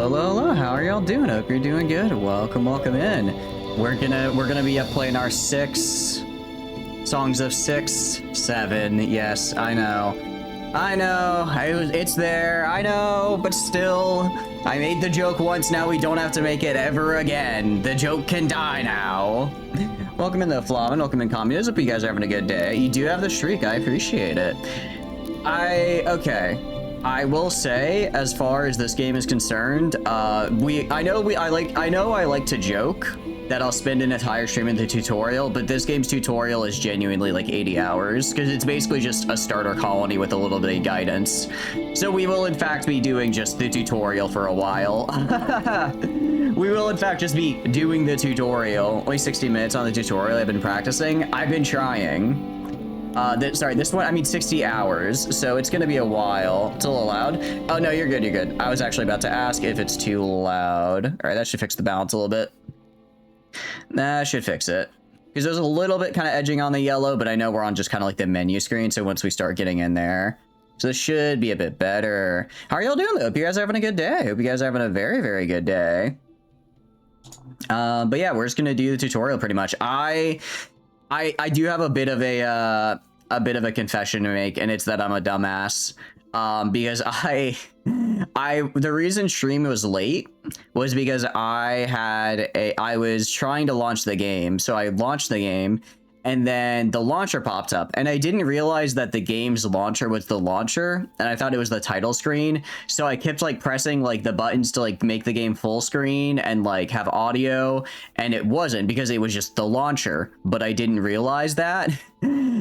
Hello, how are y'all doing? Hope you're doing good. Welcome in. We're gonna be up playing our songs of 6, 7. Yes, I know. It's there. I know, but still, I made the joke once. Now we don't have to make it ever again. The joke can die now. Welcome in, the Flamin. Welcome in, Communism. Hope you guys are having a good day. You do have the streak. I appreciate it. Okay. I will say, as far as this game is concerned, I like to joke that I'll spend an entire stream in the tutorial, but this game's tutorial is genuinely like 80 hours, because it's basically just a starter colony with a little bit of guidance. So we will in fact be doing just the tutorial for a while. We will in fact just be doing the tutorial. Only 60 minutes on the tutorial. I've been practicing. I've been trying. This one, I mean 60 hours, so it's gonna be a while. It's a little loud. Oh no, you're good. I was actually about to ask if it's too loud. All right, that should fix the balance a little bit. Nah, should fix it. Because there's a little bit kind of edging on the yellow, but I know we're on just kind of like the menu screen, so once we start getting in there. So this should be a bit better. How are y'all doing though? Hope you guys are having a good day. Hope you guys are having a very, very good day. But yeah, we're just gonna do the tutorial pretty much. I do have a bit of a confession to make, and it's that I'm a dumbass. Because the reason stream was late was because I was trying to launch the game. So I launched the game, and then the launcher popped up, and I didn't realize that the game's launcher was the launcher, and I thought it was the title screen. So I kept like pressing like the buttons to like make the game full screen and like have audio, and it wasn't, because it was just the launcher, but I didn't realize that.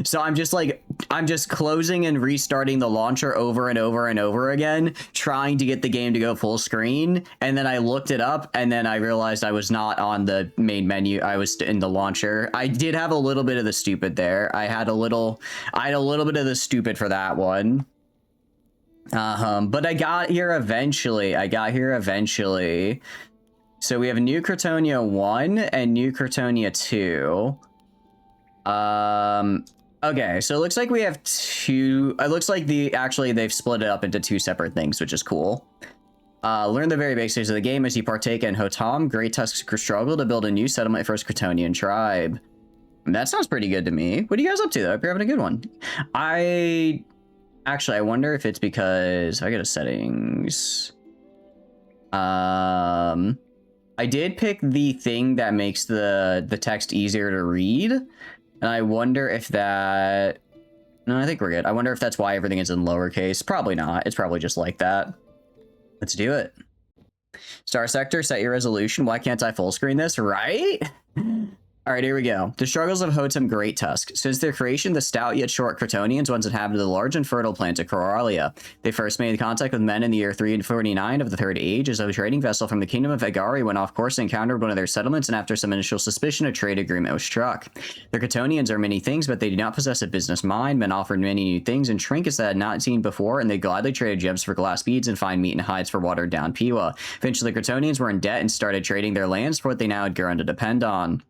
So I'm just closing and restarting the launcher over and over and over again, trying to get the game to go full screen. And then I looked it up, and then I realized I was not on the main menu. I was in the launcher. I did have a little bit of the stupid there. I had a little bit of the stupid for that one. But I got here eventually. So we have New Cretonia 1 and New Cretonia 2. Okay, so it looks like we have two. It looks like they've split it up into two separate things, which is cool. Learn the very basics of the game as you partake in Hotam Great Tusk's struggle to build a new settlement for his Cretonian tribe. That sounds pretty good to me. What are you guys up to though? Hope you're having a good one. I wonder if it's because if I go to settings. I did pick the thing that makes the text easier to read. And I wonder if that... No, I think we're good. I wonder if that's why everything is in lowercase. Probably not. It's probably just like that. Let's do it. Star Sector, set your resolution. Why can't I full screen this? Right? All right, here we go. The struggles of Hotam Great Tusk. Since their creation, the stout yet short Cretonians once inhabited the large and fertile plains of Coralia. They first made contact with men in the year 349 of the Third Age as a trading vessel from the kingdom of Agari went off course and encountered one of their settlements, and after some initial suspicion, a trade agreement was struck. The Cretonians are many things, but they do not possess a business mind. Men offered many new things and trinkets that had not seen before, and they gladly traded gems for glass beads and fine meat and hides for watered down piwa. Eventually, the Cretonians were in debt and started trading their lands for what they now had grown to depend on.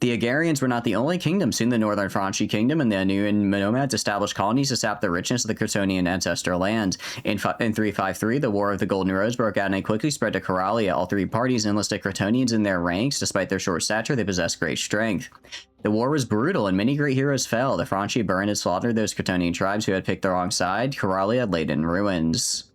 The Agarians were not the only kingdom. Soon the Northern Franchi Kingdom and the Anuan nomads established colonies to sap the richness of the Cretonian ancestral lands. In 353, the War of the Golden Rose broke out and it quickly spread to Coralia. All three parties enlisted Cretonians in their ranks. Despite their short stature, they possessed great strength. The war was brutal and many great heroes fell. The Franchi burned and slaughtered those Cretonian tribes who had picked the wrong side. Coralia laid in ruins.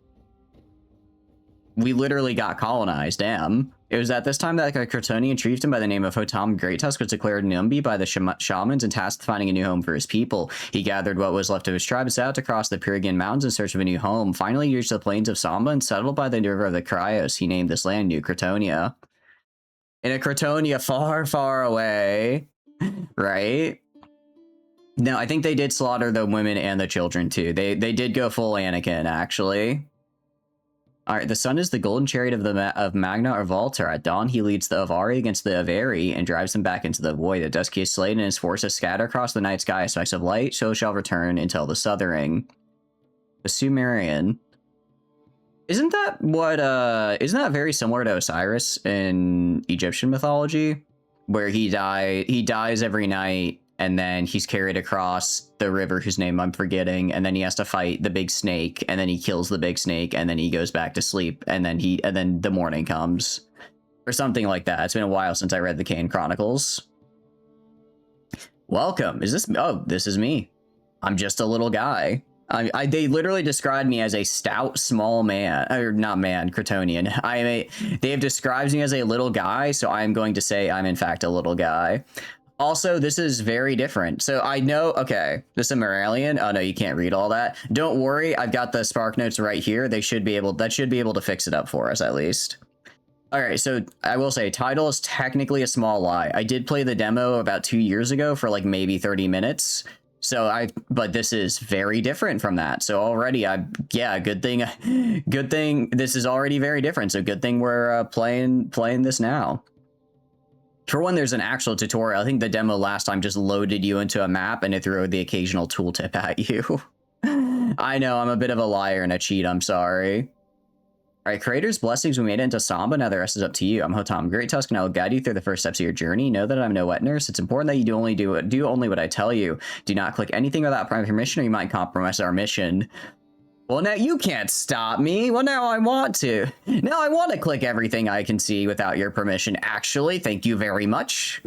We literally got colonized, damn. It was at this time that a Cretonian chieftain by the name of Hotam Great Tusk was declared Numbi by the shamans and tasked with finding a new home for his people. He gathered what was left of his tribe and set out to cross the Pyrenean Mountains in search of a new home. Finally, he reached the plains of Samba and settled by the river of the Cryos. He named this land New Cretonia. In a Cretonia far, far away, right? No, I think they did slaughter the women and the children too. They did go full Anakin, actually. All right, the sun is the golden chariot of Magna or Volta. At dawn, he leads the Avari against the Avari and drives them back into the void. At dusk, he is slain and his forces scatter across the night sky. Specks of light, so shall return until the southering. The Sumerian. Isn't that very similar to Osiris in Egyptian mythology? Where he dies every night and then he's carried across the river whose name I'm forgetting, and then he has to fight the big snake, and then he kills the big snake, and then he goes back to sleep, and then the morning comes. Or something like that. It's been a while since I read the Kane Chronicles. Welcome. Is this... Oh, this is me. I'm just a little guy. They literally described me as a stout, small man, or not man, Cretonian. They have described me as a little guy, so I'm going to say I'm in fact a little guy. Also, this is very different. So I know, okay, this is a Moralian. Oh no, you can't read all that. Don't worry, I've got the Spark Notes right here. That should be able to fix it up for us at least. All right, so I will say title is technically a small lie. I did play the demo about 2 years ago for like maybe 30 minutes. But this is very different from that. So already good thing this is already very different. So good thing we're playing this now. For one, there's an actual tutorial. I think the demo last time just loaded you into a map and it threw the occasional tooltip at you. I know, I'm a bit of a liar and a cheat, I'm sorry. All right, Creator's blessings, we made it into Samba, now the rest is up to you. I'm Hotam, Great Tusk, and I will guide you through the first steps of your journey. Know that I'm no wet nurse. It's important that you do only what I tell you. Do not click anything without prior permission or you might compromise our mission. Well, now you can't stop me. Well, now I want to. Now I want to click everything I can see without your permission. Actually, thank you very much.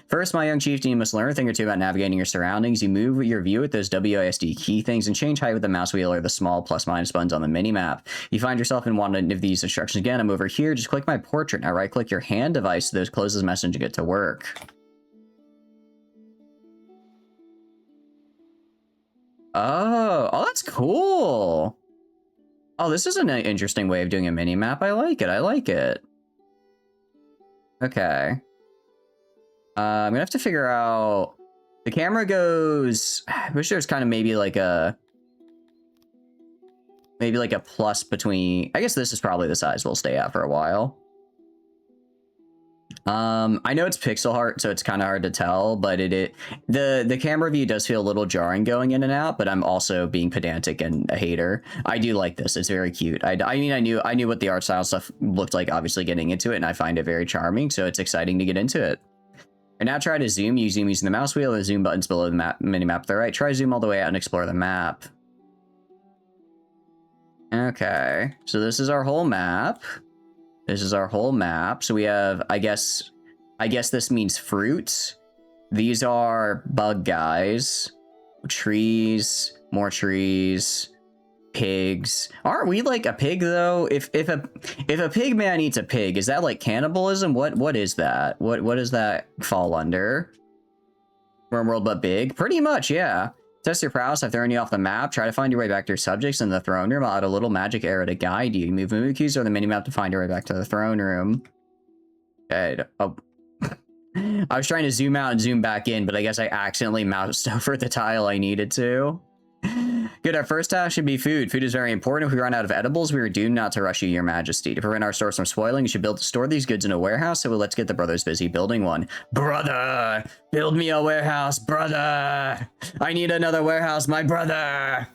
First, my young chieftain, you must learn a thing or two about navigating your surroundings. You move your view with those WASD key things and change height with the mouse wheel or the small plus-minus buttons on the mini-map. You find yourself in one of these instructions again. I'm over here. Just click my portrait. Now right-click your hand device to close this message and get to work. Oh, that's cool. Oh, this is an interesting way of doing a mini-map. I like it. I like it. Okay. I'm gonna have to figure out... The camera goes... I wish there's kind of maybe like a plus between... I guess this is probably the size we'll stay at for a while. I know it's pixel art, so it's kind of hard to tell, but the camera view does feel a little jarring going in and out, but I'm also being pedantic and a hater. I do like this. It's very cute. I mean, I knew what the art style stuff looked like, obviously getting into it, and I find it very charming, so it's exciting to get into it. And now try to zoom. You zoom using the mouse wheel. The zoom button's below the mini-map to the right. Try to zoom all the way out and explore the map. Okay, so this is our whole map. This is our whole map. So we have, I guess this means fruit. These are bug guys. Trees, more trees, pigs. Aren't we like a pig though? If a pig man eats a pig, is that like cannibalism? What is that? What does that fall under? Worm world but big? Pretty much, yeah. Test your prowess. I've thrown you off the map. Try to find your way back to your subjects in the throne room. I'll add a little magic arrow to guide you. Move movie keys or the minimap to find your way back to the throne room. Okay. Oh. I was trying to zoom out and zoom back in, but I guess I accidentally moused over the tile I needed to. Good, our first task should be food. Food is very important. If we run out of edibles, we are doomed not to rush you, your majesty. To prevent our stores from spoiling, you should store these goods in a warehouse, so let's get the brothers busy building one. Brother! Build me a warehouse, brother! I need another warehouse, my brother!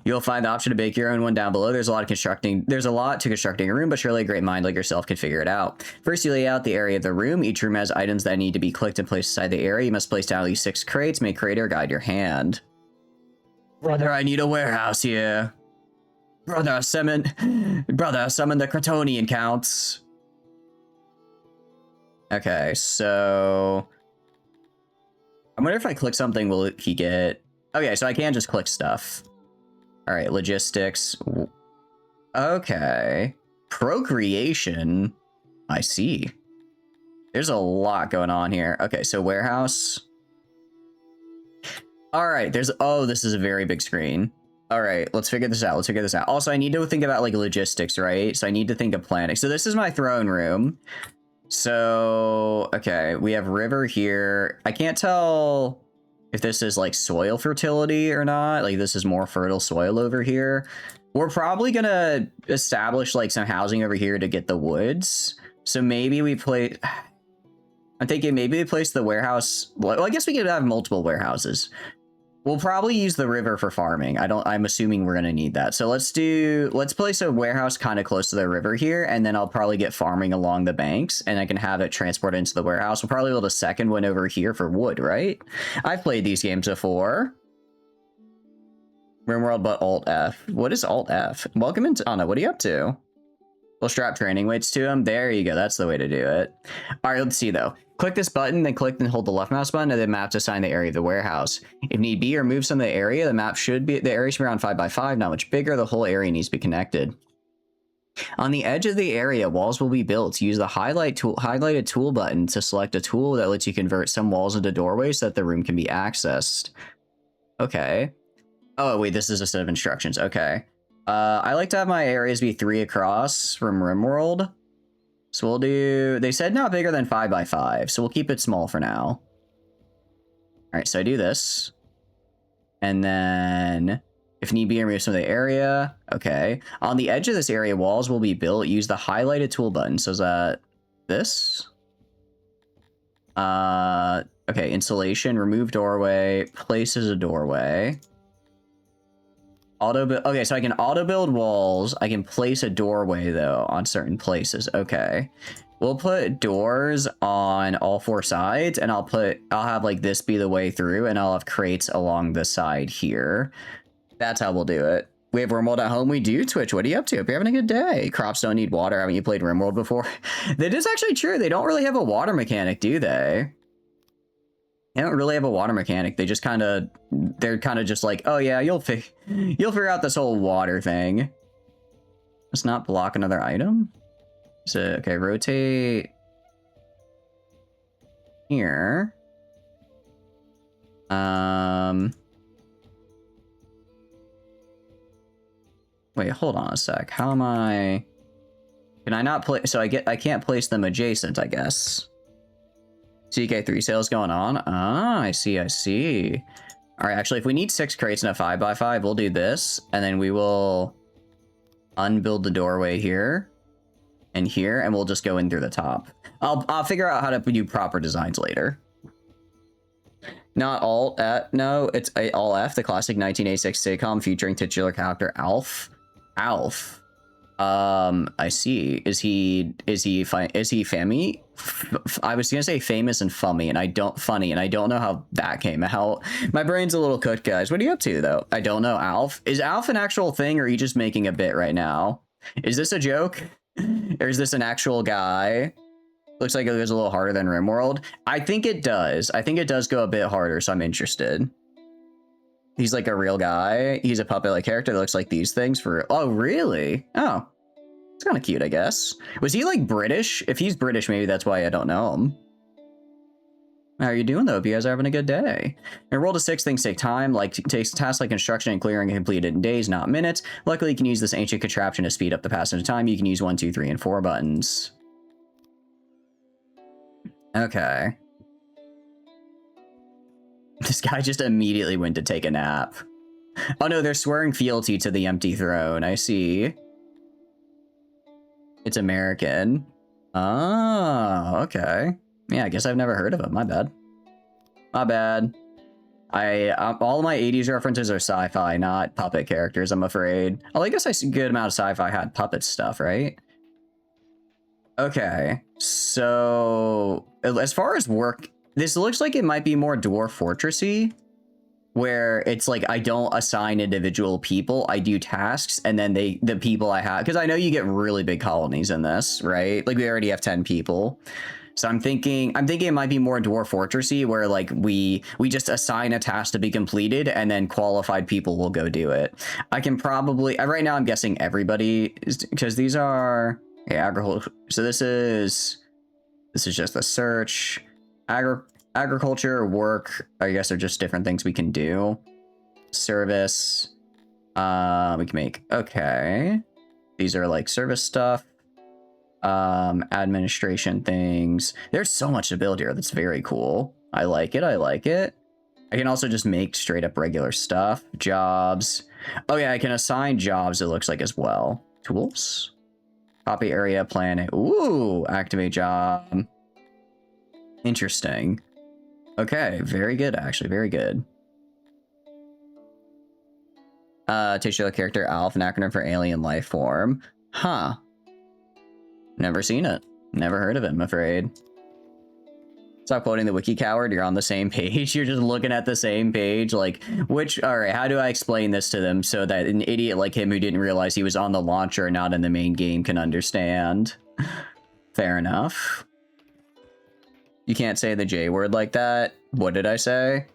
You'll find the option to bake your own one down below. There's a lot to constructing a room, but surely a great mind like yourself can figure it out. First, you lay out the area of the room. Each room has items that need to be clicked and placed inside the area. You must place down at least 6 crates. Make crate or guide your hand. Brother, I need a warehouse here. Brother, summon the Cretonian counts. Okay, so... I wonder if I click something, will he get... Okay, so I can just click stuff. All right, logistics. Okay. Procreation. I see. There's a lot going on here. Okay, so warehouse. All right, oh, this is a very big screen. All right, let's figure this out. Also, I need to think about like logistics, right? So I need to think of planning. So this is my throne room. So, okay, we have river here. I can't tell if this is like soil fertility or not. Like this is more fertile soil over here. We're probably gonna establish like some housing over here to get the woods. So maybe we play... I'm thinking maybe we place the warehouse... Well, I guess we could have multiple warehouses. We'll probably use the river for farming. I'm assuming we're gonna need that. So let's place a warehouse kind of close to the river here, and then I'll probably get farming along the banks, and I can have it transported into the warehouse. We'll probably build a second one over here for wood, right? I've played these games before. RimWorld, but Alt F. What is Alt F? Welcome into Anna. What are you up to? We'll strap training weights to him. There you go. That's the way to do it. All right, let's see though. Click this button, then click and hold the left mouse button, and then map to assign the area of the warehouse. If need be, remove some of the area. The area should be around 5 by 5, not much bigger. The whole area needs to be connected. On the edge of the area, walls will be built. Use the highlighted tool button to select a tool that lets you convert some walls into doorways so that the room can be accessed. Okay. Oh, wait, this is a set of instructions. Okay. I like to have my areas be 3 across from RimWorld. So we'll do, they said not bigger than 5 by 5, so we'll keep it small for now. All right, so I do this. And then if need be, remove some of the area. Okay. On the edge of this area, walls will be built. Use the highlighted tool button. So is that this? Okay, insulation, remove doorway, place as a doorway. Auto build. Okay, so I can auto build walls. I can place a doorway though on certain places. Okay, we'll put doors on all 4 sides, and I'll have like this be the way through, and I'll have crates along the side here. That's how we'll do it. We have RimWorld at home. We do. Twitch, what are you up to? Hope you're having a good day. Crops don't need water. Haven't you played RimWorld before? That is actually true. They don't really have a water mechanic, do they? They don't really have a water mechanic. They just they're kind of just like, oh yeah, you'll figure out this whole water thing. Let's not block another item. So, okay, rotate here. Wait, hold on a sec. How am I? Can I not play? So I can't place them adjacent, I guess. CK3 sales going on. Ah, I see, I see. All right, actually, if we need 6 crates and a 5 by 5, we'll do this, and then we will unbuild the doorway here and here, and we'll just go in through the top. I'll figure out how to do proper designs later. Not Alt F, no, it's Alt F, the classic 1986 sitcom featuring titular character Alf. Alf. I see. Is he fammy? I was gonna say famous and funny, and I don't know how that came out. My brain's a little cooked, guys. What are you up to, though? I don't know. Alf? Is Alf an actual thing, or are you just making a bit right now? Is this a joke? Or is this an actual guy? Looks like it goes a little harder than RimWorld. I think it does. I think it does go a bit harder, so I'm interested. He's like a real guy. He's a puppet-like character that looks like these things for... Oh, really? Oh. It's kind of cute, I guess. Was he, like, British? If he's British, maybe that's why I don't know him. How are you doing, though? Hope you guys are having a good day. In World of 6, things take time. Like, takes tasks like construction and clearing and completed in days, not minutes. Luckily, you can use this ancient contraption to speed up the passage of time. You can use 1, 2, 3, and 4 buttons. Okay. This guy just immediately went to take a nap. Oh no, they're swearing fealty to the empty throne. I see. It's American. Oh, okay. Yeah, I guess I've never heard of it. My bad. My bad. All of my 80s references are sci-fi, not puppet characters, I'm afraid. Oh, I guess I see a good amount of sci-fi had puppet stuff, right? Okay, so as far as work, this looks like it might be more Dwarf Fortressy, where it's like I don't assign individual people, I do tasks, and then the people I have, because I know you get really big colonies in this, right? Like we already have 10 people. So I'm thinking it might be more Dwarf Fortressy, where like we just assign a task to be completed, and then qualified people will go do it. I can probably right now I'm guessing everybody is, because these are agriculture. So this is just the search. Agriculture, work, I guess are just different things we can do. Service, we can make, okay. These are like service stuff. Administration things. There's so much to build here. That's very cool. I like it. I like it. I can also just make straight up regular stuff. Jobs. Oh yeah, I can assign jobs, it looks like, as well. Tools. Copy area, planet. Ooh, activate job. Interesting. Okay, very good, actually, very good. Titular character ALF, an acronym for alien life form. Huh. Never seen it. Never heard of it, I'm afraid. Stop quoting the wiki coward, you're on the same page. You're just looking at the same page. Like, alright, how do I explain this to them so that an idiot like him who didn't realize he was on the launcher and not in the main game can understand? Fair enough. You can't say the J word like that. What did I say?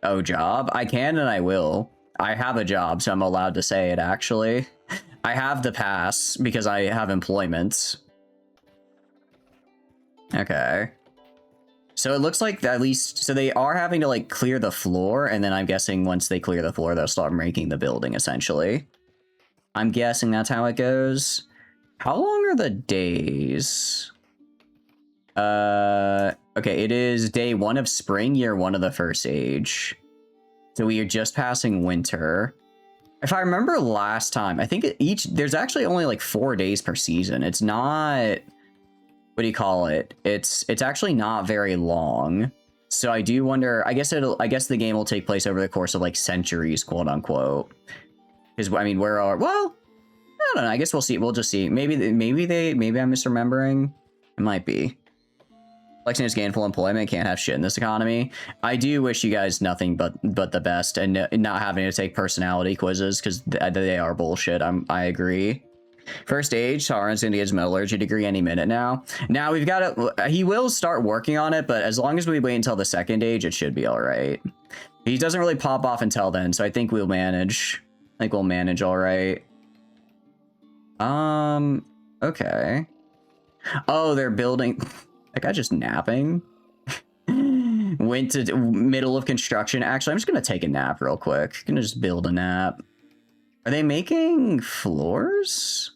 Oh, job? I can and I will. I have a job, so I'm allowed to say it, actually. I have the pass because I have employment. Okay. So it looks like at least, so they are having to like clear the floor, and then I'm guessing once they clear the floor, they'll start making the building, essentially. I'm guessing that's how it goes. How long are the days? Okay, it is day 1 of spring, year 1 of the first age. So we are just passing winter. If I remember last time, I think there's actually only like 4 days per season. It's not, what do you call it? It's actually not very long. So I do wonder, I guess the game will take place over the course of like centuries, quote unquote. Because I mean, well, I don't know. I guess we'll see. We'll just see. Maybe I'm misremembering. It might be. Flexing his gainful employment, can't have shit in this economy. I do wish you guys nothing but the best, and not having to take personality quizzes, because they are bullshit. I agree. First age, Sauron's gonna get his metallurgy degree any minute now. Now we've got to, he will start working on it, but as long as we wait until the second age, it should be all right. He doesn't really pop off until then, so I think we'll manage. I think we'll manage all right. Okay. Oh, they're building. That guy just napping. Went to middle of construction. Actually, I'm just gonna take a nap real quick. Gonna just build a nap. Are they making floors?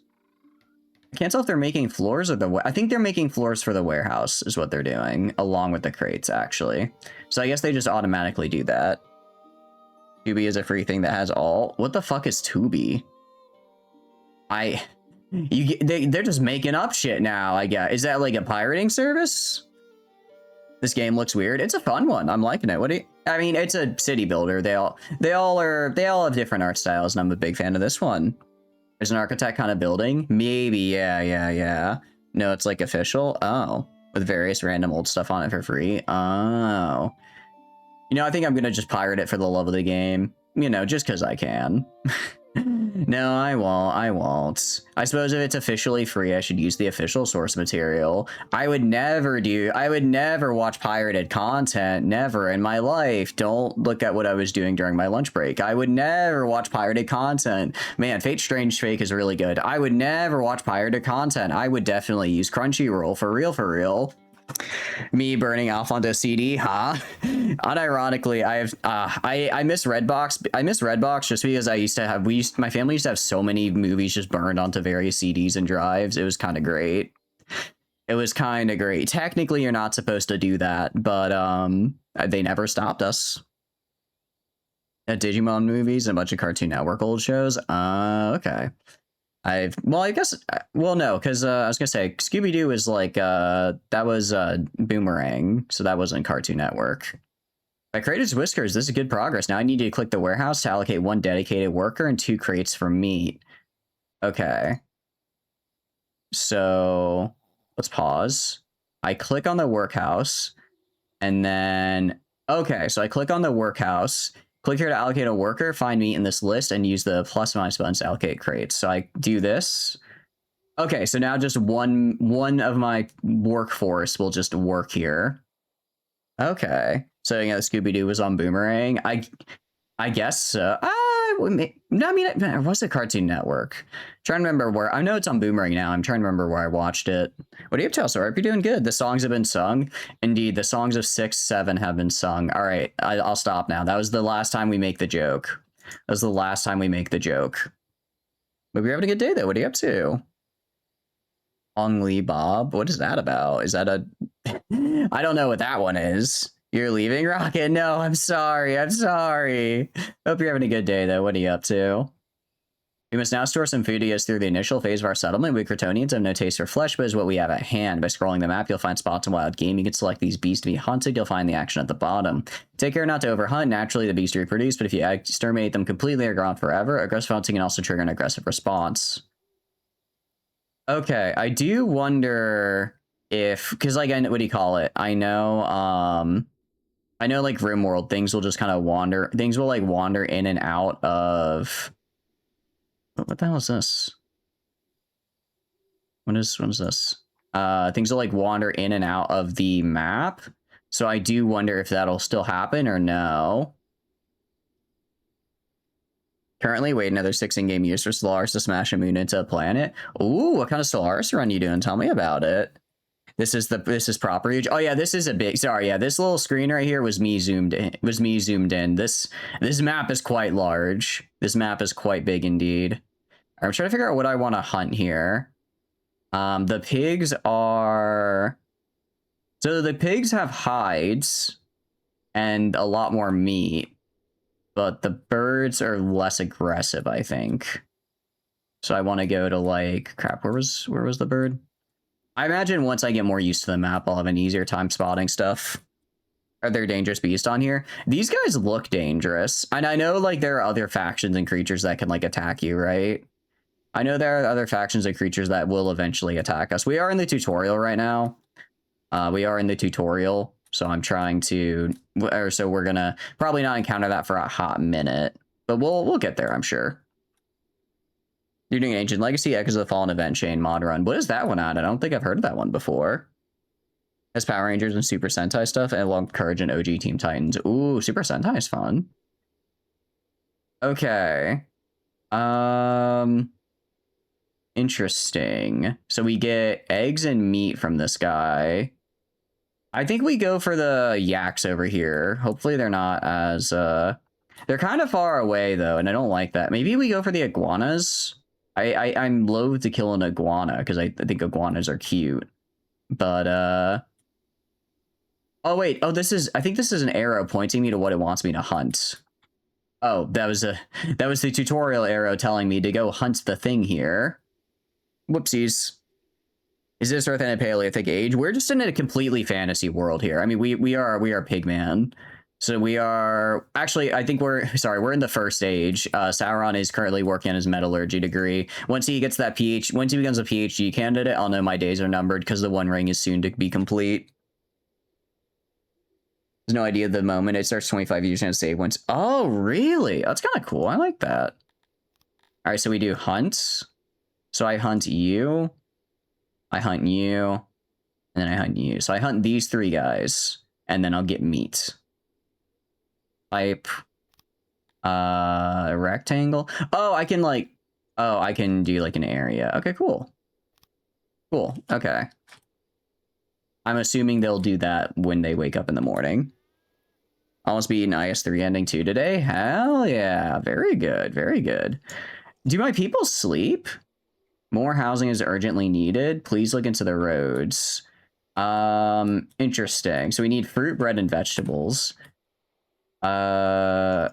I can't tell if they're making floors or I think they're making floors for the warehouse is what they're doing, along with the crates, actually. So I guess they just automatically do that. Tubi is a free thing that has all. What the fuck is Tubi? They're just making up shit now, I guess. Is that like a pirating service? This game looks weird. It's a fun one. I'm liking it. I mean, it's a city builder. They all have different art styles, and I'm a big fan of this one. There's an architect kind of building. Maybe, yeah. No, it's like official. Oh, with various random old stuff on it for free. Oh. You know, I think I'm gonna just pirate it for the love of the game. You know, just because I can. No, I won't. I suppose if it's officially free, I should use the official source material. I would never watch pirated content. Never in my life. Don't look at what I was doing during my lunch break. I would never watch pirated content. Man, Fate Strange Fake is really good. I would never watch pirated content. I would definitely use Crunchyroll, for real. Me burning off onto a CD, huh? Unironically, I miss Redbox. I miss Redbox just because my family used to have so many movies just burned onto various CDs and drives. It was kind of great. Technically, you're not supposed to do that, but they never stopped us. Digimon movies and a bunch of Cartoon Network old shows. Okay. No, because I was gonna say Scooby-Doo is like that was Boomerang, so that wasn't Cartoon Network. I created Whiskers. This is good progress. Now I need to click the warehouse to allocate 1 dedicated worker and 2 crates for meat. Okay. So let's pause. I click on the workhouse, and then okay, so I click on the workhouse. Click here to allocate a worker, find meat in this list, and use the plus minus buttons to allocate crates. So I do this. Okay, so now just one of my workforce will just work here. Okay. So yeah, Scooby-Doo was on Boomerang. I guess so. No, I mean, it was a Cartoon Network. I'm trying to remember where. I know it's on Boomerang now. I'm trying to remember where I watched it. What are you up to, Elsa? You're doing good. The songs have been sung. Indeed, the songs of 6, 7 have been sung. All right, I'll stop now. That was the last time we make the joke. But we're having a good day, though. What are you up to? Ong Lee Bob? What is that about? Is that a... I don't know what that one is. You're leaving, Rocket? No, I'm sorry. Hope you're having a good day, though. What are you up to? We must now store some food to get us through the initial phase of our settlement. We Cretonians have no taste for flesh, but is what we have at hand. By scrolling the map, you'll find spots of wild game. You can select these beasts to be hunted. You'll find the action at the bottom. Take care not to overhunt. Naturally, the beasts reproduce, but if you exterminate them completely, they're gone forever. Aggressive hunting can also trigger an aggressive response. Okay, I do wonder if, because like, what do you call it? I know like RimWorld, things will just kind of wander. Things will like wander in and out of. What the hell is this? What is this? Things will like wander in and out of the map. So I do wonder if that'll still happen or no. Currently, wait another 6 in-game years for Stellaris to smash a moon into a planet. Ooh, what kind of Stellaris run you doing? Tell me about it. This is proper. Oh yeah, this is a big. Sorry, yeah, this little screen right here was me zoomed in. This map is quite large. This map is quite big indeed. I'm trying to figure out what I want to hunt here. The pigs are... So the pigs have hides and a lot more meat, but the birds are less aggressive, I think. So I want to go to like... Crap, where was the bird? I imagine once I get more used to the map, I'll have an easier time spotting stuff. Are there dangerous beasts on here? These guys look dangerous. And I know like there are other factions and creatures that can like attack you, right? I know there are other factions and creatures that will eventually attack us. We are in the tutorial right now. So I'm trying to, so we're gonna probably not encounter that for a hot minute, but we'll get there, I'm sure. You're doing Ancient Legacy, Echoes of the Fallen event chain mod run. What is that one at? I don't think I've heard of that one before. Has Power Rangers and Super Sentai stuff, and along Courage and OG Team Titans. Ooh, Super Sentai is fun. Okay. Interesting. So we get eggs and meat from this guy. I think we go for the yaks over here. Hopefully they're not as, they're kind of far away though, and I don't like that. Maybe we go for the iguanas. I'm loath to kill an iguana because I think iguanas are cute. But, oh wait, I think this is an arrow pointing me to what it wants me to hunt. Oh, that was the tutorial arrow telling me to go hunt the thing here. Whoopsies. Is this Earth in a Paleolithic age? We're just in a completely fantasy world here. I mean, we are Pigman. So we are actually, I think we're in the first age. Sauron is currently working on his metallurgy degree. Once he gets that once he becomes a PhD candidate, I'll know my days are numbered because the One Ring is soon to be complete. There's no idea the moment it starts 25 years and save once. Oh, really? That's kind of cool. I like that. All right, so we do hunts. So I hunt you. I hunt you. And then I hunt you. So I hunt these 3 guys. And then I'll get meat. Type. Rectangle. Oh, I can like... Oh, I can do like an area. Okay, cool. Cool. Okay. I'm assuming they'll do that when they wake up in the morning. Almost beat an IS3 ending 2 today. Hell yeah. Very good. Very good. Do my people sleep? More housing is urgently needed. Please look into the roads. Interesting. So we need fruit, bread, and vegetables. I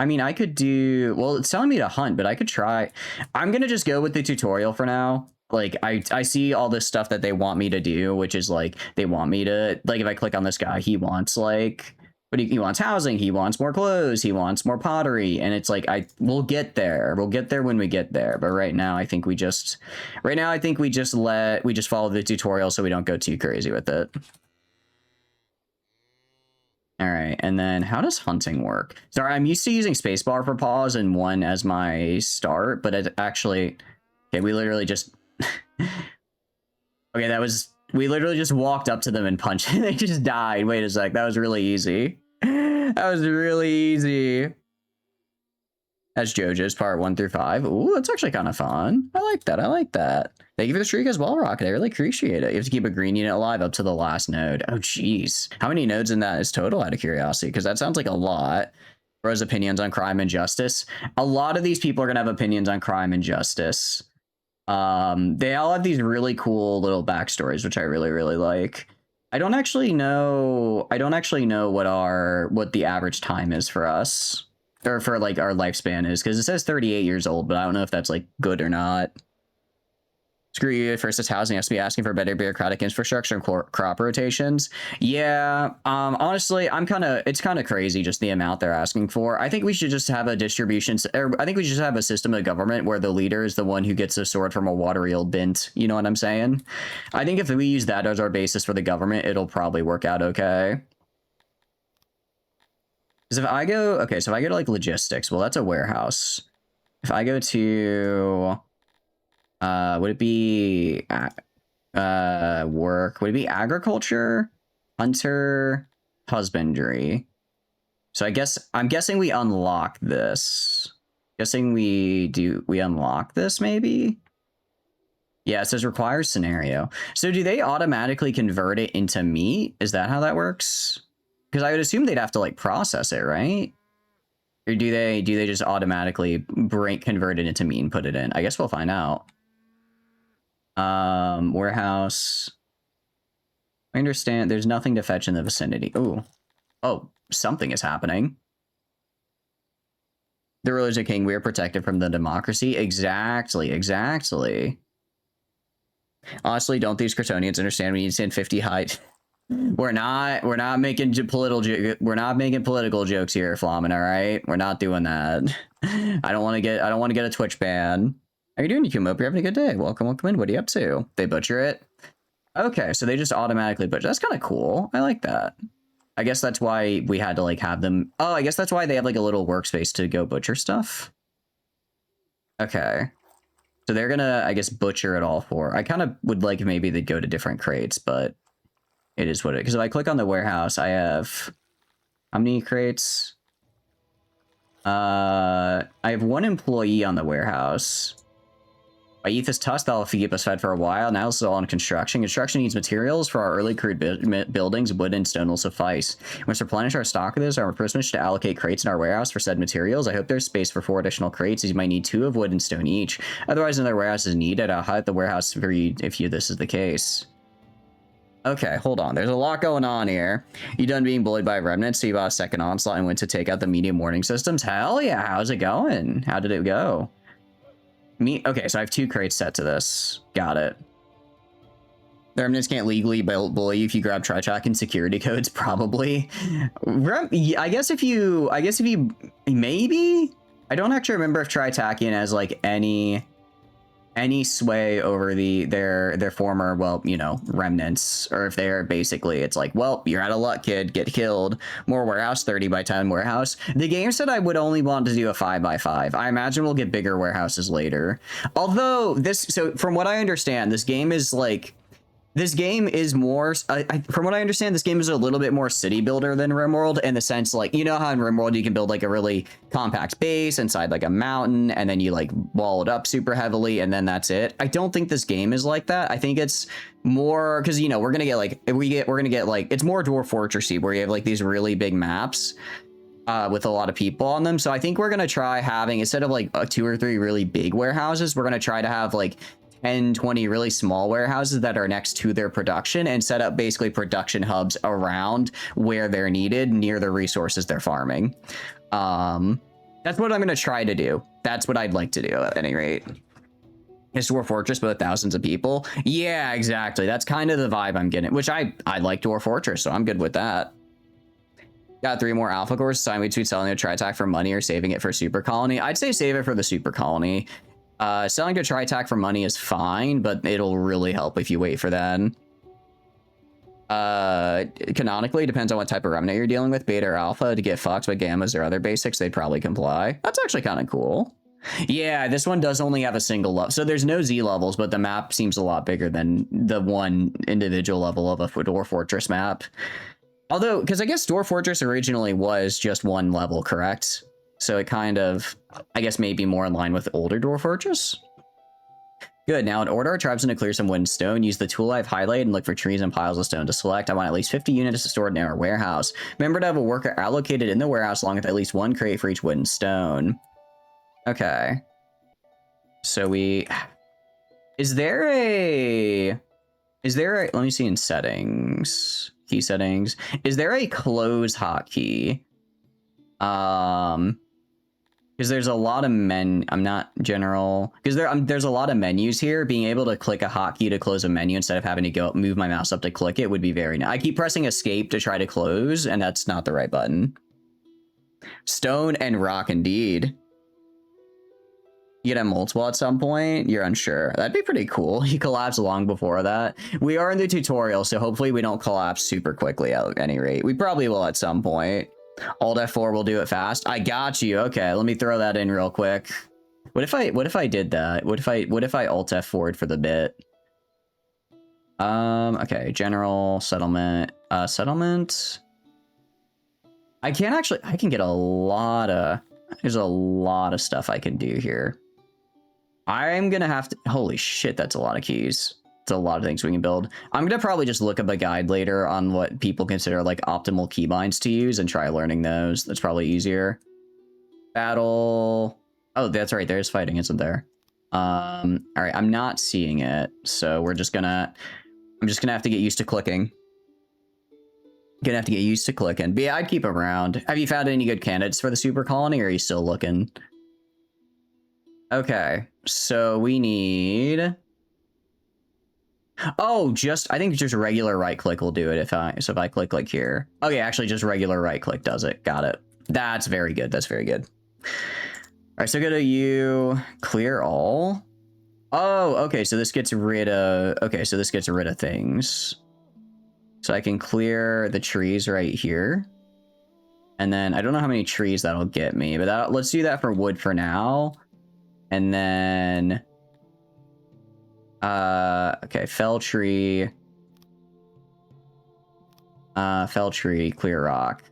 mean, I could do... Well, it's telling me to hunt, but I could try... I'm gonna just go with the tutorial for now. Like, I see all this stuff that they want me to do, which is, like, they want me to... Like, if I click on this guy, he wants, like... But he wants housing, he wants more clothes, he wants more pottery, and it's like, we'll get there. We'll get there when we get there. But right now, I think we just... Right now, I think we just follow the tutorial so we don't go too crazy with it. All right, and then how does hunting work? Sorry, I'm used to using spacebar for pause and 1 as my start, but it actually... Okay, we literally just... Okay, that was... We literally just walked up to them and punched and they just died. Wait a sec, that was really easy. That was really easy. That's JoJo's part 1 through 5. Ooh, that's actually kind of fun. I like that, I like that. Thank you for the streak as well, Rocket. I really appreciate it. You have to keep a green unit alive up to the last node. Oh, jeez. How many nodes in that is total, out of curiosity? Because that sounds like a lot. Bro's opinions on crime and justice. A lot of these people are going to have opinions on crime and justice. They all have these really cool little backstories, which I really, really like. I don't actually know what the average time is for us. or for like our lifespan is, because it says 38 years old, but I don't know if that's like good or not. Screw you, first it's housing, has to be asking for better bureaucratic infrastructure and crop rotations. Yeah, honestly, it's kind of crazy just the amount they're asking for. I think we should just have a distribution, or I think we should just have a system of government where the leader is the one who gets a sword from a watery old bint. You know what I'm saying? I think if we use that as our basis for the government, it'll probably work out okay. Because if I go, okay, so if I go to like logistics, well, that's a warehouse. If I go to... would it be work? Would it be agriculture, hunter, husbandry? So I'm guessing we unlock this. Guessing we unlock this maybe? Yeah, it says requires scenario. So do they automatically convert it into meat? Is that how that works? Because I would assume they'd have to like process it, right? Or do they just automatically convert it into meat and put it in? I guess we'll find out. Warehouse. I understand there's nothing to fetch in the vicinity. Ooh. Oh, something is happening. The rulers are king. We are protected from the democracy. Exactly. Honestly, don't these Cretonians understand we need to stand 50 height? We're not making political jokes here, Flamin, all right? We're not doing that. I don't want to get a Twitch ban. How you doing, you hope you're having a good day. Welcome in. What are you up to? They butcher it? Okay, so they just automatically butcher. That's kind of cool. I like that. I guess that's why we had to like have them. Oh, I guess that's why they have like a little workspace to go butcher stuff. Okay. So they're gonna, I guess, butcher it all for. I kind of would like maybe they'd go to different crates, but it is what it is. Because if I click on the warehouse, I have how many crates? I have one employee on the warehouse. I eat this tusk that'll keep us fed for a while. Now this is all in construction. Construction needs materials for our early crude buildings. Wood and stone will suffice. We must replenish our stock of this. Our privilege to allocate crates in our warehouse for said materials. I hope there's space for 4 additional crates, as you might need 2 of wood and stone each. Otherwise, another warehouse is needed. I'll hide the warehouse for you if this is the case. Okay, hold on. There's a lot going on here. You done being bullied by remnants, so you bought a second onslaught and went to take out the medium warning systems? Hell yeah, how's it going? How did it go? Okay, so I have 2 crates set to this. Got it. The remnants can't legally bully you if you grab Tritrack and security codes, probably. I guess if you maybe? I don't actually remember if Tritakian has like any sway over their former, well, you know, remnants, or if they're basically, it's like, well, you're out of luck, kid, get killed. More warehouse, 30 by 10 warehouse. The game said I would only want to do a 5 by 5. I imagine we'll get bigger warehouses later. Although so from what I understand, this game is more, from what I understand, this game is a little bit more city builder than RimWorld, in the sense, like, you know how in RimWorld you can build like a really compact base inside like a mountain, and then you like wall it up super heavily, and then that's it. I don't think this game is like that. I think it's more, because, you know, we're gonna get like, it's more Dwarf Fortressy, where you have like these really big maps with a lot of people on them. So I think we're gonna try having, instead of like 2 or 3 really big warehouses, we're gonna try to have like 10, 20 really small warehouses that are next to their production, and set up basically production hubs around where they're needed, near the resources they're farming. That's what I'm going to try to do. That's what I'd like to do at any rate. It's Dwarf Fortress, but with thousands of people. Yeah, exactly. That's kind of the vibe I'm getting, which I like Dwarf Fortress, so I'm good with that. Got 3 more alpha cores. Sign between selling a Tritac for money or saving it for super colony. I'd say save it for the super colony. Selling a Tritac for money is fine, but it'll really help if you wait for that. Canonically, depends on what type of remnant you're dealing with. Beta or alpha to get fucked, but gammas or other basics, they'd probably comply. That's actually kind of cool. Yeah, this one does only have a single level. So there's no Z levels, but the map seems a lot bigger than the one individual level of a Dwarf Fortress map. Although, because I guess Dwarf Fortress originally was just 1 level, correct? So it kind of, I guess, maybe more in line with older Dwarf Fortress. Good. Now, in order our tribesmen to clear some wood and stone, use the tool I've highlighted and look for trees and piles of stone to select. I want at least 50 units stored in our warehouse. Remember to have a worker allocated in the warehouse along with at least 1 crate for each wood and stone. Okay. So is there a, let me see in settings, key settings. Is there a close hotkey? Because there's a lot of I'm not general. Because there's a lot of menus here. Being able to click a hotkey to close a menu instead of having to move my mouse up to click it would be very nice. I keep pressing escape to try to close, and that's not the right button. Stone and rock, indeed. You get a multiple at some point? You're unsure. That'd be pretty cool. He collapsed long before that. We are in the tutorial, so hopefully we don't collapse super quickly at any rate. We probably will at some point. Alt F4 will do it fast. I got you. Okay, let me throw that in real quick. What if I did that? What if I Alt F4'd for the bit? Okay, general settlement. Settlement. I can get a lot of, there's a lot of stuff I can do here. I'm gonna have to, holy shit, that's a lot of keys. It's a lot of things we can build. I'm gonna probably just look up a guide later on what people consider like optimal keybinds to use and try learning those. That's probably easier. Battle. Oh, that's right, there's fighting, isn't there? All right, I'm not seeing it, so I'm just gonna have to get used to clicking. Gonna have to get used to clicking. But yeah, I'd keep them around. Have you found any good candidates for the super colony, or are you still looking? Okay, so we need... Oh, I think just regular right click will do it if I click like here. Okay, actually just regular right click does it. Got it. That's very good. That's very good. All right, so go to you, clear all. Oh, okay, so this gets rid of, things. So I can clear the trees right here. And then I don't know how many trees that'll get me, but let's do that for wood for now. And then, okay, fell tree, clear rock,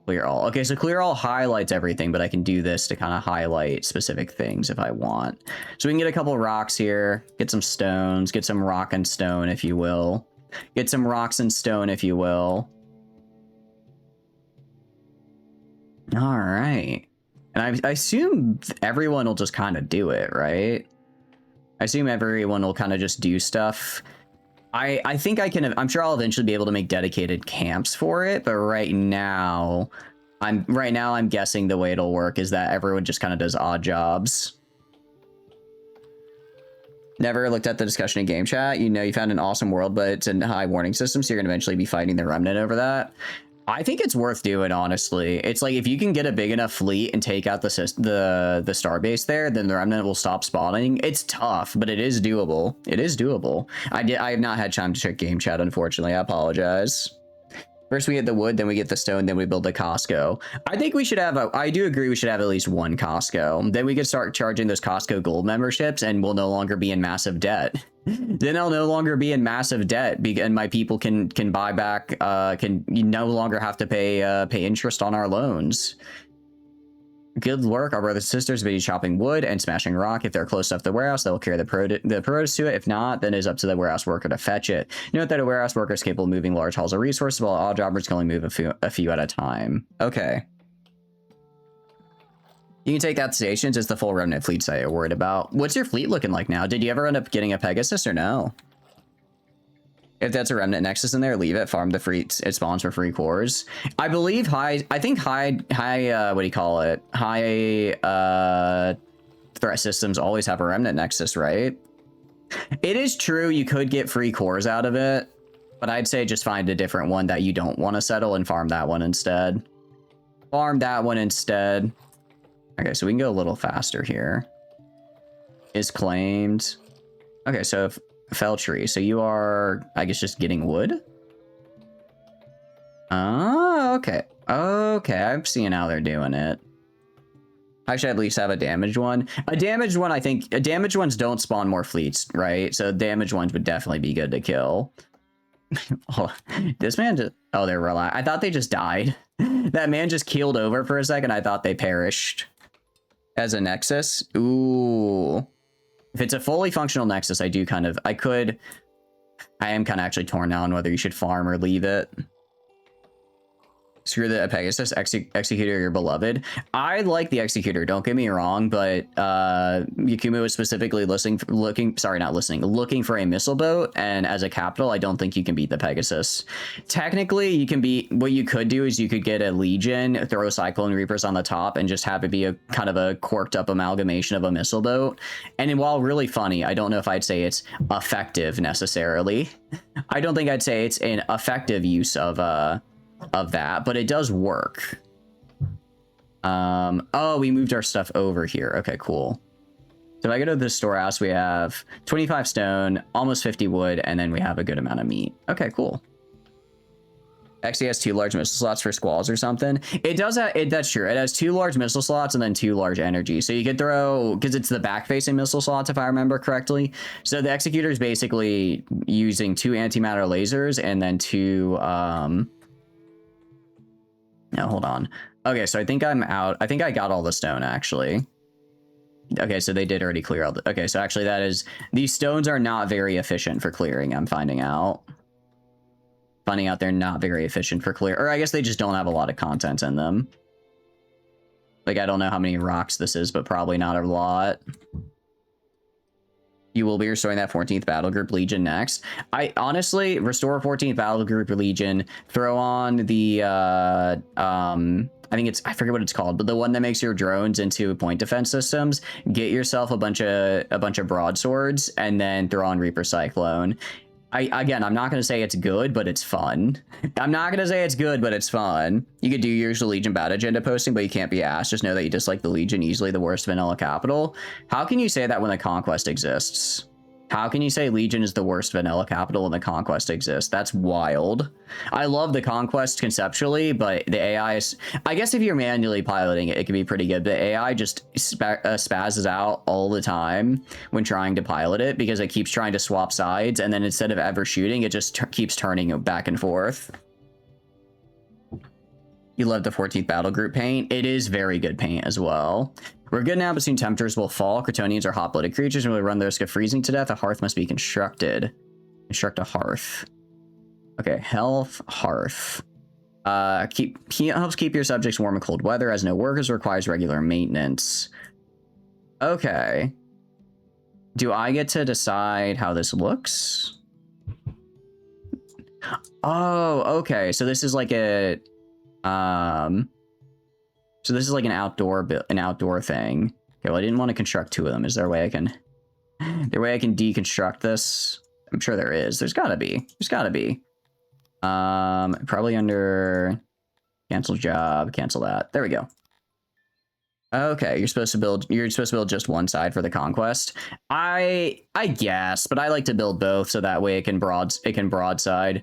clear all. Okay, so clear all highlights everything, but I can do this to kind of highlight specific things if I want. So we can get a couple rocks here, get some stones, get some rock and stone, if you will. Get some rocks and stone, if you will. All right. And I assume everyone will just kind of do it, right? I assume everyone will kind of just do stuff. I think I'm sure I'll eventually be able to make dedicated camps for it, but right now I'm guessing the way it'll work is that everyone just kind of does odd jobs. Never looked at the discussion in game chat. You know, you found an awesome world, but it's a high warning system, so you're gonna eventually be fighting the remnant over that. I think it's worth doing, honestly. It's like if you can get a big enough fleet and take out the starbase there, then the remnant will stop spawning. It's tough, but it is doable. It is doable. I have not had time to check game chat, unfortunately. I apologize. First we get the wood, then we get the stone, then we build the Costco. I think we should have I do agree we should have at least one Costco. Then we could start charging those Costco gold memberships and we'll no longer be in massive debt. Then I'll no longer be in massive debt and my people can buy back, can no longer have to pay interest on our loans. Good work. Our brothers and sisters will be chopping wood and smashing rock. If they're close enough to the warehouse, they'll carry the produce to it. If not, then it's up to the warehouse worker to fetch it. Note that a warehouse worker is capable of moving large hauls of resources, while odd jobbers can only move a few at a time. Okay. You can take out stations. It's the full remnant fleet site you're worried about. What's your fleet looking like now? Did you ever end up getting a Pegasus or no? If that's a remnant nexus in there, leave it. Farm the free. It spawns for free cores. I believe high. What do you call it? High threat systems always have a remnant nexus, right? It is true. You could get free cores out of it, but I'd say just find a different one that you don't want to settle and farm that one instead. Farm that one instead. Okay, so we can go a little faster here. Is claimed. Okay, so if fell tree. So you are, I guess, just getting wood? Oh, okay. Okay, I'm seeing how they're doing it. I should at least have a damaged one. A damaged one, I think, damaged ones don't spawn more fleets, right? So damaged ones would definitely be good to kill. Oh, this man just, oh, they're relaxed. I thought they just died. That man just keeled over for a second. I thought they perished. As a nexus? Ooh. If it's a fully functional nexus, I am kind of actually torn down whether you should farm or leave it. Screw the Pegasus, Executor, your beloved. I like the Executor, don't get me wrong, but Yakumo is specifically looking for a missile boat, and as a capital, I don't think you can beat the Pegasus. Technically, you can beat, what you could do is you could get a Legion, throw Cyclone Reapers on the top, and just have it be a kind of a corked up amalgamation of a missile boat. And while really funny, I don't know if I'd say it's effective necessarily. I don't think I'd say it's an effective use of that, but it does work. Oh, we moved our stuff over here. Okay, cool. So if I go to the storehouse, we have 25 stone, almost 50 wood, and then we have a good amount of meat. Okay, cool. Actually has 2 large missile slots for squalls or something. It does that. That's true. It has 2 large missile slots and then 2 large energy. So you could throw, because it's the back-facing missile slots, if I remember correctly. So the Executor is basically using 2 antimatter lasers and then 2 no, hold on. Okay, so I think I'm out. I think I got all the stone, actually. Okay, so they did already clear all the... Okay, so actually that is... These stones are not very efficient for clearing, I'm finding out. Finding out they're not very efficient for clear... Or I guess they just don't have a lot of content in them. Like, I don't know how many rocks this is, but probably not a lot. You will be restoring that 14th Battle Group Legion next. I honestly restore 14th Battle Group Legion, throw on the I think it's, I forget what it's called, but the one that makes your drones into point defense systems. Get yourself a bunch of broadswords and then throw on Reaper Cyclone. Again, I'm not going to say it's good, but it's fun. I'm not going to say it's good, but it's fun. You could do your usual Legion bad agenda posting, but you can't be asked. Just know that you dislike the Legion, easily the worst vanilla capital. How can you say that when the Conquest exists? How can you say Legion is the worst vanilla capital when the Conquest exists? That's wild. I love the Conquest conceptually, but the AI is... I guess if you're manually piloting it, it can be pretty good. The AI just spazzes out all the time when trying to pilot it because it keeps trying to swap sides, and then instead of ever shooting, it just keeps turning back and forth. You love the 14th Battle Group paint. It is very good paint as well. We're good now, but soon temperatures will fall. Cretonians are hot-blooded creatures and will run the risk of freezing to death. A hearth must be constructed. Construct a hearth. Okay, health, hearth. Helps keep your subjects warm in cold weather. Has no workers, requires regular maintenance. Okay. Do I get to decide how this looks? Oh, okay. So this is like a... So this is like an outdoor thing. Okay, well, I didn't want to construct 2 of them. Is there a way I can... deconstruct this? I'm sure there is. There's gotta be. Probably under... Cancel job. Cancel that. There we go. Okay, you're supposed to build just one side for the Conquest. I guess, but I like to build both so that way it can broadside.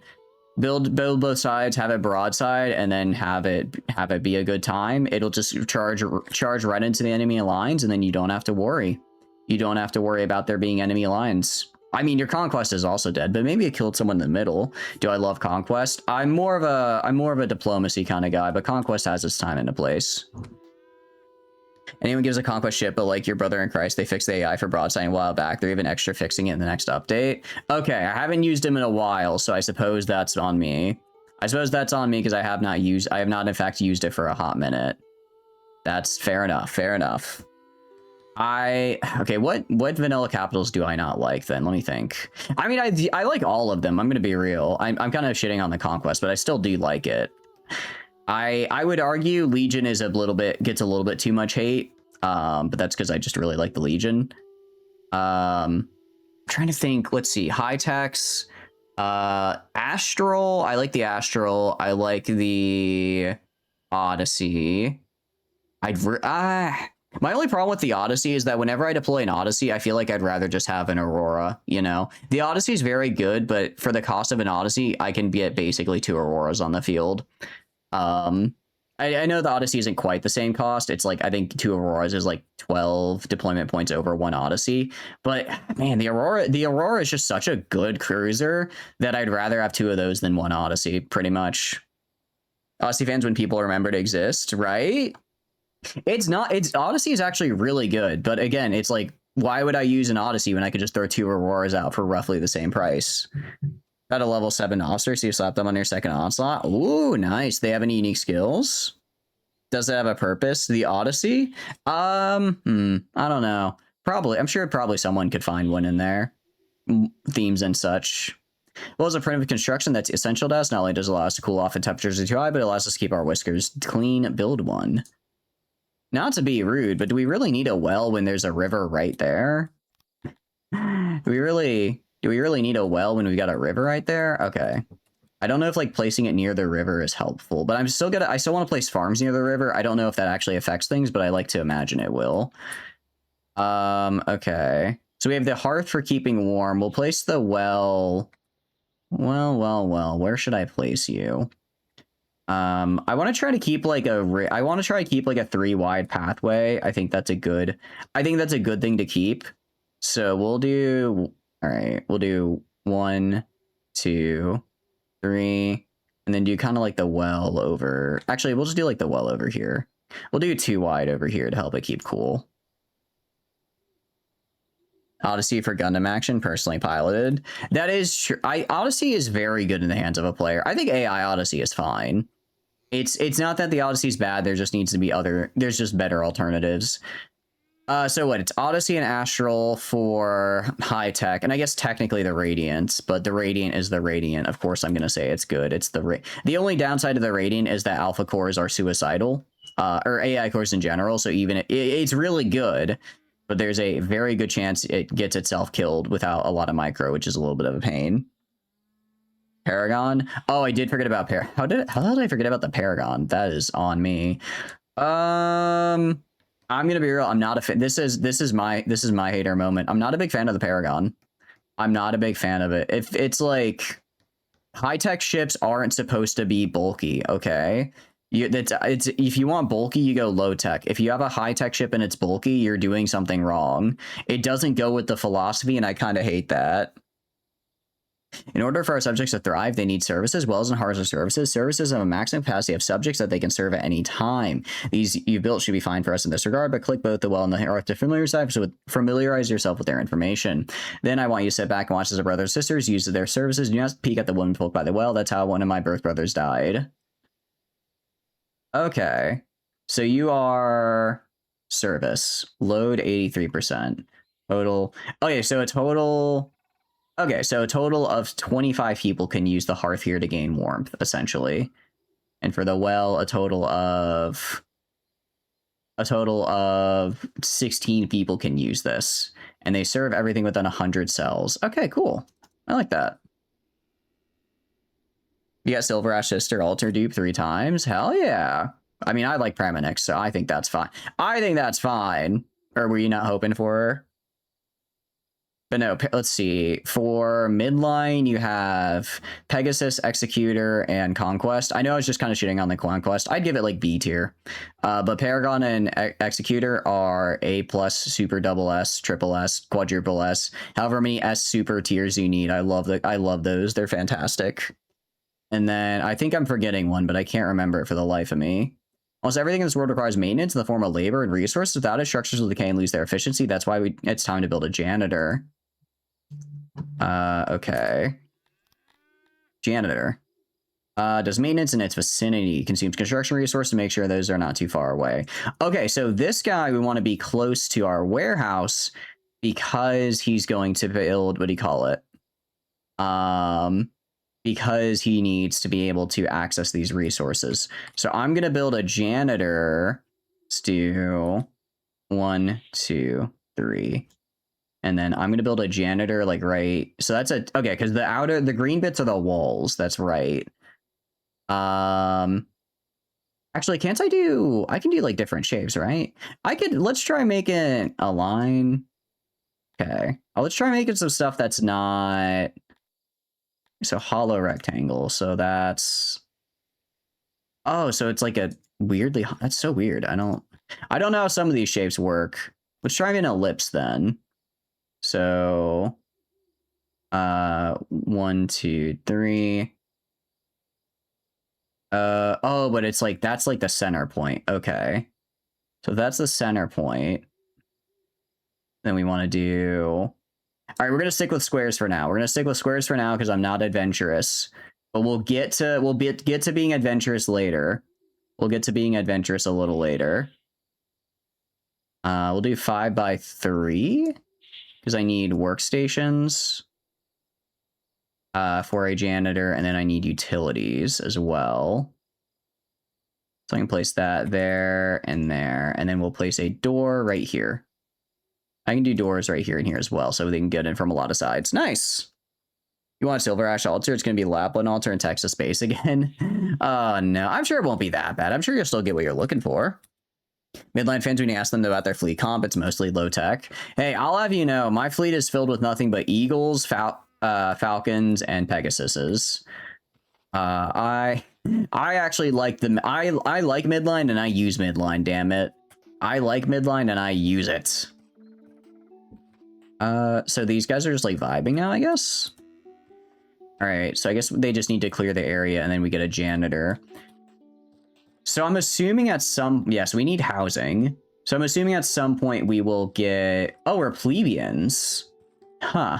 Build both sides, have it broadside, and then have it be a good time. It'll just charge right into the enemy lines, and then you don't have to worry. You don't have to worry about there being enemy lines. I mean, your Conquest is also dead, but maybe it killed someone in the middle. Do I love Conquest? I'm more of a diplomacy kind of guy, but Conquest has its time and a place. Anyone gives a Conquest shit, but like your brother in Christ, they fixed the AI for broadside a while back. They're even extra fixing it in the next update. Okay, I haven't used him in a while, so I suppose that's on me. Because I have not in fact used it for a hot minute. That's fair enough. Okay, what vanilla capitals do I not like then? Let me think. I mean, I like all of them. I'm gonna be real. I'm kind of shitting on the Conquest, but I still do like it. I would argue Legion is gets a little bit too much hate, but that's because I just really like the Legion. Trying to think. Let's see. High techs, Astral. I like the Astral. I like the Odyssey. My only problem with the Odyssey is that whenever I deploy an Odyssey, I feel like I'd rather just have an Aurora, you know? The Odyssey is very good, but for the cost of an Odyssey, I can get basically 2 Auroras on the field. I know the Odyssey isn't quite the same cost. It's like, I think 2 Auroras is like 12 deployment points over 1 Odyssey. But man, the Aurora is just such a good cruiser that I'd rather have 2 of those than 1 Odyssey, pretty much. Odyssey fans, when people remember to exist, right? Odyssey is actually really good, but again, it's like, why would I use an Odyssey when I could just throw 2 Auroras out for roughly the same price? Got a level 7 officer, so you slap them on your second onslaught. Ooh, nice. They have any unique skills? Does it have a purpose? The Odyssey? I don't know. Probably. I'm sure probably someone could find one in there. Themes and such. Well, as a primitive construction that's essential to us, not only does it allow us to cool off if temperatures are too high, but it allows us to keep our whiskers clean. Build one. Not to be rude, but do we really need a well when there's a river right there? Do we really need a well when we got a river right there? Okay. I don't know if like placing it near the river is helpful, but I still want to place farms near the river. I don't know if that actually affects things, but I like to imagine it will. Okay. So we have the hearth for keeping warm. We'll place the well. Well. Where should I place you? I want to try to keep like a 3 wide pathway. I think that's a good thing to keep. So we'll do, all right, we'll do 1, 2, 3, and then do kind of like the well over. Actually, we'll just do like the well over here. We'll do 2 wide over here to help it keep cool. Odyssey for Gundam action, personally piloted. That is true. Odyssey is very good in the hands of a player. I think AI Odyssey is fine. It's not that the Odyssey's bad. There just needs to be there's just better alternatives. So what? It's Odyssey and Astral for high tech, and I guess technically the Radiant, but the Radiant is the Radiant. Of course, I'm gonna say it's good. It's the only downside of the Radiant is that alpha cores are suicidal, or AI cores in general. So even it's really good, but there's a very good chance it gets itself killed without a lot of micro, which is a little bit of a pain. Paragon. Oh, I did forget about How did I forget about the Paragon? That is on me. I'm gonna be real. I'm not a fan. This is my hater moment. I'm not a big fan of the Paragon. I'm not a big fan of it. If it's like high tech ships aren't supposed to be bulky, okay? If you want bulky, you go low tech. If you have a high tech ship and it's bulky, you're doing something wrong. It doesn't go with the philosophy, and I kind of hate that. In order for our subjects to thrive, they need services, wells and hearts of services. Services have a maximum capacity of subjects that they can serve at any time. These you built should be fine for us in this regard, but click both the well and the hearth to familiarize yourself with their information. Then I want you to sit back and watch as our brothers and sisters use their services. Do not peek at the woman folk by the well. That's how one of my birth brothers died. Okay. So you are service. Load 83%. Total. Okay, so a total... Okay, so a total of 25 people can use the hearth here to gain warmth, essentially. And for the well, a total of 16 people can use this. And they serve everything within 100 cells. Okay, cool. I like that. You got Silver Ash Sister Alter dupe 3 times? Hell yeah. I mean, I like Pramanix, so I think that's fine. Or were you not hoping for her? But no, let's see. For midline, you have Pegasus, Executor, and Conquest. I know I was just kind of shitting on the Conquest. I'd give it like B tier. But Paragon and Executor are A+, Super Double S, Triple S, Quadruple S. However many S Super tiers you need. I love those. They're fantastic. And then I think I'm forgetting one, but I can't remember it for the life of me. Almost everything in this world requires maintenance in the form of labor and resources. Without it, structures will decay and lose their efficiency. That's why it's time to build a janitor. Okay. Janitor. Does maintenance in its vicinity. Consumes construction resources to make sure those are not too far away. Okay, so this guy, we want to be close to our warehouse because he's going to build, what do you call it? Because he needs to be able to access these resources. So I'm going to build a janitor. Let's do 1, 2, 3. And then I'm going to build a janitor like right. So that's okay. Cause the green bits are the walls. That's right. Actually, I can do like different shapes, right? Let's try making a line. Okay. Let's try making some stuff that's not. So hollow rectangle. So that's. Oh, so it's like a weirdly, that's so weird. I don't know how some of these shapes work. Let's try an ellipse then. So, 1, 2, 3. Oh, but it's like, that's like the center point. Okay. So that's the center point. Then we want to do, All right, we're gonna stick with squares for now. We're gonna stick with squares for now because I'm not adventurous. But we'll get to being adventurous later. We'll get to being adventurous a little later. We'll do 5 by 3 because I need workstations for a janitor, and then I need utilities as well. So I can place that there, and then we'll place a door right here. I can do doors right here and here as well, so they can get in from a lot of sides. Nice! You want a Silver Ash altar? It's going to be Lapland altar and Texas space again. Oh, no. I'm sure it won't be that bad. I'm sure you'll still get what you're looking for. Midline fans, when you ask them about their fleet comp, it's mostly low tech. Hey, I'll have you know, my fleet is filled with nothing but Eagles, Falcons, and Pegasuses. I actually like them. I like midline and I use midline, damn it. I like midline and I use it. So these guys are just like vibing now, I guess. All right, so I guess they just need to clear the area and then we get a janitor. So I'm assuming at some, yes, we need housing. So I'm assuming at some point we will get, oh, we're plebeians. Huh.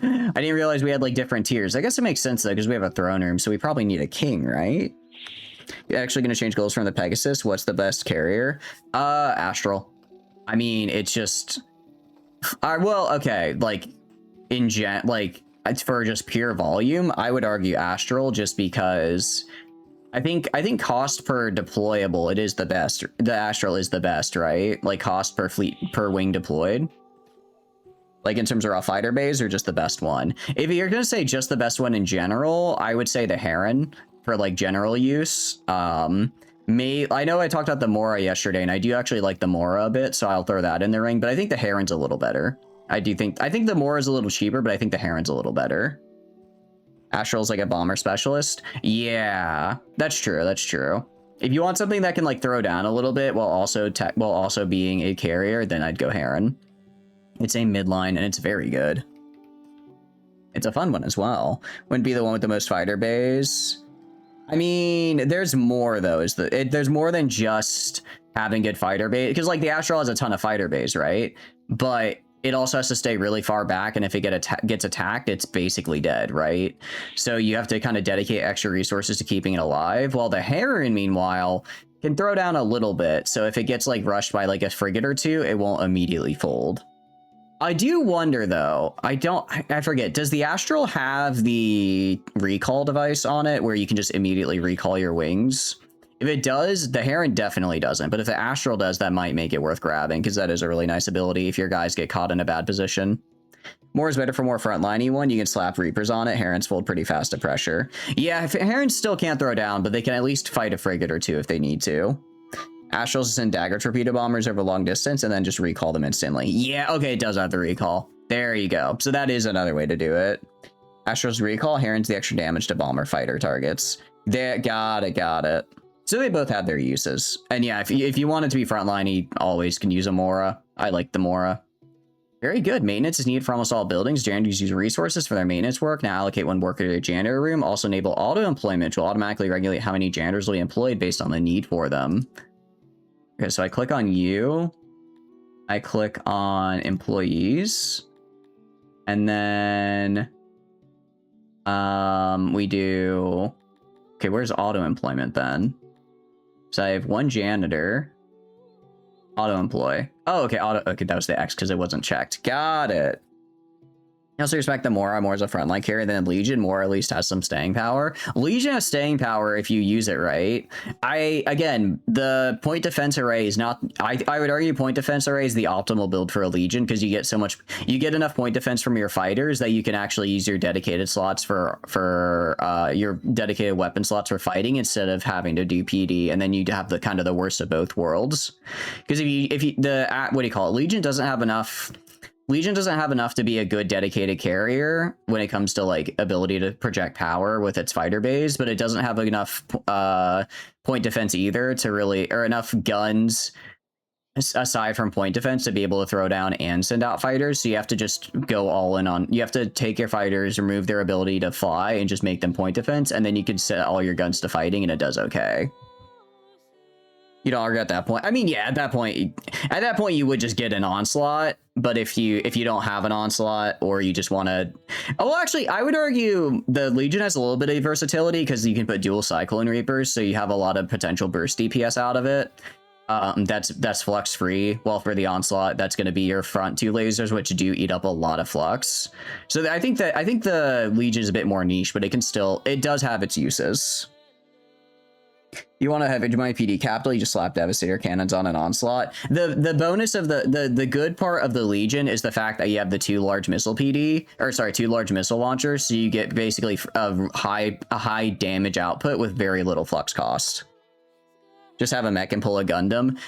I didn't realize we had like different tiers. I guess it makes sense though, because we have a throne room, so we probably need a king, right? You're actually going to change goals from the Pegasus. What's the best carrier? Astral. I mean, it's just, well, okay, like for just pure volume, I would argue Astral just because I think cost per deployable, it is the best. The Astral is the best, right? Like cost per fleet per wing deployed. Like in terms of raw fighter bays or just the best one. If you're going to say just the best one in general, I would say the Heron for like general use. I know I talked about the Mora yesterday and I do actually like the Mora a bit, so I'll throw that in the ring, but I think the Heron's a little better. I think the Mora is a little cheaper, but I think the Heron's a little better. Astral's like a bomber specialist. Yeah, that's true. That's true. If you want something that can like throw down a little bit while also being a carrier, then I'd go Heron. It's a midline and it's very good. It's a fun one as well. Wouldn't be the one with the most fighter bays. I mean, there's more though. There's more than just having good fighter bays, because like the Astral has a ton of fighter bays, right? But it also has to stay really far back, and if it gets attacked, it's basically dead, right? So you have to kind of dedicate extra resources to keeping it alive, while the Heron, meanwhile, can throw down a little bit. So if it gets like rushed by like a frigate or two, it won't immediately fold. I do wonder though, I forget, does the Astral have the recall device on it where you can just immediately recall your wings? If it does, the Heron definitely doesn't, but if the Astral does, that might make it worth grabbing, because that is a really nice ability if your guys get caught in a bad position. More is better for more frontliney one. You can slap Reapers on it. Herons fold pretty fast to pressure. Yeah, Herons still can't throw down, but they can at least fight a frigate or two if they need to. Astrals send dagger torpedo bombers over long distance and then just recall them instantly. Yeah, okay, it does have the recall. There you go. So that is another way to do it. Astrals recall, Herons the extra damage to bomber fighter targets. There, got it. So they both have their uses. And yeah, if you want it to be frontline, you always can use a Mora. I like the Mora. Very good. Maintenance is needed for almost all buildings. Janitors use resources for their maintenance work. Now allocate one worker to a janitor room. Also enable auto-employment, which will automatically regulate how many janitors will be employed based on the need for them. Okay, so I click on you. I click on employees. And then we do... Okay, where's auto-employment then? So I have one janitor. Auto-employ. Oh, okay, okay, that was the X because it wasn't checked. Got it. I also respect the Mora. Mora's a frontline carrier. Then Legion, Mora at least has some staying power. Legion has staying power if you use it right. Again, the point defense array is not... I would argue point defense array is the optimal build for a Legion because you get so much... You get enough point defense from your fighters that you can actually use your dedicated slots for your dedicated weapon slots for fighting instead of having to do PD, and then you have the kind of the worst of both worlds. Because what do you call it? Legion doesn't have enough to be a good dedicated carrier when it comes to like ability to project power with its fighter bays, but it doesn't have enough point defense either to really, or enough guns aside from point defense to be able to throw down and send out fighters. So you have to just go all in on, you have to take your fighters, remove their ability to fly and just make them point defense, and then you can set all your guns to fighting and it does okay. You don't argue at that point. I mean, yeah, at that point you would just get an onslaught. But if you don't have an onslaught, or you just want to, oh, well, actually, I would argue the Legion has a little bit of versatility because you can put dual Cyclone Reapers, so you have a lot of potential burst DPS out of it. That's flux free. Well, for the onslaught, that's going to be your front two lasers, which do eat up a lot of flux. So I think the Legion is a bit more niche, but it does have its uses. You want to have Hegemony PD capital, you just slap Devastator cannons on an onslaught. The bonus of the good part of the Legion is the fact that you have the two large missile launchers, so you get basically a high damage output with very little flux cost. Just have a mech and pull a Gundam.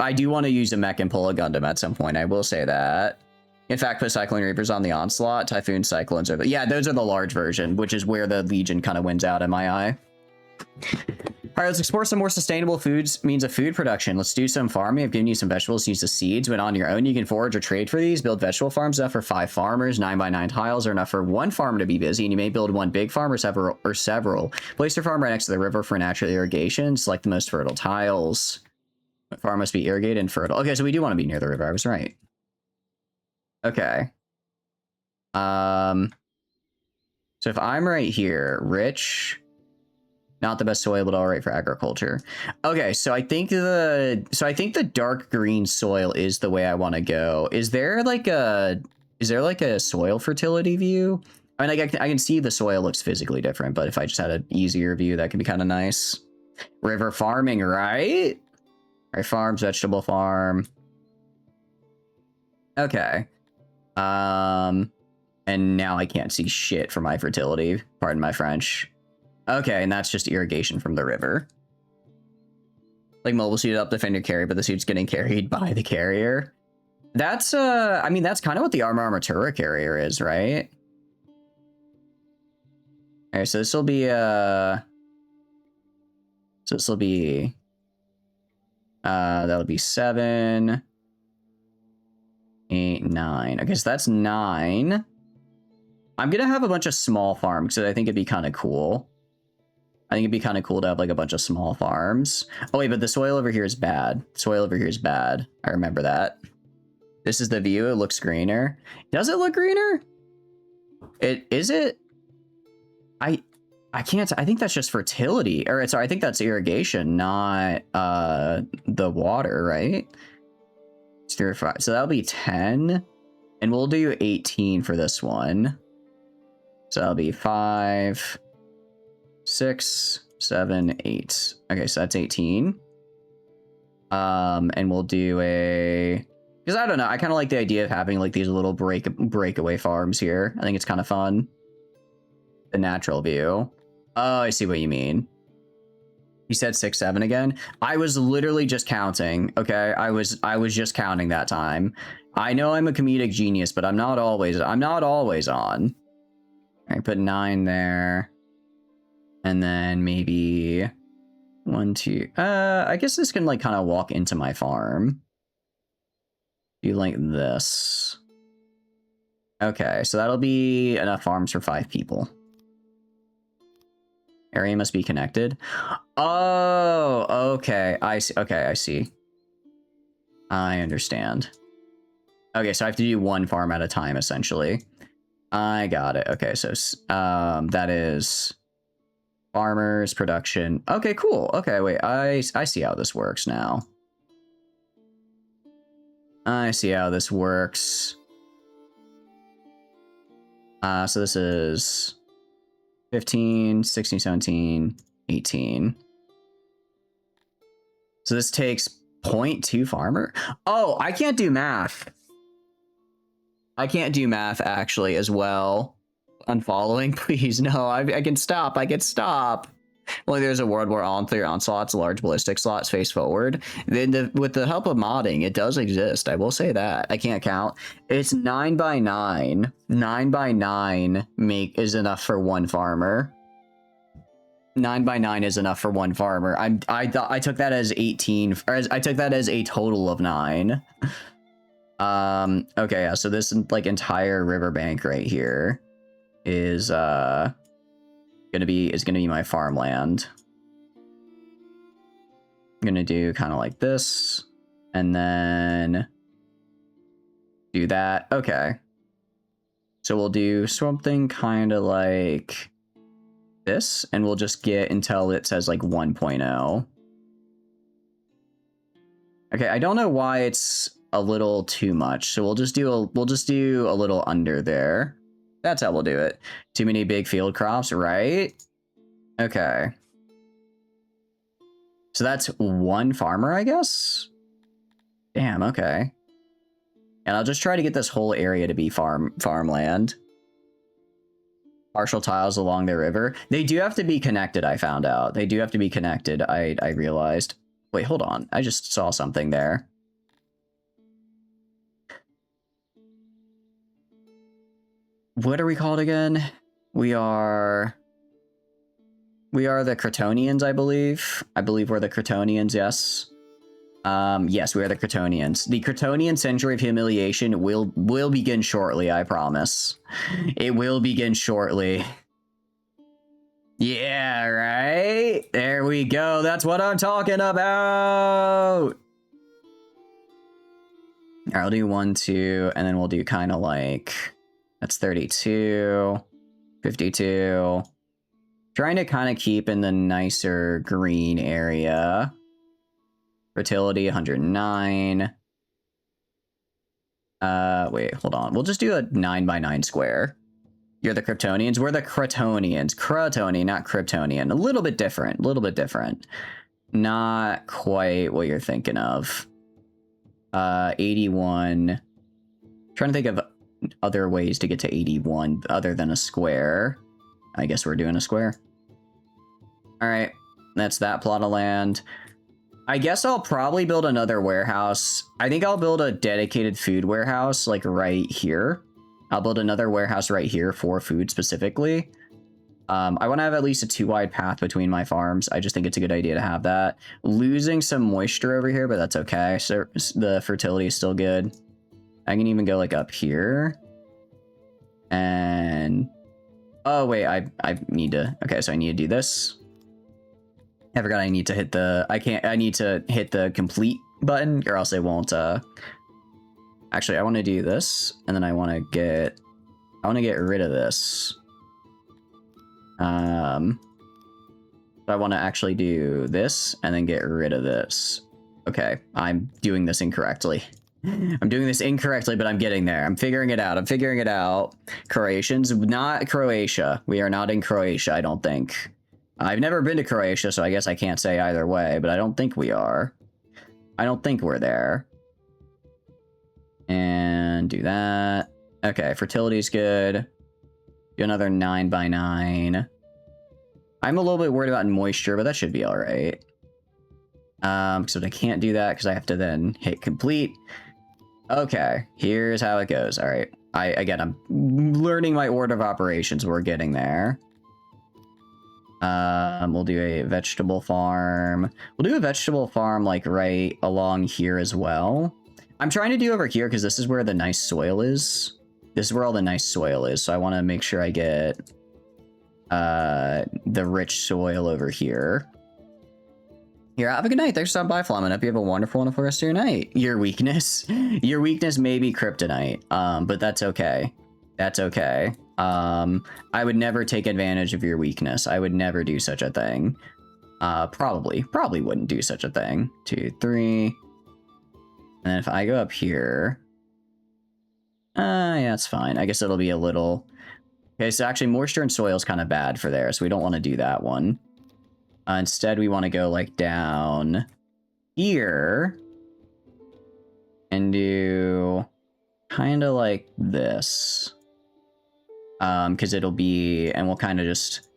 I do want to use a mech and pull a Gundam at some point, I will say that. In fact, put Cyclone Reapers on the onslaught, Typhoon Cyclones are yeah, those are the large version, which is where the Legion kind of wins out in my eye. All right, let's explore some more sustainable means of food production. Let's do some farming. I've given you some vegetables to use as seeds. When on your own, you can forage or trade for these. Build vegetable farms enough for 5 farmers. 9x9 tiles are enough for 1 farmer to be busy, and you may build 1 big farm or several. Place your farm right next to the river for natural irrigation. Select the most fertile tiles. The farm must be irrigated and fertile. Okay, so we do want to be near the river. I was right. Okay. So if I'm right here, rich... Not the best soil, but all right for agriculture. Okay, so I think the dark green soil is the way I want to go. Is there like a soil fertility view? I mean, I can see the soil looks physically different, but if I just had an easier view, that could be kind of nice. River farming, right? Right, farms, vegetable farm. Okay. And now I can't see shit for my fertility. Pardon my French. Okay, and that's just irrigation from the river. Like mobile suit up, defend your carry, but the suit's getting carried by the carrier. That's I mean, that's kind of what the Armatura carrier is, right? Alright, so this will be that'll be 7, 8, 9. Okay, so that's 9. I'm gonna have a bunch of small farms because I think it'd be kind of cool. I think it'd be kind of cool to have like a bunch of small farms. Oh wait, but the soil over here is bad. Soil over here is bad. I remember that. This is the view. It looks greener. Does it look greener? Is it? I can't. I think that's just fertility. Or sorry, I think that's irrigation, not the water, right? It's 3 or 5. So that'll be 10, and we'll do 18 for this one. So that'll be 5. 6, 7, 8. Okay, so that's 18. And we'll do a... Because I don't know, I kind of like the idea of having like these little breakaway farms here. I think it's kind of fun. The natural view. Oh, I see what you mean. You said 6, 7 again? I was literally just counting, okay? I was just counting that time. I know I'm a comedic genius, but I'm not always on. All right, put 9 there. And then maybe 1, 2. I guess this can like kind of walk into my farm. Do like this. Okay, so that'll be enough farms for 5 people. Area must be connected. Oh, okay. I see. Okay, I see. I understand. Okay, so I have to do 1 farm at a time, essentially. I got it. Okay, so that is... Farmers, production. Okay, cool. Okay, wait. I see how this works now. I see how this works. So this is 15, 16, 17, 18. So this takes 0.2 farmer. Oh, I can't do math. I can't do math actually as well. Unfollowing, please. No, I can stop. I can stop. Well, there's a world where all 3 onslaughts, large ballistic slots face forward. Then with the help of modding, it does exist. I will say that. I can't count. It's 9x9. 9x9 is enough for 1 farmer. 9x9 is enough for 1 farmer. I took that as 18. Or I took that as a total of 9. Okay, yeah. So this like entire riverbank right here is gonna be my farmland. gonna do kind of like this, and then do that. Okay. So we'll do something kind of like this, and we'll just get until it says like 1.0. Okay, I don't know why it's a little too much, so we'll just do a little under there. That's how we'll do it. Too many big field crops, right? Okay. So that's one farmer, I guess? Damn, okay. And I'll just try to get this whole area to be farmland. Partial tiles along the river. They do have to be connected, I found out. They do have to be connected, I realized. Wait, hold on. I just saw something there. What are we called again? We are the Cretonians, I believe. I believe we're the Cretonians, yes. Yes, we are the Cretonians. The Cretonian century of humiliation will begin shortly, I promise. It will begin shortly. Yeah, right? There we go. That's what I'm talking about. All right, I'll do 1, 2, and then we'll do kind of like, that's 32, 52. Trying to kind of keep in the nicer green area. Fertility, 109. Wait, hold on. We'll just do a 9x9 square. You're the Cretonians. We're the Cretonians. Cretonian, not Kryptonian. A little bit different. A little bit different. Not quite what you're thinking of. 81. Trying to think of other ways to get to 81 other than a square. I guess we're doing a square. All right. That's that plot of land. I guess I'll probably build another warehouse. I think I'll build a dedicated food warehouse, like right here. I'll build another warehouse right here for food specifically. I want to have at least a 2-wide path between my farms. I just think it's a good idea to have that. Losing some moisture over here, but that's okay. So the fertility is still good. I can even go like up here. And... oh, wait, I need to... okay, so I need to do this. I forgot I need to hit the... I need to hit the complete button, or else it won't... actually, I want to do this, and then I want to get rid of this. I want to actually do this, and then get rid of this. Okay, I'm doing this incorrectly. I'm doing this incorrectly, but I'm getting there. I'm figuring it out. I'm figuring it out. Croatians, not Croatia. We are not in Croatia, I don't think. I've never been to Croatia, so I guess I can't say either way, but I don't think we are. I don't think we're there. And do that. Okay, fertility's good. Do another 9x9. I'm a little bit worried about moisture, but that should be all right. So I can't do that because I have to then hit complete. Okay, here's how it goes. All right. I'm learning my order of operations. We're getting there. We'll do a vegetable farm. We'll do a vegetable farm like right along here as well. I'm trying to do over here because this is where the nice soil is. This is where all the nice soil is. So I want to make sure I get the rich soil over here. Here, have a good night. Thanks for stopping by, Flamin. Hope you have a wonderful rest of your night. Your weakness may be kryptonite, but that's okay. That's okay. I would never take advantage of your weakness. I would never do such a thing. Probably wouldn't do such a thing. 2, 3. And then if I go up here, yeah, it's fine. I guess it'll be a little. Okay, so actually moisture and soil is kind of bad for there, so we don't want to do that one. Instead, we want to go like down here and do kind of like this. Because it'll be, and we'll kind of just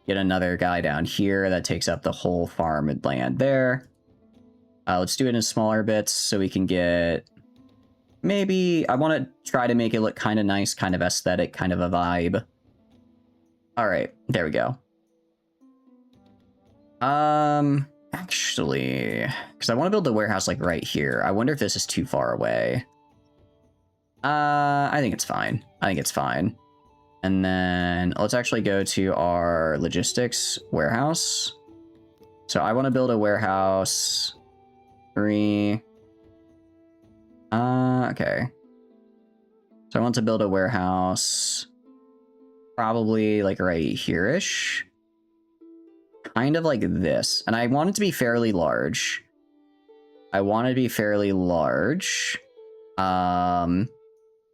get another guy down here that takes up the whole farm and land there. Let's do it in smaller bits so we can get, maybe, I want to try to make it look kind of nice, kind of aesthetic, kind of a vibe. All right, there we go. Actually, because I want to build the warehouse like right here. I wonder if this is too far away. I think it's fine. I think it's fine. And then let's actually go to our logistics warehouse. So I want to build a warehouse. 3. Okay. So I want to build a warehouse. Probably like right here-ish. Kind of like this. And I want it to be fairly large.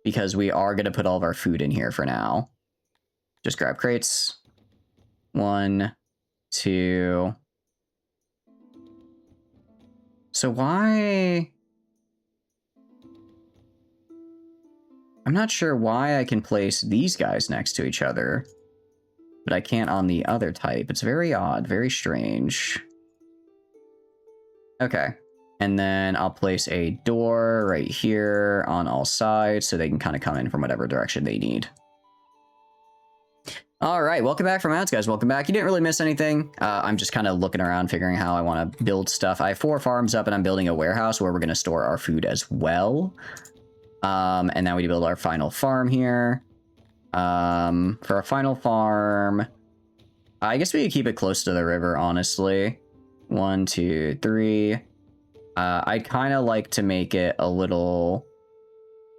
Because we are going to put all of our food in here for now. Just grab crates. 1, 2. So why... I'm not sure why I can place these guys next to each other, but I can't on the other type. It's very odd, very strange. Okay. And then I'll place a door right here on all sides so they can kind of come in from whatever direction they need. All right, welcome back from ads, guys. Welcome back. You didn't really miss anything. I'm just kind of looking around, figuring how I want to build stuff. I have 4 farms up, and I'm building a warehouse where we're going to store our food as well. And then we build our final farm here. For our final farm, I guess we could keep it close to the river, honestly. 1, 2, 3. I'd kind of like to make it a little...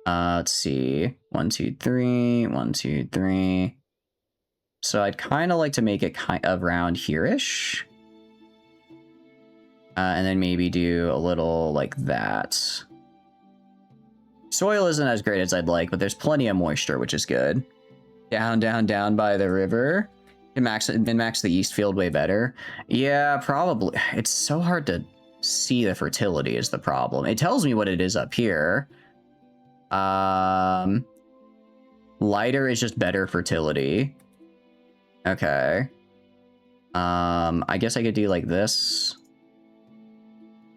let's see. 1, 2, 3. 1, 2, 3. So I'd kind of like to make it kind of around here-ish. And then maybe do a little like that. Soil isn't as great as I'd like, but there's plenty of moisture, which is good. Down, down, down by the river. Min-max the east field way better. Yeah, probably. It's so hard to see the fertility is the problem. It tells me what it is up here. Lighter is just better fertility. Okay. I guess I could do like this.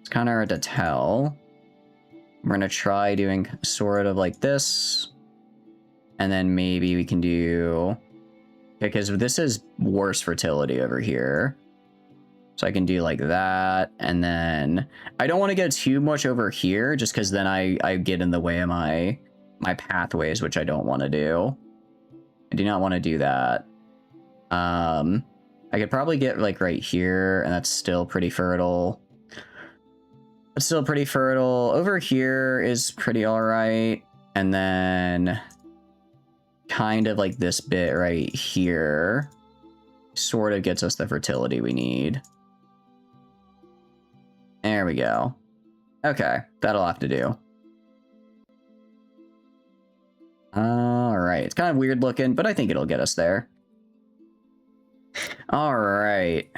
It's kind of hard to tell. We're going to try doing sort of like this. And then maybe we can do... Because this is worse fertility over here. So I can do like that. And then I don't want to get too much over here just because then I get in the way of my pathways, which I don't want to do. I do not want to do that. I could probably get like right here, and that's still pretty fertile. It's still pretty fertile. Over here is pretty all right. And then kind of like this bit right here sort of gets us the fertility we need. There we go. Okay, that'll have to do. All right, it's kind of weird looking, but I think it'll get us there. All right.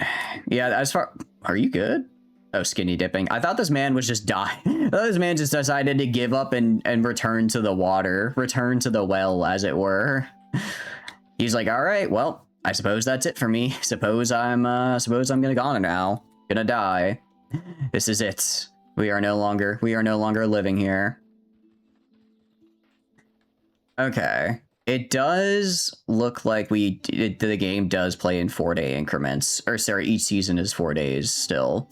Yeah, as far... Are you good? Oh, skinny dipping. I thought this man was just dying. I thought this man just decided to give up and return to the water. Return to the well, as it were. He's like, all right, well, I suppose that's it for me. Suppose I'm gonna go now. Gonna die. This is it. We are no longer living here. Okay. It does look like the game does play in 4-day increments. Or sorry, each season is 4 days still.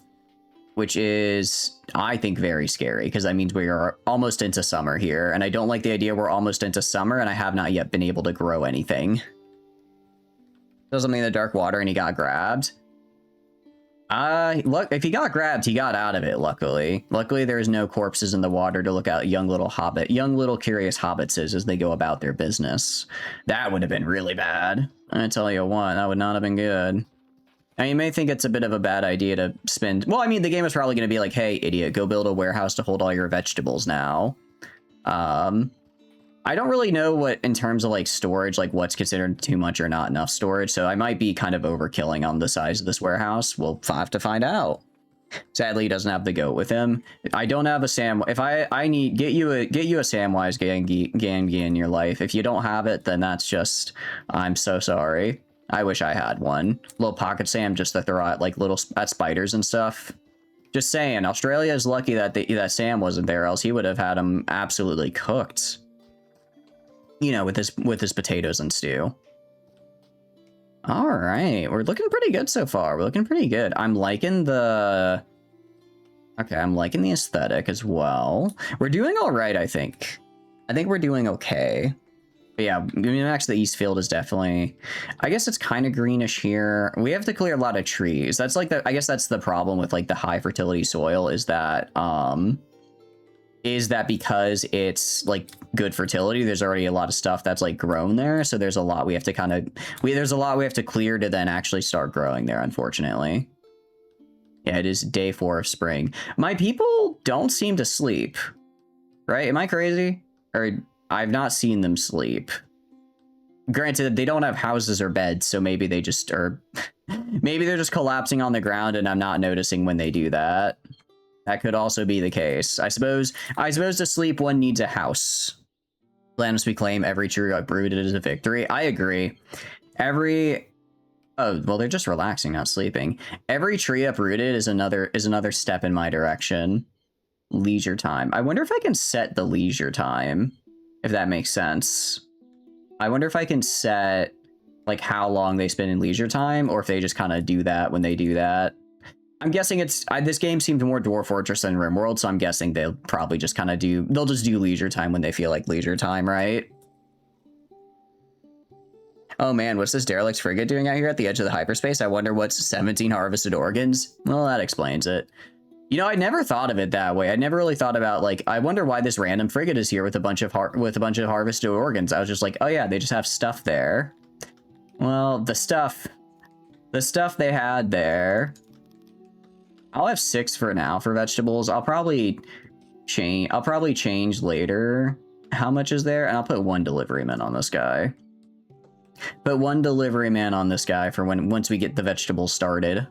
Which is, I think, very scary, because that means we are almost into summer here, and I don't like the idea we're almost into summer, and I have not yet been able to grow anything. Does something in the dark water, and he got grabbed. Look, if he got grabbed, he got out of it, luckily. Luckily, there's no corpses in the water to look out young little curious hobbitses as they go about their business. That would have been really bad. I tell you what, that would not have been good. Now, you may think it's a bit of a bad idea to spend... Well, I mean, the game is probably going to be like, hey, idiot, go build a warehouse to hold all your vegetables now. I don't really know what, in terms of, like, storage, like, what's considered too much or not enough storage, so I might be kind of overkilling on the size of this warehouse. We'll have to find out. Sadly, he doesn't have the goat with him. I don't have a Sam... If I need... Get you a Samwise Gamgee in your life. If you don't have it, then that's just... I'm so sorry. I wish I had one. Little pocket Sam just to throw out, like, at spiders and stuff. Just saying, Australia is lucky that that Sam wasn't there, else he would have had him absolutely cooked. You know, with his potatoes and stew. All right, we're looking pretty good so far. We're looking pretty good. I'm liking the... Okay, I'm liking the aesthetic as well. We're doing all right, I think. I think we're doing okay. But yeah, I mean, actually, the east field is definitely, I guess it's kind of greenish here. We have to clear a lot of trees. That's like I guess that's the problem with like the high fertility soil is that because it's like good fertility, there's already a lot of stuff that's like grown there. So there's a lot we have to there's a lot we have to clear to then actually start growing there, unfortunately. Yeah, it is day 4 of spring. My people don't seem to sleep, right? Am I crazy? Or I've not seen them sleep. Granted, they don't have houses or beds, so maybe they just are... maybe they're just collapsing on the ground and I'm not noticing when they do that. That could also be the case. I suppose to sleep one needs a house. Lands we claim every tree uprooted is a victory. I agree. Oh, well, they're just relaxing, not sleeping. Every tree uprooted is another step in my direction. Leisure time. I wonder if I can set the leisure time, if that makes sense. I wonder if I can set like how long they spend in leisure time, or if they just kind of do that when they do that. I'm guessing this game seems more Dwarf Fortress than RimWorld, so I'm guessing they'll probably just kind of they'll just do leisure time when they feel like leisure time, right? Oh man, what's this derelict frigate doing out here at the edge of the hyperspace? I wonder what's 17 harvested organs? Well, that explains it. You know, I never thought of it that way. I never really thought about, like, I wonder why this random frigate is here with a bunch of harvested organs. I was just like, oh yeah, they just have stuff there. Well, the stuff they had there. I'll have 6 for now for vegetables. I'll probably change later how much is there, and I'll put 1 delivery man on this guy. Put 1 delivery man on this guy for once we get the vegetables started.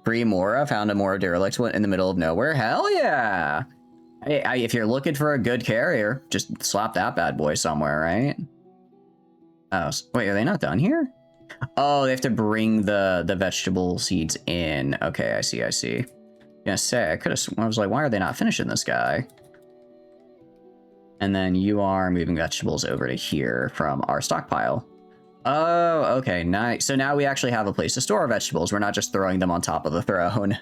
Free Mora, found a Mora derelict in the middle of nowhere. Hell yeah! Hey, if you're looking for a good carrier, just slap that bad boy somewhere, right? Oh, wait, are they not done here? Oh, they have to bring the vegetable seeds in. Okay, I see. Gonna say, I was like, why are they not finishing this guy? And then you are moving vegetables over to here from our stockpile. Oh, okay, nice. So now we actually have a place to store our vegetables. We're not just throwing them on top of the throne.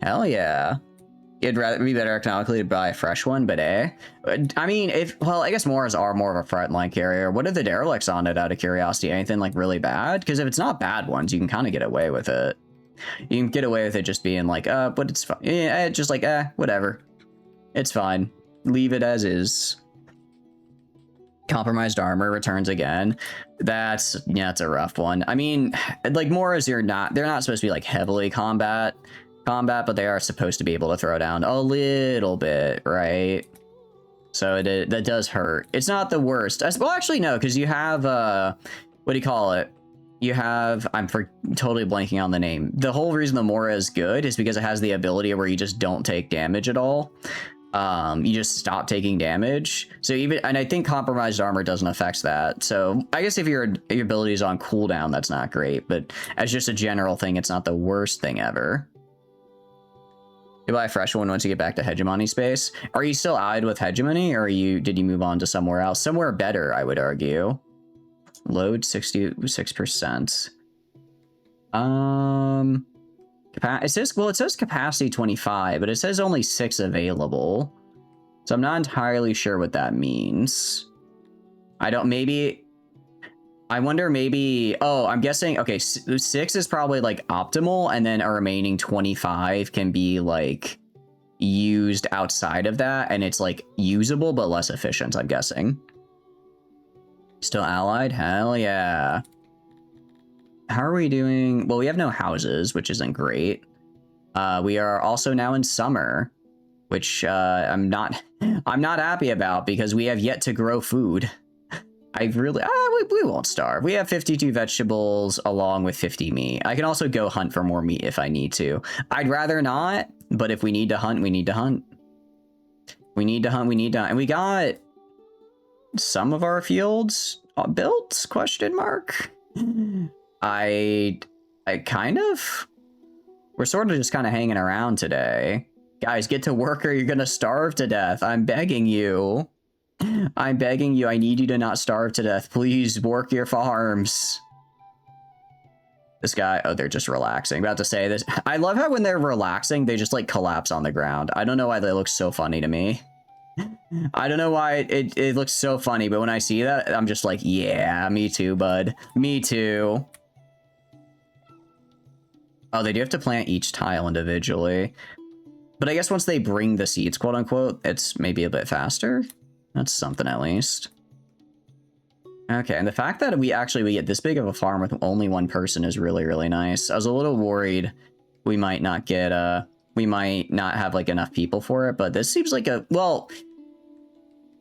Hell yeah. It'd rather be better economically to buy a fresh one, but I mean, well, I guess Moras are more of a frontline carrier. What are the derelicts on it, out of curiosity? Anything like really bad? Because if it's not bad ones, you can kind of get away with it. You can get away with it just being like, but it's fine. Yeah, just like, whatever. It's fine. Leave it as is. Compromised armor returns again. That's a rough one. I mean, like Moras, they're not supposed to be like heavily combat, but they are supposed to be able to throw down a little bit, right? So that does hurt. It's not the worst. Well, actually, no, because you have what do you call it? You have, totally blanking on the name. The whole reason the Mora is good is because it has the ability where you just don't take damage at all. You just stop taking damage. So and I think compromised armor doesn't affect that. So I guess if your ability is on cooldown, that's not great. But as just a general thing, it's not the worst thing ever. You buy a fresh one once you get back to hegemony space. Are you still allied with hegemony, or did you move on to somewhere else? Somewhere better, I would argue. Load 66%. It says capacity 25, but it says only 6 available. So I'm not entirely sure what that means. I wonder maybe, oh, I'm guessing, okay, 6 is probably like optimal, and then a remaining 25 can be like used outside of that, and it's like usable but less efficient, I'm guessing. Still allied? Hell yeah. How are we doing? Well, we have no houses, which isn't great. We are also now in summer, which I'm not happy about, because we have yet to grow food. We won't starve. We have 52 vegetables along with 50 meat. I can also go hunt for more meat if I need to. I'd rather not, but if we need to hunt, we need to hunt. We need to hunt, and we got some of our fields built, question mark. I kind of, we're sort of just kind of hanging around today. Guys, get to work or you're gonna starve to death. I'm begging you. I need you to not starve to death. Please work your farms. This guy, oh, they're just relaxing. About to say this. I love how when they're relaxing, they just like collapse on the ground. I don't know why they look so funny to me. I don't know why it looks so funny, but when I see that, I'm just like, yeah, me too, bud. Me too. Oh, they do have to plant each tile individually. But I guess once they bring the seeds, quote unquote, it's maybe a bit faster. That's something at least. Okay, and the fact that we get this big of a farm with only one person is really, really nice. I was a little worried we might not get, we might not have, like, enough people for it, but this seems like a, well,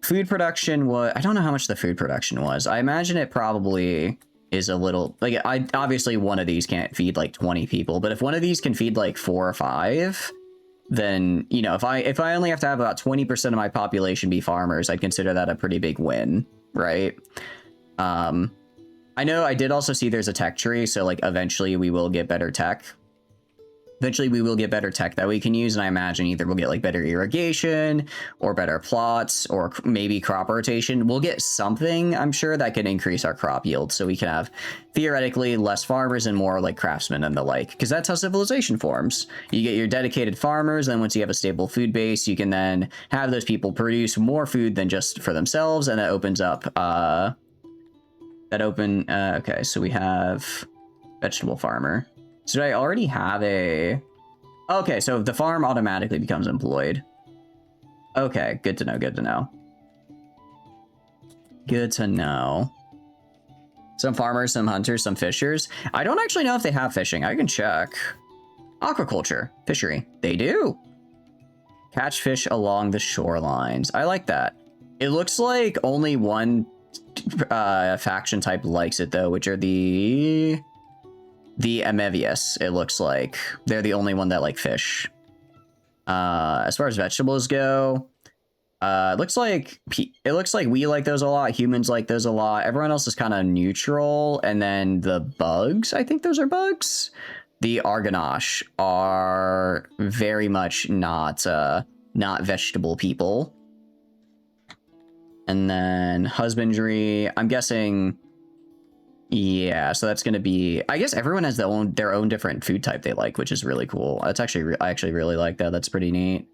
food production was, I don't know how much the food production was. I imagine it probably is a little, like, obviously one of these can't feed, like, 20 people, but if one of these can feed, like, 4 or 5, then, you know, if I only have to have about 20% of my population be farmers, I'd consider that a pretty big win, right? I know I did also see there's a tech tree, so like eventually we will get better tech. Eventually we will get better tech that we can use, and I imagine either we'll get like better irrigation or better plots or maybe crop rotation. We'll get something, I'm sure, that can increase our crop yield, so we can have theoretically less farmers and more like craftsmen and the like, because that's how civilization forms. You get your dedicated farmers, and once you have a stable food base, you can then have those people produce more food than just for themselves, and that opens up okay, so we have vegetable farmer. So do I already have a... Okay, so the farm automatically becomes employed. Okay, good to know, good to know. Good to know. Some farmers, some hunters, some fishers. I don't actually know if they have fishing. I can check. Aquaculture, fishery. They do. Catch fish along the shorelines. I like that. It looks like only one faction type likes it though, which are the Amevius. It looks like they're the only one that like fish. As far as vegetables go, it looks like we like those a lot. Humans like those a lot. Everyone else is kind of neutral. And then the bugs, I think those are bugs. The Argonash are very much not vegetable people. And then husbandry, I'm guessing, yeah, so that's going to be, I guess everyone has their own different food type they like, which is really cool. That's actually, I actually really like that. That's pretty neat.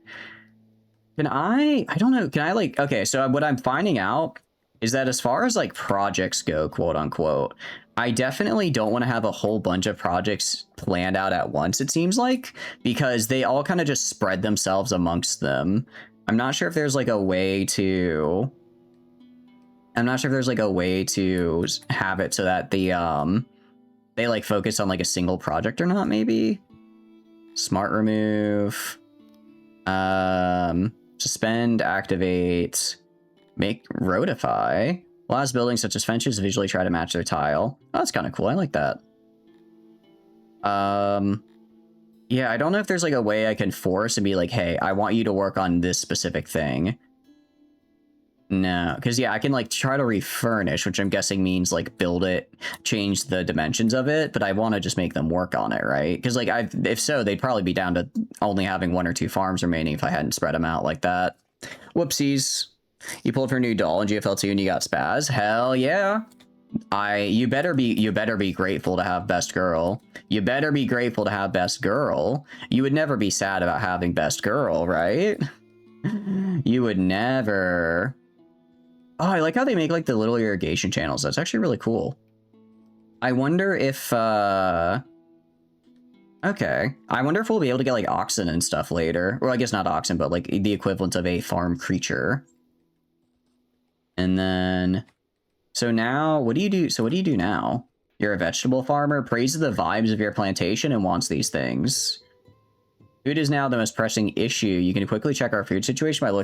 I don't know, can I like, okay, so what I'm finding out is that as far as like projects go, quote unquote, I definitely don't want to have a whole bunch of projects planned out at once, it seems like, because they all kind of just spread themselves amongst them. I'm not sure if there's like a way to... I'm not sure if there's like a way to have it so that the they like focus on like a single project or not, maybe. Smart remove. Suspend, activate, make rotify. Allows buildings such as fences visually try to match their tile. Oh, that's kind of cool. I like that. Yeah, I don't know if there's like a way I can force and be like, hey, I want you to work on this specific thing. No, because yeah, I can like try to refurnish, which I'm guessing means like build it, change the dimensions of it, but I want to just make them work on it, right? Because like if so, they'd probably be down to only having 1 or 2 farms remaining if I hadn't spread them out like that. Whoopsies. You pulled for a new doll in GFL2 and you got spaz? Hell yeah. You better be grateful to have best girl. You better be grateful to have best girl. You would never be sad about having best girl, right? You would never. Oh, I like how they make like the little irrigation channels. That's actually really cool. I wonder if, okay. I wonder if we'll be able to get like oxen and stuff later. Well, I guess not oxen, but like the equivalent of a farm creature. And then, so now, what do you do? So what do you do now? You're a vegetable farmer, praises the vibes of your plantation and wants these things. Food is now the most pressing issue. You can quickly check our food situation by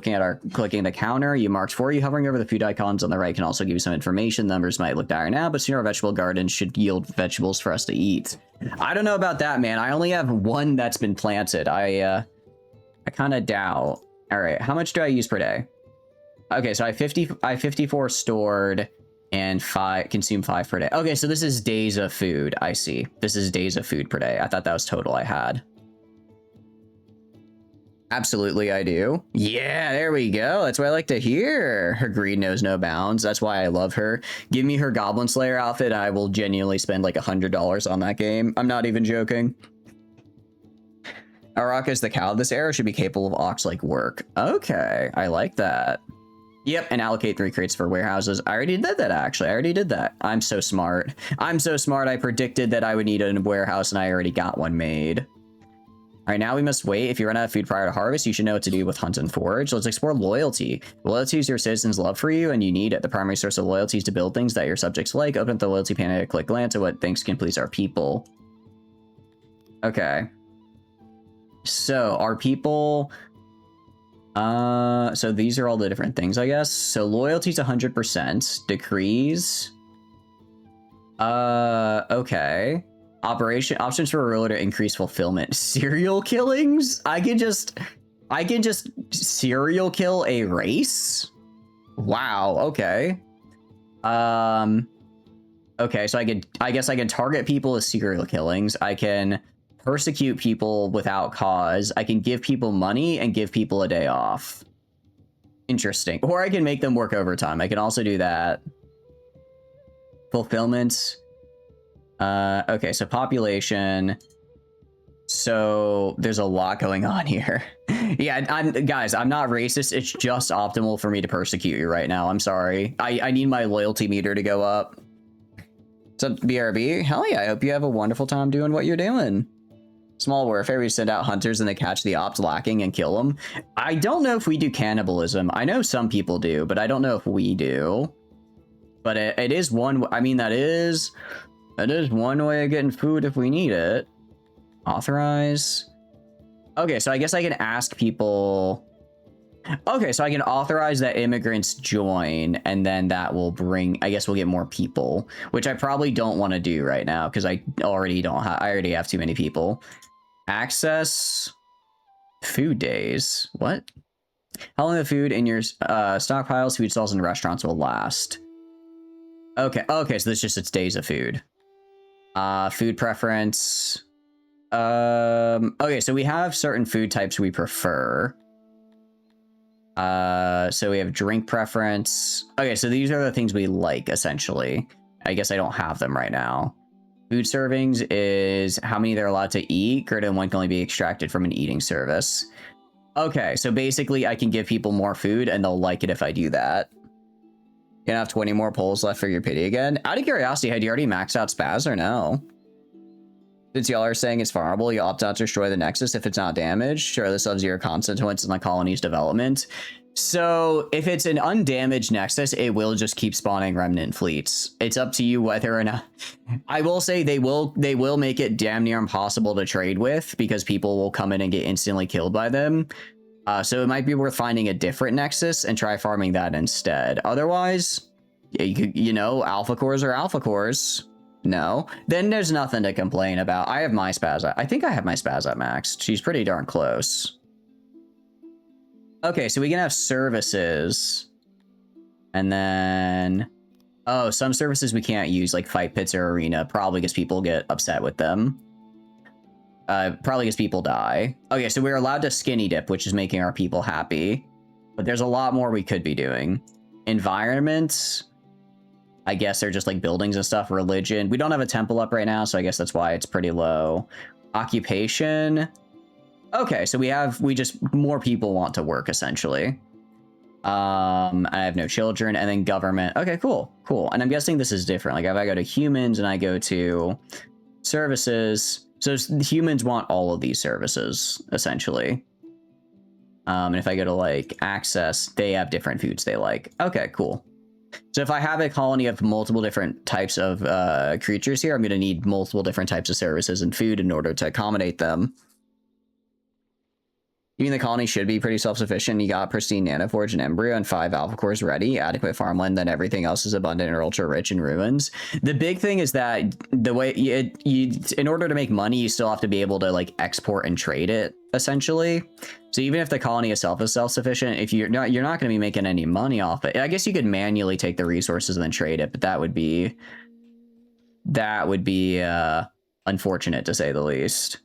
clicking the counter. You marked for you. Hovering over the food icons on the right can also give you some information. Numbers might look dire now, but soon our vegetable garden should yield vegetables for us to eat. I don't know about that, man. I only have 1 that's been planted. I kind of doubt. All right, how much do I use per day? Okay, so I have 54 stored and consume 5 per day. Okay, so this is days of food. I see. This is days of food per day. I thought that was total I had. Absolutely, I do. Yeah, there we go. That's what I like to hear. Her greed knows no bounds. That's why I love her. Give me her Goblin Slayer outfit, and I will genuinely spend like $100 on that game. I'm not even joking. Araka's the cow of this era should be capable of ox-like work. Okay, I like that. Yep, and allocate 3 crates for warehouses. I already did that, actually. I already did that. I'm so smart. I'm so smart. I predicted that I would need a warehouse, and I already got one made. All right, now we must wait. If you run out of food prior to harvest, you should know what to do with hunt and forage. Let's explore loyalty. Loyalty is your citizens' love for you, and you need it. The primary source of loyalty is to build things that your subjects like. Open up the loyalty panel, click glance at what things can please our people. Okay. So, our people... so these are all the different things, I guess. So, loyalty's 100%. Decrees. Okay. Options for a ruler to increase fulfillment. Serial killings? I can just serial kill a race? Wow, okay. Okay, so I guess I can target people with serial killings. I can persecute people without cause. I can give people money and give people a day off. Interesting. Or I can make them work overtime. I can also do that. Fulfillment. Okay, so population. So there's a lot going on here. Yeah, guys, I'm not racist. It's just optimal for me to persecute you right now. I'm sorry. I need my loyalty meter to go up. What's up, BRB? Hell yeah, I hope you have a wonderful time doing what you're doing. Small warfare, we send out hunters and they catch the ops lacking and kill them. I don't know if we do cannibalism. I know some people do, but I don't know if we do. But it is one, I mean, that is one way of getting food if we need it. Authorize. Okay, so I guess I can ask people. Okay, so I can authorize that immigrants join, and then that will bring, I guess we'll get more people, which I probably don't want to do right now because I already have too many people. Access food days. What? How long the food in your stockpiles, food stalls, and restaurants will last? Okay, so this just it's days of food. Food preference. Okay, so we have certain food types we prefer. So we have drink preference. Okay, so these are the things we like, essentially. I guess I don't have them right now. Food servings is how many they're allowed to eat. Greater than one can only be extracted from an eating service. Okay, so basically I can give people more food and they'll like it if I do that. Gonna have 20 more polls left for your pity again. Out of curiosity, had you already maxed out spaz or no? Since y'all are saying it's farmable, you opt out to destroy the Nexus if it's not damaged. Sure, this has zero consequence in the colony's development. So if it's an undamaged Nexus, it will just keep spawning remnant fleets. It's up to you whether or not. I will say they will make it damn near impossible to trade with because people will come in and get instantly killed by them. So it might be worth finding a different Nexus and try farming that instead. Otherwise, you know, alpha cores are alpha cores. No, then there's nothing to complain about. I have my spaz. I think I have my spaz at max. She's pretty darn close. Okay, so we can have services. And then... Oh, some services we can't use, like fight pits or arena, probably because people get upset with them. Probably because people die. Okay, so we're allowed to skinny dip, which is making our people happy. But there's a lot more we could be doing. Environments... I guess they're just like buildings and stuff. Religion. We don't have a temple up right now, so I guess that's why it's pretty low. Occupation. Okay, so we just more people want to work essentially. I have no children, and then government. Okay, cool. And I'm guessing this is different. Like if I go to humans and I go to services, so humans want all of these services essentially. And if I go to like access, they have different foods they like. Okay, cool. So if I have a colony of multiple different types of creatures here, I'm going to need multiple different types of services and food in order to accommodate them. You mean the colony should be pretty self-sufficient? You got pristine nanoforge and embryo and 5 alpha cores ready, adequate farmland, then everything else is abundant or ultra rich in ruins. The big thing is that the way in order to make money, you still have to be able to like export and trade it essentially. So even if the colony itself is self-sufficient, if you're not going to be making any money off it. I guess you could manually take the resources and then trade it, but that would be unfortunate to say the least.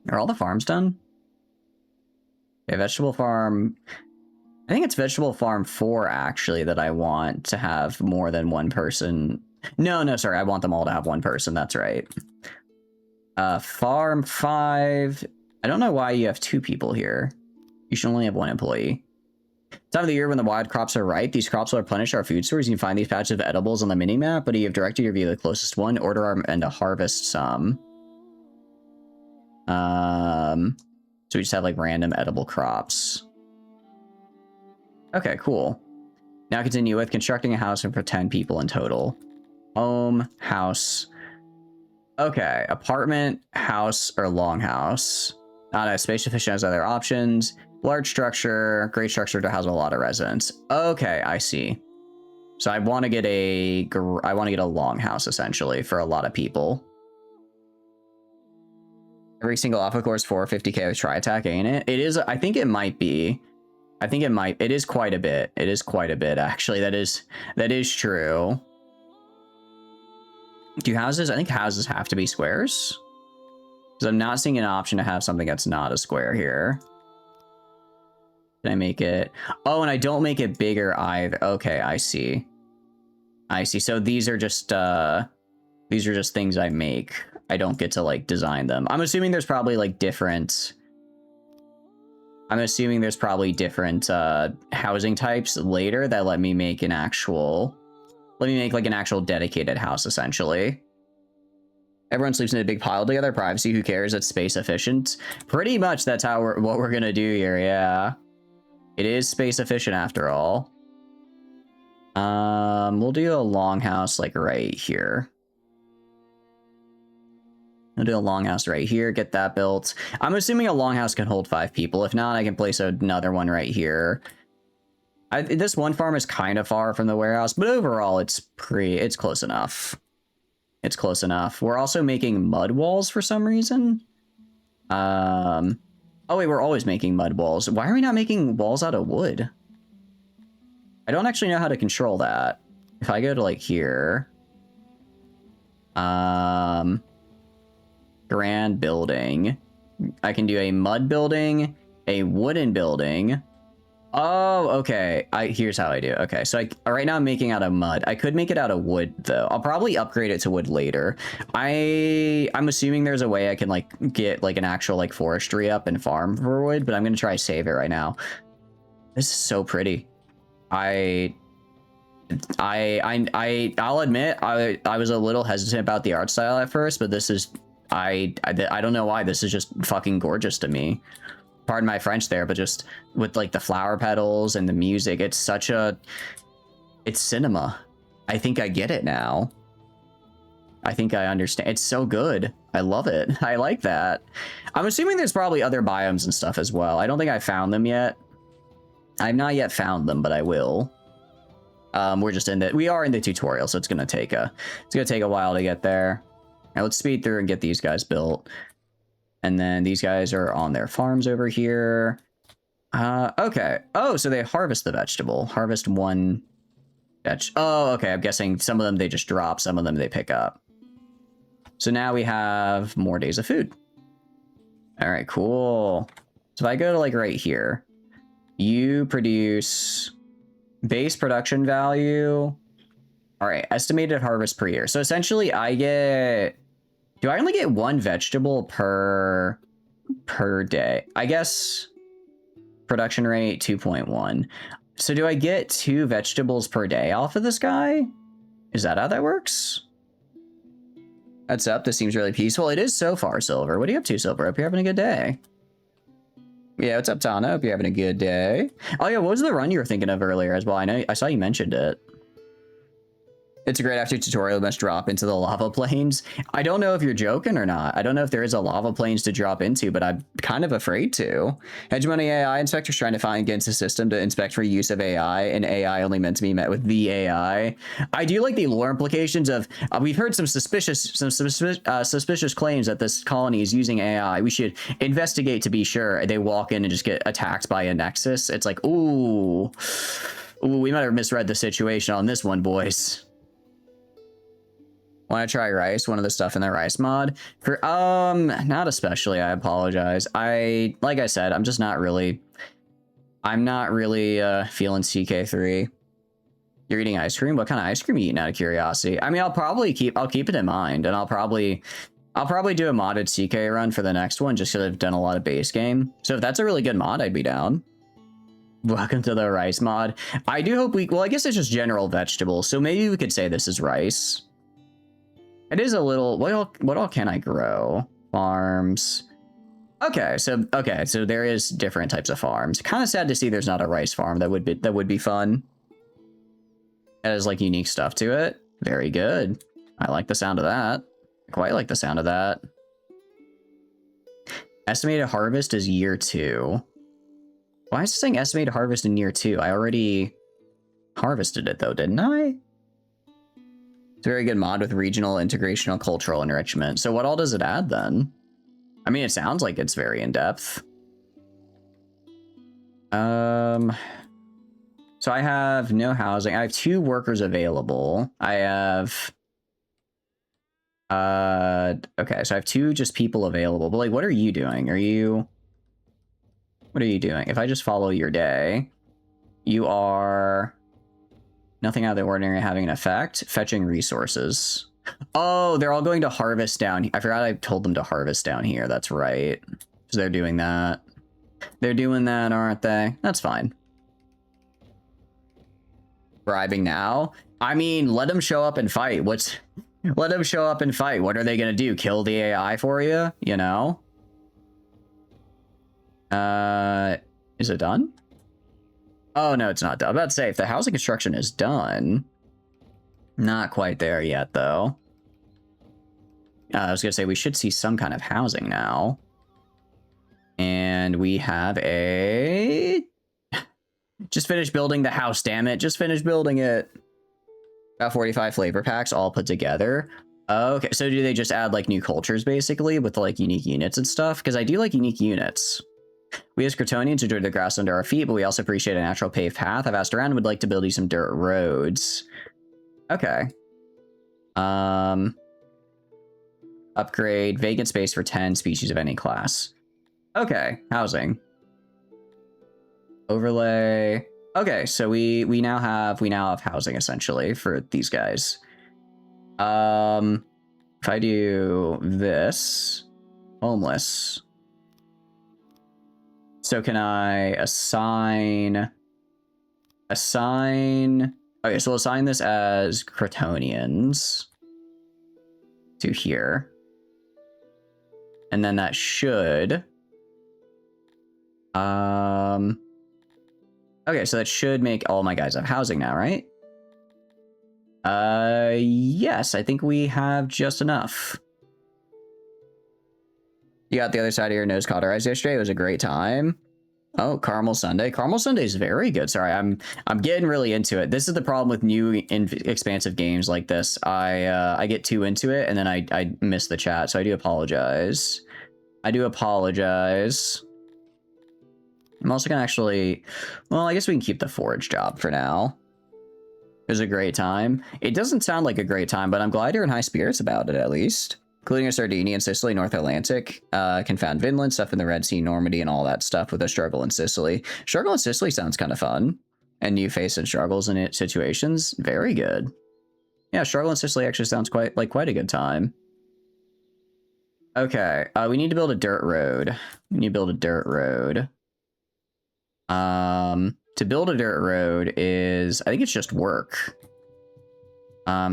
Are all the farms done? Okay, vegetable farm. I think it's vegetable farm 4 actually that I want to have more than one person. No, sorry. I want them all to have one person. That's right. Farm 5 I don't know why you have 2 people here. You should only have 1 employee. Time of the year when the wild crops are ripe, these crops will replenish our food stores. You can find these patches of edibles on the mini-map, but you have directed your view to the closest one. Order our and to harvest some. So we just have like random edible crops. Okay, cool. Now continue with constructing a house for 10 people in total. Home, house. Okay, apartment, house, or longhouse. Not as space efficient as other options. Large structure, great structure to house a lot of residents. Okay, I see. So I want to get a longhouse essentially for a lot of people. Every single alpha core is 450k with tri-attack, ain't it? It is. I think it might be. I think it might. It is quite a bit. It is quite a bit actually. That is true. Do houses? I think houses have to be squares. Because I'm not seeing an option to have something that's not a square here. Can I make it? Oh, and I don't make it bigger either. Okay, I see. I see. So these are just things I make. I don't get to like design them. I'm assuming there's probably like different. I'm assuming there's probably different housing types later that let me make an actual. Let me make like an actual dedicated house essentially. Everyone sleeps in a big pile together. Privacy, who cares? It's space efficient. Pretty much that's how what we're gonna do here. Yeah, it is space efficient after all. We'll do a longhouse like right here. We'll do a longhouse right here. Get that built. I'm assuming a longhouse can hold 5 people. If not, I can place another one right here. This one farm is kind of far from the warehouse, but overall it's close enough. It's close enough. We're also making mud walls for some reason. Oh wait, we're always making mud walls. Why are we not making walls out of wood? I don't actually know how to control that. If I go to like here, grand building, I can do a mud building, a wooden building. Oh, okay. Here's how I do. Okay, so right now I'm making out of mud. I could make it out of wood though. I'll probably upgrade it to wood later. I'm assuming there's a way I can like get like an actual like forestry up and farm for wood, but I'm gonna try to save it right now. This is so pretty. I'll admit I was a little hesitant about the art style at first, but this is I don't know why, this is just fucking gorgeous to me. Pardon my French there, but just with like the flower petals and the music, it's cinema. I think I get it now. I think I understand. It's so good. I love it. I like that. I'm assuming there's probably other biomes and stuff as well. I don't think I found them yet. I've not yet found them, but I will. We are in the tutorial, so it's gonna take a while to get there. Now let's speed through and get these guys built. And then these guys are on their farms over here. Okay. Oh, so they harvest the vegetable. Harvest one oh, okay. I'm guessing some of them they just drop, some of them they pick up. So now we have more days of food. All right, cool. So if I go to like right here, you produce base production value. All right, estimated harvest per year. So essentially I get... Do I only get 1 vegetable per day? I guess production rate 2.1. So do I get 2 vegetables per day off of this guy? Is that how that works? That's up. This seems really peaceful. It is so far, Silver. What are you up to, Silver? Hope you're having a good day. Yeah, what's up, Tana? Hope you're having a good day. Oh yeah, what was the run you were thinking of earlier as well? I saw you mentioned it. It's a great after tutorial, must drop into the lava plains. I don't know if you're joking or not. I don't know if there is a lava plains to drop into, but I'm kind of afraid to. Hegemony AI inspectors trying to find against a system to inspect for use of AI, and AI only meant to be met with the AI. I do like the lore implications of, we've heard some suspicious claims that this colony is using AI. We should investigate to be sure. They walk in and just get attacked by a nexus. It's like, ooh, we might have misread the situation on this one, boys. Want to try rice? One of the stuff in the rice mod? For not especially. I apologize. Like I said, I'm not really feeling CK3. You're eating ice cream? What kind of ice cream are you eating out of curiosity? I mean, I'll keep it in mind, and I'll probably I'll probably do a modded CK run for the next one, just because I've done a lot of base game. So if that's a really good mod, I'd be down. Welcome to the rice mod. I do hope we... Well, I guess it's just general vegetables, so maybe we could say this is rice. It is a little... What all can I grow? Farms. Okay, so there is different types of farms. Kind of sad to see there's not a rice farm. That would be fun. That has like unique stuff to it. Very good. I like the sound of that. I quite like the sound of that. Estimated harvest is year 2. Why is it saying estimated harvest in year 2? I already harvested it though, didn't I? It's a very good mod with regional, integrational, cultural enrichment. So what all does it add then? I mean, it sounds like it's very in-depth. So I have no housing. I have 2 workers available. I have... okay, so I have 2 just people available. But, like, what are you doing? What are you doing? If I just follow your day, you are... Nothing out of the ordinary having an effect. Fetching resources. Oh, they're all going to harvest down here. I forgot I told them to harvest down here. That's right. So they're doing that. They're doing that, aren't they? That's fine. Bribing now? I mean, let them show up and fight. Let them show up and fight. What are they going to do? Kill the AI for you? You know? Is it done? Oh, no, it's not done. I'm about to say, if the housing construction is done... Not quite there yet, though. I was going to say, we should see some kind of housing now. And we have a... Just finished building the house, damn it. Just finished building it. About 45 flavor packs all put together. Okay, so do they just add, like, new cultures, basically, with, like, unique units and stuff? Because I do like unique units. We as Cretonians enjoy the grass under our feet, but we also appreciate a natural paved path. I've asked around and would like to build you some dirt roads. Okay. Upgrade vacant space for 10 species of any class. Okay, housing. Overlay. Okay, so we now have housing essentially for these guys. If I do this, homeless. So can I assign? Okay, so we'll assign this as Cretonians to here. And then that should... Okay, so that should make all my guys have housing now, right? Yes, I think we have just enough. You got the other side of your nose cauterized yesterday. It was a great time. Oh, Caramel Sundae. Caramel Sundae is very good. Sorry, I'm getting really into it. This is the problem with new expansive games like this. I get too into it and then I miss the chat. So I do apologize. I'm also gonna actually, well, I guess we can keep the forage job for now. It was a great time. It doesn't sound like a great time, but I'm glad you're in high spirits about it at least. Including a Sardinia and Sicily, North Atlantic, confound Vinland, stuff in the Red Sea, Normandy, and all that stuff with a struggle in Sicily. Struggle in Sicily sounds kind of fun. And new face and struggles in it situations. Very good. Yeah, struggle in Sicily actually sounds quite a good time. Okay, we need to build a dirt road. To build a dirt road is, I think it's just work.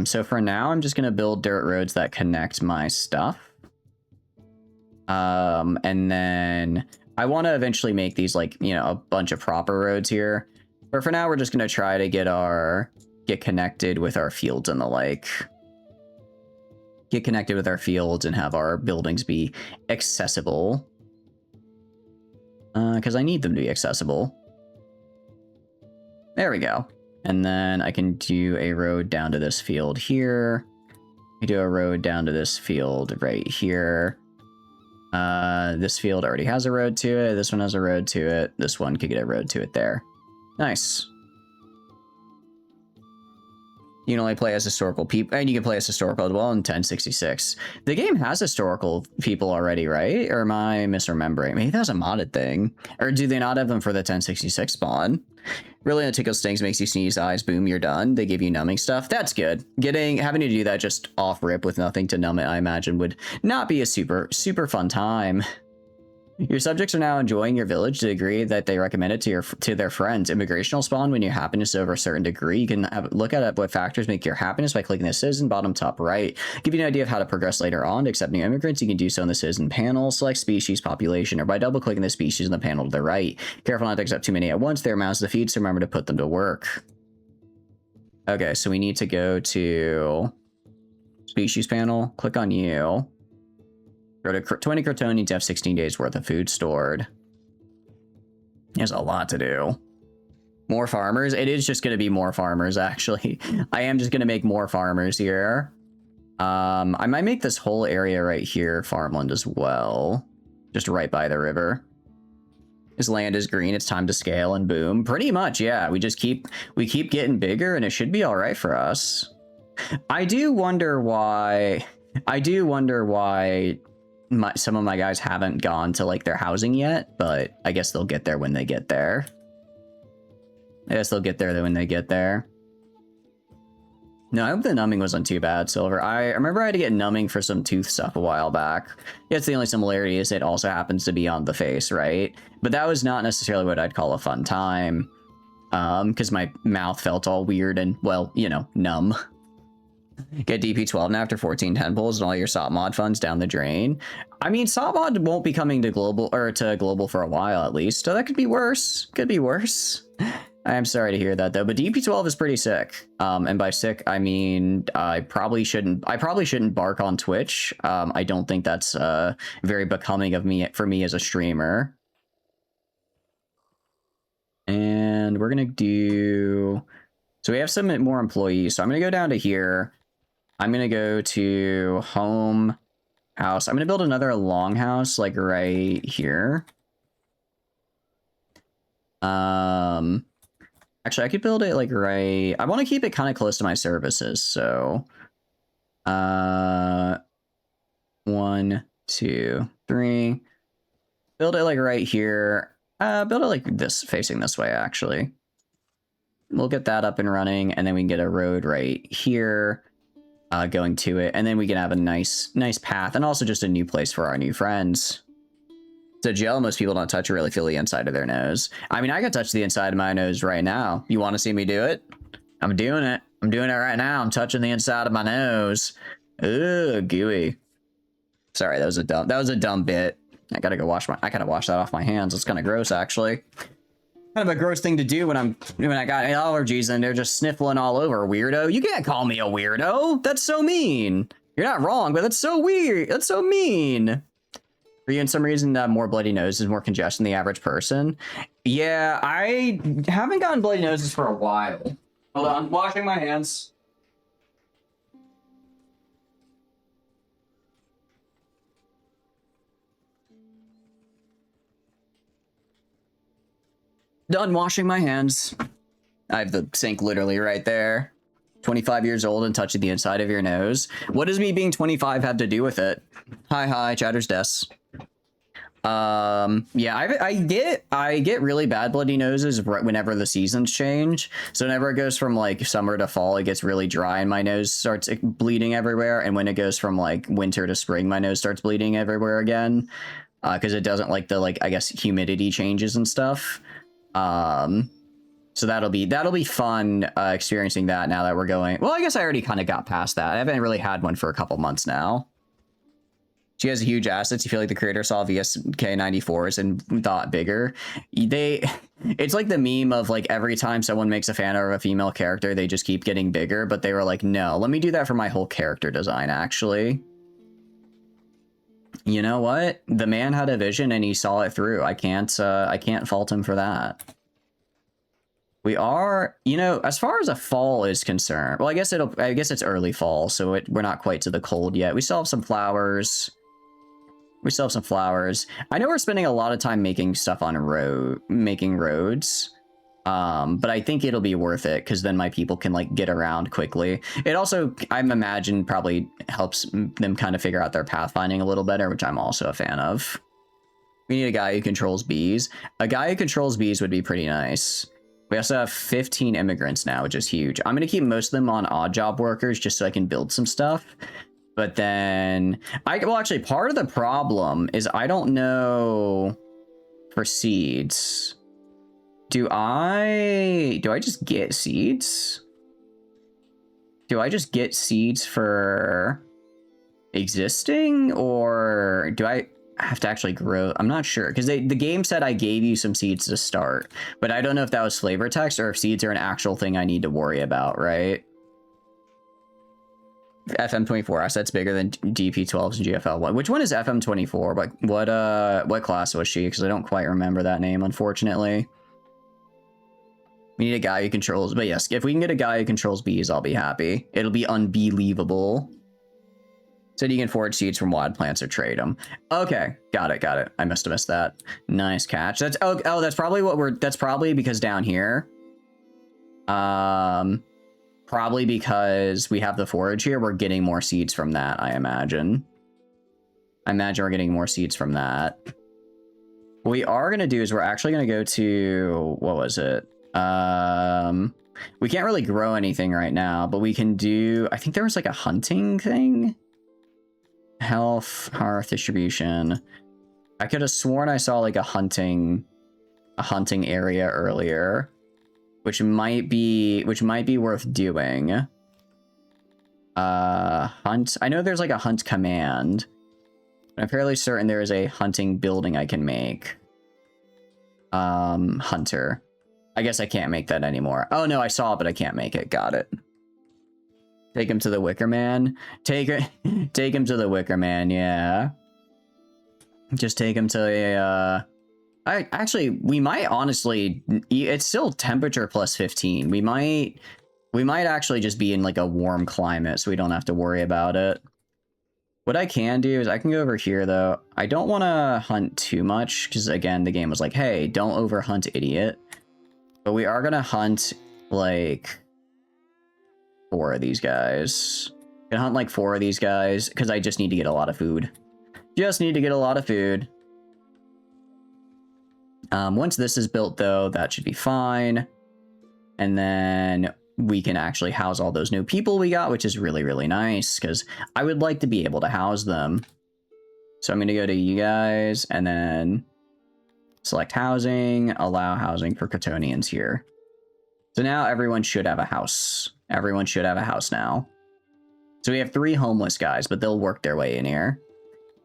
So for now, I'm just going to build dirt roads that connect my stuff. And then I want to eventually make these like, you know, a bunch of proper roads here. But for now, we're just going to try to get connected with our fields and the like. Get connected with our fields and have our buildings be accessible. Because I need them to be accessible. There we go. And then I can do a road down to this field here. I do a road down to this field right here. This field already has a road to it. This one has a road to it. This one could get a road to it there. Nice. You can only play as historical people, and you can play as historical as well in 1066. The game has historical people already, right? Or am I misremembering? Maybe that's a modded thing. Or do they not have them for the 1066 spawn? Really, the tickle stings makes you sneeze, eyes, boom, you're done. They give you numbing stuff. That's good. Having to do that just off rip with nothing to numb it, I imagine, would not be a super fun time. Your subjects are now enjoying your village to the degree that they recommend it to their friends. Immigration will spawn when your happiness is over a certain degree. You can look at what factors make your happiness by clicking the citizen bottom top right. Give you an idea of how to progress later on to accept new immigrants. You can do so in the citizen panel. Select species, population, or by double clicking the species in the panel to the right. Careful not to accept too many at once. There are amounts to feed, so remember to put them to work. Okay, so we need to go to species panel. Click on you. Go to 20 Cretonians to have 16 days worth of food stored. There's a lot to do. More farmers. It is just going to be more farmers, actually. I am just going to make more farmers here. I might make this whole area right here farmland as well. Just right by the river. This land is green. It's time to scale and boom. Pretty much, yeah. We keep getting bigger and it should be all right for us. I do wonder why some of my guys haven't gone to like their housing yet, but I guess they'll get there when they get there. No, I hope the numbing wasn't too bad, Silver. I remember I had to get numbing for some tooth stuff a while back. Yeah, it's the only similarity is it also happens to be on the face, right? But that was not necessarily what I'd call a fun time. Because my mouth felt all weird and, well, you know, numb. Get DP12 now after 14 temples and all your SOP mod funds down the drain. I mean, SOP mod won't be coming to global for a while at least, so that could be worse. I am sorry to hear that though, but DP12 is pretty sick. And by sick, I mean I probably shouldn't bark on Twitch. I don't think that's very becoming of me for me as a streamer. And we're gonna do. So we have some more employees. So I'm gonna go down to here. I'm gonna go to home house. I'm gonna build another longhouse like right here. Actually, I could build it like right. I want to keep it kind of close to my services. So, 1, 2, 3. Build it like right here. Build it like this, facing this way. Actually, we'll get that up and running, and then we can get a road right here. Going to it, and then we can have a nice path, and also just a new place for our new friends. So gel, most people don't touch or really feel the inside of their nose. I mean, I can touch the inside of my nose right now. You want to see me do it? I'm doing it. I'm doing it right now. I'm touching the inside of my nose. Ugh, gooey. Sorry, that was a dumb bit. I gotta wash that off my hands. It's kind of gross, actually. Kind of a gross thing to do when I got allergies and they're just sniffling all over. Weirdo. You can't call me a weirdo. That's so mean. You're not wrong, but that's so weird. That's so mean. For you, in some reason, more bloody noses, more congestion than the average person. Yeah, I haven't gotten bloody noses for a while. Hold on, washing my hands. Done washing my hands. I have the sink literally right there. 25 years old and touching the inside of your nose. What does me being 25 have to do with it? Hi, Chatter's desk. Yeah, I get really bad bloody noses whenever the seasons change. So whenever it goes from like summer to fall, it gets really dry and my nose starts bleeding everywhere. And when it goes from like winter to spring, my nose starts bleeding everywhere again. Because it doesn't like the I guess humidity changes and stuff. So that'll be fun experiencing that now that we're going. Well, I guess I already kind of got past that. I haven't really had one for a couple months now. She has huge assets. You feel like the creator saw VSK94s and thought bigger. It's like the meme of like every time someone makes a fan of a female character, they just keep getting bigger. But they were like, no, let me do that for my whole character design, actually. You know what? The man had a vision and he saw it through. I can't fault him for that. We are, you know, as far as a fall is concerned, well, I guess it's early fall, so we're not quite to the cold yet. We still have some flowers. I know we're spending a lot of time making stuff on making roads. But I think it'll be worth it because then my people can like get around quickly. It also, I imagine, probably helps them kind of figure out their pathfinding a little better, which I'm also a fan of. We need a guy who controls bees. A guy who controls bees would be pretty nice. We also have 15 immigrants now, which is huge. I'm going to keep most of them on odd job workers just so I can build some stuff. But then, well, actually, part of the problem is I don't know for seeds. Do I just get seeds? Do I just get seeds for existing, or do I have to actually grow? I'm not sure, because the game said I gave you some seeds to start, but I don't know if that was flavor text or if seeds are an actual thing I need to worry about, right? FM24 assets bigger than DP12s and GFL1. Which one is FM24? What class was she? Because I don't quite remember that name, unfortunately. We need a guy who controls, but yes, if we can get a guy who controls bees, I'll be happy. It'll be unbelievable. Said you can forage seeds from wild plants or trade them. Okay, got it. I must have missed that. Nice catch. That's that's probably that's probably because down here. Probably because we have the forage here, we're getting more seeds from that, I imagine. We're getting more seeds from that. What we are gonna do is we're actually gonna go to, what was it? We can't really grow anything right now, but we can do, I think there was like a hunting thing. Health, hearth, distribution. I could have sworn I saw like a hunting area earlier, which might be worth doing. Hunt. I know there's like a hunt command, but I'm fairly certain there is a hunting building I can make. Hunter. I guess I can't make that anymore. Oh no, I saw it, but I can't make it. Got it. Take him to the Wicker Man. Take him to the Wicker Man. Yeah. Just take him to a. We might honestly. It's still temperature plus 15. We might actually just be in like a warm climate, so we don't have to worry about it. What I can do is I can go over here though. I don't want to hunt too much because again, the game was like, hey, don't overhunt, idiot. But we are gonna hunt like 4 of these guys. Gonna hunt like 4 of these guys because I just need to get a lot of food. Once this is built though, that should be fine. And then we can actually house all those new people we got, which is really, really nice because I would like to be able to house them. So I'm gonna go to you guys and then select housing, allow housing for Cretonians here. So now everyone should have a house. Everyone should have a house now. So we have 3 homeless guys, but they'll work their way in here.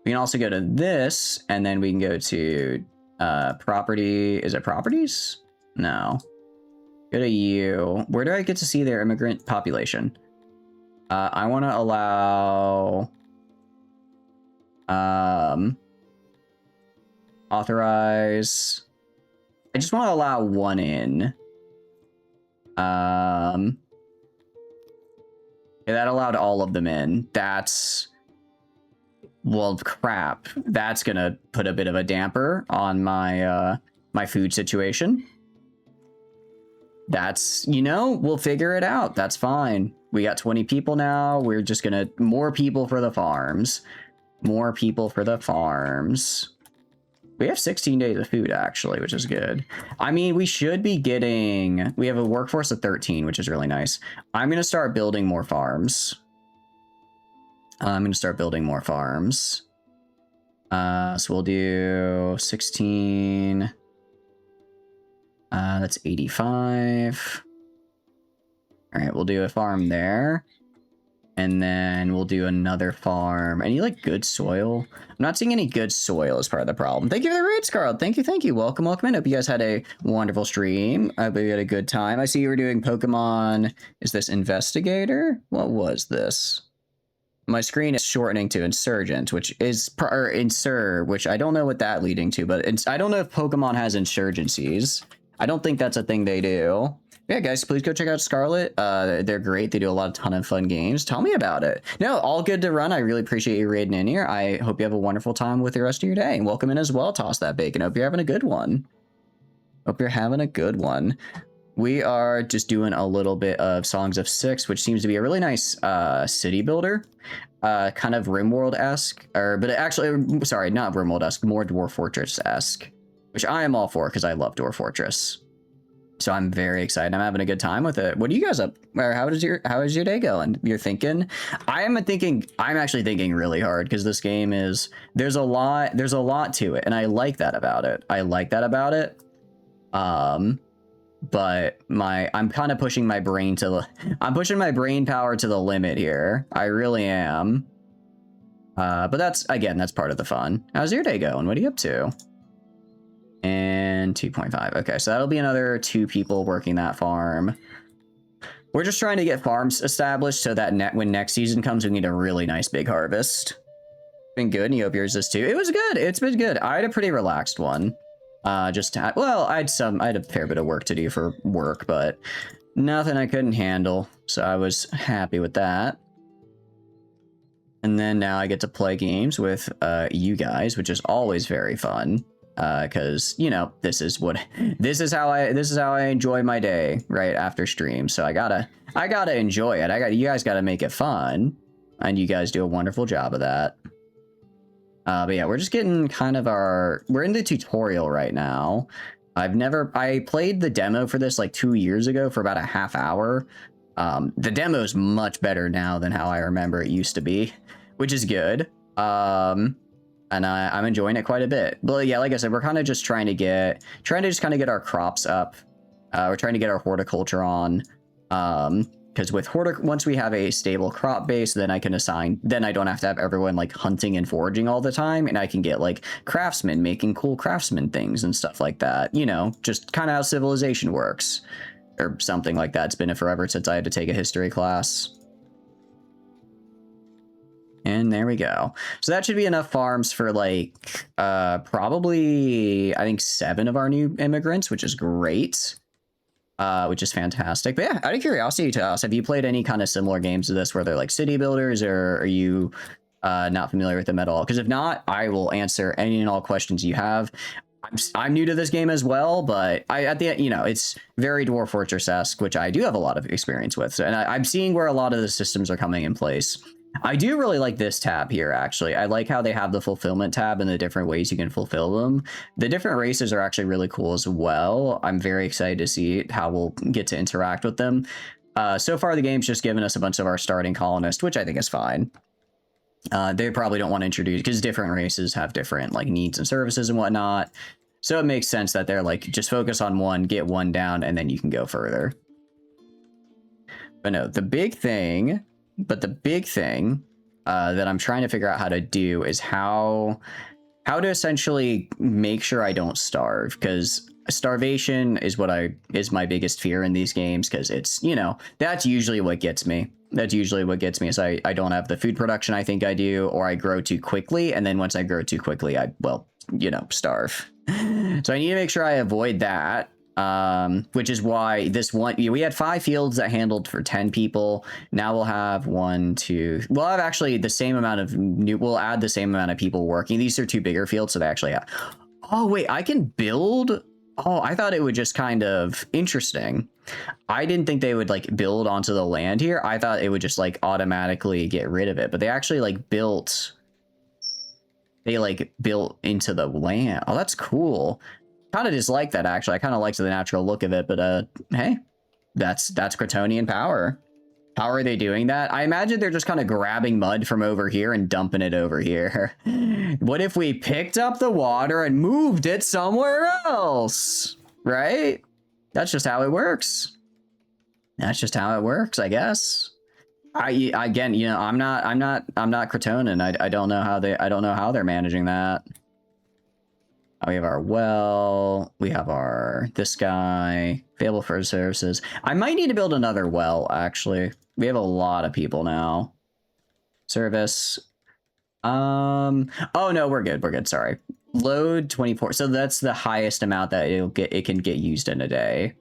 We can also go to this, and then we can go to property. Is it properties? No. Go to you. Where do I get to see their immigrant population? I want to allow... authorize. I just want to allow 1 in. Yeah, that allowed all of them in. That's, well, crap. That's gonna put a bit of a damper on my my food situation. That's, you know, we'll figure it out. That's fine. We got 20 people now. We're just gonna, more people for the farms. More people for the farms. We have 16 days of food, actually, which is good. I mean, we should be getting... We have a workforce of 13, which is really nice. I'm going to start building more farms. So we'll do 16. That's 85. All right, we'll do a farm there. And then we'll do another farm. Any like good soil? I'm not seeing any good soil as part of the problem. Thank you for the raid, Scarlet. Thank you. Welcome in. Hope you guys had a wonderful stream. I hope you had a good time. I see you were doing Pokemon. Is this Investigator? What was this? My screen is shortening to Insurgent, which is or Insur, which I don't know what that leading to, but I don't know if Pokemon has insurgencies. I don't think that's a thing they do. Yeah, guys, please go check out Scarlet. They're great. They do a ton of fun games. Tell me about it. No, all good to run. I really appreciate you raiding in here. I hope you have a wonderful time with the rest of your day. And welcome in as well, Toss That Bacon. Hope you're having a good one. We are just doing a little bit of Songs of Six, which seems to be a really nice city builder. Kind of RimWorld-esque, but actually, sorry, not RimWorld-esque, more Dwarf Fortress-esque, which I am all for because I love Dwarf Fortress. So I'm very excited. I'm having a good time with it. What are you guys up? Or how is your day going? You're thinking? I'm actually thinking really hard because this game is, there's a lot to it, and I like that about it. But I'm kind of pushing my brain I'm pushing my brain power to the limit here. I really am. But that's part of the fun. How's your day going? What are you up to? And 2.5. Okay, so that'll be another 2 people working that farm. We're just trying to get farms established so that when next season comes, we need a really nice big harvest. Been good, and you hope yours is too. It was good. It's been good. I had a pretty relaxed one. I had a fair bit of work to do for work, but nothing I couldn't handle. So I was happy with that. And then now I get to play games with you guys, which is always very fun. Because this is how I enjoy my day right after stream. So I gotta enjoy it. You guys gotta make it fun, and you guys do a wonderful job of that. But yeah, we're just getting we're in the tutorial right now. I played the demo for this like 2 years ago for about a half hour. The demo is much better now than how I remember it used to be, which is good. And I'm enjoying it quite a bit. But yeah, like I said, we're kind of just trying to get our crops up. We're trying to get our horticulture on. Because once we have a stable crop base, then I don't have to have everyone like hunting and foraging all the time, and I can get like craftsmen making cool craftsman things and stuff like that. Just kind of how civilization works, or something like that. It's been forever since I had to take a history class. And there we go. So that should be enough farms for like probably I think 7 of our new immigrants, which is great. Which is fantastic. But yeah, out of curiosity to us, have you played any kind of similar games to this where they're like city builders, or are you not familiar with them at all? Because if not, I will answer any and all questions you have. I'm new to this game as well, but it's very Dwarf Fortress-esque, which I do have a lot of experience with. So, and I'm seeing where a lot of the systems are coming in place. I do really like this tab here, actually. I like how they have the fulfillment tab and the different ways you can fulfill them. The different races are actually really cool as well. I'm very excited to see how we'll get to interact with them. So far, the game's just given us a bunch of our starting colonists, which I think is fine. They probably don't want to introduce, because different races have different like needs and services and whatnot. So it makes sense that they're like, just focus on one, get one down, and then you can go further. But no, the big thing that I'm trying to figure out how to do is how to essentially make sure I don't starve, because starvation is my biggest fear in these games, because it's, that's usually what gets me. Is I don't have the food production I think I do, or I grow too quickly, and then once I grow too quickly, I starve. So I need to make sure I avoid that. Which is why we had 5 fields that handled for 10 people. Now we'll have we'll have actually the same amount of we'll add the same amount of people working. These are 2 bigger fields, so they actually have, oh wait, I can build. Oh, I thought it would just kind of interesting. I didn't think they would like build onto the land here. I thought it would just like automatically get rid of it, but they actually like built into the land. Oh, that's cool. Kind of dislike that, actually. I kind of like the natural look of it, but hey, that's Cretonian power. How are they doing that? I imagine they're just kind of grabbing mud from over here and dumping it over here. What if we picked up the water and moved it somewhere else? Right? That's just how it works. I guess. Again, I'm not Cretonian. I don't know how they're managing that. We have our well, we have this guy, available for services. I might need to build another well, actually. We have a lot of people now. Service. Oh no, we're good, sorry. Load 24, so that's the highest amount that it can get used in a day.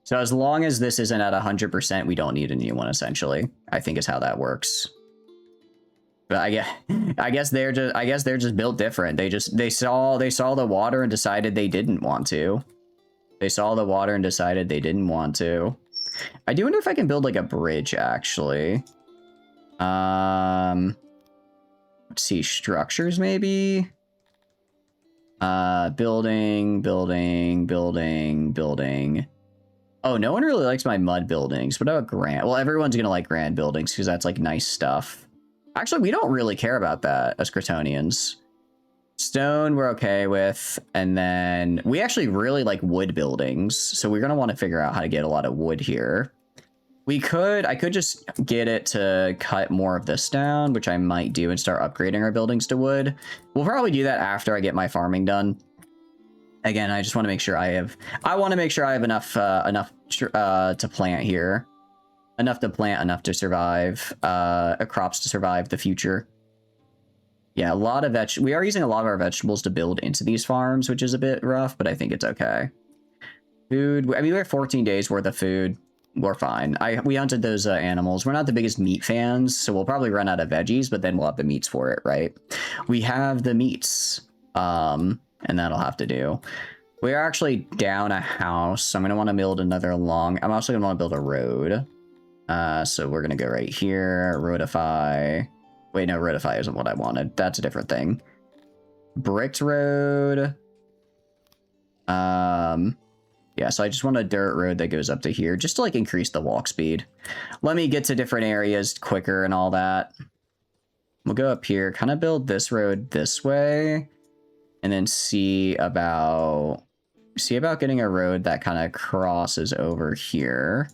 So as long as this isn't at 100%, we don't need a new one, essentially, I think is how that works. But I guess they're just built different. They saw the water and decided they didn't want to. They saw the water and decided they didn't want to. I do wonder if I can build like a bridge, actually. Let's see, structures maybe. Building. Oh, no one really likes my mud buildings. What about grand? Well, everyone's gonna like grand buildings because that's like nice stuff. Actually, we don't really care about that as Cretonians. Stone we're okay with, and then we actually really like wood buildings, so we're gonna want to figure out how to get a lot of wood here. I could just get it to cut more of this down, which I might do, and start upgrading our buildings to wood. We'll probably do that after I get my farming done. Again, I just want to make sure I have enough to plant here. Enough to plant, enough to survive, crops to survive the future. Yeah, a lot of we are using a lot of our vegetables to build into these farms, which is a bit rough, but I think it's okay. Food, I mean, we have 14 days worth of food. We're fine. We hunted those animals. We're not the biggest meat fans, so we'll probably run out of veggies, but then we'll have the meats for it, right? We have the meats, and that'll have to do. We are actually down a house, so I'm going to want to build another long... I'm also going to want to build a road. So we're going to go right here, roadify... Wait, no, roadify isn't what I wanted. That's a different thing. Bricked road. Yeah, so I just want a dirt road that goes up to here, just to, like, increase the walk speed. Let me get to different areas quicker and all that. We'll go up here, kind of build this road this way, and then see about getting a road that kind of crosses over here.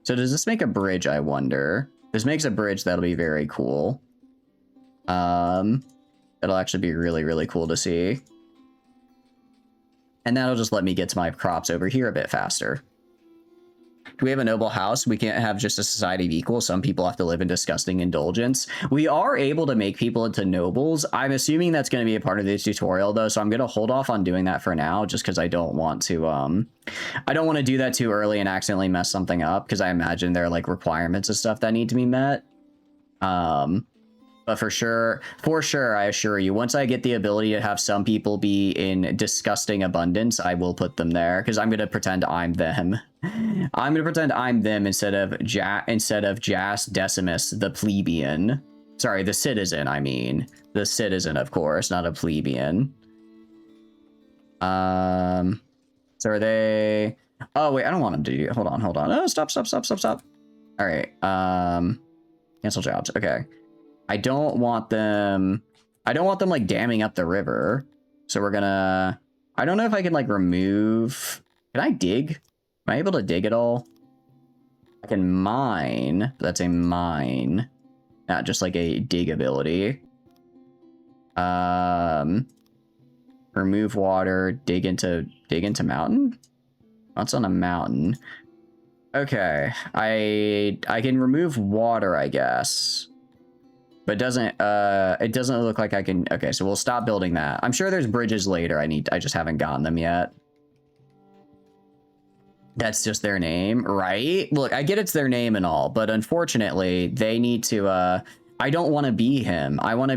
So does this make a bridge, I wonder? This makes a bridge that'll be very cool. It'll actually be really, really cool to see. And that'll just let me get to my crops over here a bit faster. Do we have a noble house? We can't have just a society of equals. Some people have to live in disgusting indulgence. We are able to make people into nobles. I'm assuming that's going to be a part of this tutorial, though, so I'm going to hold off on doing that for now, just because I don't want to, I don't want to do that too early and accidentally mess something up, because I imagine there are, like, requirements and stuff that need to be met. But for sure, I assure you, once I get the ability to have some people be in disgusting abundance, I will put them there, because I'm going to pretend I'm them. I'm going to pretend I'm them instead of Jas Decimus, the plebeian. Sorry, the citizen, I mean. The citizen, of course, not a plebeian. So are they... Oh, wait, I don't want them to do... Hold on. Oh, stop. All right, cancel jobs, okay. I don't want them, like, damming up the river. So we're gonna... I don't know if I can, like, remove... Can I dig? Am I able to dig at all? I can mine. That's a mine. Not just, like, a dig ability. Remove water. Dig into mountain? What's on a mountain? Okay. I can remove water, I guess. But it doesn't look like I can... Okay, so we'll stop building that. I'm sure there's bridges later. I just haven't gotten them yet. That's just their name, right? Look, I get it's their name and all, but unfortunately, they need to, I don't want to be him. I don't want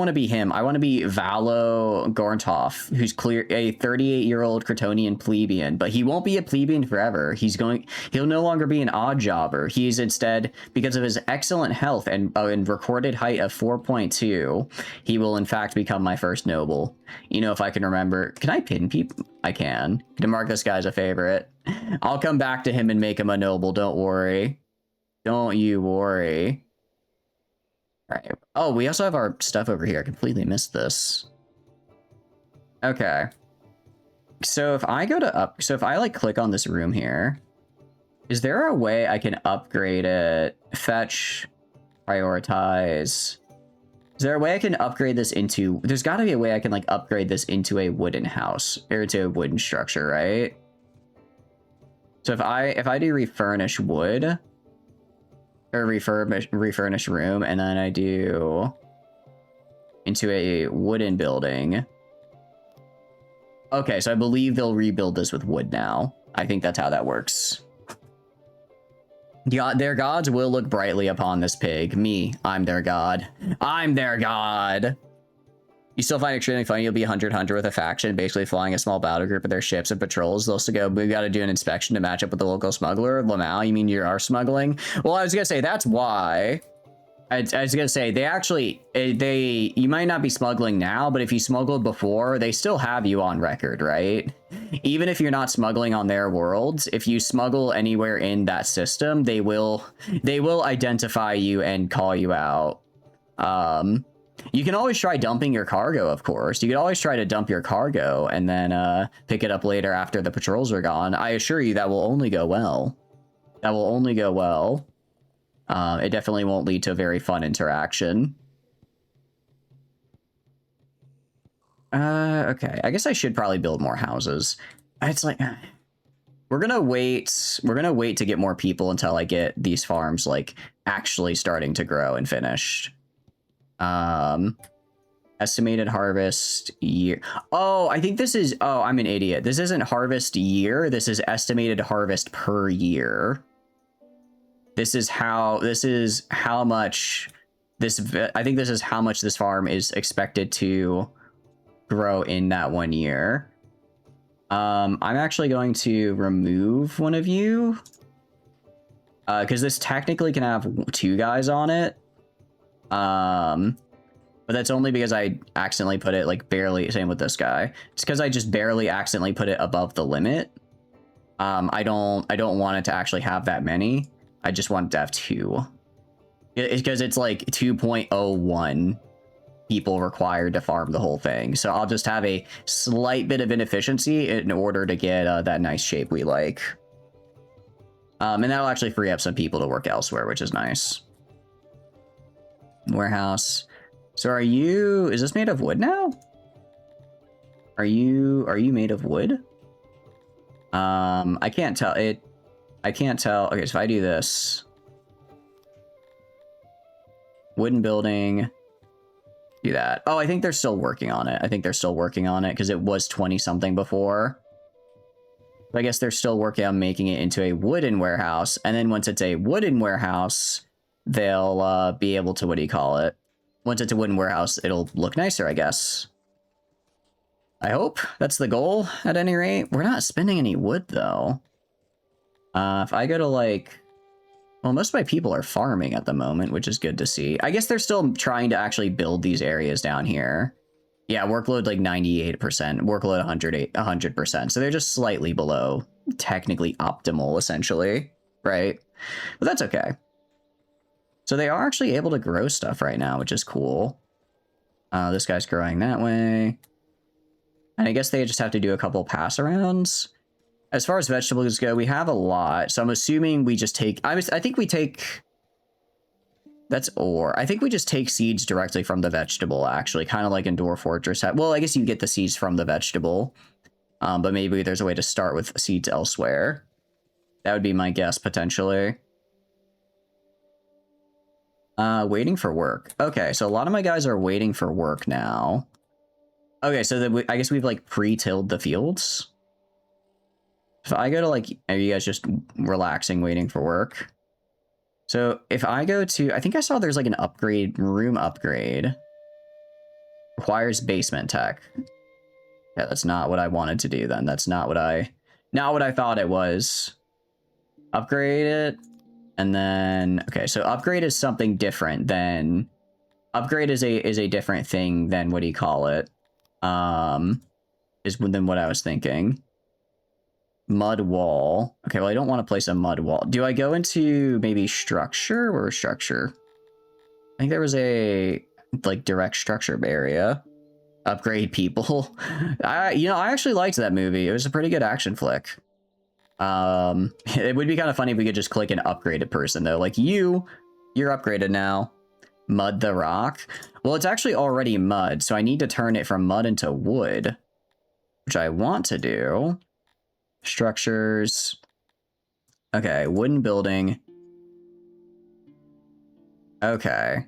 to be him. I want to be Valo Gorntov, who's a 38-year-old Cretonian plebeian, but he won't be a plebeian forever. He'll no longer be an odd jobber. He's instead, because of his excellent health and recorded height of 4.2, he will in fact become my first noble. You know, if I can remember, can I pin people? I can. To mark this guy as a favorite. I'll come back to him and make him a noble. Don't worry. Don't you worry. All right. Oh, we also have our stuff over here. I completely missed this. Okay. So if I go to if I like click on this room here, is there a way I can upgrade it? Fetch, prioritize. Is there a way I can upgrade this into... There's got to be a way I can, like, upgrade this into a wooden house. Or into a wooden structure, right? So if I do refurnish wood... Or refurnish room, and then I do... into a wooden building... Okay, so I believe they'll rebuild this with wood now. I think that's how that works. Yeah, their gods will look brightly upon this pig. Me, I'm their god. I'm their god! You still find it extremely funny. You'll be 100 with a faction, basically flying a small battle group of their ships and patrols. They'll also go, we got to do an inspection to match up with the local smuggler. Lamau, you mean you are smuggling? Well, I was going to say, that's why. I was going to say, they actually, you might not be smuggling now, but if you smuggled before, they still have you on record, right? Even if you're not smuggling on their worlds, if you smuggle anywhere in that system, they will identify you and call you out. You can always try dumping your cargo, of course. You could always try to dump your cargo and then pick it up later after the patrols are gone. I assure you that will only go well. That will only go well. It definitely won't lead to a very fun interaction. Okay. I guess I should probably build more houses. It's like... We're gonna wait to get more people until I get these farms, like, actually starting to grow and finished. Estimated harvest year. Oh, I think this is, oh, I'm an idiot. This isn't harvest year. This is estimated harvest per year. This is how much this, I think this is how much this farm is expected to grow in that 1 year. I'm actually going to remove one of you. Because this technically can have 2 guys on it. But that's only because I accidentally put it like barely, same with this guy. It's because I just barely accidentally put it above the limit. I don't want it to actually have that many. I just want it to have 2. It's because it's like 2.01 people required to farm the whole thing. So I'll just have a slight bit of inefficiency in order to get that nice shape we like. And that'll actually free up some people to work elsewhere, which is nice. Warehouse. So is this made of wood now? Are you made of wood? I can't tell. I can't tell. Okay, so if I do this. Wooden building. Do that. Oh, I think they're still working on it. I think they're still working on it because it was 20 something before. But I guess they're still working on making it into a wooden warehouse. And then once it's a wooden warehouse, they'll be able to, what do you call it? Once it's a wooden warehouse, it'll look nicer, I guess. I hope that's the goal at any rate. We're not spending any wood though. If I go to like, well, most of my people are farming at the moment, which is good to see. I guess they're still trying to actually build these areas down here. Yeah, workload like 98%, workload 100%. So they're just slightly below technically optimal, essentially, right? But that's okay. So they are actually able to grow stuff right now, which is cool. This guy's growing that way. And I guess they just have to do a couple pass-arounds. As far as vegetables go, we have a lot. So I'm assuming we just take... I think we take... That's ore. I think we just take seeds directly from the vegetable, actually. Kind of like in Dwarf Fortress. Well, I guess you get the seeds from the vegetable. But maybe there's a way to start with seeds elsewhere. That would be my guess, potentially. Waiting for work. Okay, so a lot of my guys are waiting for work now. Okay, so I guess we've, like, pre-tilled the fields. If I go to, like, are you guys just relaxing, waiting for work? So if I go to, I think I saw there's, like, an upgrade, room upgrade. Requires basement tech. Yeah, that's not what I wanted to do then. That's not what I thought it was. Upgrade it. And then, okay, so upgrade is something different than, upgrade is a different thing than, what do you call it? Than what I was thinking. Mud wall. Okay, well, I don't want to place a mud wall. Do I go into maybe structure or structure? I think there was a, like, direct structure area. Upgrade people. I actually liked that movie. It was a pretty good action flick. It would be kind of funny if we could just click an upgraded person, though. Like, you're upgraded now. Mud the rock. Well, it's actually already mud, so I need to turn it from mud into wood, which I want to do. Structures. Okay, wooden building. Okay.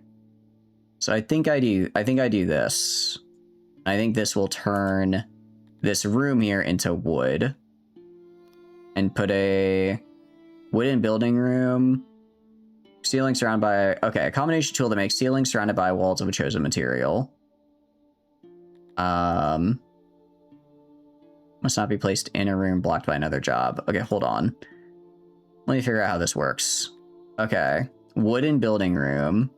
So I think I do this. I think this will turn this room here into wood. And put a wooden building room. Ceiling surrounded by... Okay, a combination tool that makes ceilings surrounded by walls of a chosen material. Must not be placed in a room blocked by another job. Okay, hold on. Let me figure out how this works. Okay. Wooden building room.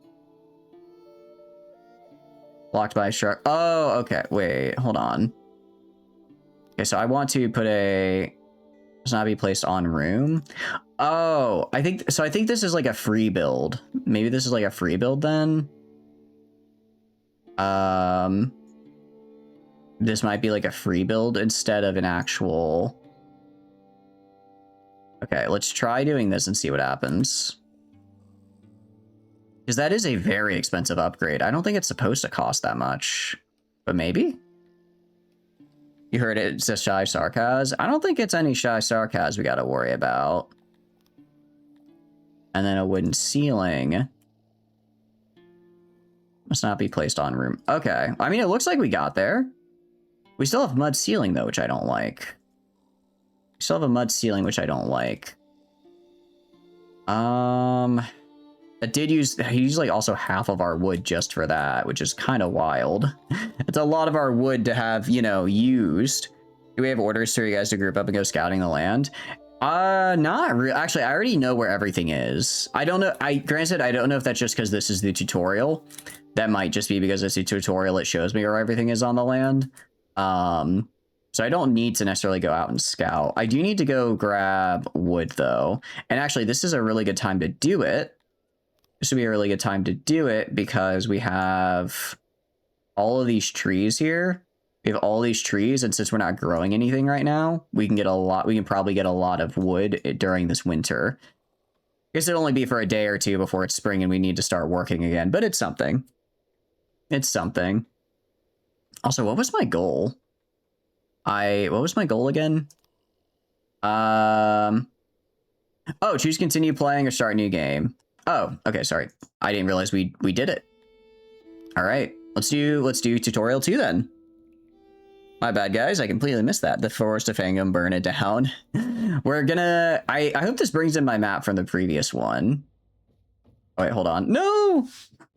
Blocked by a shark. Oh, okay. Wait, hold on. Okay, so I want to put a... Must not be placed on room. Oh, I think this is like a free build. Maybe this is like a free build then. This might be like a free build instead of an actual... Okay, let's try doing this and see what happens. Because that is a very expensive upgrade. I don't think it's supposed to cost that much. But maybe? You heard it, it's a shy sarcasm. I don't think it's any shy sarcasm we gotta worry about. And then a wooden ceiling. Must not be placed on room. Okay. I mean, it looks like we got there. We still have mud ceiling, though, which I don't like. We still have a mud ceiling, which I don't like. It did use... He used, like, also half of our wood just for that, which is kind of wild. It's a lot of our wood to have, you know, used. Do we have orders for you guys to group up and go scouting the land? Not really. Actually, I already know where everything is. I don't know. Granted, I don't know if that's just because this is the tutorial. That might just be because it's a tutorial. It shows me where everything is on the land. So I don't need to necessarily go out and scout. I do need to go grab wood, though. And actually, this is a really good time to do it. This would be a really good time to do it because we have all of these trees here. We have all these trees, and since we're not growing anything right now, we can get a lot. We can probably get a lot of wood during this winter. I guess it'll only be for a day or two before it's spring and we need to start working again, but it's something. It's something. Also, what was my goal? What was my goal again? Oh, choose continue playing or start a new game. Oh, okay, sorry. I didn't realize we did it. All right, let's do tutorial 2 then. My bad, guys. I completely missed that. The Forest of Fangum, burn it down. We're gonna... I hope this brings in my map from the previous one. Oh, wait, hold on. No!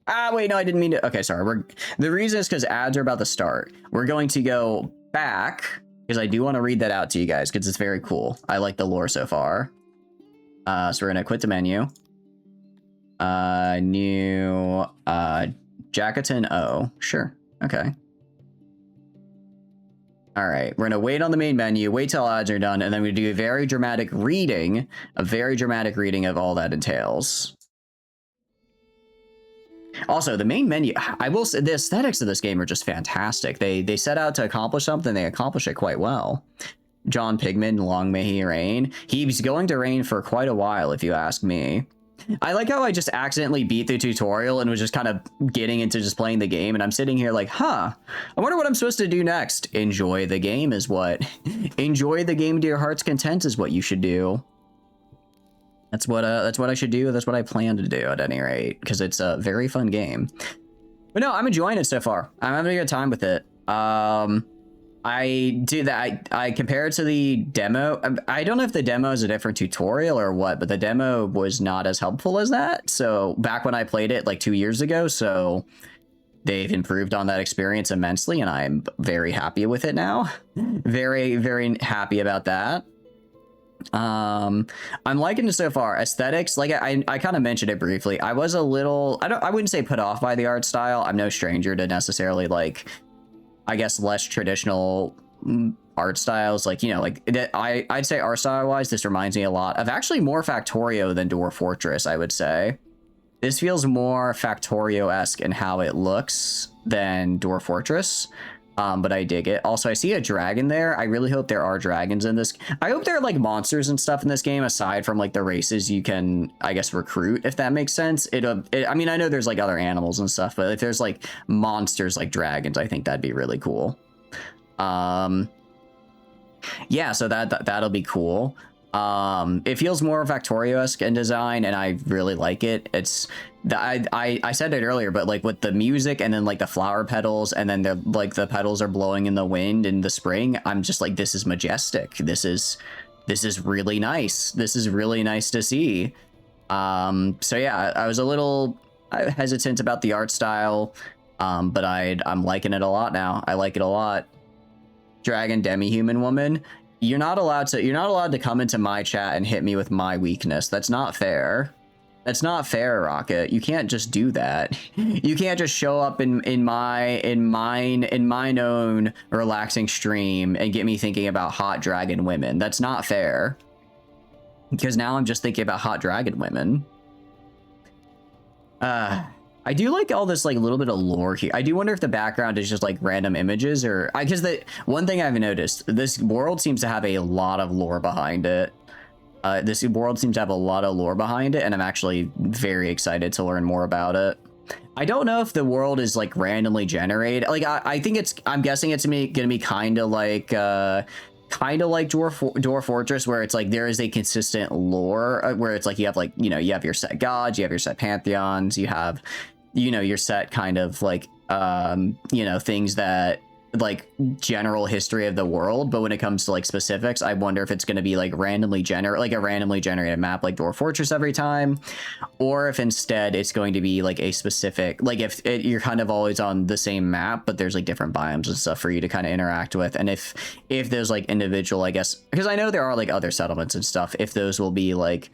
Ah, wait, no, I didn't mean to... Okay, sorry. The reason is because ads are about to start. We're going to go back, because I do want to read that out to you guys, because it's very cool. I like the lore so far. So we're going to quit the menu. New... Jackaton O. Sure. Okay. All right, we're gonna wait on the main menu, wait till ads are done, and then we do a very dramatic reading of all that entails. Also, the main menu, I will say, the aesthetics of this game are just fantastic. They set out to accomplish something, they accomplish it quite well. John Pigman, long may he reign. He's going to reign for quite a while, if you ask me. I like how I just accidentally beat the tutorial and was just kind of getting into just playing the game, and I'm sitting here like, huh, I wonder what I'm supposed to do next. Enjoy the game is what... Enjoy the game to your heart's content is what you should do. That's what I should do. That's what I plan to do at any rate, because it's a very fun game. But no, I'm enjoying it so far. I'm having a good time with it. I do that. I compare it to the demo. I don't know if the demo is a different tutorial or what, but the demo was not as helpful as that. So back when I played it like 2 years ago, so they've improved on that experience immensely, and I'm very happy with it now. Very, very happy about that. I'm liking it so far. Aesthetics, like I kind of mentioned it briefly. I was a little, I wouldn't say put off by the art style. I'm no stranger to necessarily like, I guess, less traditional art styles. Like, you know, like I'd say art style wise, this reminds me a lot of actually more Factorio than Dwarf Fortress, I would say. This feels more Factorio-esque in how it looks than Dwarf Fortress. But I dig it. Also, I see a dragon there. I really hope there are dragons in this. I hope there are like monsters and stuff in this game aside from like the races you can, I guess, recruit, if that makes sense. I mean, I know there's like other animals and stuff, but if there's like monsters like dragons, I think that'd be really cool. Yeah, so that'll be cool. It feels more Factorio-esque in design, and I really like it. It's I said it earlier, but like with the music and then like the flower petals, and then the petals are blowing in the wind in the spring, I'm just like, this is majestic. This is really nice. This is really nice to see. So yeah, I was a little hesitant about the art style. But I'm liking it a lot now. I like it a lot. Dragon demi-human woman. You're not allowed to come into my chat and hit me with my weakness. That's not fair. That's not fair, Rocket. You can't just do that. You can't just show up in mine own relaxing stream and get me thinking about hot dragon women. That's not fair. Because now I'm just thinking about hot dragon women. I do like all this like little bit of lore here. I do wonder if the background is just like random images or because the one thing I've noticed, this world seems to have a lot of lore behind it. This world seems to have a lot of lore behind it, and I'm actually very excited to learn more about it. I don't know if the world is like randomly generated. Like I think I'm guessing it's gonna be kind of like Dwarf Fortress, where it's like there is a consistent lore where it's like you have like, you know, you have your set gods, you have your set pantheons, you have, you know, your set kind of like you know, things that like general history of the world. But when it comes to like specifics, I wonder if it's going to be like randomly generated map like Dwarf Fortress every time, or if instead it's going to be like a specific, like if you're kind of always on the same map, but there's like different biomes and stuff for you to kind of interact with. And if there's like individual, I guess, because I know there are like other settlements and stuff, if those will be like,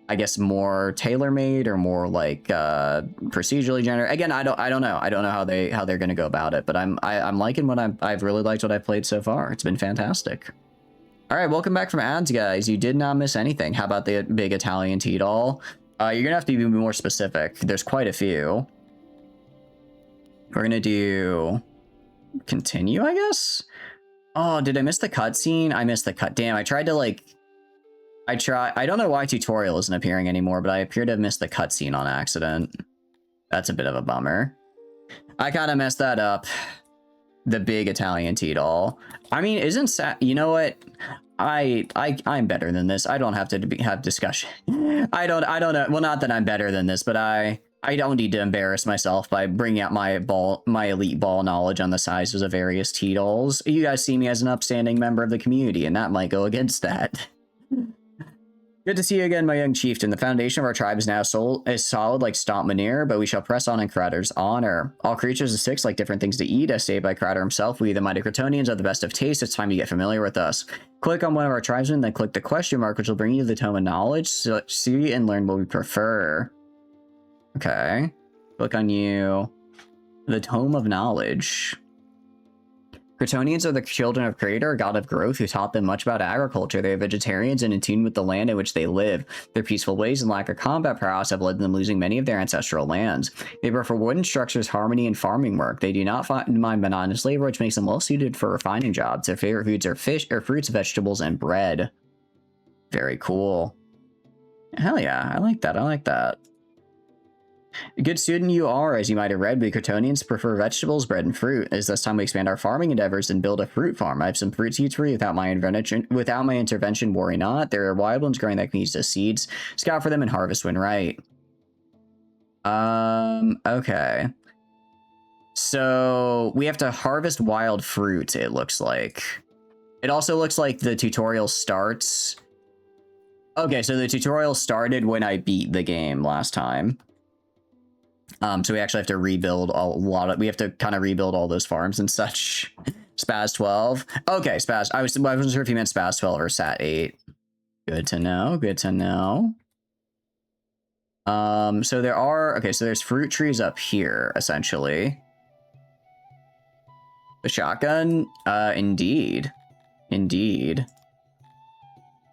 I guess, more tailor-made or more like procedurally generated. Again, I don't know how they're going to go about it, but I'm liking what I've really liked what I've played so far. It's been fantastic. All right, welcome back from ads, guys. You did not miss anything. How about the big Italian tea doll? You're gonna have to be more specific. There's quite a few. We're gonna do continue, I guess. Oh, did I miss the cutscene? I missed the cut. Damn, I tried to like. I don't know why tutorial isn't appearing anymore, but I appear to have missed the cutscene on accident. That's a bit of a bummer. I kind of messed that up. The big Italian tea doll. I mean, you know what? I'm better than this. I don't have to have discussion. I don't know. Well, not that I'm better than this, but I don't need to embarrass myself by bringing out my elite ball knowledge on the sizes of various tea dolls. You guys see me as an upstanding member of the community, and that might go against that. Good to see you again, my young chieftain. The foundation of our tribe is now solid like stomp manure, but we shall press on in Crowder's honor. All creatures of six like different things to eat, as stated by Crowder himself. We, the mighty Cretonians, are the best of taste. It's time to get familiar with us. Click on one of our tribesmen, then click the question mark, which will bring you to the Tome of Knowledge. So see and learn what we prefer. Okay. Click on you. The Tome of Knowledge. Cretonians are the children of Creator, a god of growth, who taught them much about agriculture. They are vegetarians and in tune with the land in which they live. Their peaceful ways and lack of combat prowess have led them losing many of their ancestral lands. They prefer wooden structures, harmony, and farming work. They do not mind monotonous labor, which makes them well suited for refining jobs. Their favorite foods are fish, or fruits, vegetables, and bread. Very cool. Hell yeah, I like that. I like that. A good student you are, as you might have read, we Cretonians prefer vegetables, bread, and fruit. It's this time we expand our farming endeavors and build a fruit farm. I have some fruit seeds for you without my intervention, worry not. There are wild ones growing that can use as seeds. Scout for them and harvest when right. Okay. So we have to harvest wild fruit, it looks like. It also looks like the tutorial starts. Okay, so the tutorial started when I beat the game last time. So we actually have to rebuild we have to kind of rebuild all those farms and such. Spaz 12. Okay, Spaz. I wasn't sure if you meant Spaz 12 or Sat 8. Good to know. Good to know. So there's fruit trees up here, essentially. The shotgun? Indeed. Indeed.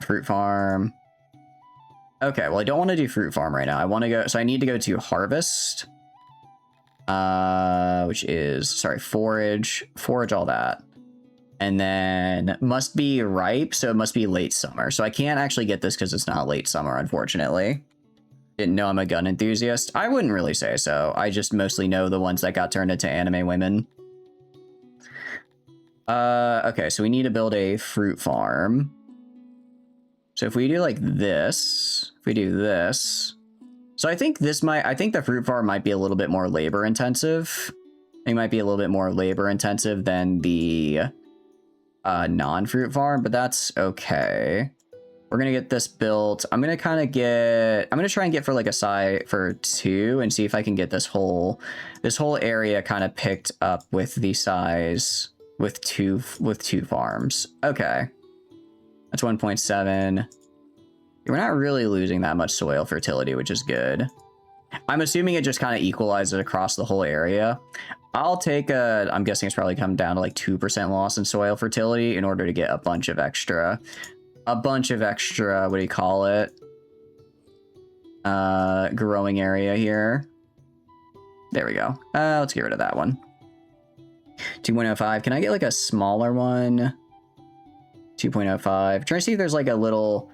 Fruit farm. Okay, well, I don't want to do fruit farm right now. I need to go to harvest. Which is, sorry, forage, all that. And then must be ripe, so it must be late summer. So I can't actually get this because it's not late summer, unfortunately. Didn't know I'm a gun enthusiast. I wouldn't really say so. I just mostly know the ones that got turned into anime women. Okay, so we need to build a fruit farm. So if we do like this, so I think the fruit farm might be a little bit more labor intensive. It might be a little bit more labor intensive than the non-fruit farm, but that's okay. We're gonna get this built. I'm gonna try and get for like a side for 2 and see if I can get this whole area kind of picked up with the size with two farms. Okay. That's 1.7. We're not really losing that much soil fertility, which is good. I'm assuming it just kind of equalizes across the whole area. I'll take I'm guessing it's probably come down to like 2% loss in soil fertility in order to get a bunch of extra, what do you call it? Growing area here. There we go. Let's get rid of that one. 2.05. Can I get like a smaller one? 2.05. Trying to see if there's like a low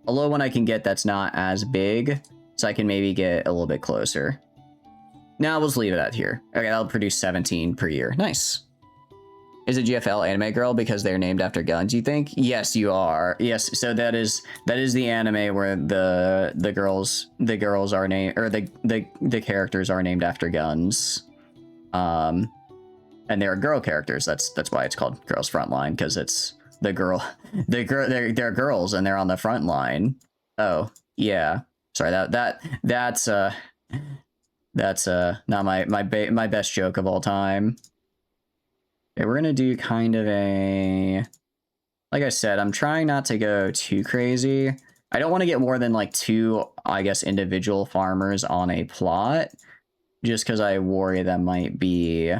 one I can get that's not as big, so I can maybe get a little bit closer. No, we'll just leave it at here. Okay, that'll produce 17 per year. Nice. Is it GFL anime girl because they're named after guns, you think? Yes, you are. Yes, so that is the anime where the girls are named, or the characters are named after guns. And they're girl characters. That's why it's called Girls Frontline, because it's they're girls and they're on the front line. Oh, yeah. Sorry, that's not my best joke of all time. Okay, we're gonna do kind of like I said, I'm trying not to go too crazy. I don't want to get more than like 2, I guess, individual farmers on a plot, just because I worry that might be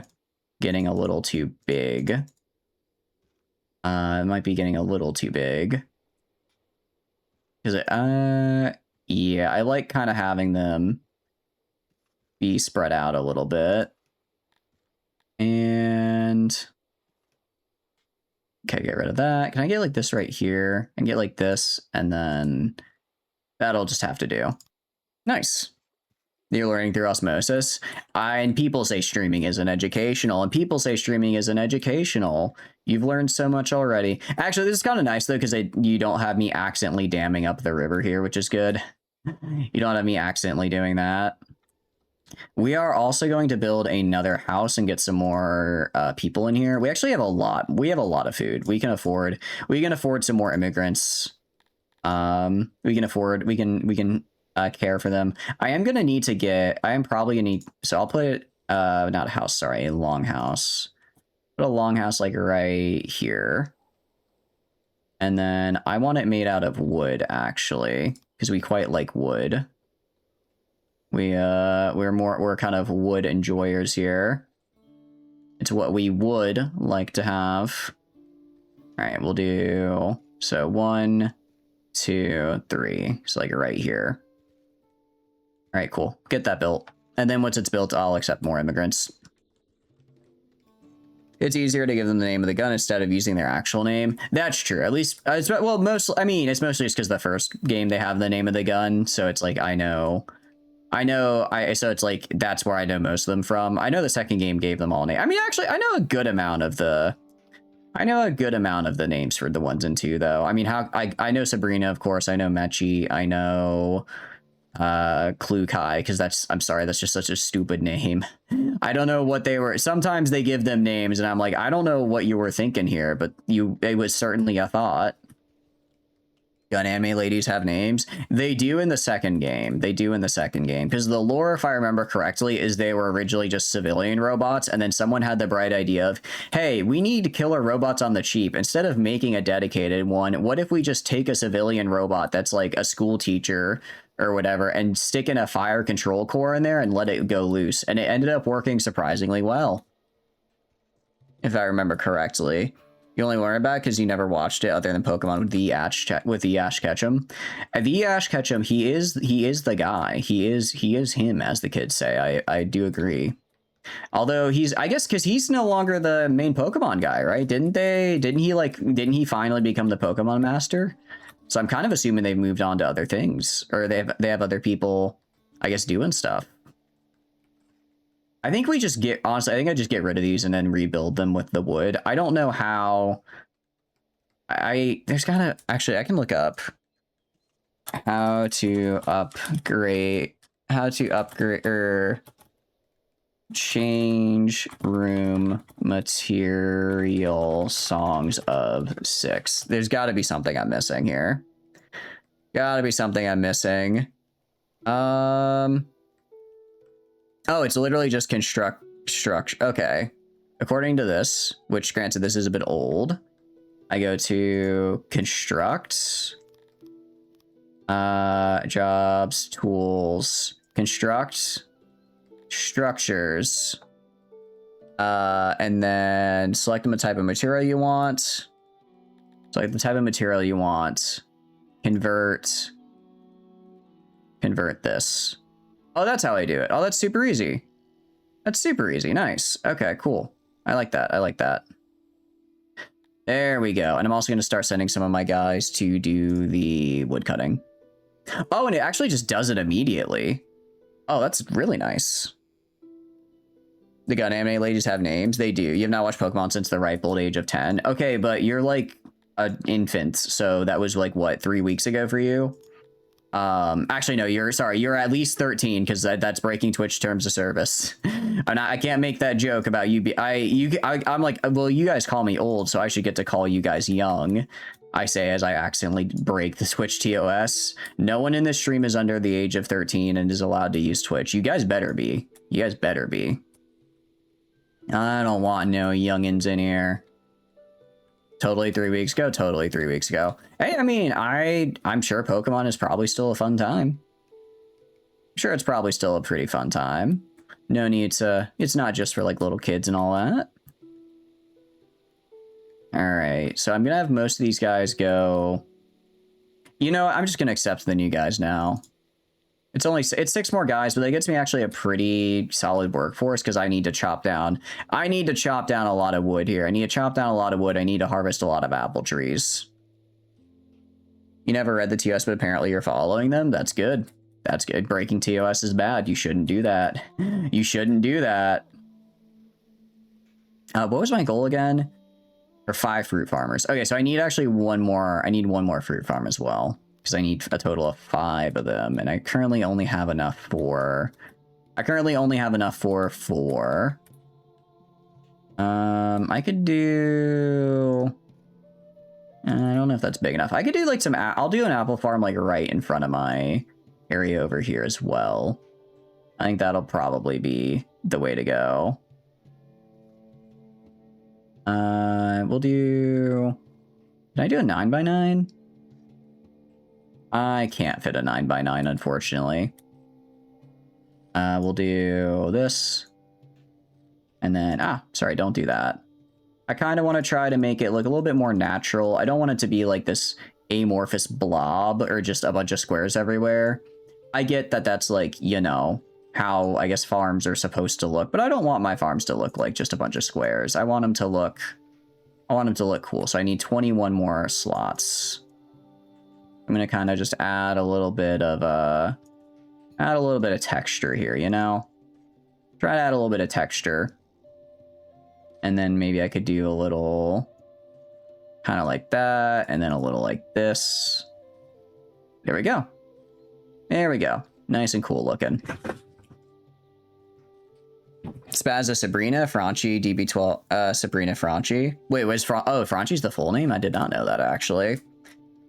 getting a little too big. It might be getting a little too big. Because yeah, I like kind of having them be spread out a little bit. And okay, get rid of that. Can I get like this right here and get like this, and then that'll just have to do. Nice. You're learning through osmosis. And people say streaming isn't educational, and people say streaming isn't educational. You've learned so much already. Actually, this is kind of nice though, because you don't have me accidentally damming up the river here, which is good. You don't have me accidentally doing that. We are also going to build another house and get some more people in here. We actually have a lot. We have a lot of food. We can afford some more immigrants. We can care for them. I am probably gonna need, so I'll put not a house, sorry, a longhouse. Put a longhouse like right here. And then I want it made out of wood, actually, because we quite like wood. We're kind of wood enjoyers here. It's what we would like to have. All right, we'll do, so 1, 2, 3. So like right here. All right, cool. Get that built. And then once it's built, I'll accept more immigrants. It's easier to give them the name of the gun instead of using their actual name. That's true. At least, well, it's mostly just because the first game they have the name of the gun. So it's like, so it's like, that's where I know most of them from. I know the second game gave them all name. I mean, actually, I know a good amount of the names for the 1s and 2, though. I mean, I know Sabrina, of course. I know Mechi. I know Klukai, because I'm sorry, that's just such a stupid name. I don't know what they were. Sometimes they give them names, and I'm like, I don't know what you were thinking here, but it was certainly a thought. Gun anime ladies have names. They do in the second game. Because the lore, if I remember correctly, is they were originally just civilian robots, and then someone had the bright idea of, hey, we need killer robots on the cheap. Instead of making a dedicated one, what if we just take a civilian robot that's like a school teacher or whatever and stick in a fire control core in there and let it go loose? And it ended up working surprisingly well, if I remember correctly. You only learn about it because you never watched it other than Pokemon with the Ash Ketchum. The Ash Ketchum, he is the guy. He is him, as the kids say. I do agree. Although I guess because he's no longer the main Pokemon guy, right? Didn't he finally become the Pokemon master? So I'm kind of assuming they've moved on to other things, or they have other people, I guess, doing stuff. I think I just get rid of these and then rebuild them with the wood. I don't know how. Actually, I can look up how to upgrade or change room material songs of 6. There's got to be something I'm missing here. Gotta be something I'm missing. Oh, it's literally just structure. Okay. According to this, which granted this is a bit old, I go to construct, jobs, tools, construct, structures, and then select the type of material you want. Select the type of material you want. Convert this. Oh, that's how I do it. Oh, that's super easy. That's super easy. Nice. Okay, cool. I like that. I like that. There we go. And I'm also going to start sending some of my guys to do the wood cutting. Oh, and it actually just does it immediately. Oh, that's really nice. The gun anime ladies have names. They do. You have not watched Pokemon since the ripe old age of 10. Okay, but you're like an infant. So that was like, what, 3 weeks ago for you? Actually, no, you're at least 13 because that's breaking Twitch terms of service. And I can't make that joke about you. I'm like, well, you guys call me old, so I should get to call you guys young. I say as I accidentally break the Twitch TOS. No one in this stream is under the age of 13 and is allowed to use Twitch. You guys better be. You guys better be. I don't want no youngins in here. Totally 3 weeks ago. Totally 3 weeks ago. Hey, I mean, I'm sure Pokemon is probably still a fun time. I'm sure it's probably still a pretty fun time. No need to... It's not just for, like, little kids and all that. Alright, so I'm gonna have most of these guys go... You know, I'm just gonna accept the new guys now. It's 6 more guys, but that gets me actually a pretty solid workforce because I need to chop down. I need to chop down a lot of wood here. I need to chop down a lot of wood. I need to harvest a lot of apple trees. You never read the TOS, but apparently you're following them. That's good. That's good. Breaking TOS is bad. You shouldn't do that. You shouldn't do that. What was my goal again? For 5 fruit farmers. Okay, so I need actually one more. I need one more fruit farm as well. Because I need a total of 5 of them, and I currently only have enough for... 4. I could do... I don't know if that's big enough. I could do like some... I'll do an apple farm like right in front of my area over here as well. I think that'll probably be the way to go. We'll do... Can I do a 9x9? I can't fit a 9x9, unfortunately. We'll do this. And then, sorry, don't do that. I kind of want to try to make it look a little bit more natural. I don't want it to be like this amorphous blob or just a bunch of squares everywhere. I get that that's like, you know, how I guess farms are supposed to look, but I don't want my farms to look like just a bunch of squares. I want them to look cool. So I need 21 more slots. I'm going to kind of just add a little bit of texture here, you know? Try to add a little bit of texture. And then maybe I could do a little kind of like that, and then a little like this. There we go. There we go. Nice and cool looking. Spazza Sabrina, Franchi, DB12, Sabrina Franchi. Wait, Franchi's the full name? I did not know that, actually.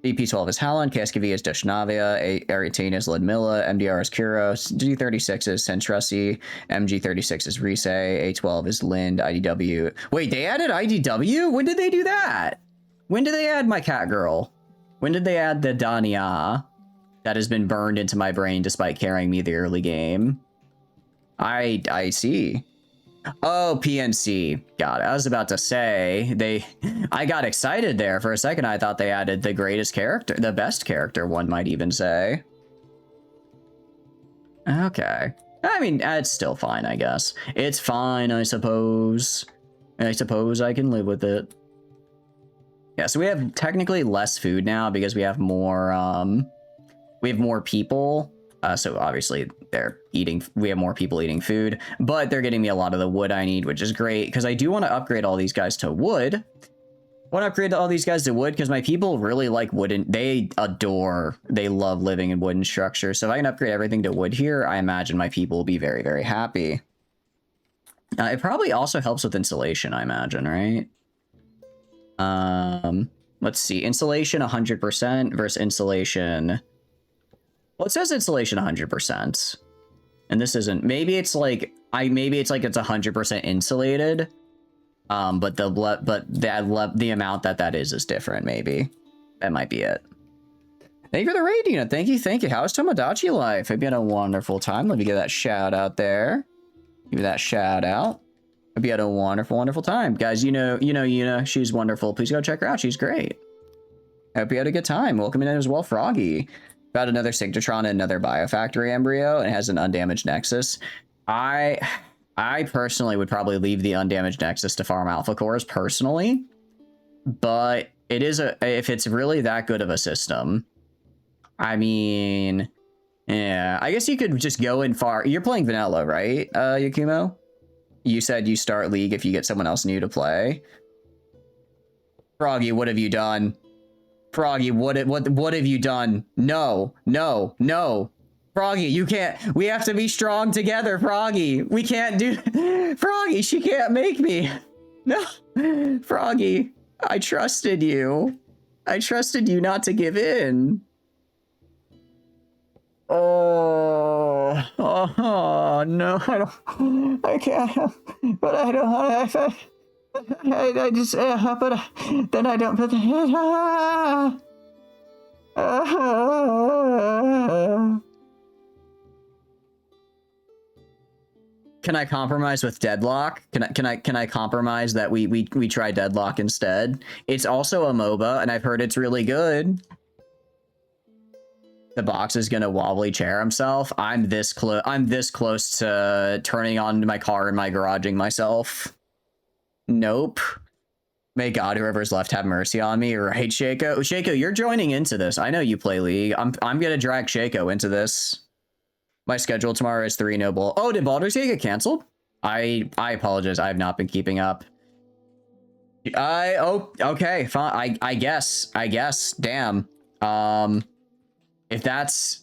DP12 is Halon, KSKV is Dushnavia, A18 is Ludmilla, MDR is Kuros, G36 is Sentrussi, MG36 is Rise, A12 is Lind, IDW. Wait, they added IDW? When did they do that? When did they add my cat girl? When did they add the Dania that has been burned into my brain despite carrying me the early game? I see. Oh, PNC. God, I was about to say, I got excited there. For a second, I thought they added the greatest character, the best character, one might even say. Okay. I mean, it's still fine, I guess. It's fine, I suppose. I suppose I can live with it. Yeah, so we have technically less food now because we have more people. So obviously we have more people eating food, but they're getting me a lot of the wood I need, which is great because I do want to upgrade all these guys to wood. I want to upgrade all these guys to wood because my people really like wooden. They love living in wooden structures. So if I can upgrade everything to wood here, I imagine my people will be very, very happy. It probably also helps with insulation, I imagine, right? Let's see. Insulation 100% versus insulation. Well, it says insulation 100%. And this isn't. Maybe it's like it's 100% insulated. But the amount that is different, maybe. That might be it. Thank you for the raid, Dina. Thank you. How's Tomodachi life? Hope you had a wonderful time. Let me give that shout out there. Give me that shout out. Hope you had a wonderful time. Guys, you know, Yuna, she's wonderful. Please go check her out. She's great. Hope you had a good time. Welcome in as well, Froggy. About another Synchrotron and another Biofactory embryo, and it has an undamaged Nexus. I personally would probably leave the undamaged Nexus to farm Alpha Cores, personally. But it is if it's really that good of a system. I mean, yeah, I guess you could just go in far. You're playing vanilla, right, Yakumo? You said you start League if you get someone else new to play. Froggy, what have you done? Froggy, what have you done? No. Froggy, you can't. We have to be strong together, Froggy. We can't do. Froggy, she can't make me. No, Froggy, I trusted you. I trusted you not to give in. Oh no, I can't, but I don't want to, I just, but then I don't put the, Can I compromise with Deadlock? Can I compromise that we try Deadlock instead? It's also a MOBA, and I've heard it's really good. The box is gonna wobbly chair himself. I'm this close to turning on my car and my garaging myself. Nope. May God, whoever's left, have mercy on me. Right, Shaco? Shaco, you're joining into this. I know you play League. I'm gonna drag Shaco into this. My schedule tomorrow is 3 noble. Oh, did Baldur's Gate get canceled? I apologize. I have not been keeping up. Okay, fine. I guess. Damn. If that's...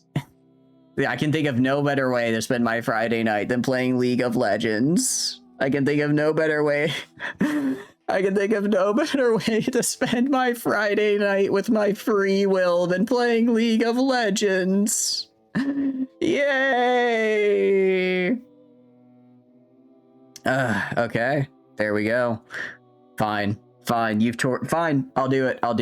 I can think of no better way to spend my Friday night than playing League of Legends. I can think of no better way. I can think of no better way to spend my Friday night with my free will than playing League of Legends. Yay! Okay. There we go. Fine. Fine. I'll do it. I'll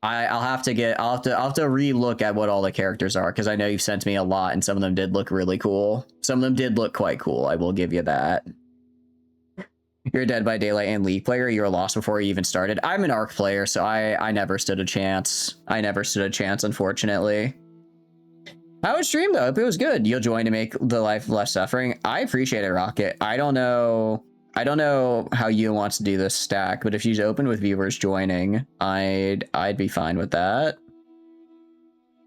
have to relook at what all the characters are, because I know you've sent me a lot and some of them did look really cool. Some of them did look quite cool. I will give you that. You're a Dead by Daylight and League player. You were lost before you even started. I'm an Arc player, so I never stood a chance. Unfortunately. How was stream though? Hope it was good. You'll join to make the life less suffering. I appreciate it, Rocket. I don't know how you wants to do this stack, but if she's open with viewers joining, I'd be fine with that.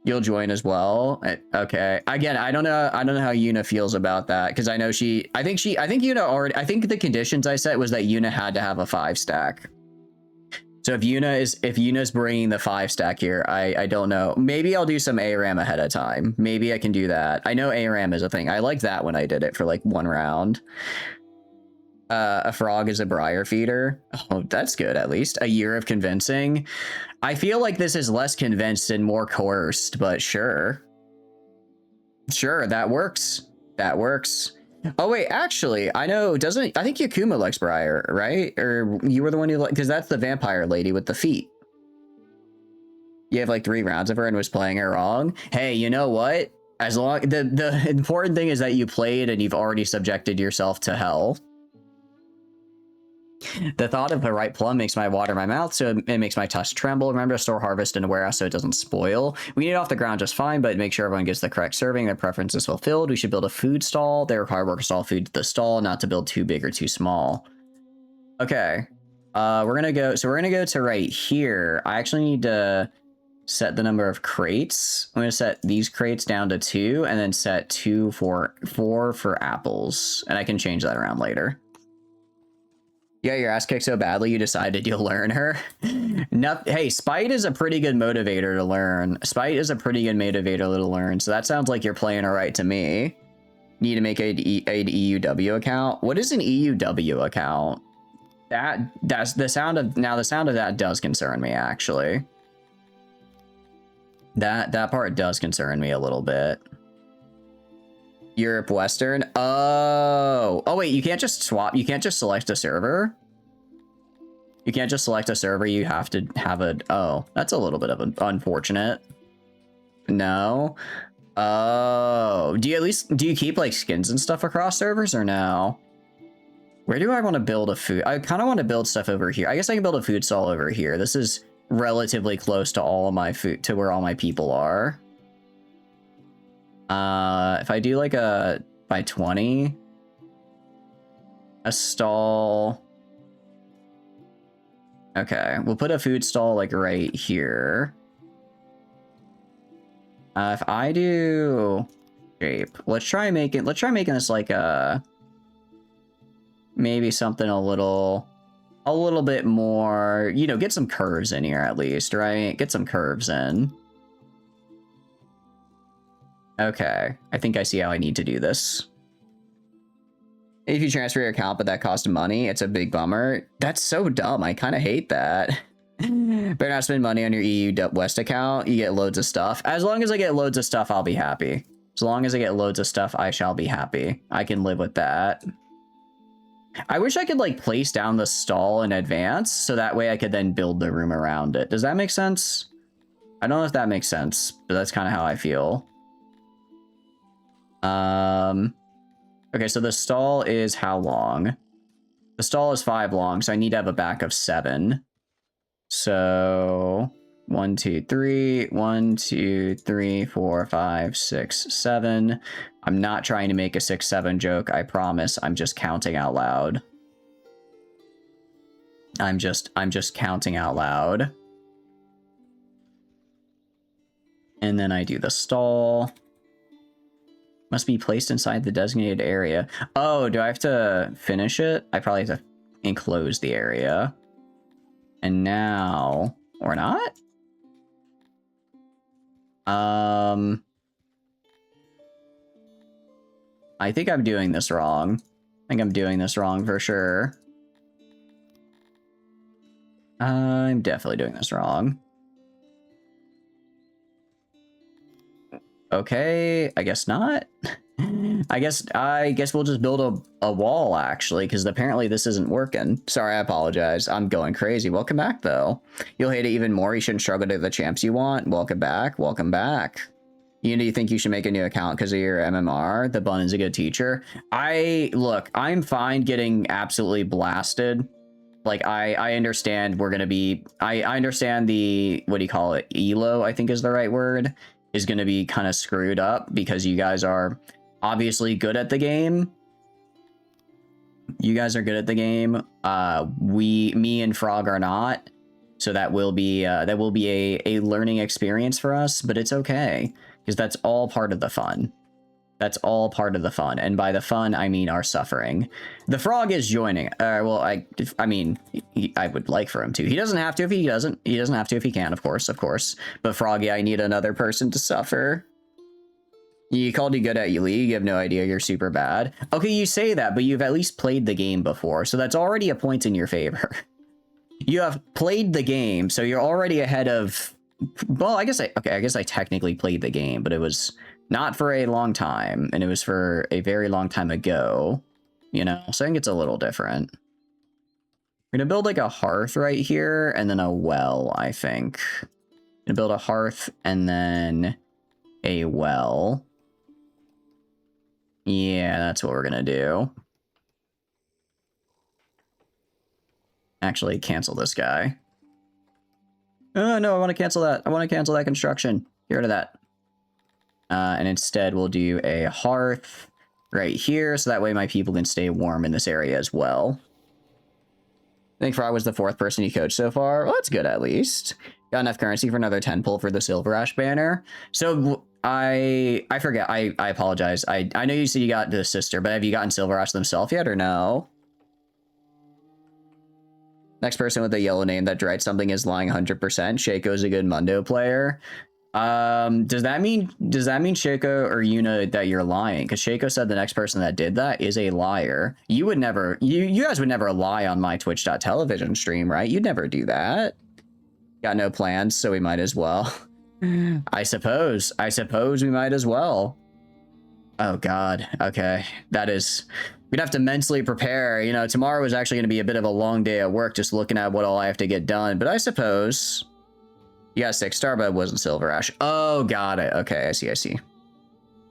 You'll join as well. Okay. Again, I don't know how Yuna feels about that, because I know I think Yuna already, I think the conditions I set was that Yuna had to have a 5 stack. So if Yuna's bringing the 5 stack here, I don't know. Maybe I'll do some ARAM ahead of time. Maybe I can do that. I know ARAM is a thing. I liked that when I did it for like 1 round. A frog is a briar feeder. Oh, that's good, at least. A year of convincing. I feel like this is less convinced and more coerced, but sure. Sure, that works. Oh, wait, actually, I think Yakuma likes briar, right? Or you were the one who because that's the vampire lady with the feet. You have like 3 rounds of her and was playing her wrong. Hey, you know what? As long the important thing is that you played and you've already subjected yourself to hell. The thought of the right plum makes my water in my mouth, so it makes my touch tremble. Remember to store harvest in a warehouse so it doesn't spoil. We need it off the ground just fine, but make sure everyone gets the correct serving. Their preference is fulfilled. We should build a food stall. They require workers to haul food to the stall, not to build too big or too small. Okay. We're gonna go to right here. I actually need to set the number of crates. I'm gonna set these crates down to 2 and then set 4 for apples. And I can change that around later. Yeah, your ass kicked so badly you decided you'll learn her. No, hey, Spite is a pretty good motivator to learn. So that sounds like you're playing all right to me. Need to make an EUW account. What is an EUW account? That's the sound of that does concern me, actually. That part does concern me a little bit. Europe Western. Oh wait, you can't just swap. You can't just select a server. You can't just select a server. You have to have a. Oh, that's a little bit of an unfortunate. No. Oh, do you keep like skins and stuff across servers or no? Where do I want to build a food? I kind of want to build stuff over here. I guess I can build a food stall over here. This is relatively close to all of my food, to where all my people are. If I do like a by 20, a stall. Okay, we'll put a food stall like right here. If I do shape, let's try making this like a maybe something a little bit more, you know, get some curves in here at least, right? Get some curves in. Okay, I think I see how I need to do this. If you transfer your account, but that costs money, it's a big bummer. That's so dumb. I kind of hate that. Better not spend money on your EU West account. You get loads of stuff. As long as I get loads of stuff, I'll be happy. As long as I get loads of stuff, I shall be happy. I can live with that. I wish I could like place down the stall in advance so that way I could then build the room around it. Does that make sense? I don't know if that makes sense, but that's kind of how I feel. Okay, so the stall is how long? The stall is 5 long, so I need to have a back of 7. So 1, 2, 3, 1, 2, 3, 4, 5, 6, 7. I'm not trying to make a 6, 7 joke. I promise. I'm just counting out loud. I'm just counting out loud. And then I do the stall. Must be placed inside the designated area. Oh, do I have to finish it? I probably have to enclose the area. And now, or not? I think I'm doing this wrong. I think I'm doing this wrong for sure. I'm definitely doing this wrong. Okay, I guess not. I guess we'll just build a wall, actually, because apparently this isn't working. Sorry, I apologize. I'm going crazy. Welcome back, though. You'll hate it even more. You shouldn't struggle to the champs you want. Welcome back. Welcome back. Do you think you should make a new account because of your MMR? The bun is a good teacher. Look, I'm fine getting absolutely blasted. Like, I understand we're going to be... I understand the... What do you call it? ELO, I think is the right word. Is going to be kind of screwed up because you guys are obviously good at the game. You guys are good at the game. Me and Frog are not. So that will be a learning experience for us, but it's okay because that's all part of the fun. That's all part of the fun. And by the fun, I mean our suffering. The Frog is joining. Well, I mean, I would like for him to. He doesn't have to if he doesn't. He doesn't have to if he can, of course. But Froggy, I need another person to suffer. You called you good at your league. You have no idea you're super bad. Okay, you say that, but you've at least played the game before. So that's already a point in your favor. You have played the game, so you're already ahead of... Well, I guess I technically played the game, but it was... not for a long time, and it was for a very long time ago, you know? So I think it's a little different. We're gonna build like a hearth right here, and then a well, I think. Gonna build a hearth, and then a well. Yeah, that's what we're gonna do. Actually, cancel this guy. Oh, no, I want to cancel that. I want to cancel that construction. Get rid of that. And instead, we'll do a hearth right here, so that way my people can stay warm in this area as well. I think Frog was the 4th person you coached so far. Well, that's good, at least. Got enough currency for another 10 pull for the Silver Ash banner. So, I forget. I apologize. I know you said you got the sister, but have you gotten Silver Ash themselves yet, or no? Next person with a yellow name that writes something is lying 100%. Shaco's a good Mundo player. Does that mean Shaco or Yuna that you're lying? Because Shaco said the next person that did that is a liar. You would never, you guys would never lie on my Twitch.television stream, right? You'd never do that. Got no plans, so we might as well. I suppose we might as well. Oh God, okay. We'd have to mentally prepare. You know, tomorrow is actually going to be a bit of a long day at work, just looking at what all I have to get done. But I suppose... You got 6-star, but it wasn't Silver Ash. Oh, got it. Okay, I see.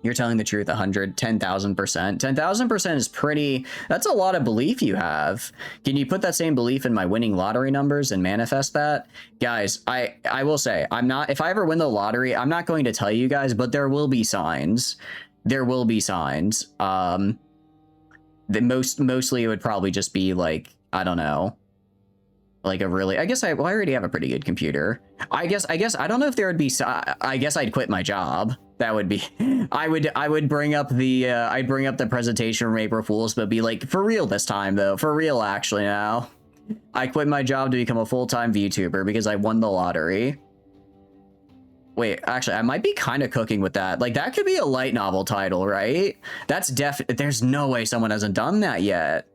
You're telling the truth 10,000%. 10,000% is pretty... That's a lot of belief you have. Can you put that same belief in my winning lottery numbers and manifest that? Guys, I will say, I'm not... If I ever win the lottery, I'm not going to tell you guys, but there will be signs. There will be signs. Mostly it would probably just be like, I don't know. Like a really, I already have a pretty good computer. I guess, I don't know if there would be, I guess I'd quit my job. That would be, I would bring up the, I'd bring up the presentation from April Fools, but be like, for real this time though, for real actually now. I quit my job to become a full-time VTuber because I won the lottery. Wait, actually, I might be kind of cooking with that. Like, that could be a light novel title, right? That's there's no way someone hasn't done that yet.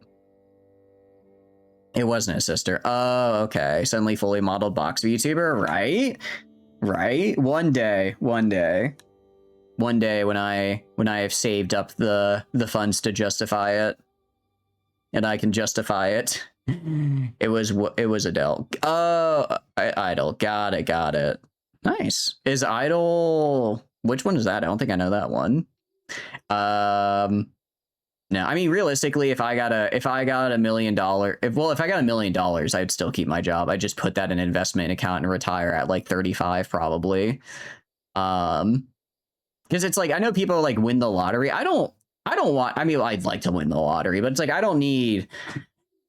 It wasn't his sister. Oh, okay. Suddenly fully modeled box VTuber, right? Right? One day when I have saved up the funds to justify it, and I can justify it. It was Adele. Oh, Idol. Got it. Nice. Is Idol... Which one is that? I don't think I know that one. No, I mean, realistically, if I got $1 million, if I got $1 million, I'd still keep my job. I'd just put that in an investment account and retire at like 35 probably. Because it's like, I know people like win the lottery. I don't want, I mean, I'd like to win the lottery, but it's like, I don't need,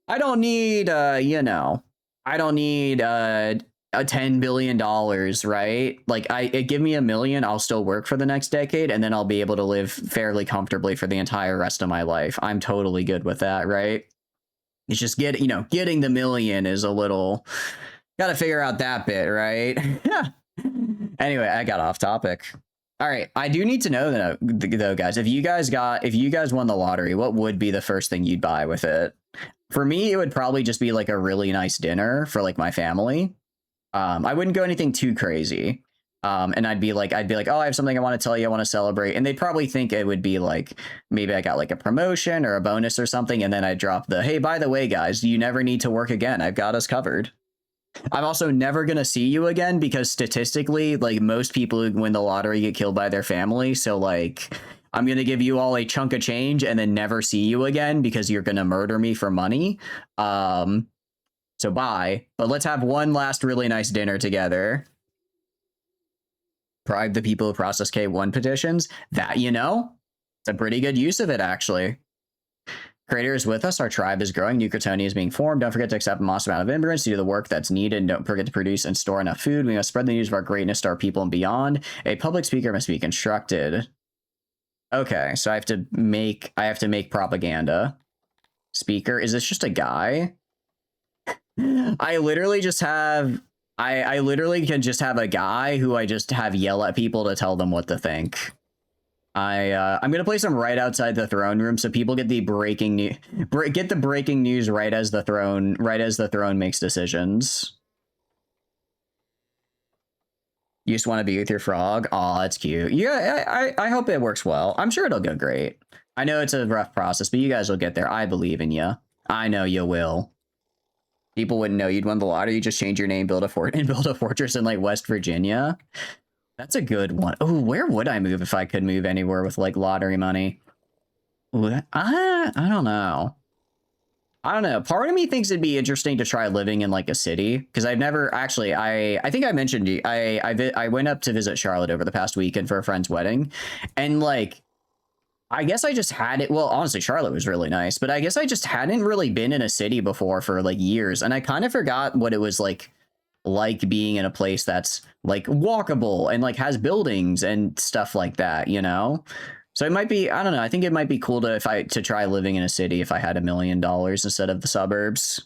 you know, I don't need, a $10 billion, right? Like, give me $1 million, I'll still work for the next decade, and then I'll be able to live fairly comfortably for the entire rest of my life. I'm totally good with that, right? It's just getting the $1 million is a little, gotta figure out that bit, right? Anyway, I got off topic. All right, I do need to know though, guys, if you guys won the lottery, what would be the first thing you'd buy with it? For me, it would probably just be like a really nice dinner for like my family. I wouldn't go anything too crazy. And I'd be like, oh, I have something I want to tell you, I want to celebrate. And they'd probably think it would be like, maybe I got like a promotion or a bonus or something. And then I'd drop hey, by the way, guys, you never need to work again. I've got us covered. I'm also never going to see you again because statistically, like most people who win the lottery get killed by their family. So like, I'm going to give you all a chunk of change and then never see you again because you're going to murder me for money. So bye, but let's have one last really nice dinner together. Bribe the people who process K1 petitions. That, it's a pretty good use of it, actually. Creator is with us. Our tribe is growing. New Cretonians is being formed. Don't forget to accept a massive amount of immigrants to do the work that's needed. And don't forget to produce and store enough food. We must spread the news of our greatness to our people and beyond. A public speaker must be constructed. Okay, so I have to make propaganda. Speaker. Is this just a guy? I literally just have I literally can just have a guy who I just have yell at people to tell them what to think. I'm gonna place him right outside the throne room so people get the breaking news right as the throne makes decisions. You just want to be with your frog? Aw, that's cute. Yeah, I hope it works well. I'm sure it'll go great. I know it's a rough process, but you guys will get there. I believe in you. I know you will. People wouldn't know you'd won the lottery. You just change your name, build a fortress in like West Virginia. That's a good one. Oh, where would I move if I could move anywhere with like lottery money? Ooh, I don't know. Part of me thinks it'd be interesting to try living in like a city because I've never actually. I think I mentioned I went up to visit Charlotte over the past weekend for a friend's wedding, and like. I guess I just had it. Well, honestly, Charlotte was really nice, but I guess I just hadn't really been in a city before for like years. And I kind of forgot what it was like being in a place that's like walkable and like has buildings and stuff like that, So it might be, I don't know. I think it might be cool to try living in a city if I had $1 million instead of the suburbs.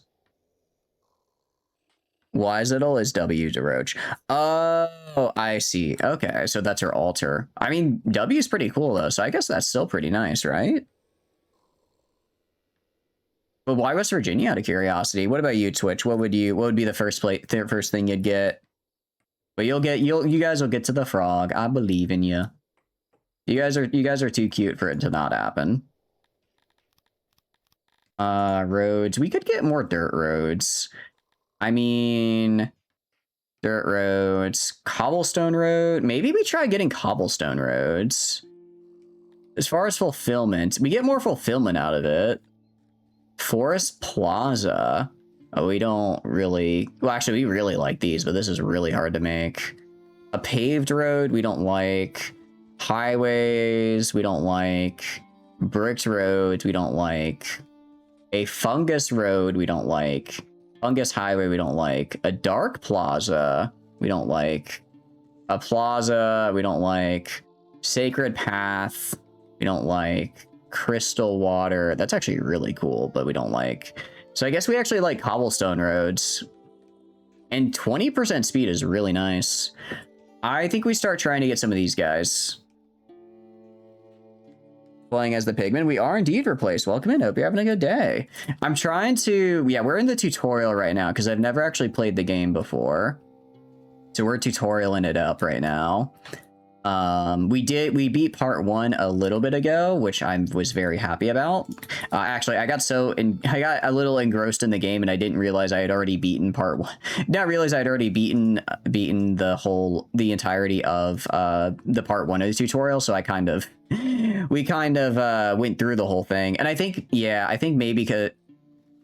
Wisetal is W to Roach. Oh, I see. Okay, so that's her altar. I mean, W is pretty cool though, so I guess that's still pretty nice, right? But why West Virginia, out of curiosity? What about you, Twitch? What would be the first thing you'd get? But you guys will get to the frog. I believe in you. You guys are too cute for it to not happen. Roads. We could get more dirt roads. I mean, dirt roads, cobblestone road. Maybe we try getting cobblestone roads. As far as fulfillment, we get more fulfillment out of it. Forest Plaza. Oh, we don't really... Well, actually, we really like these, but this is really hard to make. A paved road, we don't like. Highways, we don't like. Bricked roads, we don't like. A fungus road, we don't like. Fungus highway, we don't like. A dark plaza, we don't like. A plaza, we don't like. Sacred path, we don't like. Crystal water, that's actually really cool, but we don't like. So I guess we actually like cobblestone roads. And 20% speed is really nice. I think we start trying to get some of these guys. Playing as the pigman, we are indeed replaced. Welcome in, hope you're having a good day. I'm trying to, yeah, we're in the tutorial right now because I've never actually played the game before. So we're tutorialing it up right now. We beat part 1 a little bit ago, which I was very happy about. Actually, I got a little engrossed in the game and I didn't realize I had already beaten part 1. Not realize I'd already beaten the entirety of the part 1 of the tutorial, so we kind of went through the whole thing. And I think maybe because,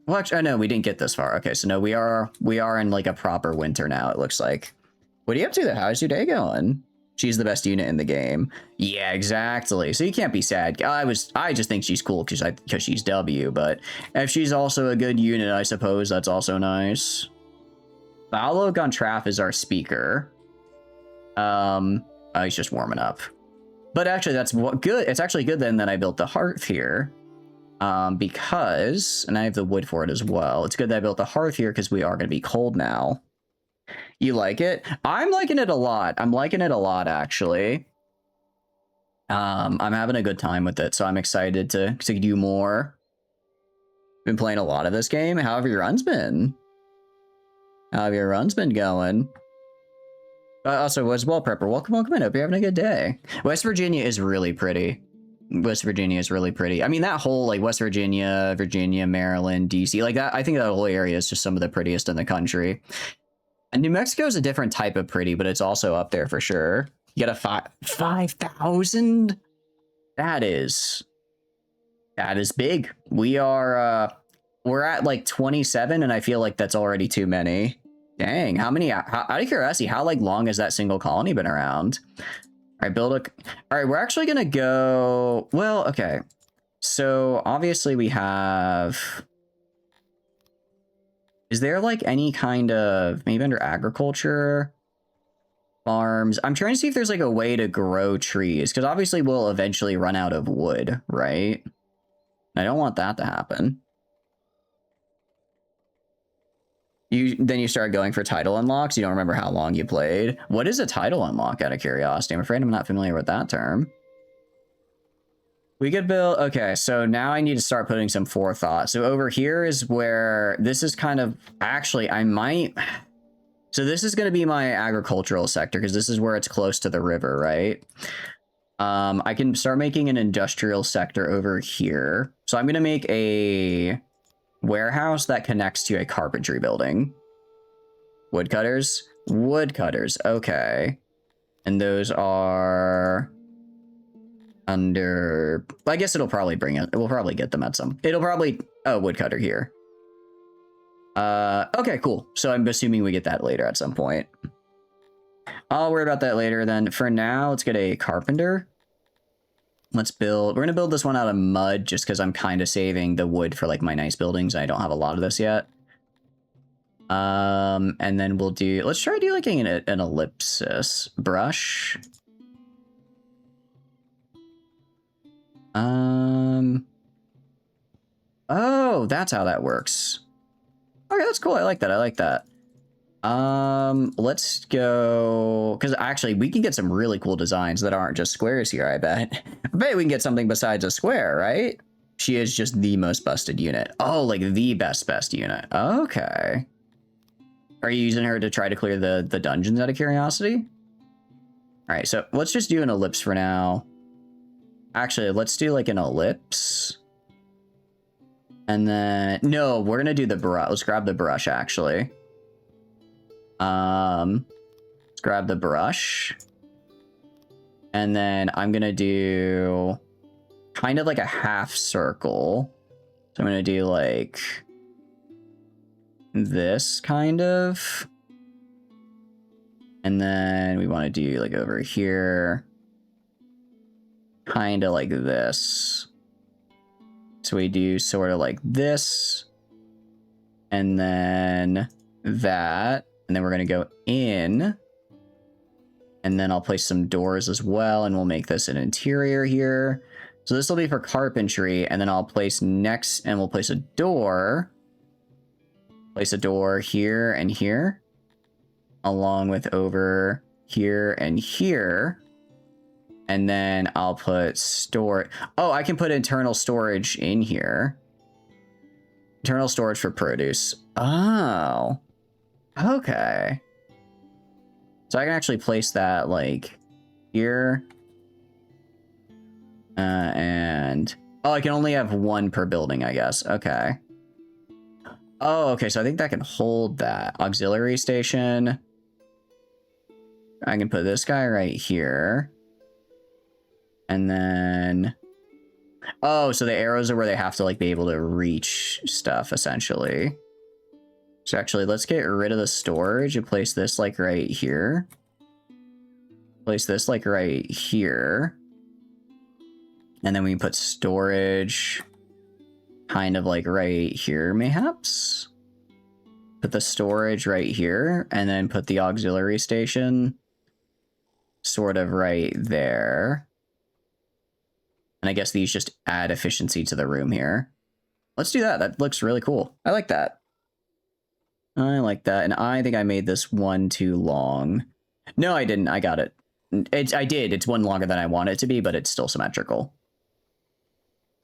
well, actually, no, we didn't get this far. Okay, so no, we are in like a proper winter now, it looks like. What are you up to there? How's your day going? She's the best unit in the game. Yeah, exactly. So you can't be sad. I just think she's cool because she's W, but if she's also a good unit, I suppose that's also nice. Paolo Gontraff is our speaker. He's just warming up. But actually, that's good. It's actually good then that I built the hearth here. Because, and I have the wood for it as well. It's good that I built the hearth here because we are going to be cold now. You like it? I'm liking it a lot. I'm liking it a lot, actually. I'm having a good time with it, so I'm excited to do more. Been playing a lot of this game. How have your runs been? How have your runs been going? Also, as well, Prepper, welcome in. Hope you're having a good day. West Virginia is really pretty. West Virginia is really pretty. I mean, that whole, like, West Virginia, Maryland, DC, like that, I think that whole area is just some of the prettiest in the country. And New Mexico is a different type of pretty, but it's also up there for sure. You got a 5,000? That is big. We're at like 27, and I feel like that's already too many. Dang, how many, out of curiosity, how like long has that single colony been around? All right, all right, we're actually gonna go, well, okay. So obviously we have, is there like any kind of, maybe under agriculture, farms? I'm trying to see if there's like a way to grow trees, because obviously we'll eventually run out of wood, right? I don't want that to happen. Then you start going for title unlocks. You don't remember how long you played. What is a title unlock, out of curiosity? I'm afraid I'm not familiar with that term. We could build, okay, so now I need to start putting some forethought. So over here is where, this is kind of, actually, so this is going to be my agricultural sector, because this is where it's close to the river, right? I can start making an industrial sector over here. So I'm going to make a warehouse that connects to a carpentry building. Woodcutters? Woodcutters, okay. And those are under, I guess it'll probably bring it, we'll probably get them at some, it'll probably, oh, woodcutter here. Okay, cool. So I'm assuming we get that later at some point. I'll worry about that later then. For now, let's get a carpenter. Let's build, we're gonna build this one out of mud just because I'm kind of saving the wood for like my nice buildings. I don't have a lot of this yet. And then we'll do, let's try to do like an ellipsis. Brush. Oh, that's how that works. Okay, that's cool. I like that. I like that. Let's go, because actually we can get some really cool designs that aren't just squares here, I bet. I bet we can get something besides a square, right? She is just the most busted unit. Oh, like the best unit. Okay. Are you using her to try to clear the dungeons out of curiosity? All right, so let's just do an ellipse for now. Actually, let's do like an ellipse. And then, no, we're gonna do the brush. Let's grab the brush, actually. Let's grab the brush. And then I'm gonna do kind of like a half circle. So I'm gonna do like this kind of. And then we want to do like over here. Kind of like this. So we do sort of like this. And then that. And then we're going to go in. And then I'll place some doors as well. And we'll make this an interior here. So this will be for carpentry. And then I'll place next. And we'll place a door. Place a door here and here. Along with over here and here. And then I'll put storage. Oh, I can put internal storage in here. Internal storage for produce. Oh. Okay. So I can actually place that like here. And oh, I can only have one per building, I guess. Okay. Oh, okay. So I think that can hold that. Auxiliary station. I can put this guy right here. And then... oh, so the arrows are where they have to, like, be able to reach stuff, essentially. So actually, let's get rid of the storage and place this, like, right here. Place this, like, right here. And then we put storage kind of, like, right here, mayhaps? Put the storage right here, and then put the auxiliary station sort of right there. And I guess these just add efficiency to the room here. Let's do that. That looks really cool. I like that. I like that. And I think I made this one too long. No, I didn't. I got it. I did. It's one longer than I want it to be, but it's still symmetrical.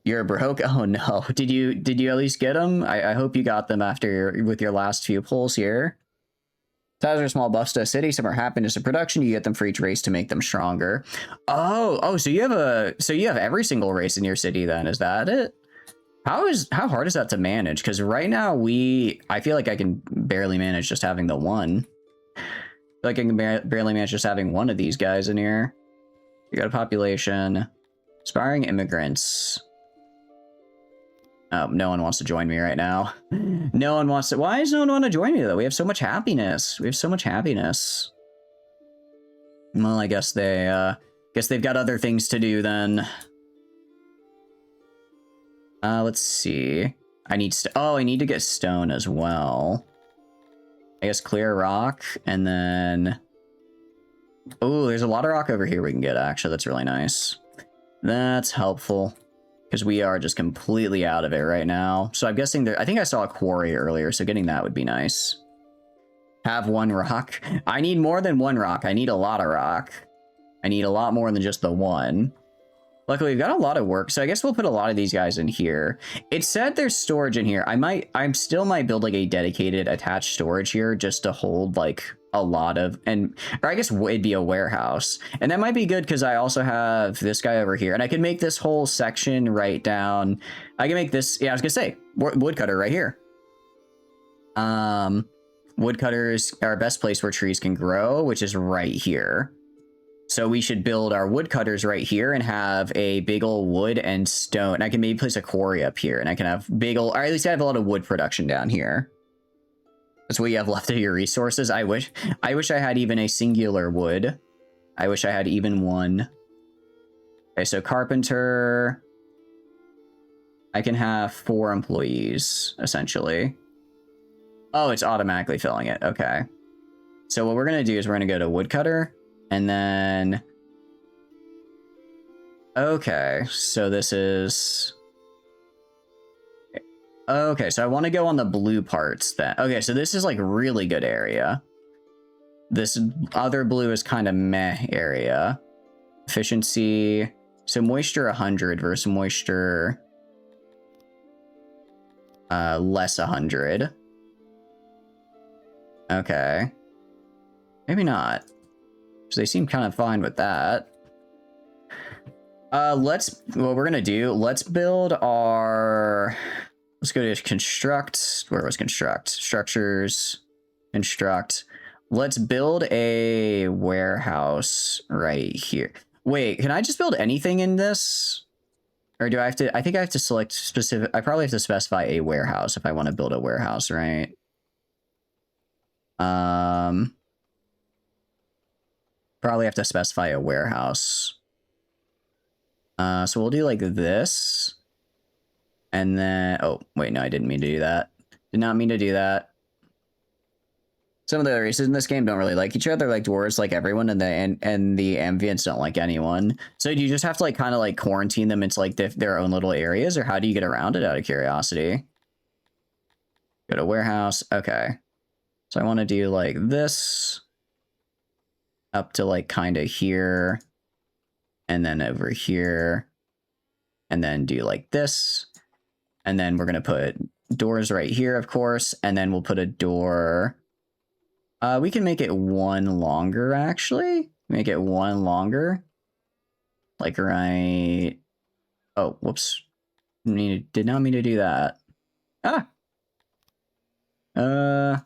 You're broke? Oh no. Did you at least get them? I hope you got them after with your last few pulls here. Size are small buffs to a city, some are happiness to production. You get them for each race to make them stronger. Oh, so you have every single race in your city then, is that it? How hard is that to manage? Because right now I feel like I can barely manage just having the one. I feel like I can barely manage just having one of these guys in here. You got a population. Aspiring immigrants. Oh, no one wants to join me right now. No one wants to. Why does no one want to join me, though? We have so much happiness. We have so much happiness. Well, I guess they've got other things to do then. Let's see. I need to get stone as well. I guess clear rock, and then... oh, there's a lot of rock over here we can get, actually. That's really nice. That's helpful. Because we are just completely out of it right now. So I'm guessing I think I saw a quarry earlier, so getting that would be nice. Have one rock. I need more than one rock. I need a lot of rock. I need a lot more than just the one. Luckily, we've got a lot of work, so I guess we'll put a lot of these guys in here. It said there's storage in here. I still might build like a dedicated attached storage here just to hold like a lot of, or I guess it'd be a warehouse. And that might be good because I also have this guy over here and I can make this whole section right down. I can make this, yeah, I was gonna say woodcutter right here. Woodcutters are our best place where trees can grow, which is right here. So we should build our woodcutters right here and have a big old wood and stone. And I can maybe place a quarry up here and I can have big old, or at least I have a lot of wood production down here. That's what you have left of your resources. I wish I had even a singular wood. I wish I had even one. Okay, so carpenter. I can have 4 employees, essentially. Oh, it's automatically filling it. Okay. So what we're going to do is we're going to go to woodcutter. And then... okay, so this is... okay, so I want to go on the blue parts then. Okay, so this is like really good area. This other blue is kind of meh area. Efficiency. So moisture 100 versus moisture less 100. Okay. Maybe not. So they seem kind of fine with that. What we're gonna do, let's build our, let's go to construct. Where was construct? Structures, construct. Let's build a warehouse right here. Wait, can I just build anything in this? Or do I have to, I think I have to select specific, I probably have to specify a warehouse if I want to build a warehouse, right? Probably have to specify a warehouse. So we'll do like this. And then, oh, wait, no, I didn't mean to do that. Did not mean to do that. Some of the races in this game don't really like each other, like dwarves like everyone, and the amphibians don't like anyone. So do you just have to like kind of like quarantine them into like their own little areas, or how do you get around it out of curiosity? Go to warehouse. Okay. So I want to do like this up to like kind of here, and then over here, and then do like this. And then we're going to put doors right here, of course, and then we'll put a door. We can make it one longer, actually. Make it one longer. Like right... Oh, whoops. Did not mean to do that. Ah! Let's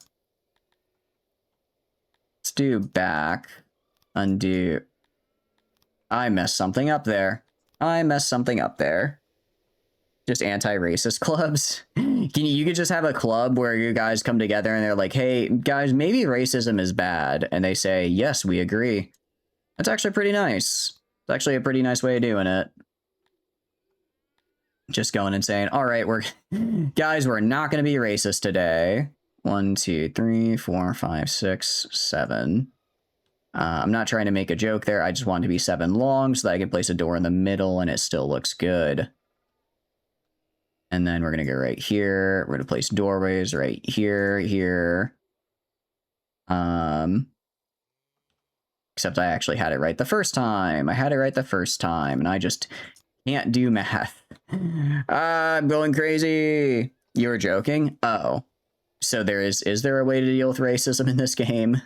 do back. Undo. I messed something up there. I messed something up there. Just anti-racist clubs. You could just have a club where you guys come together and they're like, hey, guys, maybe racism is bad. And they say, yes, we agree. That's actually pretty nice. It's actually a pretty nice way of doing it. Just going and saying, all right, guys, we're not going to be racist today. 1, 2, 3, 4, 5, 6, 7. I'm not trying to make a joke there. I just want it to be 7 long so that I can place a door in the middle and it still looks good. And then we're going to go right here. We're going to place doorways right here, here. Except I actually had it right the first time. I had it right the first time, and I just can't do math. I'm going crazy. You were joking? Oh. So is there a way to deal with racism in this game?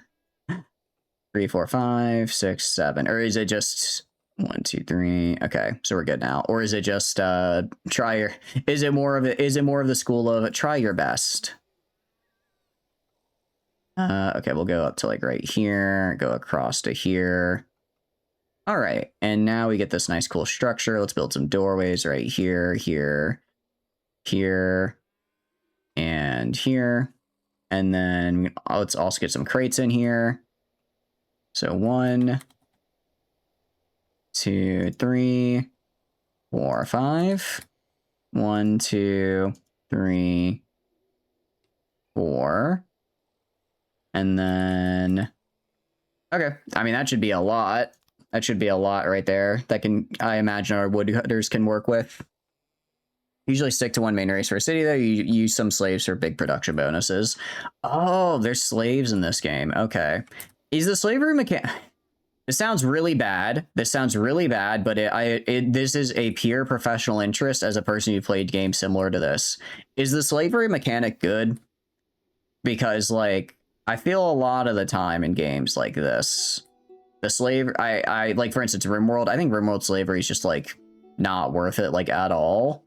3, 4, 5, 6, 7. Or is it just... 1, 2, 3. Okay, so we're good now. Or is it just is it more of the school of try your best? Okay, we'll go up to like right here, go across to here. All right, and now we get this nice cool structure. Let's build some doorways right here, here, here, and here. And then let's also get some crates in here. So 1, 2, 3, 4, 5. 1, 2, 3, 4. And then, okay. I mean, that should be a lot. That should be a lot right there. That I imagine our woodcutters can work with. Usually stick to one main race for a city, though. You use some slaves for big production bonuses. Oh, there's slaves in this game. Okay. Is the slavery mechanic... This sounds really bad. This sounds really bad, but this is a pure professional interest as a person who played games similar to this. Is the slavery mechanic good? Because, like, I feel a lot of the time in games like this, the slave, I like, for instance, RimWorld, I think RimWorld slavery is just, like, not worth it, like, at all.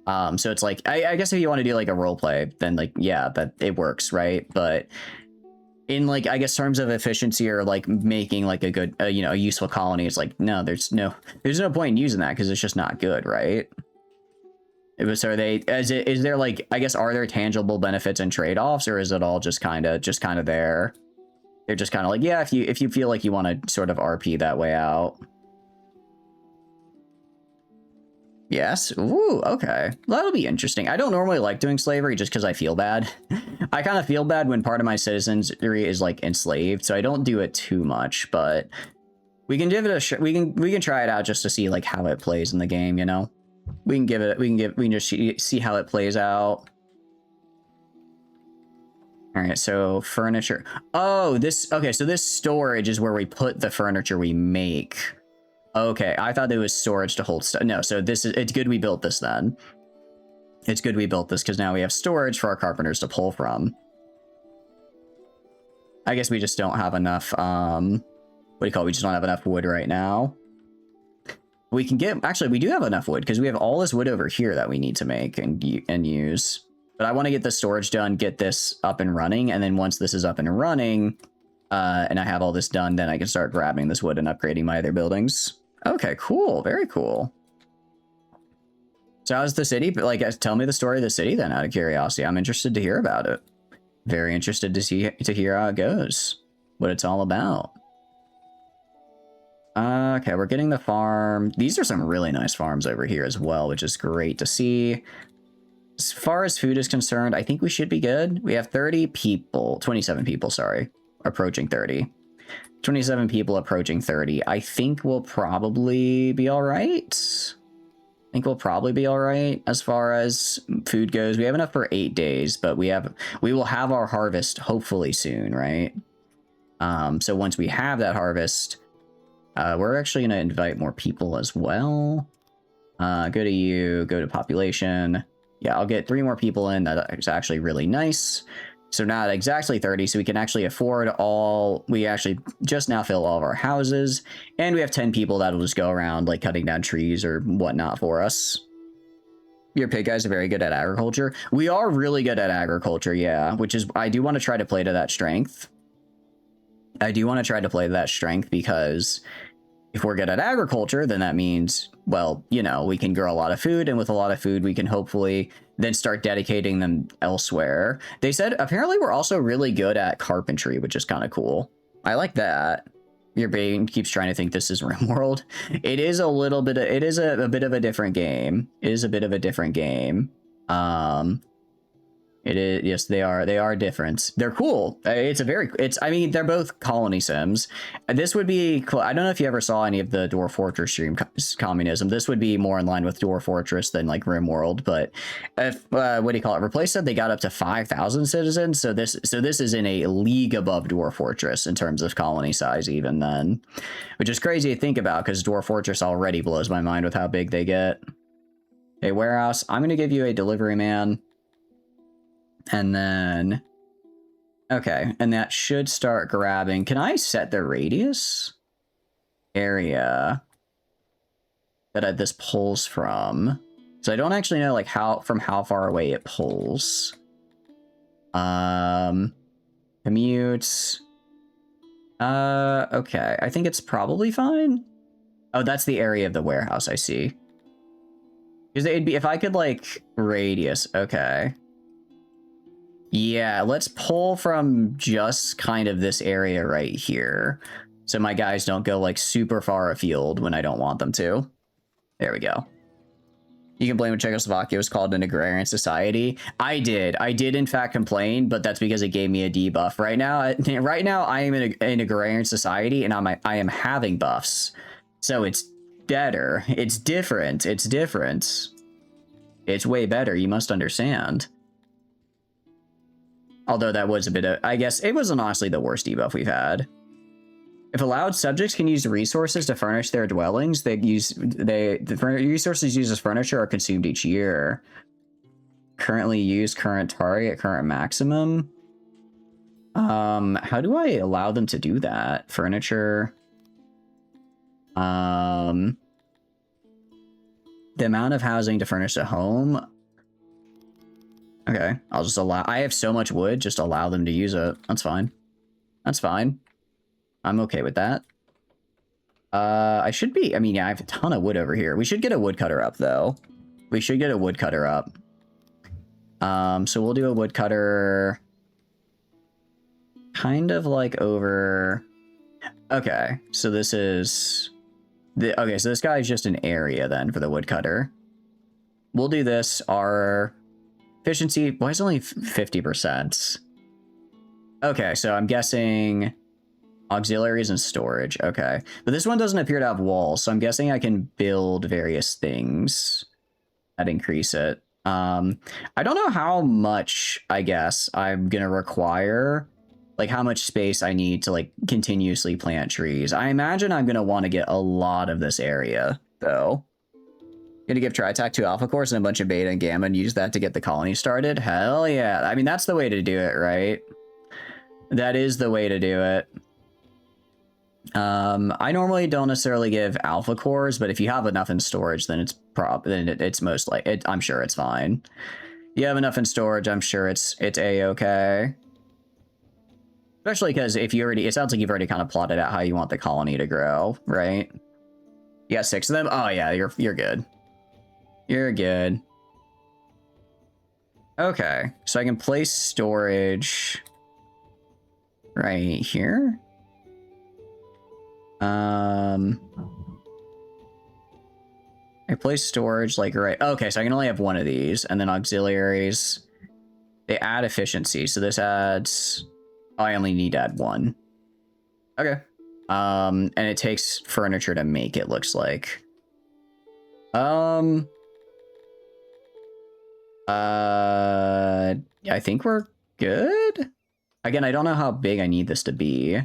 So it's like, I guess if you want to do, like, a roleplay, then, like, yeah, that it works, right? But... in, like, I guess terms of efficiency or, like, making, like, a good, you know, a useful colony, it's like, no, there's no point in using that because it's just not good, right? So is there, like, I guess, are there tangible benefits and trade-offs, or is it all just kind of there? They're just kind of like, yeah, if you feel like you want to sort of RP that way out. Yes. Ooh, okay. That'll be interesting. I don't normally like doing slavery just because I feel bad. I kind of feel bad when part of my citizenry is like enslaved, so I don't do it too much, but we can give it a we can try it out just to see like how it plays in the game, you know? We can just see how it plays out. All right, so furniture. Oh, this, okay, so this storage is where we put the furniture we make. Okay, I thought it was storage to hold stuff. No, so this is, it's good we built this then. It's good we built this because now we have storage for our carpenters to pull from. I guess we just don't have enough, what do you call it? We just don't have enough wood right now. We can get, actually, we do have enough wood because we have all this wood over here that we need to make and use. But I want to get the storage done, get this up and running, and then once this is up and running, and I have all this done, then I can start grabbing this wood and upgrading my other buildings. Okay, cool. Very cool. So how's the city? Like, tell me the story of the city then, out of curiosity. I'm interested to hear about it. Very interested to hear how it goes, what it's all about. Okay, we're getting the farm. These are some really nice farms over here as well, which is great to see. As far as food is concerned, I think we should be good. We have 30 people, 27 people, sorry, approaching 30. 27 people approaching 30. I think we'll probably be all right. I think we'll probably be all right as far as food goes. We have enough for 8 days, but we will have our harvest hopefully soon, right? So once we have that harvest, we're actually going to invite more people as well. Go to you, go to population. Yeah, I'll get 3 more people in. That's actually really nice. So not exactly 30, so we can actually afford all... We actually just now fill all of our houses. And we have 10 people that'll just go around, like, cutting down trees or whatnot for us. Your pig guys are very good at agriculture. We are really good at agriculture, yeah. Which is... I do want to try to play to that strength. I do want to try to play to that strength because... If we're good at agriculture, then that means, well, you know, we can grow a lot of food, and with a lot of food, we can hopefully then start dedicating them elsewhere. They said, apparently we're also really good at carpentry, which is kind of cool. I like that. Your brain keeps trying to think this is RimWorld. It is a little bit, it is a bit of a different game. It is a bit of a different game. It is, yes, they are different. They're cool. I mean, they're both colony sims. This would be cool. I don't know if you ever saw any of the Dwarf Fortress stream communism. This would be more in line with Dwarf Fortress than like RimWorld, but if, what do you call it? Replace said they got up to 5,000 citizens. So this is in a league above Dwarf Fortress in terms of colony size even then, which is crazy to think about because Dwarf Fortress already blows my mind with how big they get. A warehouse. I'm going to give you a delivery man. And then, okay, and that should start grabbing. Can I set the radius area that this pulls from? So I don't actually know like from how far away it pulls. Commutes. Okay, I think it's probably fine. Oh, that's the area of the warehouse, I see. Because it'd be, if I could like radius, okay. Yeah, let's pull from just kind of this area right here. So my guys don't go like super far afield when I don't want them to. There we go. You can blame when Czechoslovakia was called an agrarian society. I did in fact complain, but that's because it gave me a debuff. Right now I am in an agrarian society and I am having buffs. So it's better. It's different. It's different. It's way better. You must understand. Although that was a bit of, I guess it wasn't honestly the worst debuff we've had. If allowed, subjects can use resources to furnish their dwellings. The resources used as furniture are consumed each year. Currently used, current target, current maximum. How do I allow them to do that? Furniture. The amount of housing to furnish a home. Okay, I'll just allow... I have so much wood, just allow them to use it. That's fine. That's fine. I'm okay with that. I should be... I mean, yeah, I have a ton of wood over here. We should get a woodcutter up, though. We should get a woodcutter up. So we'll do a woodcutter... kind of like over... Okay, so this is... Okay, so this guy is just an area, then, for the woodcutter. We'll do this. Our... efficiency, why is it only 50%? Okay, so I'm guessing auxiliaries and storage. Okay, but this one doesn't appear to have walls, so I'm guessing I can build various things that increase it. I don't know how much, I guess, I'm gonna require, like how much space I need to like continuously plant trees. I imagine I'm gonna want to get a lot of this area, though. Gonna give Tritac 2 alpha cores and a bunch of beta and gamma and use that to get the colony started? Hell yeah. I mean, that's the way to do it, right? That is the way to do it. I normally don't necessarily give alpha cores, but if you have enough in storage, then it's most like it. I'm sure it's fine. You have enough in storage, I'm sure it's a-okay. Especially because if you already, it sounds like you've already kind of plotted out how you want the colony to grow, right? You got 6 of them. Oh yeah, you're good. You're good. Okay, so I can place storage right here. I place storage like right. Okay, so I can only have one of these, and then auxiliaries. They add efficiency, so this adds. Oh, I only need to add 1. Okay. And it takes furniture to make it. Looks like. I think we're good. Again, I don't know how big I need this to be.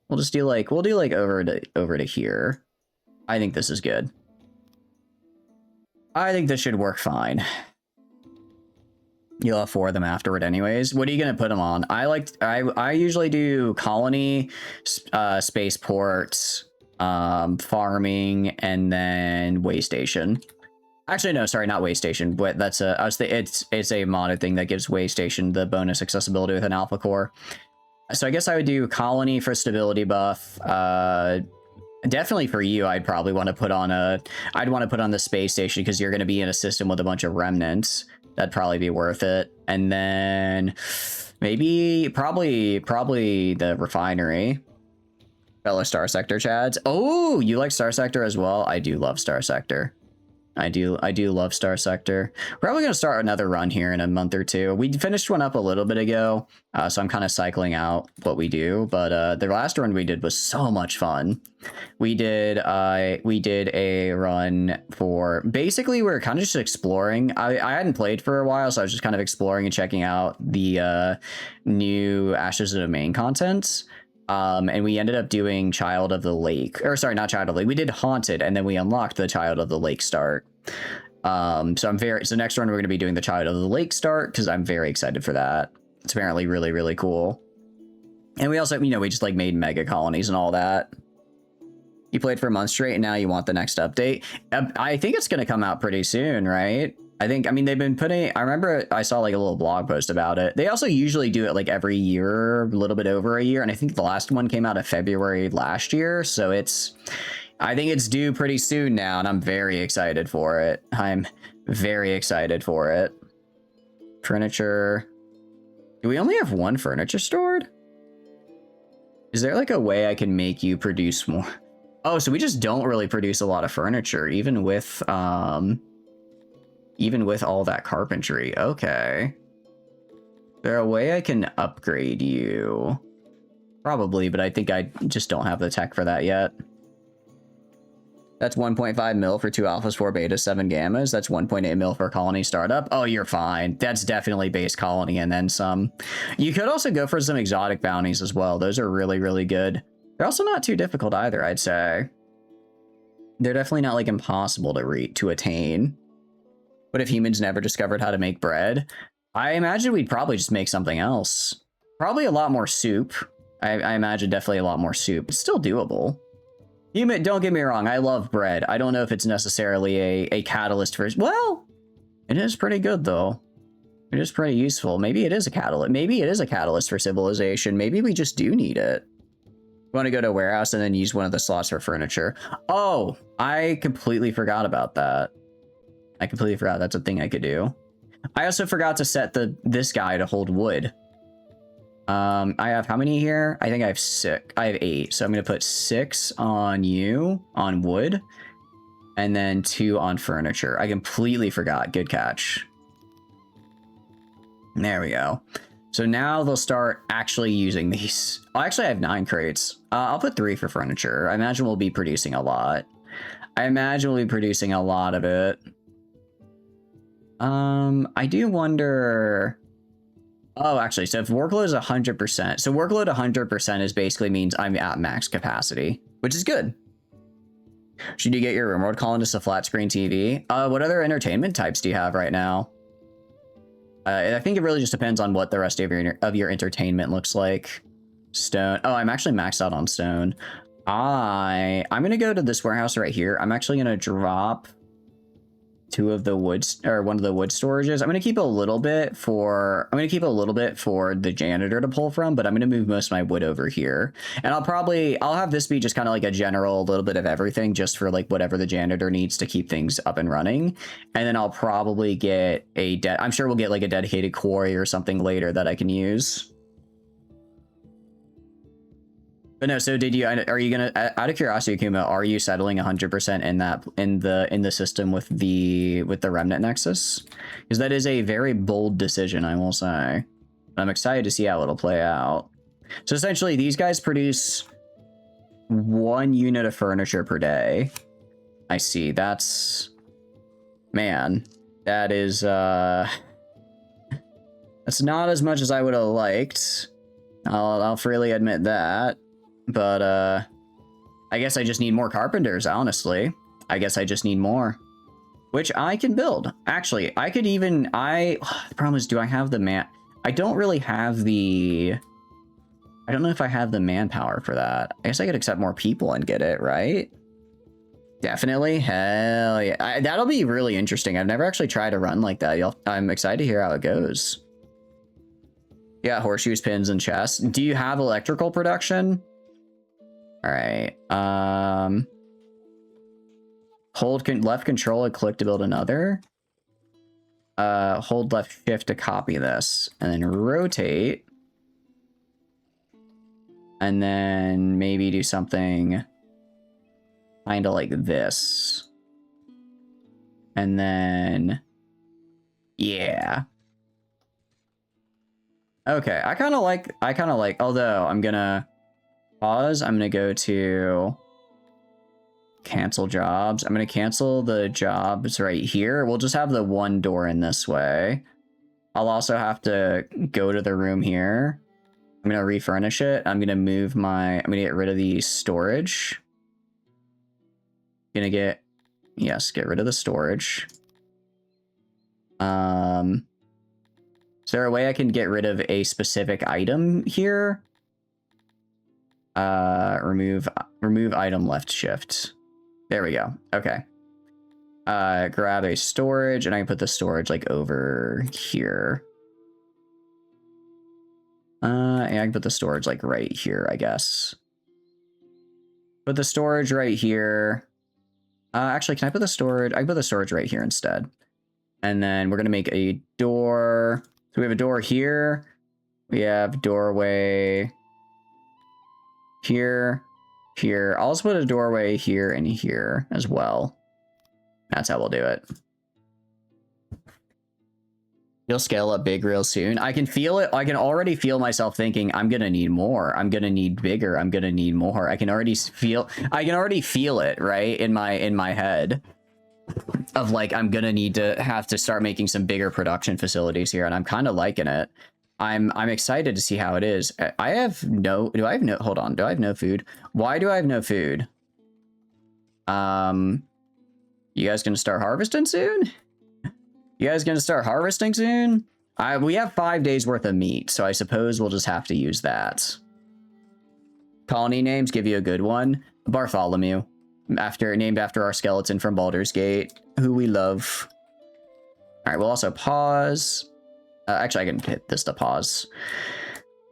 We'll just do like over to here. I think this is good. I think this should work fine. You'll have 4 of them afterward anyways. What are you gonna put them on? I usually do colony, spaceport, farming, and then way station. Actually, no, sorry, not way station, but that's it's a modded thing that gives way station the bonus accessibility with an alpha core. So I guess I would do colony for stability buff. Definitely for you, I'd probably want to put on the space station because you're going to be in a system with a bunch of remnants. That'd probably be worth it. And then maybe probably the refinery. Fellow Star Sector Chads. Oh, you like Star Sector as well? I do love Star Sector. I do love Star Sector. We're probably going to start another run here in a month or 2. We finished one up a little bit ago, so I'm kind of cycling out what we do. But the last run we did was so much fun. We did a run for basically we were kind of just exploring. I hadn't played for a while, so I was just kind of exploring and checking out the new Ashes of Domain contents. And we ended up doing Child of the Lake, or sorry, not Child of the Lake. We did Haunted, and then we unlocked the Child of the Lake start. So next run we're going to be doing the Child of the Lake start because I'm very excited for that. It's apparently really, really cool. And we also, we just like made mega colonies and all that. You played for a month straight, and now you want the next update. I think it's going to come out pretty soon, right? they've been putting, I remember I saw like a little blog post about it. They also usually do it like every year, a little bit over a year. And I think the last one came out in February last year. So I think it's due pretty soon now. And I'm very excited for it. I'm very excited for it. Furniture. Do we only have 1 furniture stored? Is there like a way I can make you produce more? Oh, so we just don't really produce a lot of furniture, even with all that carpentry. Okay. Is there a way I can upgrade you? Probably, but I think I just don't have the tech for that yet. That's 1.5 mil for 2 alphas, 4 betas, 7 gammas. That's 1.8 mil for colony startup. Oh, you're fine. That's definitely base colony and then some. You could also go for some exotic bounties as well. Those are really, really good. They're also not too difficult either, I'd say. They're definitely not like impossible to attain. What if humans never discovered how to make bread? I imagine we'd probably just make something else. Probably a lot more soup. I imagine definitely a lot more soup. It's still doable. Don't get me wrong, I love bread. I don't know if it's necessarily a catalyst for... Well, it is pretty good, though. It is pretty useful. Maybe it is a catalyst. Maybe it is a catalyst for civilization. Maybe we just do need it. We want to go to a warehouse and then use one of the slots for furniture. Oh, I completely forgot about that. I completely forgot that's a thing I could do. I also forgot to set this guy to hold wood. I have how many here? I think I have 6. I have 8. So I'm going to put 6 on you, on wood, and then 2 on furniture. I completely forgot. Good catch. There we go. So now they'll start actually using these. Oh, actually, I have 9 crates. I'll put 3 for furniture. I imagine we'll be producing a lot. I imagine we'll be producing a lot of it. I do wonder... Oh, actually, so if workload is 100%, so workload 100% is basically means I'm at max capacity, which is good. Should you get your remote colonist a flat screen TV? What other entertainment types do you have right now? I think it really just depends on what the rest of your entertainment looks like. Stone. Oh, I'm actually maxed out on stone. I'm gonna go to this warehouse right here. I'm actually gonna drop two of the woods, or one of the wood storages. I'm gonna keep a little bit for the janitor to pull from, but I'm gonna move most of my wood over here. And I'll have this be just kind of like a general little bit of everything, just for like whatever the janitor needs to keep things up and running. And then I'll probably get I'm sure we'll get like a dedicated quarry or something later that I can use. But no, so are you gonna, out of curiosity, Akuma, are you settling 100% in the system with the remnant nexus? Because that is a very bold decision, I will say. I'm excited to see how it'll play out. So essentially, these guys produce 1 unit of furniture per day. I see. That's, man, that is that's not as much as I would have liked. I'll freely admit that. But, I guess I just need more carpenters, honestly. I guess I just need more. Which I can build. Actually, I could even... the problem is, do I have the man... I don't really have the... I don't know if I have the manpower for that. I guess I could accept more people and get it, right? Definitely. Hell yeah. That'll be really interesting. I've never actually tried a run like that. I'm excited to hear how it goes. Yeah, horseshoes, pins, and chests. Do you have electrical production? All right. Hold left control and click to build another. Hold left shift to copy this, and then rotate. And then maybe do something kind of like this. And then, yeah. Okay, I kind of like, although I'm gonna pause, I'm gonna go to cancel jobs. I'm gonna cancel the jobs right here. We'll just have the one door in this way. I'll also have to go to the room here. I'm gonna refurnish it. I'm gonna get rid of the storage. Get rid of the storage. Is there a way I can get rid of a specific item here? Remove item left shift. There we go. Okay. Grab a storage, and I can put the storage like over here. And I can put the storage like right here, I guess. Put the storage right here. Actually, can I put the storage? I can put the storage right here instead. And then we're gonna make a door. So we have a door here. We have doorway here, here. I'll also put a doorway here and here as well. That's how we'll do it. You'll scale up big real soon. I can feel it. I can already feel myself thinking, I'm gonna need more. I'm gonna need bigger. I'm gonna need more. I can already feel it, right? In my head. Of like, I'm gonna need to have to start making some bigger production facilities here, and I'm kind of liking it. I'm excited to see how it is. Do I have no food? Why do I have no food? You guys gonna start harvesting soon? You guys gonna start harvesting soon? We have 5 days worth of meat, so I suppose we'll just have to use that. Colony names, give you a good one. Bartholomew. Named after our skeleton from Baldur's Gate, who we love. All right, we'll also pause. Actually, I can hit this to pause.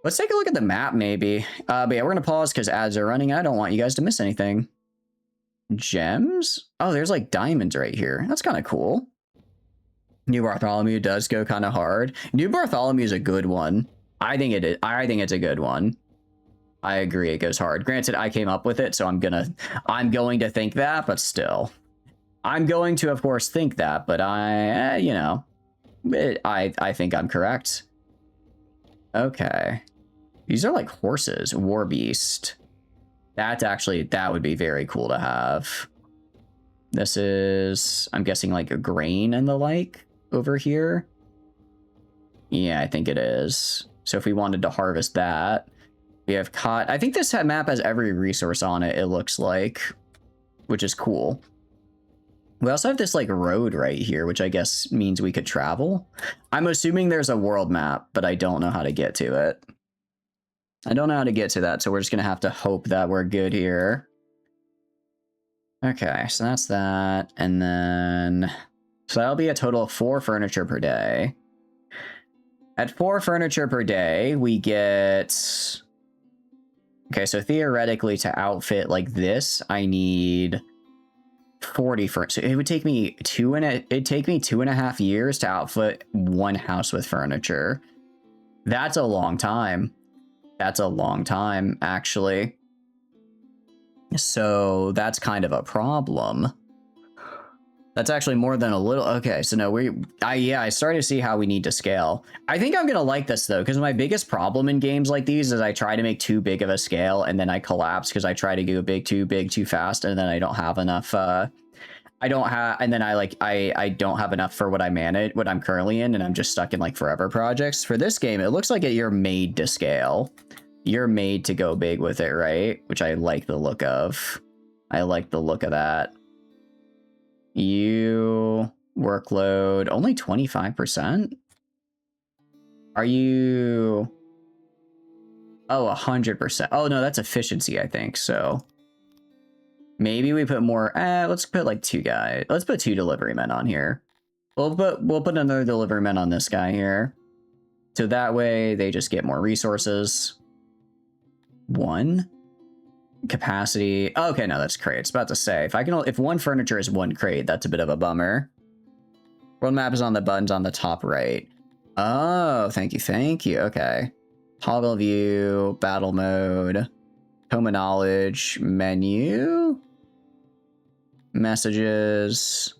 Let's take a look at the map, maybe. But yeah, we're gonna pause because ads are running. I don't want you guys to miss anything. Gems? Oh, there's like diamonds right here. That's kind of cool. New Bartholomew does go kind of hard. New Bartholomew is a good one. I think it is. I think it's a good one. I agree, it goes hard. Granted, I came up with it, so I'm going to think that, but still. I'm going to, of course, think that, but I think I'm correct. Okay. These are like horses. War Beast. That would be very cool to have. This is, I'm guessing, like a grain and the like. over here. Yeah, I think it is. So if we wanted to harvest that, we have cotton. I think this map has every resource on it, it looks like, which is cool. We also have this like road right here, which I guess means we could travel. I'm assuming there's a world map, but I don't know how to get to it. I don't know how to get to that, so we're just gonna have to hope that we're good here. Okay, so that's that, and then... So that'll be a total of 4 furniture per day. At 4 furniture per day, we get... Okay, so theoretically, to outfit like this, I need 40 furniture. So it would take me it'd take me 2.5 years to outfit 1 house with furniture. That's a long time. That's a long time, actually. So that's kind of a problem. That's actually more than a little. Okay, so no, I started to see how we need to scale. I think I'm gonna like this though, because my biggest problem in games like these is I try to make too big of a scale and then I collapse because I try to go big too fast, and then I don't have enough. I don't have enough for what I'm currently in, and I'm just stuck in like forever projects. For this game, it looks like you're made to scale. You're made to go big with it, right? Which I like the look of. I like the look of that. You workload only 25%. Are you? Oh, 100%. Oh no, that's efficiency, I think. So maybe we put more. Let's put like 2 guys. Let's put 2 delivery men on here. We'll put another delivery man on this guy here. So that way they just get more resources. 1 capacity. Oh, okay, no, that's crates. About to say, if 1 furniture is 1 crate, that's a bit of a bummer. World map is on the buttons on the top right. Oh, thank you. Okay. Toggle view, battle mode, home and knowledge, menu, messages,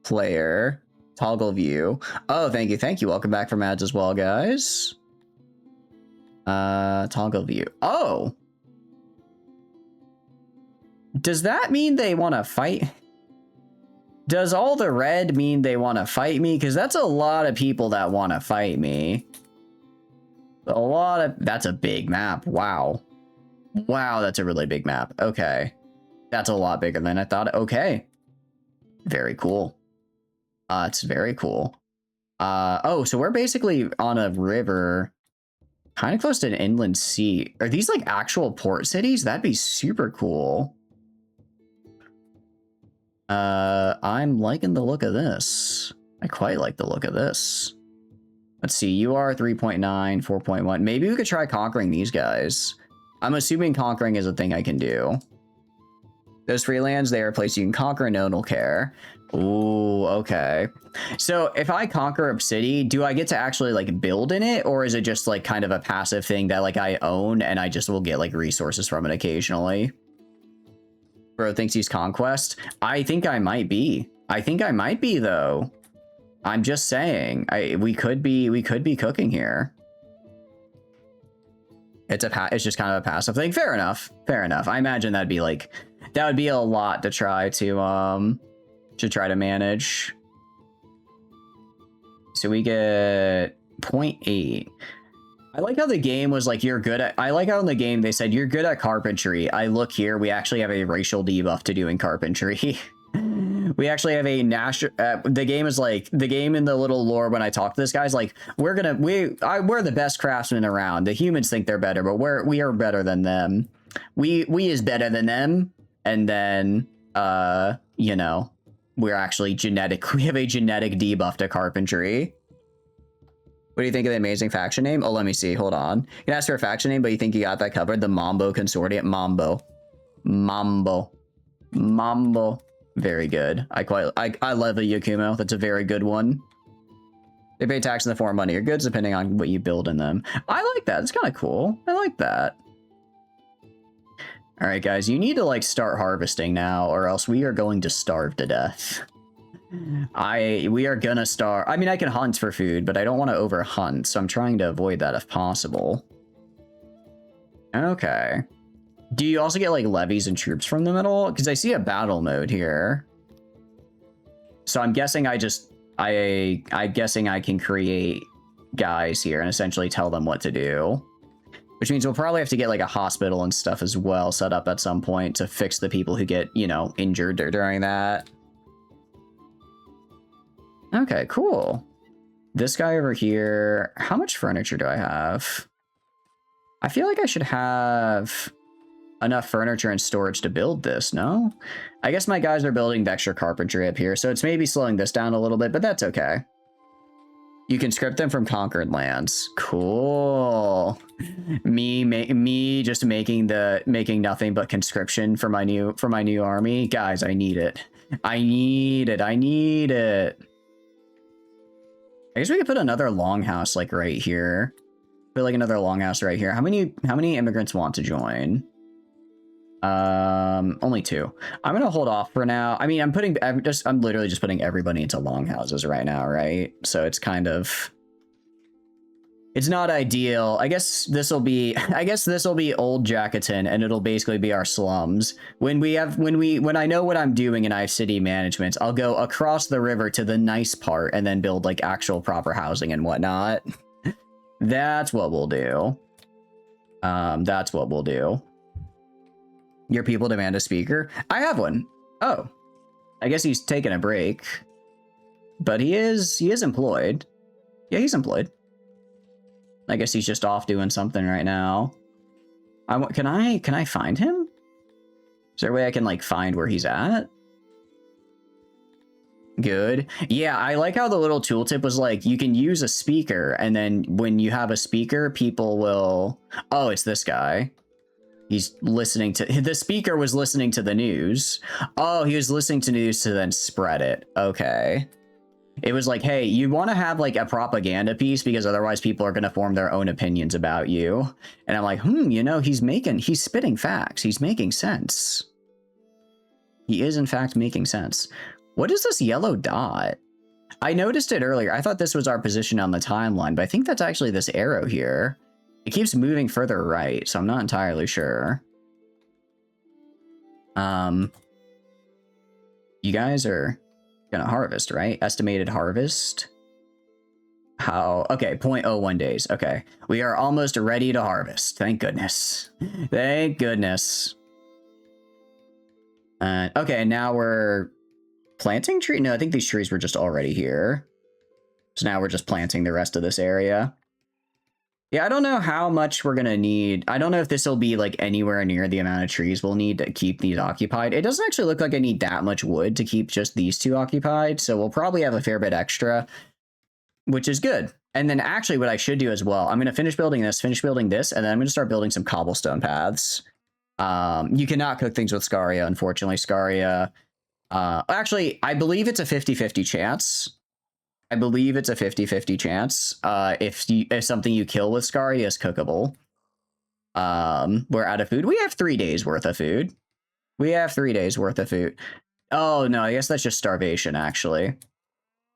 player, toggle view. Oh, thank you. Welcome back from ads as well, guys. Toggle view. Oh! Does that mean they want to fight? Does all the red mean they want to fight me? Because that's a lot of people that want to fight me. That's a big map. Wow. Wow, that's a really big map. Okay. That's a lot bigger than I thought. Okay. Very cool. It's very cool. Oh, so we're basically on a river... Kind of close to an inland sea. Are these like actual port cities? That'd be super cool. I'm liking the look of this. I quite like the look of this. Let's see, you are 3.9, 4.1. Maybe we could try conquering these guys. I'm assuming conquering is a thing I can do. Those free lands, they are a place you can conquer and no one will care. Ooh, okay. So if I conquer a city, do I get to actually like build in it? Or is it just like kind of a passive thing that like I own and I just will get like resources from it occasionally? Bro thinks he's conquest. I think I might be. Though. I'm just saying. We could be cooking here. It's just kind of a passive thing. Fair enough. I imagine that would be a lot to try to manage. So we get 0.8. I like how the game was like, I like how in the game they said, you're good at carpentry. I look here, we actually have a racial debuff to doing carpentry. We actually have a national, the game in the little lore when I talk to this guy's like, we're the best craftsmen around. The humans think they're better, but we are better than them. We is better than them. And then, you know, we have a genetic debuff to carpentry. What do you think of the amazing faction name? Oh, let me see. Hold on. You can ask for a faction name, but you think you got that covered? The Mambo Consortium. Mambo. Very good. I love the Yakumo. That's a very good one. They pay tax in the form of money or goods depending on what you build in them. I like that. It's kind of cool. I like that. All right, guys, you need to like start harvesting now or else we are going to starve to death. We are gonna starve. I mean, I can hunt for food, but I don't want to over hunt, so I'm trying to avoid that if possible. Okay. Do you also get like levies and troops from them at all? Because I see a battle mode here. So I'm guessing I'm guessing I can create guys here and essentially tell them what to do. Which means we'll probably have to get like a hospital and stuff as well set up at some point to fix the people who get, you know, injured during that. Okay, cool. This guy over here, how much furniture do I have? I feel like I should have enough furniture and storage to build this, no? I guess my guys are building the extra carpentry up here, so it's maybe slowing this down a little bit, but that's okay. You can script them from conquered lands. Cool. Me just making nothing but conscription for my new army. Guys, I need it. I need it. I guess we could put another longhouse like right here. Put like another longhouse right here. How many immigrants want to join? Only 2. I'm gonna hold off for now. I mean, I'm literally just putting everybody into longhouses right now, right? So it's kind of, it's not ideal. I guess this will be Old Jackaton, and it'll basically be our slums. When I know what I'm doing and I have city management, I'll go across the river to the nice part and then build like actual proper housing and whatnot. That's what we'll do. That's what we'll do. Your people demand a speaker? I have one. Oh. I guess he's taking a break. But he is employed. Yeah, he's employed. I guess he's just off doing something right now. Can I find him? Is there a way I can like find where he's at? Good. Yeah, I like how the little tooltip was like, you can use a speaker, and then when you have a speaker, people will... Oh, it's this guy. He's listening to... The speaker was listening to the news. Oh, he was listening to news to then spread it. Okay. It was like, hey, you want to have like a propaganda piece because otherwise people are going to form their own opinions about you. And I'm like, you know, he's spitting facts. He's making sense. He is in fact making sense. What is this yellow dot? I noticed it earlier. I thought this was our position on the timeline, but I think that's actually this arrow here. It keeps moving further right, so I'm not entirely sure. You guys are gonna harvest, right? Estimated harvest. How? Okay, 0.01 days. Okay, we are almost ready to harvest. Thank goodness. Thank goodness. Okay, now we're planting tree. No, I think these trees were just already here. So now we're just planting the rest of this area. Yeah, I don't know how much we're gonna need. I don't know if this will be like anywhere near the amount of trees we'll need to keep these occupied. It doesn't actually look like I need that much wood to keep just these 2 occupied, so we'll probably have a fair bit extra, which is good. And then actually what I should do as well, I'm gonna finish building this, and then I'm gonna start building some cobblestone paths. You cannot cook things with Scaria, unfortunately. Scaria, actually, I believe it's a 50-50 chance. I believe it's a 50-50 chance. If something you kill with Scaria is cookable. We're out of food. We have 3 days worth of food. Oh no, I guess that's just starvation actually.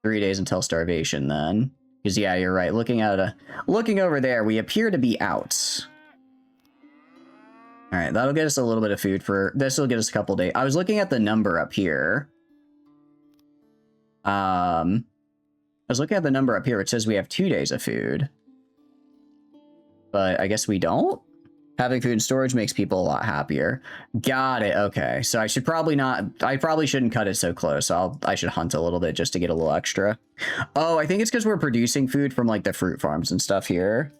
3 days until starvation then. Because yeah, you're right. Looking over there, we appear to be out. All right, that'll get us a little bit of food for this. Will get us a couple days. I was looking at the number up here. I was looking at the number up here. It says we have 2 days of food. But I guess we don't? Having food in storage makes people a lot happier. Got it. Okay. So I should probably not... I probably shouldn't cut it so close. I should hunt a little bit just to get a little extra. Oh, I think it's because we're producing food from like the fruit farms and stuff here.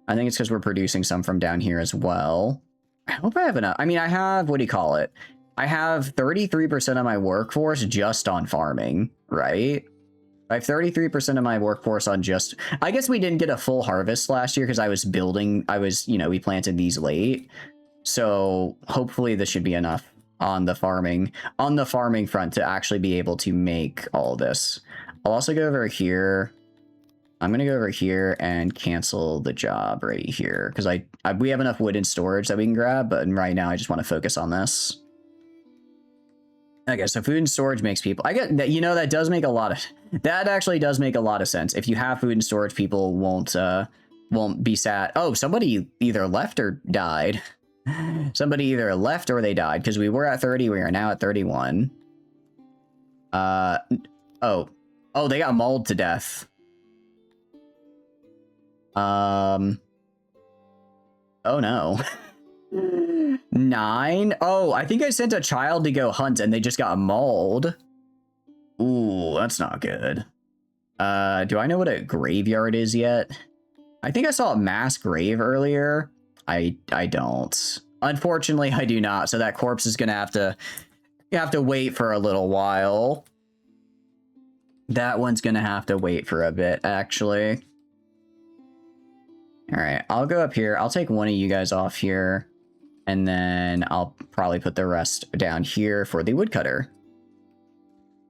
I think it's because we're producing some from down here as well. I hope I have enough. I mean, I have... What do you call it? I have 33% of my workforce just on farming, right? I have 33% of my workforce on just... I guess we didn't get a full harvest last year because I was building... we planted these late. So hopefully this should be enough on the farming front to actually be able to make all this. I'll also go over here. I'm going to go over here and cancel the job right here because we have enough wood in storage that we can grab, but right now I just want to focus on this. Okay, so food and storage makes people... I get that, that does make a lot of... That actually does make a lot of sense. If you have food and storage, people won't be sad. Oh, somebody either left or died. Somebody either left or they died, because we were at 30, we are now at 31. Oh. Oh, they got mauled to death. Oh no. 9? Oh, I think I sent a child to go hunt and they just got mauled. Ooh, that's not good. Do I know what a graveyard is yet? I think I saw a mass grave earlier. I don't. Unfortunately, I do not. So that corpse is gonna have to wait for a little while. That one's gonna have to wait for a bit, actually. All right, I'll go up here. I'll take one of you guys off here, and then I'll probably put the rest down here for the woodcutter.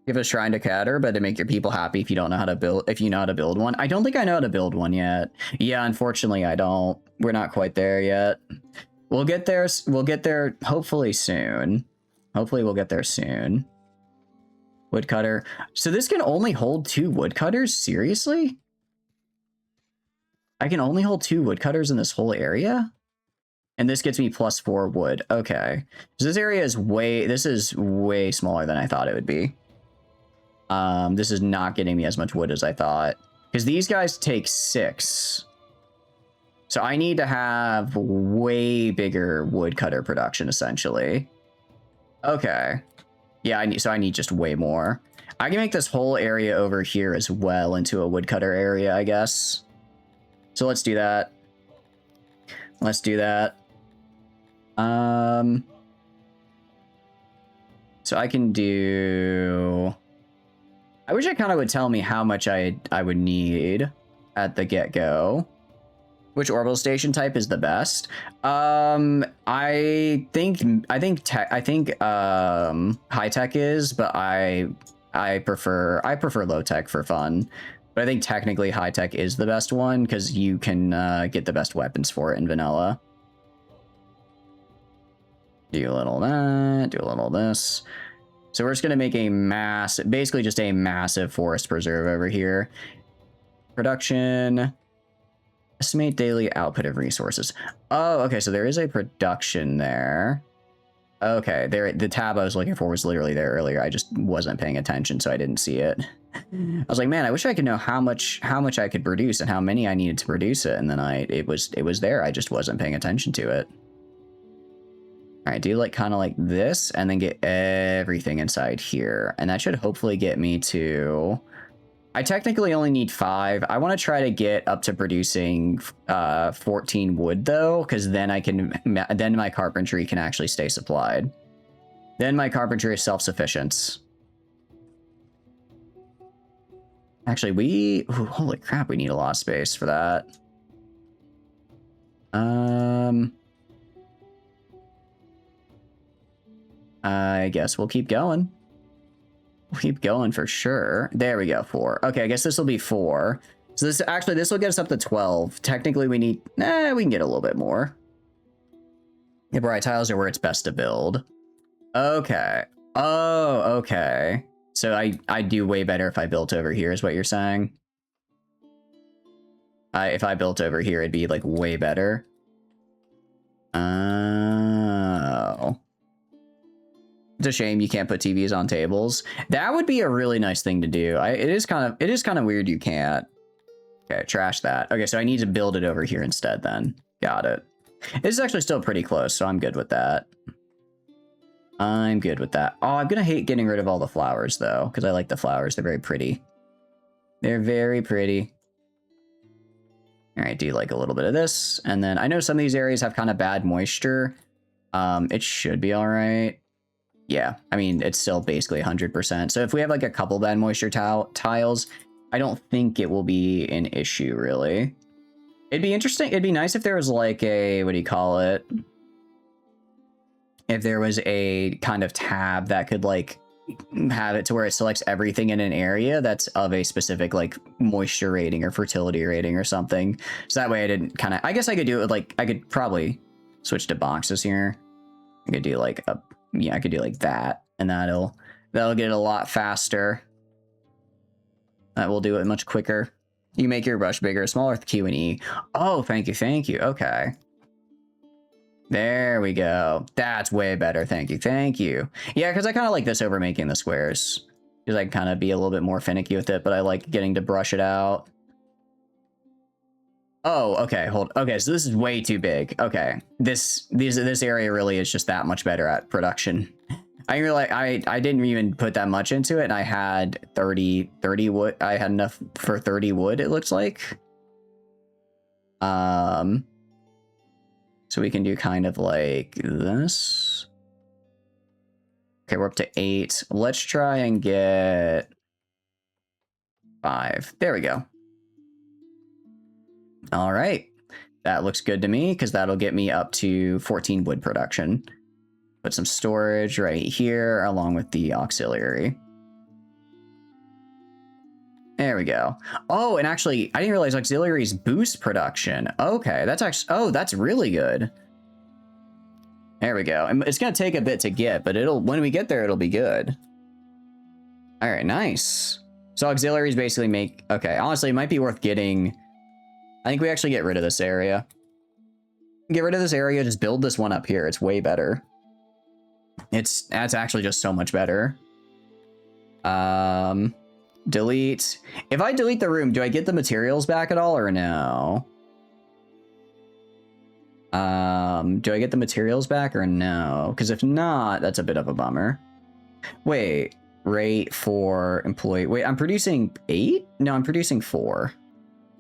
Give a shrine to Catter, but to make your people happy if you don't know how to build, if you know how to build one. I don't think I know how to build one yet. Yeah, unfortunately, I don't. We're not quite there yet. We'll get there. We'll get there hopefully soon. Hopefully, we'll get there soon. Woodcutter. So this can only hold 2 woodcutters? Seriously? I can only hold 2 woodcutters in this whole area? And this gets me +4 wood. Okay. So this area is way smaller than I thought it would be. This is not getting me as much wood as I thought. Because these guys take 6. So I need to have way bigger woodcutter production, essentially. Okay. Yeah, I need just way more. I can make this whole area over here as well into a woodcutter area, I guess. So let's do that. Let's do that. So I can do... I wish it kind of would tell me how much I would need at the get-go. Which orbital station type is the best? I think high tech is, but I prefer low tech for fun. But I think technically high tech is the best one because you can get the best weapons for it in vanilla. Do a little that, do a little this. So we're just gonna make a basically just a massive forest preserve over here. Production. Estimate daily output of resources. Oh, okay, so there is a production there. Okay, the tab I was looking for was literally there earlier. I just wasn't paying attention, so I didn't see it. I was like, man, I wish I could know how much I could produce and how many I needed to produce it, and then it was there. I just wasn't paying attention to it. All right, do like kind of like this, and then get everything inside here, and that should hopefully get me to. I technically only need 5. I want to try to get up to producing 14 wood though, because then then my carpentry can actually stay supplied. Then my carpentry is self-sufficient. Actually, holy crap, we need a lot of space for that. I guess we'll keep going. We'll keep going for sure. There we go, 4. Okay, I guess this will be 4. So this will get us up to 12. Technically, we need... we can get a little bit more. The bright tiles are where it's best to build. Okay. Oh, okay. So I do way better if I built over here, is what you're saying? If I built over here, it'd be, like, way better. Oh... It's a shame you can't put TVs on tables. That would be a really nice thing to do. It is kind of weird you can't. Okay, trash that. Okay, so I need to build it over here instead then. Got it. This is actually still pretty close, so I'm good with that. I'm good with that. Oh, I'm gonna hate getting rid of all the flowers though, because I like the flowers. They're very pretty. They're very pretty. All right, do like a little bit of this, and then I know some of these areas have kind of bad moisture. It should be all right. Yeah, I mean, it's still basically 100%. So if we have like a couple bad moisture tiles, I don't think it will be an issue, really. It'd be interesting. It'd be nice if there was like a, what do you call it? If there was a kind of tab that could like have it to where it selects everything in an area that's of a specific like moisture rating or fertility rating or something. So that way I didn't kind of, I guess I could do it with like, I could probably switch to boxes here. I could do like a, yeah, I could do like that, and that'll get it a lot faster. That will do it much quicker. You make your brush bigger, smaller with Q and E. Oh, thank you. Okay. There we go. That's way better. Thank you. Yeah, because I kind of like this over making the squares. because I can kind of be a little bit more finicky with it, but I like getting to brush it out. Oh, okay, okay, so this is way too big. Okay, this area really is just that much better at production. I realize I didn't even put that much into it, and I had 30 wood. I had enough for 30 wood, it looks like. So we can do kind of like this. Okay, we're up to 8. Let's try and get 5. There we go. All right. That looks good to me, because that'll get me up to 14 wood production. Put some storage right here, along with the auxiliary. There we go. Oh, and actually, I didn't realize auxiliaries boost production. Okay, that's actually... Oh, that's really good. There we go. And it's going to take a bit to get, but when we get there, it'll be good. All right, nice. So auxiliaries basically make... Okay, honestly, it might be worth getting... I think we actually get rid of this area. Get rid of this area, just build this one up here. It's way better. That's actually just so much better. Delete. If I delete the room, do I get the materials back at all or no? Do I get the materials back or no? Because if not, that's a bit of a bummer. Wait, rate for employee. Wait, I'm producing 8? No, I'm producing 4.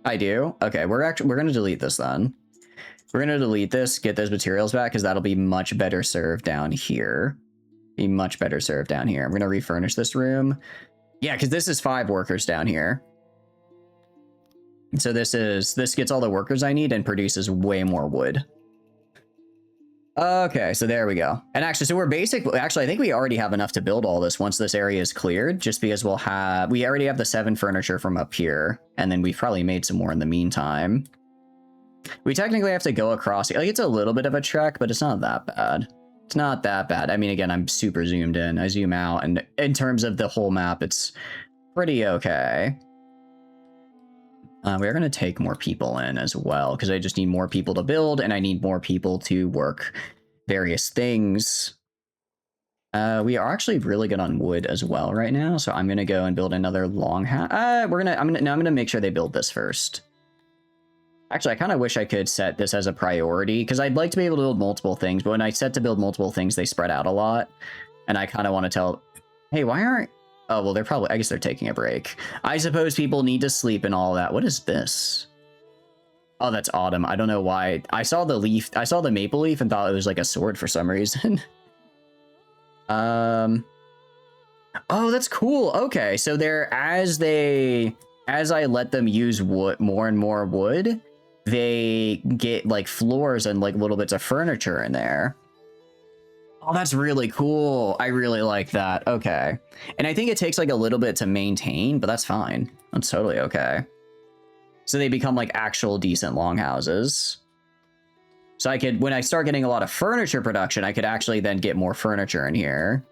I do? Okay, we're going to delete this then. We're going to delete this, get those materials back, because that'll be much better served down here. Be much better served down here. I'm going to refurnish this room. Yeah, because this is 5 workers down here. So this gets all the workers I need and produces way more wood. Okay, so there we go. And actually, so we're basically... Actually, I think we already have enough to build all this once this area is cleared, just because we already have the 7 furniture from up here, and then we've probably made some more in the meantime. We technically have to go across... Like, it's a little bit of a trek, but it's not that bad. It's not that bad. I mean, again, I'm super zoomed in. I zoom out, and in terms of the whole map, it's pretty okay. We're going to take more people in as well, because I just need more people to build, and I need more people to work various things. We are actually really good on wood as well right now, so I'm going to go and build another long house. I'm going to make sure they build this first. Actually, I kind of wish I could set this as a priority, because I'd like to be able to build multiple things, but when I set to build multiple things, they spread out a lot, and I kind of want to tell, hey, why aren't... Oh, well, they're probably... I guess they're taking a break. I suppose people need to sleep and all that. What is this? Oh, that's autumn. I don't know why. I saw the leaf. I saw the maple leaf and thought it was like a sword for some reason. Oh, that's cool. Okay, so as I let them use wood, more and more wood, they get like floors and like little bits of furniture in there. Oh, that's really cool. I really like that. Okay. And I think it takes like a little bit to maintain, but that's fine. That's totally okay. So they become like actual decent longhouses. So I could, when I start getting a lot of furniture production, I could actually then get more furniture in here.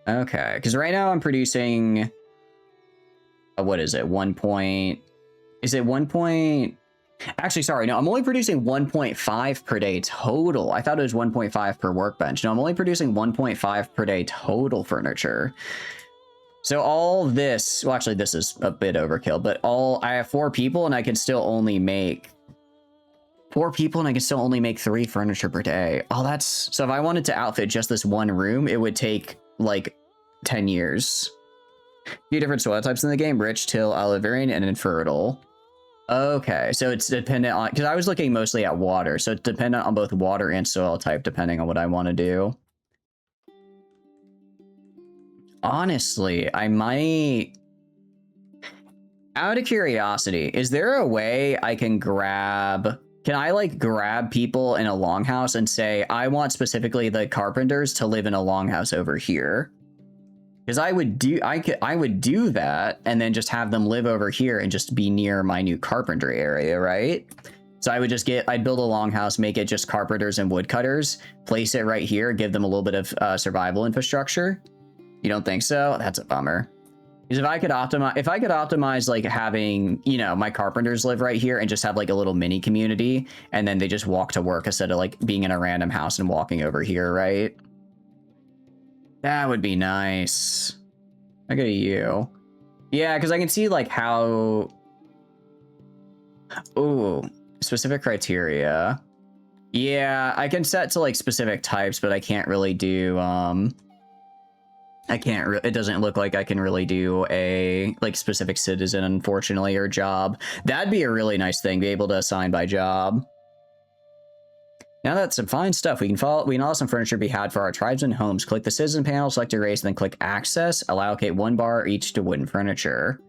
Okay. Because right now I'm producing, what is it? Actually, sorry, no, I'm only producing 1.5 per day total. I thought it was 1.5 per workbench. No, I'm only producing 1.5 per day total furniture. So all this, well, actually, this is a bit overkill, but I have 4 people and I can still only make 4 people and I can still only make 3 furniture per day. Oh, so if I wanted to outfit just this one room, it would take like 10 years. A few different soil types in the game: rich, till, alluvial, and infertile. Okay, so it's dependent on, because I was looking mostly at water, so it's dependent on both water and soil type, depending on what I want to do. Honestly, I might... Out of curiosity, is there a way I can grab... Can I, like, grab people in a longhouse and say, I want specifically the carpenters to live in a longhouse over here? Because I would do that and then just have them live over here and just be near my new carpentry area, right? So I'd build a longhouse, make it just carpenters and woodcutters, place it right here, give them a little bit of survival infrastructure. You don't think so? That's a bummer. Because if I could optimize like having, you know, my carpenters live right here and just have like a little mini community, and then they just walk to work instead of like being in a random house and walking over here, right? That would be nice. I go to you. Yeah, because I can see like how... Ooh, specific criteria. Yeah, I can set to like specific types, but I can't really do, it doesn't look like I can really do a like specific citizen, unfortunately, or job. That'd be a really nice thing, be able to assign by job. Now that's some fine stuff. We can allow some furniture to be had for our tribes and homes. Click the citizen panel, select your race, and then click access. Allocate 1 bar each to wooden furniture.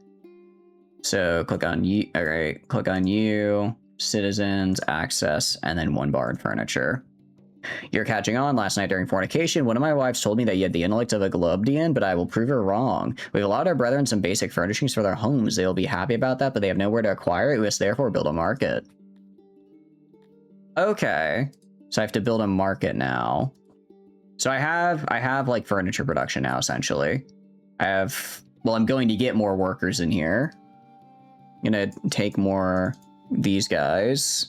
So click on you. All right, click on you, citizens, access, and then 1 bar in furniture. You're catching on. Last night during fornication, one of my wives told me that you had the intellect of a Globdian, but I will prove her wrong. We've allowed our brethren some basic furnishings for their homes. They will be happy about that, but they have nowhere to acquire it. We must therefore build a market. Okay. So I have to build a market now. So I have like furniture production now, essentially. I'm going to get more workers in here. I'm gonna take more these guys.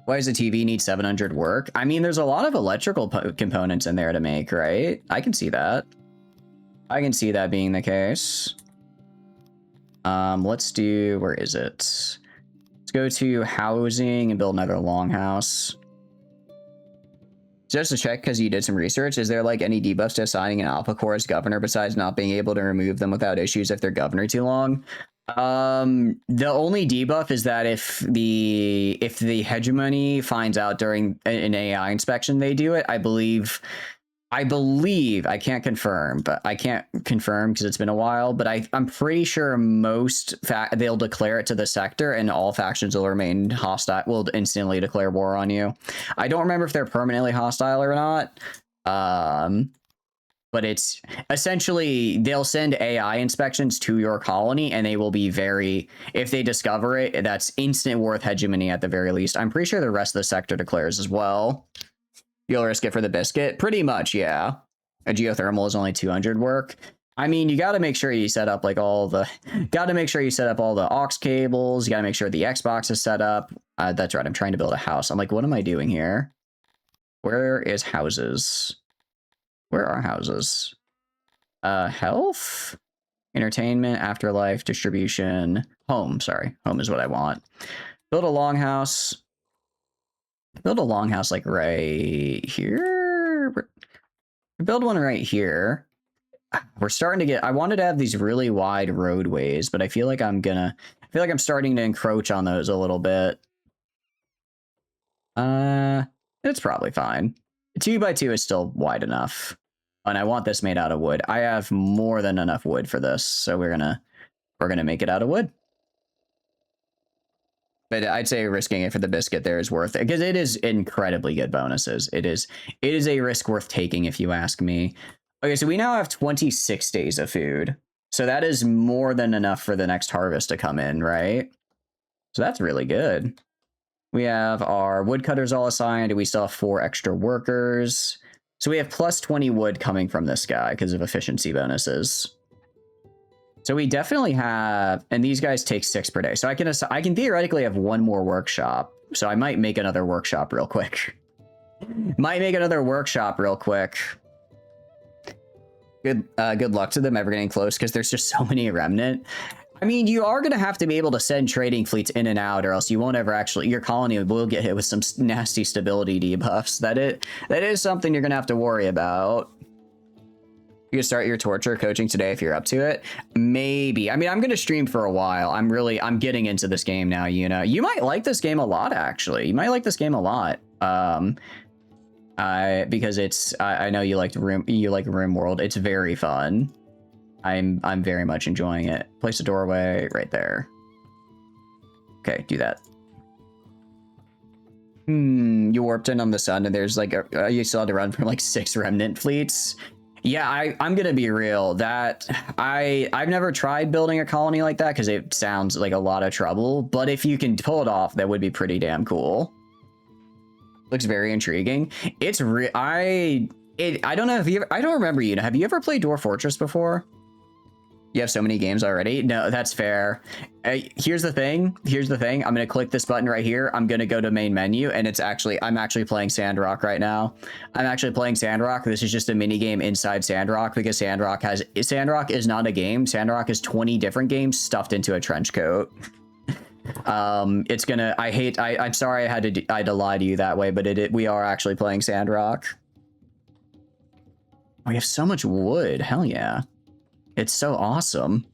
Why does the TV need 700 work? I mean, there's a lot of electrical components in there to make, right? I can see that. I can see that being the case. Let's do, where is it? Let's go to housing and build another longhouse. Just to check, because you did some research, is there like any debuffs to assigning an alpha core as governor besides not being able to remove them without issues if they're governor too long? The only debuff is that if the hegemony finds out during an AI inspection they do it, I believe, I can't confirm, but I can't confirm because it's been a while, but I'm pretty sure they'll declare it to the sector and all factions will remain hostile, will instantly declare war on you. I don't remember if they're permanently hostile or not. But it's essentially, they'll send AI inspections to your colony and they will be if they discover it, that's instant worth hegemony at the very least. I'm pretty sure the rest of the sector declares as well. You'll risk it for the biscuit? Pretty much, yeah. A geothermal is only 200 work. I mean, you got to make sure you set up like all the aux cables. You got to make sure the Xbox is set up. That's right. I'm trying to build a house. I'm like, what am I doing here? Where is houses? Where are houses? Health, entertainment, afterlife, distribution, home. Sorry, home is what I want. Build a longhouse. Build a longhouse like right here. Build one right here. We're starting to get. I wanted to have these really wide roadways, but I feel like I'm starting to encroach on those a little bit. It's probably fine. 2x2 is still wide enough. And I want this made out of wood. I have more than enough wood for this, so we're gonna make it out of wood. But I'd say risking it for the biscuit there is worth it, because it is incredibly good bonuses. It is a risk worth taking, if you ask me. Okay, so we now have 26 days of food. So that is more than enough for the next harvest to come in, right? So that's really good. We have our woodcutters all assigned, and we still have 4 extra workers. So we have plus 20 wood coming from this guy because of efficiency bonuses. So we definitely have, and these guys take 6 per day. So I can theoretically have 1 more workshop. So I might make another workshop real quick. Good luck to them ever getting close, because there's just so many remnant. I mean, you are going to have to be able to send trading fleets in and out, or else you won't ever actually, your colony will get hit with some nasty stability debuffs. That is something you're going to have to worry about. You can start your torture coaching today if you're up to it. Maybe. I mean, I'm going to stream for a while. I'm getting into this game now, you know. You might like this game a lot, actually. You might like this game a lot. Because I know you like Room World. It's very fun. I'm very much enjoying it. Place a doorway right there. Okay, do that. You warped in on the sun and there's like you still had to run from like 6 remnant fleets. Yeah, I'm gonna be real. That I've never tried building a colony like that because it sounds like a lot of trouble. But if you can pull it off, that would be pretty damn cool. Looks very intriguing. It's I don't know if you ever, I don't remember, you know, have you ever played Dwarf Fortress before? You have so many games already. No, that's fair. Here's the thing. I'm gonna click this button right here. I'm gonna go to main menu, and I'm actually playing Sandrock right now. I'm actually playing Sandrock. This is just a mini game inside Sandrock because Sandrock is not a game. Sandrock is 20 different games stuffed into a trench coat. I'm sorry I had to lie to you that way, but we are actually playing Sandrock. We have so much wood. Hell yeah. It's so awesome.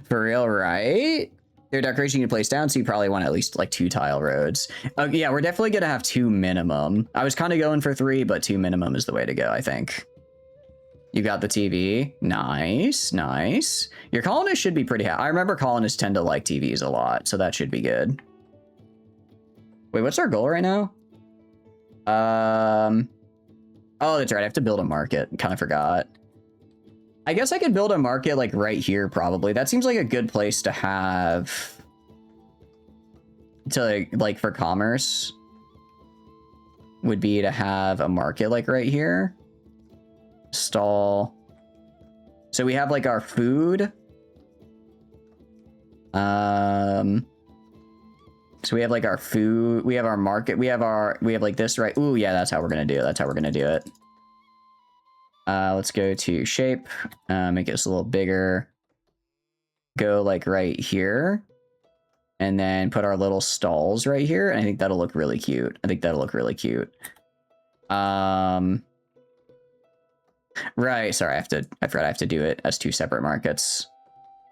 For real, right? Their decoration you can place down, so you probably want at least like 2 tile roads. Yeah, we're definitely gonna have 2 minimum. I was kind of going for 3, but 2 minimum is the way to go, I think. You got the TV. Nice, nice. Your colonists should be pretty happy. I remember colonists tend to like TVs a lot, so that should be good. Wait, what's our goal right now? Oh, that's right. I have to build a market. Kind of forgot. I guess I could build a market like right here, probably. That seems like a good place to have like for commerce would be to have a market like right here. Stall. So we have like our food. So we have like our food, we have our market, we have like this, right? Ooh, yeah, that's how we're gonna do it. That's how we're gonna do it. Let's go to shape, make this a little bigger. Go like right here. And then put our little stalls right here. And I think that'll look really cute. Right, sorry, I forgot I have to do it as 2 separate markets.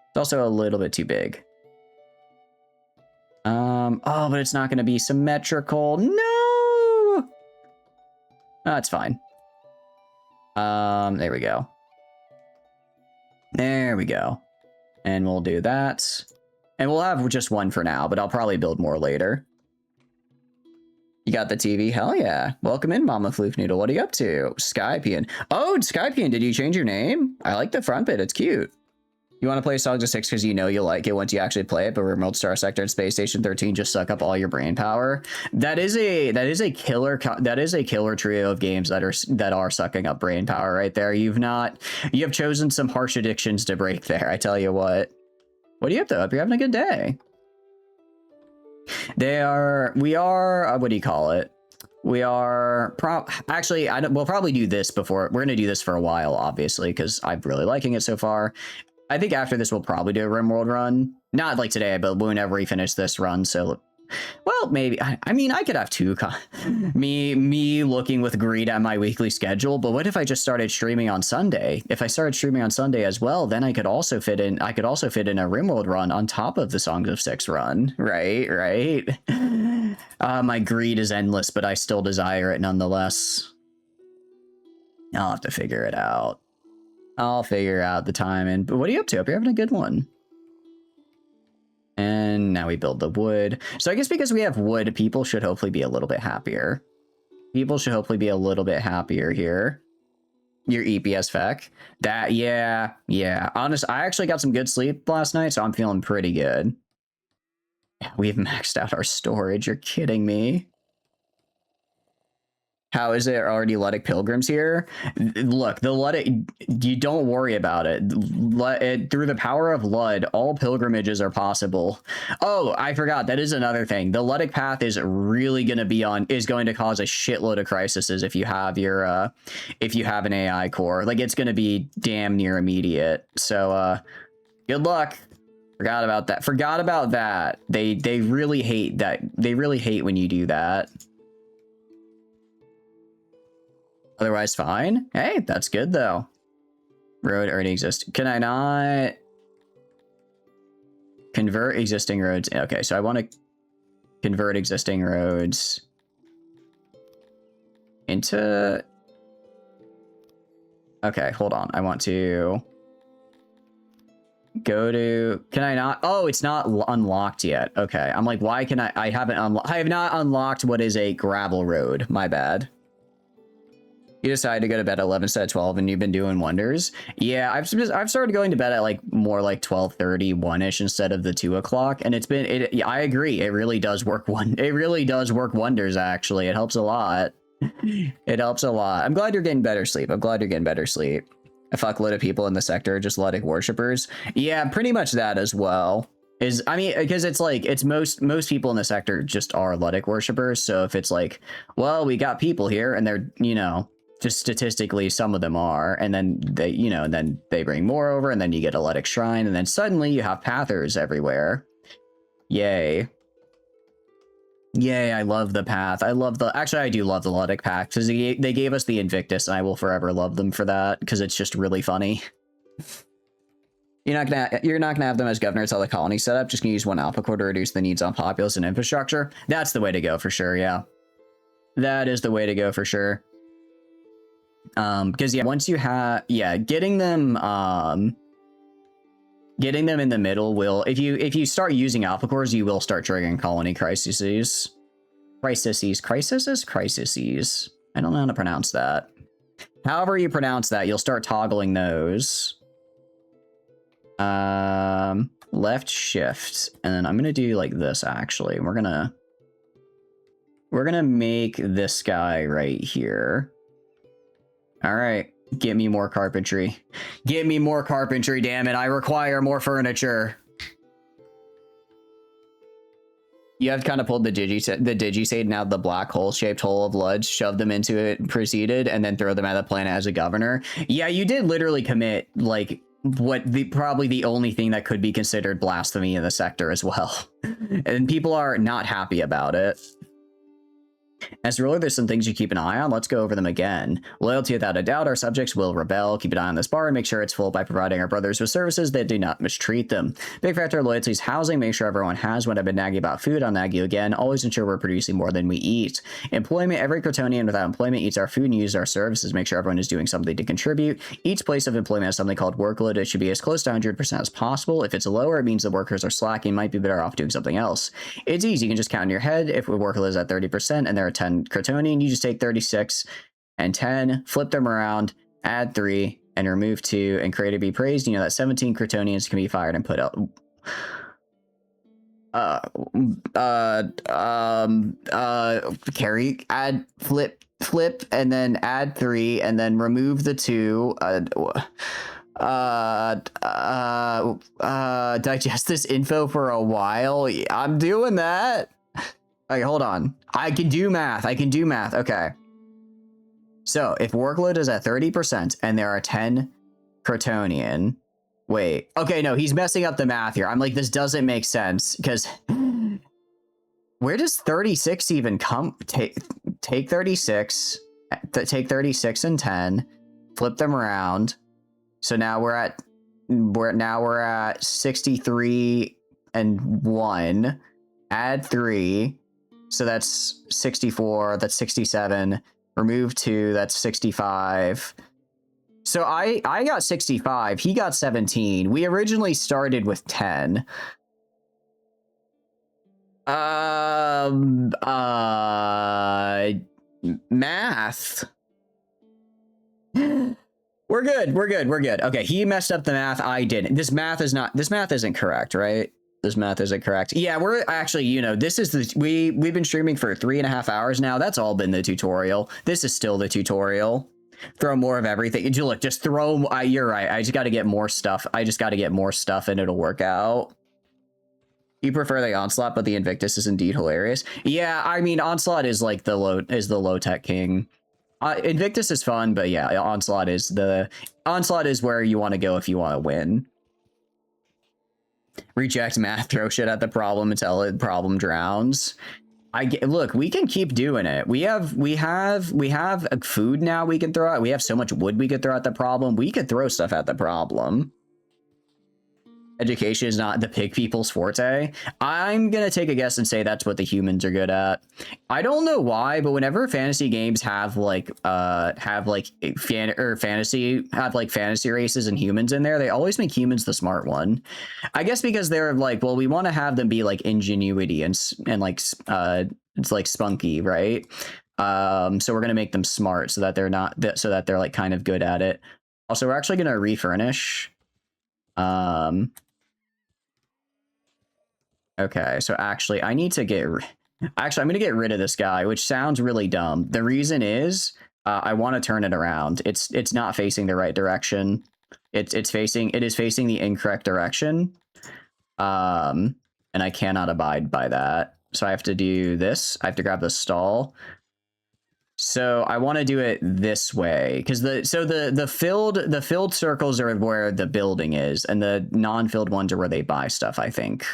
It's also a little bit too big. Oh, but it's not gonna be symmetrical. No! Oh, it's fine. There we go. There we go. And we'll do that. And we'll have just 1 for now, but I'll probably build more later. You got the TV? Hell yeah. Welcome in, Mama Floof Noodle. What are you up to? Skypian. Oh, Skypian, did you change your name? I like the front bit. It's cute. You want to play Songs of 6 because you know you'll like it once you actually play it, but Remote Star Sector and Space Station 13 just suck up all your brain power. That is a killer trio of games that are sucking up brain power right there. You have chosen some harsh addictions to break there, I tell you what. What are you up to? Hope you're having a good day. We are what do you call it? We are actually we'll probably do this before. We're gonna do this for a while, obviously, because I'm really liking it so far. I think after this, we'll probably do a RimWorld run. Not like today, but whenever we finish this run. So, well, maybe. I mean, I could have 2. Me looking with greed at my weekly schedule. But what if I just started streaming on Sunday? If I started streaming on Sunday as well, then I could also fit in. I could also fit in a RimWorld run on top of the Songs of 6 run. Right. My greed is endless, but I still desire it nonetheless. I'll have to figure it out. I'll figure out the time. But what are you up to? Hope you're having a good one. And now we build the wood. So I guess because we have wood, people should hopefully be a little bit happier. People should hopefully be a little bit happier here. Your EPS feck. That, yeah. Honest, I actually got some good sleep last night, so I'm feeling pretty good. We've maxed out our storage. You're kidding me. How is it already Luddic pilgrims here? Look, the Luddic, you don't worry about it. Through the power of Lud, all pilgrimages are possible. Oh, I forgot. That is another thing. The Luddic path is really going to cause a shitload of crises if you have if you have an AI core. Like, it's going to be damn near immediate. So, good luck. Forgot about that. They really hate that. They really hate when you do that. Otherwise, fine. Hey, that's good, though. Road already exists. Can I not convert existing roads? Okay, so I want to convert existing roads into... Okay, hold on. I want to go to... Can I not? Oh, it's not unlocked yet. Okay, I'm like, why can I haven't unlocked... I have not unlocked what is a gravel road. My bad. You decided to go to bed at 11 instead of 12 and you've been doing wonders. Yeah, I've started going to bed at like more like 12:30, 1-ish instead of the 2 o'clock. And I agree. It really does work wonders, actually. It helps a lot. It helps a lot. I'm glad you're getting better sleep. A fuckload of people in the sector are just Ludic worshippers. Yeah, pretty much that as well. I mean, because it's like, it's most people in the sector just are Ludic worshippers. So if it's like, well, we got people here and they're, you know, just statistically, some of them are, and then they, you know, and then they bring more over, and then you get a Ludic shrine, and then suddenly you have pathers everywhere. Yay. Yay, I love the path. Actually, I do love the Ludic path, because they gave us the Invictus, and I will forever love them for that, because it's just really funny. You're not gonna have them as governors of the colony setup, just gonna use one alpha core to reduce the needs on populace and infrastructure. That's the way to go for sure, yeah. That is the way to go for sure. Because yeah, once you have, yeah, getting them in the middle will, if you start using alpha cores, you will start triggering colony crises. Crises. I don't know how to pronounce that. However you pronounce that, you'll start toggling those. Left shift, and then I'm gonna do like this. Actually, we're gonna make this guy right here. All right, get me more carpentry. Get me more carpentry, damn it. I require more furniture. You have kind of pulled the Digisade out of the black hole-shaped hole of Ludge, shoved them into it, proceeded, and then throw them at the planet as a governor. Yeah, you did literally commit, like, probably the only thing that could be considered blasphemy in the sector as well. And people are not happy about it. As a ruler, there's some things you keep an eye on. Let's go over them again. Loyalty, without a doubt. Our subjects will rebel. Keep an eye on this bar and make sure it's full by providing our brothers with services that do not mistreat them. Big factor of loyalty is housing. Make sure everyone has. When I've been nagging about food, I'll nag you again. Always ensure we're producing more than we eat. Employment. Every Cretonian without employment eats our food and uses our services. Make sure everyone is doing something to contribute. Each place of employment has something called workload. It should be as close to 100% as possible. If it's lower, it means the workers are slacking. Might be better off doing something else. It's easy. You can just count in your head. If the workload is at 30% and there are 10 Cretonians, you just take 36 and 10, flip them around, add 3, and remove 2, and create to be praised. You know that 17 Cretonians can be fired and put out. Carry, add, flip, and then add 3, and then remove the 2. Digest this info for a while. I'm doing that. Okay, hold on. I can do math. Okay. So if workload is at 30% and there are 10 Cretonian. Wait. Okay, no, he's messing up the math here. I'm like, this doesn't make sense because where does 36 even come? Take 36. Take 36 and 10. Flip them around. So now we're at 63 and 1. Add 3. So that's 64, that's 67, remove 2, that's 65. So I got 65, he got 17. We originally started with 10. Math. We're good. Okay, he messed up the math, I didn't. This math isn't correct, right? This math isn't correct. Yeah, we're actually, you know, this is we've been streaming for 3.5 hours now. That's all been the tutorial. This is still the tutorial. Throw more of everything. Look, just throw. You're right. I just got to get more stuff. And it'll work out. You prefer the Onslaught, but the Invictus is indeed hilarious. Yeah, I mean, Onslaught is like the low tech king. Invictus is fun, but yeah, Onslaught is where you want to go if you want to win. Reject math, throw shit at the problem until the problem drowns. Look, we can keep doing it. We have food now we can throw out. We have so much wood we could throw at the problem. We could throw stuff at the problem. Education is not the pig people's forte. I'm gonna take a guess and say that's what the humans are good at. I don't know why, but whenever fantasy games have fantasy races and humans in there, they always make humans the smart one. I guess because they're like, well, we want to have them be like ingenuity and like it's like spunky, right? So we're gonna make them smart so that they're like kind of good at it. Also, we're actually gonna refurnish. Okay, so actually, I'm going to get rid of this guy, which sounds really dumb. The reason is I want to turn it around. It's not facing the right direction. It is facing the incorrect direction. And I cannot abide by that. So I have to do this. I have to grab the stall. So I want to do it this way because the filled circles are where the building is, and the non-filled ones are where they buy stuff, I think.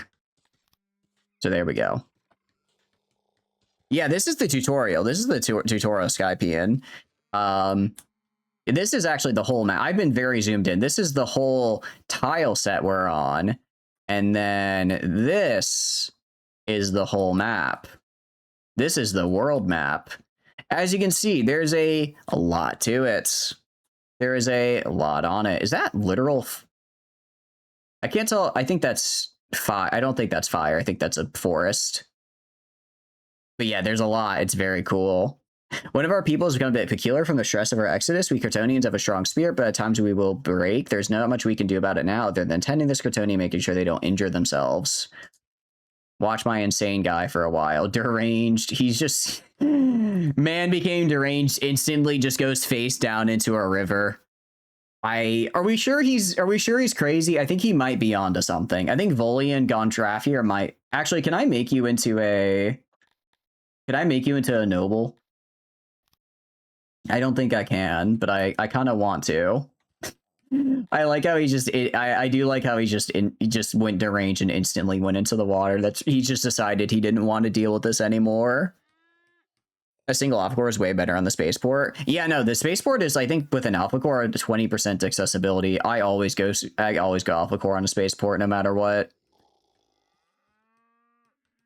So there we go. Yeah, this is the tutorial. This is the tutorial Skypean. This is actually the whole map. I've been very zoomed in. This is the whole tile set we're on. And then this is the whole map. This is the world map. As you can see, there's a lot to it. There is a lot on it. Is that literal? I can't tell. I think that's fire. I don't think that's fire. I think that's a forest. But yeah, there's a lot. It's very cool. One of our people has become a bit peculiar from the stress of our exodus. We Cretonians have a strong spirit, but at times we will break. There's not much we can do about it now other than tending this Cretonian, making sure they don't injure themselves. Watch my insane guy for a while. Deranged. He's just... Man became deranged, instantly just goes face down into a river. Are we sure he's crazy? I think he might be onto something. I think Volian Gondrafir might... Actually, can I make you into a... Can I make you into a noble? I don't think I can, but I kind of want to. I like how he just... I do like how he just went deranged and instantly went into the water. He just decided he didn't want to deal with this anymore. A single alpha core is way better on the spaceport. Yeah, no, the spaceport is, I think, with an alpha core, 20% accessibility. I always go alpha core on a spaceport no matter what.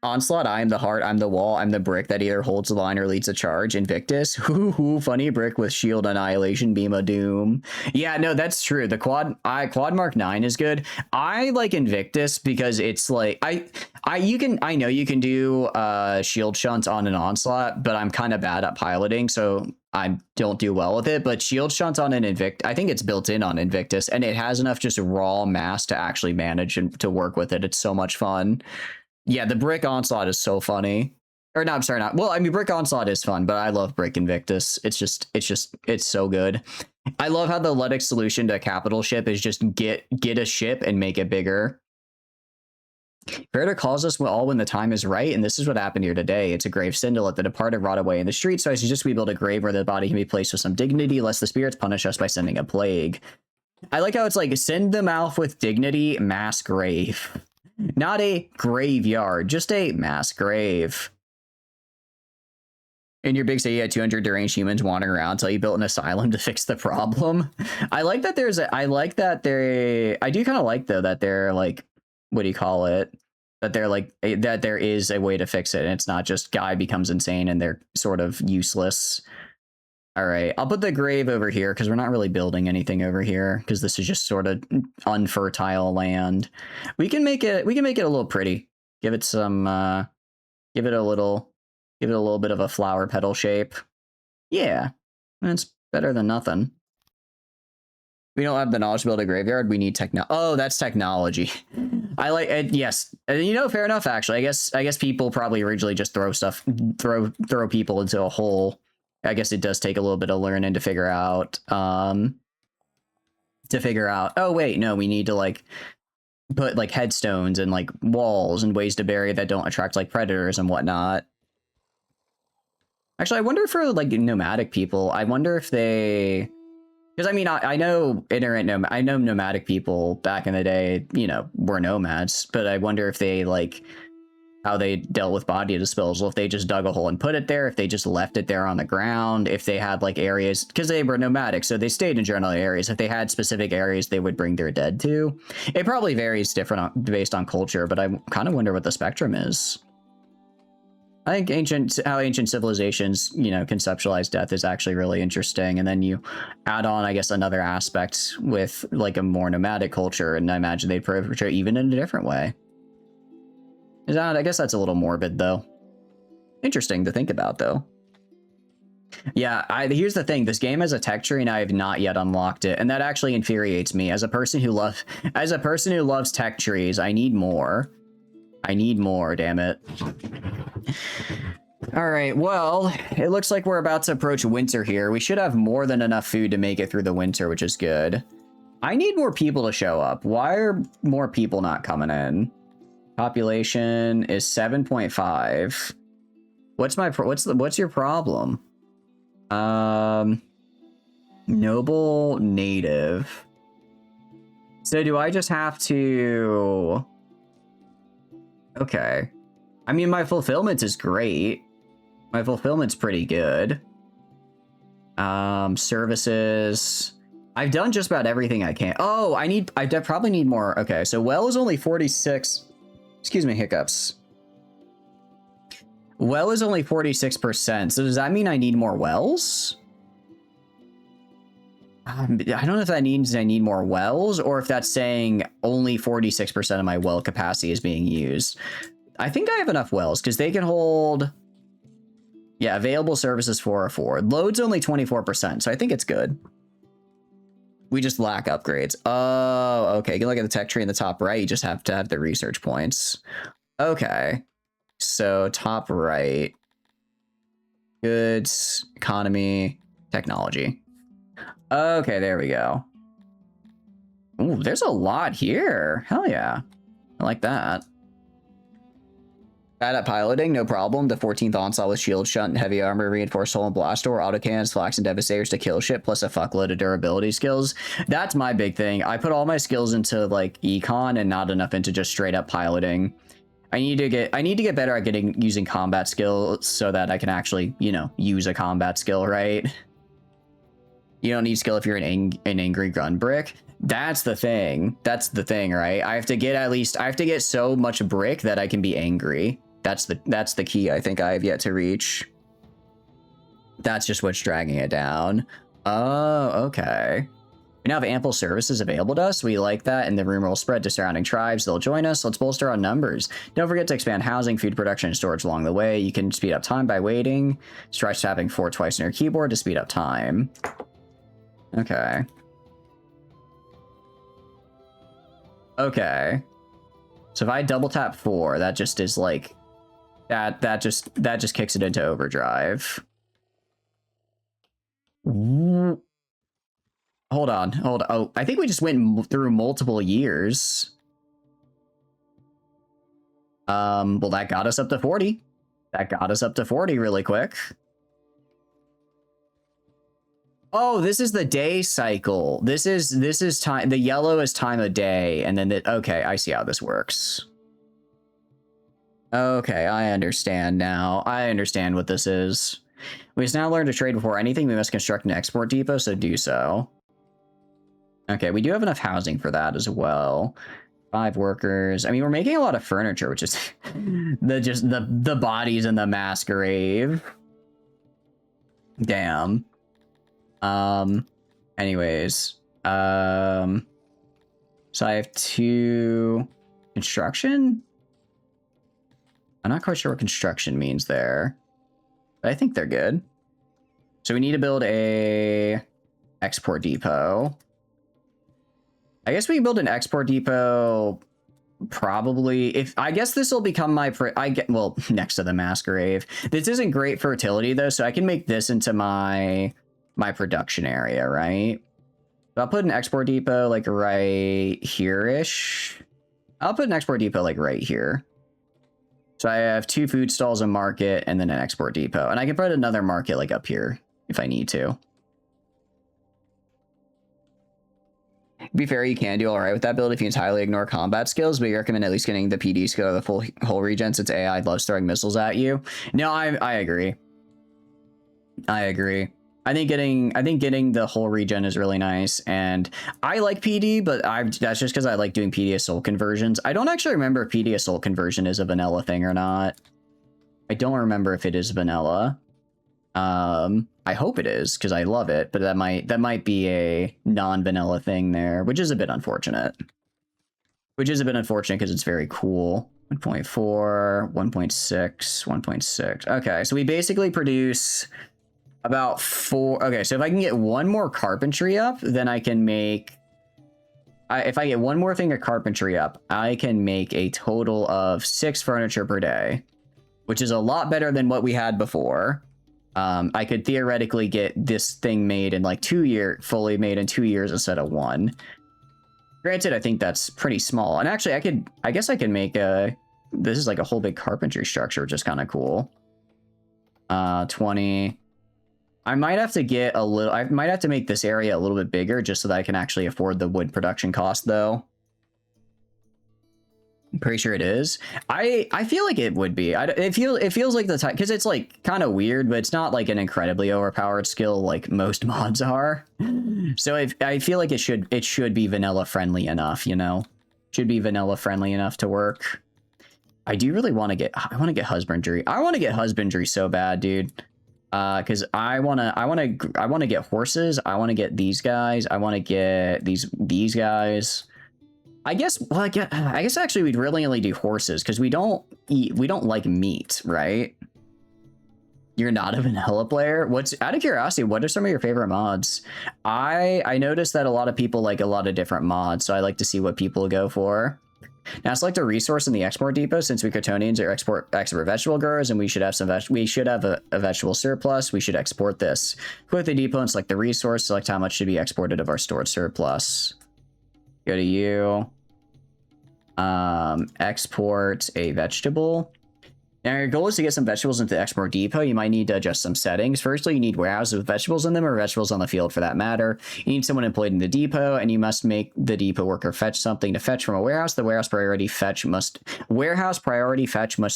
Onslaught, I am the heart, I'm the wall, I'm the brick that either holds the line or leads a charge. Invictus, hoo, funny brick with shield annihilation, beam of doom. Yeah, no, that's true. The quad Mark 9 is good. I like Invictus because it's like I know you can do shield shunts on an onslaught, but I'm kind of bad at piloting, so I don't do well with it. But shield shunts on an Invictus, I think it's built in on Invictus, and it has enough just raw mass to actually manage and to work with it. It's so much fun. Yeah, the brick onslaught is so funny. Or no, I'm sorry, not. Well, I mean, brick onslaught is fun, but I love brick Invictus. It's so good. I love how the Luddic solution to a capital ship is just get a ship and make it bigger. Verder calls us all when the time is right, and this is what happened here today. It's a grave symbol at the departed rot away in the street, so I suggest we build a grave where the body can be placed with some dignity, lest the spirits punish us by sending a plague. I like how it's like, send them out with dignity, mass grave. Not a graveyard, just a mass grave. In your big city, you had 200 deranged humans wandering around until you built an asylum to fix the problem. I like that I do kind of like, though, that they're like, what do you call it? That they're like, that there is a way to fix it, and it's not just guy becomes insane and they're sort of useless. All right, I'll put the grave over here because we're not really building anything over here because this is just sort of unfertile land. We can make it a little pretty. Give it some give it a little bit of a flower petal shape. Yeah, that's better than nothing. We don't have the knowledge to build a graveyard. We need oh, that's technology. I like it. Yes, you know, fair enough. Actually, I guess people probably originally just throw people into a hole. I guess it does take a little bit of learning to figure out, oh wait, no, we need to like put like headstones and like walls and ways to bury that don't attract like predators and whatnot. Actually, I wonder for like nomadic people, I wonder if they, because I mean, I know nomadic people back in the day, you know, were nomads, but I wonder if they like, how they dealt with body disposal, if they just dug a hole and put it there, if they just left it there on the ground, if they had like areas, because they were nomadic, so they stayed in general areas. If they had specific areas they would bring their dead to. It probably varies different based on culture, but I kind of wonder what the spectrum is. I think how ancient civilizations, you know, conceptualize death is actually really interesting. And then you add on, I guess, another aspect with like a more nomadic culture, and I imagine they'd portray even in a different way. I guess that's a little morbid, though. Interesting to think about, though. Yeah, here's the thing. This game has a tech tree, and I have not yet unlocked it, and that actually infuriates me. As a person who loves tech trees, I need more. I need more, damn it. All right, well, it looks like we're about to approach winter here. We should have more than enough food to make it through the winter, which is good. I need more people to show up. Why are more people not coming in? Population is 7.5. What's your problem? Noble native. So do I just have to... Okay. I mean, my fulfillment is great. My fulfillment's pretty good. Services. I've done just about everything I can. Oh, I probably need more. Okay, so well is only 46. Excuse me, hiccups. Well is only 46%. So does that mean I need more wells? I don't know if that means I need more wells or if that's saying only 46% of my well capacity is being used. I think I have enough wells because they can hold... Yeah, available services 404. Load's only 24%, so I think it's good. We just lack upgrades. Oh, okay. You can look at the tech tree in the top right. You just have to have the research points. Okay. So top right. Goods, economy, technology. Okay, there we go. Ooh, there's a lot here. Hell yeah. I like that. Bad at piloting, no problem. The 14th onslaught with shield shunt and heavy armor, reinforced hull and blast door, autocannons, flax and devastators to kill shit, plus a fuckload of durability skills. That's my big thing. I put all my skills into like econ and not enough into just straight up piloting. I need to get better at using combat skills so that I can actually, you know, use a combat skill, right? You don't need skill if you're an angry gun brick. That's the thing. That's the thing, right? I have to get so much brick that I can be angry. That's the key I think I have yet to reach. That's just what's dragging it down. Oh, okay. We now have ample services available to us. We like that, and the rumor will spread to surrounding tribes. They'll join us. Let's bolster our numbers. Don't forget to expand housing, food production, and storage along the way. You can speed up time by waiting. Try tapping 4 twice on your keyboard to speed up time. Okay. Okay. So if I double tap 4, that just is like that just kicks it into overdrive. Hold on. Oh, I think we just went through multiple years. Well, that got us up to 40. That got us up to 40 really quick. Oh, this is the day cycle. This is time. The yellow is time of day, and then okay, I see how this works. Okay, I understand now. I understand what this is. We must now learn to trade before anything. We must construct an export depot, so do so. Okay, we do have enough housing for that as well. 5 workers. I mean, we're making a lot of furniture, which is the bodies in the mass grave. Damn. Anyways, so I have 2 construction. I'm not quite sure what construction means there, but I think they're good. So we need to build a export depot. I guess we can build an export depot probably I guess this will become my well, next to the mass grave. This isn't great fertility though, so I can make this into my production area, right? So I'll put an export depot like right here-ish. I'll put an export depot like right here. So I have 2 food stalls, a market, and then an export depot. And I can put another market like up here if I need to. To be fair, you can do all right with that build if you entirely ignore combat skills, but you recommend at least getting the PD skill or the full hull regen since AI loves throwing missiles at you. No, I agree. I agree. I think getting the whole regen is really nice, and I like PD, but that's just because I like doing PD assault conversions. I don't actually remember if PD assault conversion is a vanilla thing or not. I don't remember if it is vanilla. I hope it is because I love it, but that might be a non-vanilla thing there, which is a bit unfortunate. Which is a bit unfortunate because it's very cool. 1.4, 1.6, 1.6. Okay, so we basically produce about 4. Okay, so if I can get 1 more carpentry up, then I can make... if I get 1 more thing of carpentry up, I can make a total of 6 furniture per day, which is a lot better than what we had before. I could theoretically get this thing made in like fully made in 2 years instead of 1. Granted, I think that's pretty small. And actually, I guess I can make this is like a whole big carpentry structure, which is kind of cool. 20. I might have to make this area a little bit bigger just so that I can actually afford the wood production cost, though. I'm pretty sure it is. I feel like it would be. It feels like the type, because it's like kind of weird, but it's not like an incredibly overpowered skill like most mods are. So I feel like it should be vanilla friendly enough, you know. Should be vanilla friendly enough to work. I do really want to get husbandry. I want to get husbandry so bad, dude. Because I wanna get horses. I want to get these guys. I want to get these guys. I guess actually we'd really only do horses because we don't like meat, right? You're not a vanilla player. Out of curiosity, what are some of your favorite mods? I noticed that a lot of people like a lot of different mods, so I like to see what people go for. Now select a resource in the export depot. Since we Cretonians are expert vegetable growers and we should have a vegetable surplus, we should export this. Click the depot and select the resource. Select how much should be exported of our stored surplus. Go to you. Export a vegetable. Now your goal is to get some vegetables into the export depot. You might need to adjust some settings. Firstly, you need warehouses with vegetables in them or vegetables on the field for that matter. You need someone employed in the depot, and you must make the depot worker fetch something to fetch from a warehouse. The warehouse priority fetch must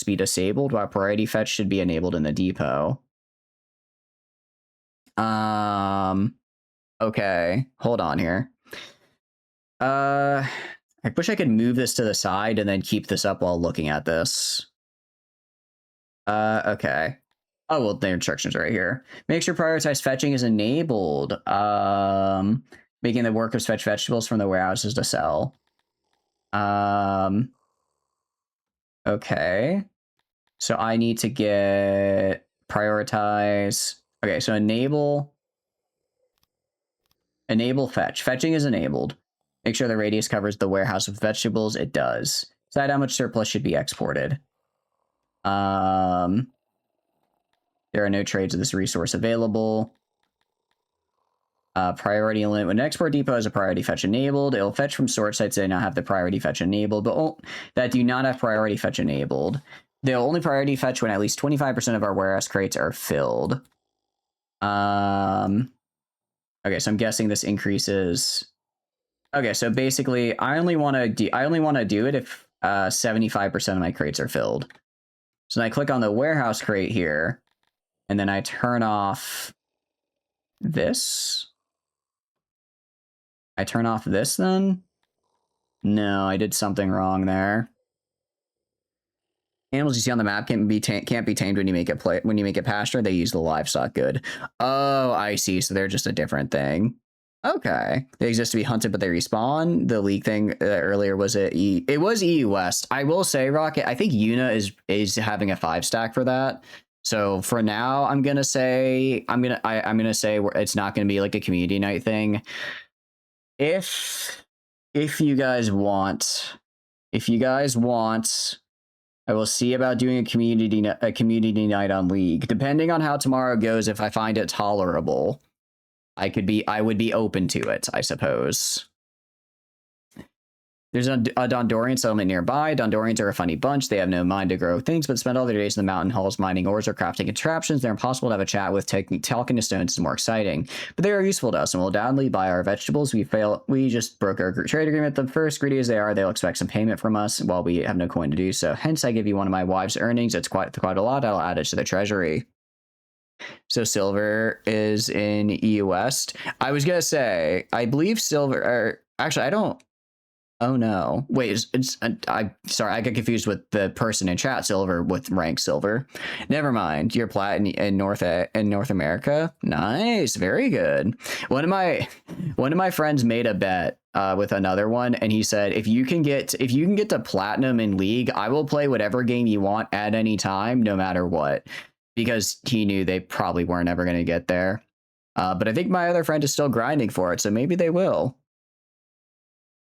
be disabled, while priority fetch should be enabled in the depot. Okay, hold on here. I wish I could move this to the side and then keep this up while looking at this. Okay. Oh, well, the instructions are right here. Make sure prioritized fetching is enabled. Making the workers fetch vegetables from the warehouses to sell. Okay. So I need to get prioritize. Okay, so enable fetch. Fetching is enabled. Make sure the radius covers the warehouse with vegetables. It does. Decide how much surplus should be exported. There are no trades of this resource available. Priority limit. When an export depot has a priority fetch enabled, it'll fetch from storage sites that do not have the priority fetch enabled, but that do not have priority fetch enabled. They'll only priority fetch when at least 25% of our warehouse crates are filled. Okay, so I'm guessing this increases. Okay, so basically, I only want to do it if 75% of my crates are filled. So then I click on the warehouse crate here, and then I turn off this. I turn off this then? No, I did something wrong there. Animals you see on the map can't be tamed when you make it pasture. They use the livestock good. Oh, I see. So they're just a different thing. Okay. They exist to be hunted, but they respawn. The league thing earlier was it was EU West. I will say, Rocket, I think Una is having a 5-stack for that. So for now, I'm gonna say it's not gonna be like a community night thing. If you guys want, I will see about doing a community night on League. Depending on how tomorrow goes, if I find it tolerable, I would be open to it, I suppose. There's a Dondorian settlement nearby. Dondorians are a funny bunch. They have no mind to grow things, but spend all their days in the mountain halls mining ores or crafting contraptions. They're impossible to have a chat with. Talking to stones is more exciting, but they are useful to us and will undoubtedly buy our vegetables. We just broke our trade agreement. The first, greedy as they are, they'll expect some payment from us while we have no coin to do so. Hence, I give you one of my wife's earnings. It's quite a lot. I'll add it to the treasury. So silver is in EU West. I was gonna say, I believe silver, or actually, I don't. Oh no! Wait, I'm sorry. I got confused with the person in chat. Silver with rank silver. Never mind. You're plat in North America. Nice, very good. One of my friends made a bet with another one, and he said, if you can get to platinum in League, I will play whatever game you want at any time, no matter what, because he knew they probably weren't ever going to get there. But I think my other friend is still grinding for it, so maybe they will.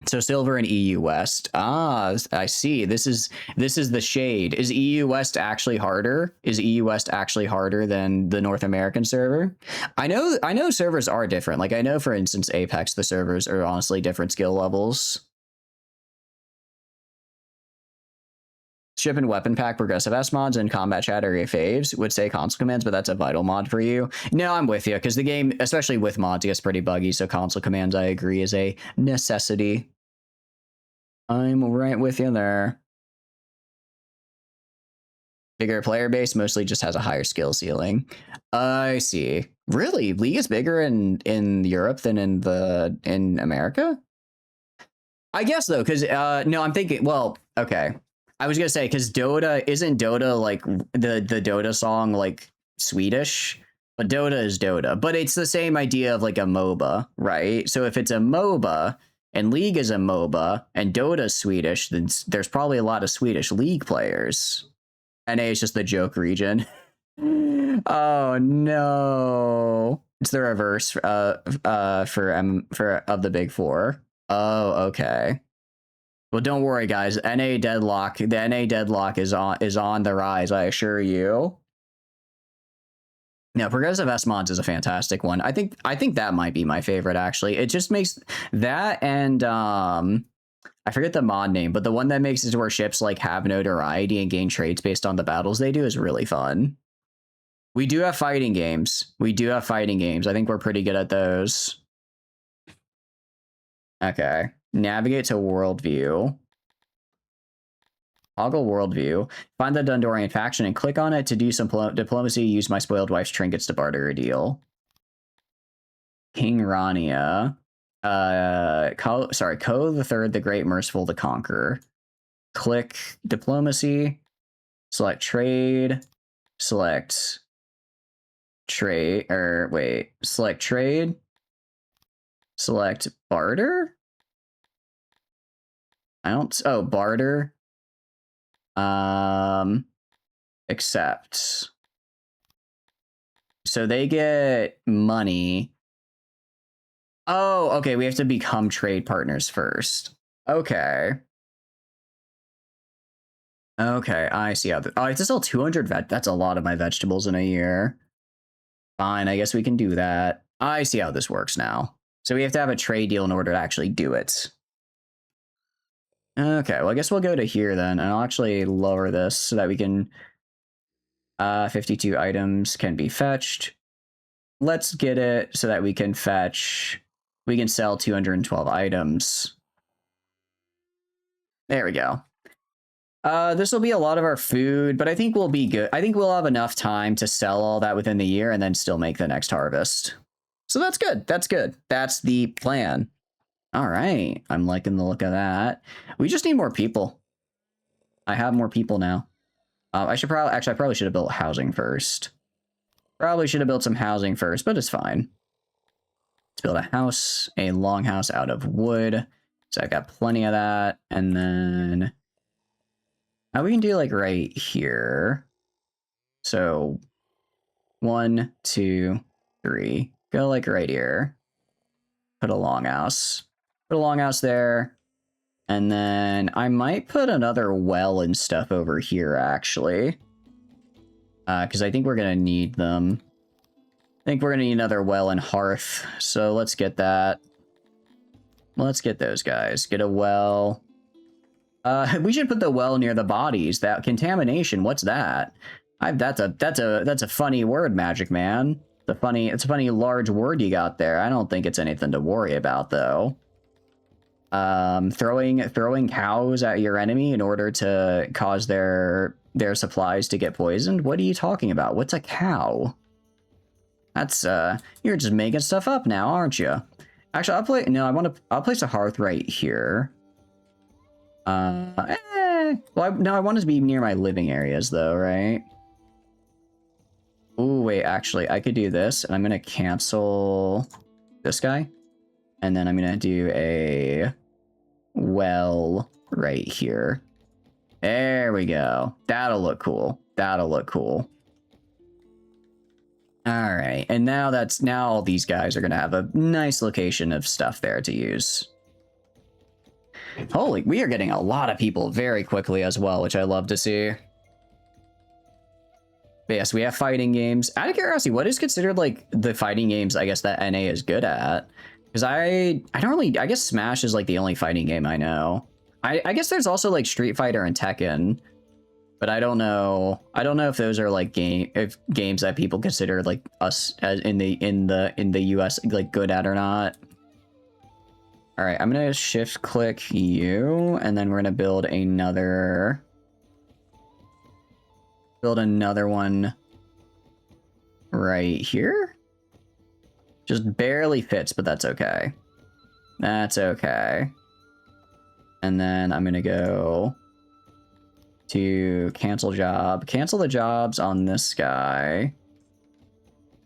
So silver and EU West. Ah, I see. This is the shade. Is EU West actually harder? Is EU West actually harder than the North American server? I know servers are different. Like I know, for instance, Apex, the servers are honestly different skill levels. Ship and weapon pack, progressive S mods, and combat chat are your faves. Would say console commands, but that's a vital mod for you. No, I'm with you, because the game, especially with mods, gets pretty buggy, so console commands, I agree, is a necessity. I'm right with you there. Bigger player base mostly just has a higher skill ceiling. I see. Really? League is bigger in Europe than in America? I guess though, because no, I'm thinking, well, okay. I was gonna say, because isn't Dota like the Dota song like Swedish? But Dota is Dota. But it's the same idea of like a MOBA, right? So if it's a MOBA and League is a MOBA and Dota's Swedish, then there's probably a lot of Swedish League players. NA is just the joke region. Oh no. It's the reverse for of the big four. Oh, okay. Well, don't worry, guys. NA deadlock. The NA deadlock is on the rise, I assure you. No, progressive S mods is a fantastic one. I think that might be my favorite actually. It just makes that, and I forget the mod name, but the one that makes it to where ships like have notoriety and gain traits based on the battles they do is really fun. We do have fighting games. I think we're pretty good at those. Okay. Navigate to worldview. Toggle worldview. Find the Dundorian faction and click on it to do some diplomacy. Use my spoiled wife's trinkets to barter a deal. King Rania. Ko the Third, the Great Merciful, the Conqueror. Click diplomacy. Select trade. Select trade. Select trade. Select barter. Barter. Accept. So they get money. Oh, okay. We have to become trade partners first. Okay. Okay, I see how. I have to sell 200 That's a lot of my vegetables in a year. Fine, I guess we can do that. I see how this works now. So we have to have a trade deal in order to actually do it. Okay, well, I guess we'll go to here then, and I'll actually lower this so that we can... 52 items can be fetched. Let's get it so that we can fetch... We can sell 212 items. There we go. This will be a lot of our food, but I think we'll be good. I think we'll have enough time to sell all that within the year and then still make the next harvest. So that's good. That's good. That's the plan. All right. I'm liking the look of that. We just need more people. I have more people now. I probably should have built housing first. Probably should have built some housing first, but it's fine. Let's build a house, a longhouse out of wood. So I got plenty of that. And then we can do like right here. So 1, 2, 3. Go like right here. Put a longhouse. Put a longhouse there. And then I might put another well and stuff over here, actually. Because I think we're going to need them. I think we're going to need another well and hearth. So let's get that. Let's get those guys. Get a well. We should put the well near the bodies. That contamination, what's that? That's a funny word, Magic Man. It's a funny large word you got there. I don't think it's anything to worry about, though. Throwing cows at your enemy in order to cause their supplies to get poisoned? What are you talking about? What's a cow? That's you're just making stuff up now, aren't you? Actually, I'll place a hearth right here. Well, I want it to be near my living areas though, right? Oh, wait, actually, I could do this, and I'm gonna cancel this guy. And then I'm gonna do a well right here. There we go. That'll look cool. That'll look cool. All right, and now all these guys are gonna have a nice location of stuff there to use. Holy, we are getting a lot of people very quickly as well, which I love to see. But yes, we have fighting games. Out of curiosity, what is considered like the fighting games, I guess, that NA is good at? Because I don't really, I guess Smash is like the only fighting game I know. I guess there's also like Street Fighter and Tekken, but I don't know. I don't know if those are like games that people consider like us as in the US like good at or not. All right, I'm gonna shift click you, and then we're gonna build another one right here. Just barely fits, but that's okay. That's okay. And then I'm gonna go to cancel job. Cancel the jobs on this guy.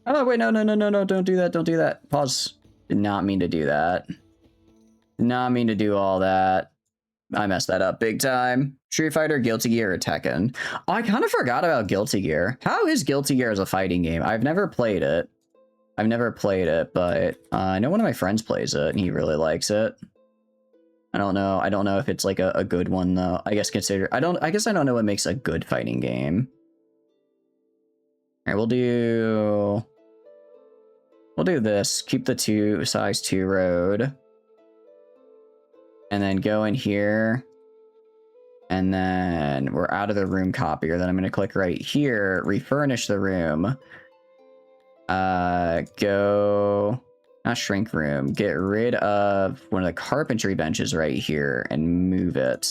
Oh, wait, no, don't do that, don't do that. Pause. Did not mean to do that. Did not mean to do all that. I messed that up big time. Street Fighter, Guilty Gear, or Tekken. Oh, I kind of forgot about Guilty Gear. How is Guilty Gear as a fighting game? I've never played it. But I know one of my friends plays it, and he really likes it. I don't know if it's like a good one though. I guess I don't know what makes a good fighting game. All right, we'll do this. Keep the size 2 road. And then go in here. And then we're out of the room copier. Then I'm going to click right here, refurnish the room. Not shrink room. Get rid of one of the carpentry benches right here and move it.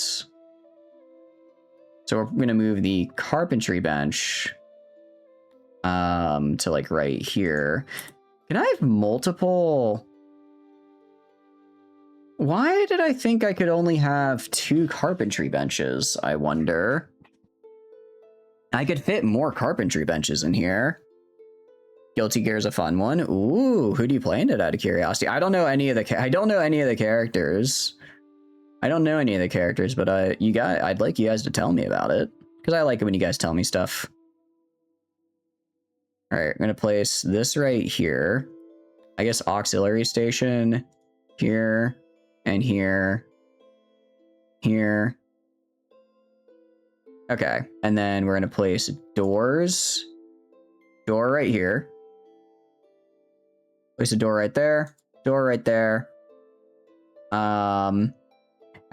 So we're going to move the carpentry bench to like right here. Can I have multiple? Why did I think I could only have 2 carpentry benches, I wonder? I could fit more carpentry benches in here. Guilty Gear is a fun one. Ooh, who do you play in it out of curiosity? I don't know any of the characters. But I'd like you guys to tell me about it. Because I like it when you guys tell me stuff. Alright, I'm gonna place this right here. I guess auxiliary station here. And here. Okay, and then we're gonna place doors. Door right here. Place a door right there. Door right there. Actually,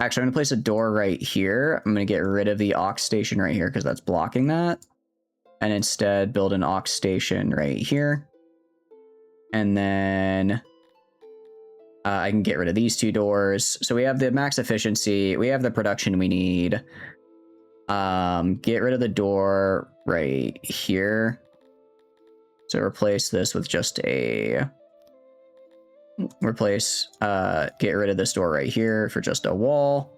I'm gonna place a door right here. I'm gonna get rid of the aux station right here because that's blocking that. And instead build an aux station right here. And then I can get rid of these 2 doors. So we have the max efficiency. We have the production we need. Get rid of the door right here. So replace this with just get rid of this door right here for just a wall.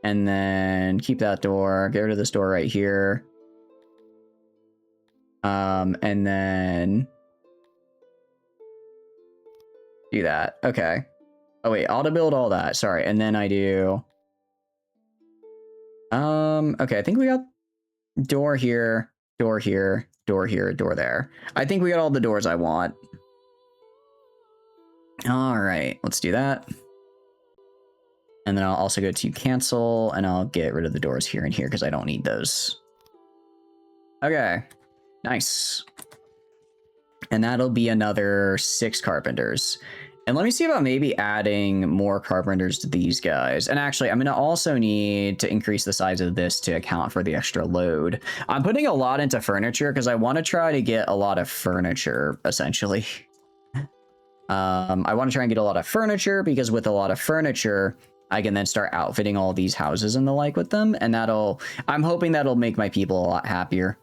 And then keep that door. Get rid of this door right here. And then do that. Okay. Oh wait, auto build all that. Sorry. And then I do. Okay, I think we got door here, door here, door here, door there. I think we got all the doors I want. All right, let's do that. And then I'll also go to cancel and I'll get rid of the doors here and here because I don't need those. Okay, nice. And that'll be another 6 carpenters. And let me see about maybe adding more carpenters to these guys. And actually, I'm going to also need to increase the size of this to account for the extra load. I'm putting a lot into furniture because I want to try to get a lot of furniture, essentially. I want to try and get a lot of furniture because with a lot of furniture, I can then start outfitting all these houses and the like with them. And I'm hoping that'll make my people a lot happier.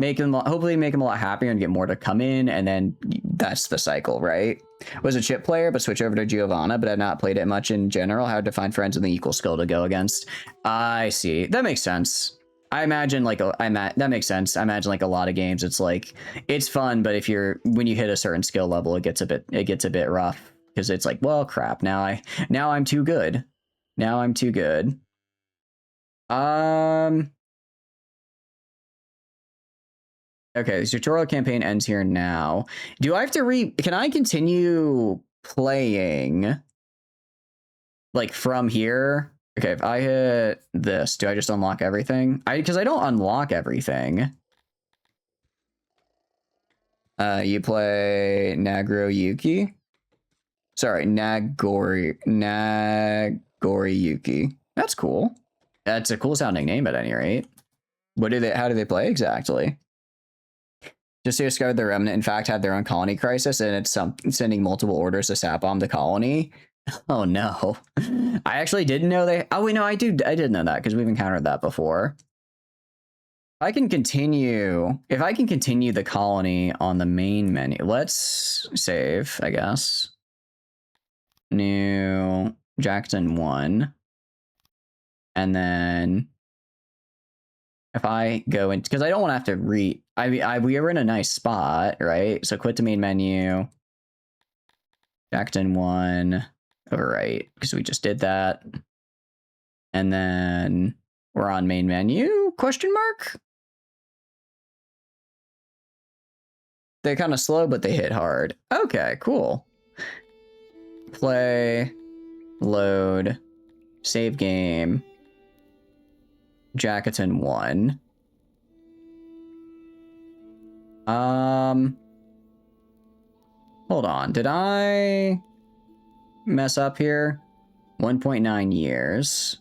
Hopefully make them a lot happier and get more to come in, and then that's the cycle, right? Was a chip player, but switch over to Giovanna, but I've not played it much in general. How to find friends with an equal skill to go against. I see. That makes sense. I imagine that makes sense. I imagine like a lot of games, it's like it's fun, but when you hit a certain skill level, it gets a bit rough because it's like, well, crap. Now I'm too good. Now I'm too good. Okay, this tutorial campaign ends here now. Do I have to can I continue playing? like from here. Okay, if I hit this, do I just unlock everything? Because I don't unlock everything. You play Nagoro Yuki. Sorry, Nagori Yuki. That's cool. That's a cool sounding name at any rate. How do they play exactly? Just to discover the remnant, in fact, had their own colony crisis, and it's sending multiple orders to sap bomb the colony. Oh no. I actually didn't know they. Oh wait, no, I did know that because we've encountered that before. If I can continue the colony on the main menu, let's save, I guess. New Jackson 1. And then if I go in, because I don't want to have to we are in a nice spot, right? So quit the main menu. Jackson 1. Overwrite, because we just did that. And then we're on main menu, question mark? They're kind of slow, but they hit hard. Okay, cool. Play, load, save game, Jackaton 1. Hold on, did I mess up here? 1.9 years.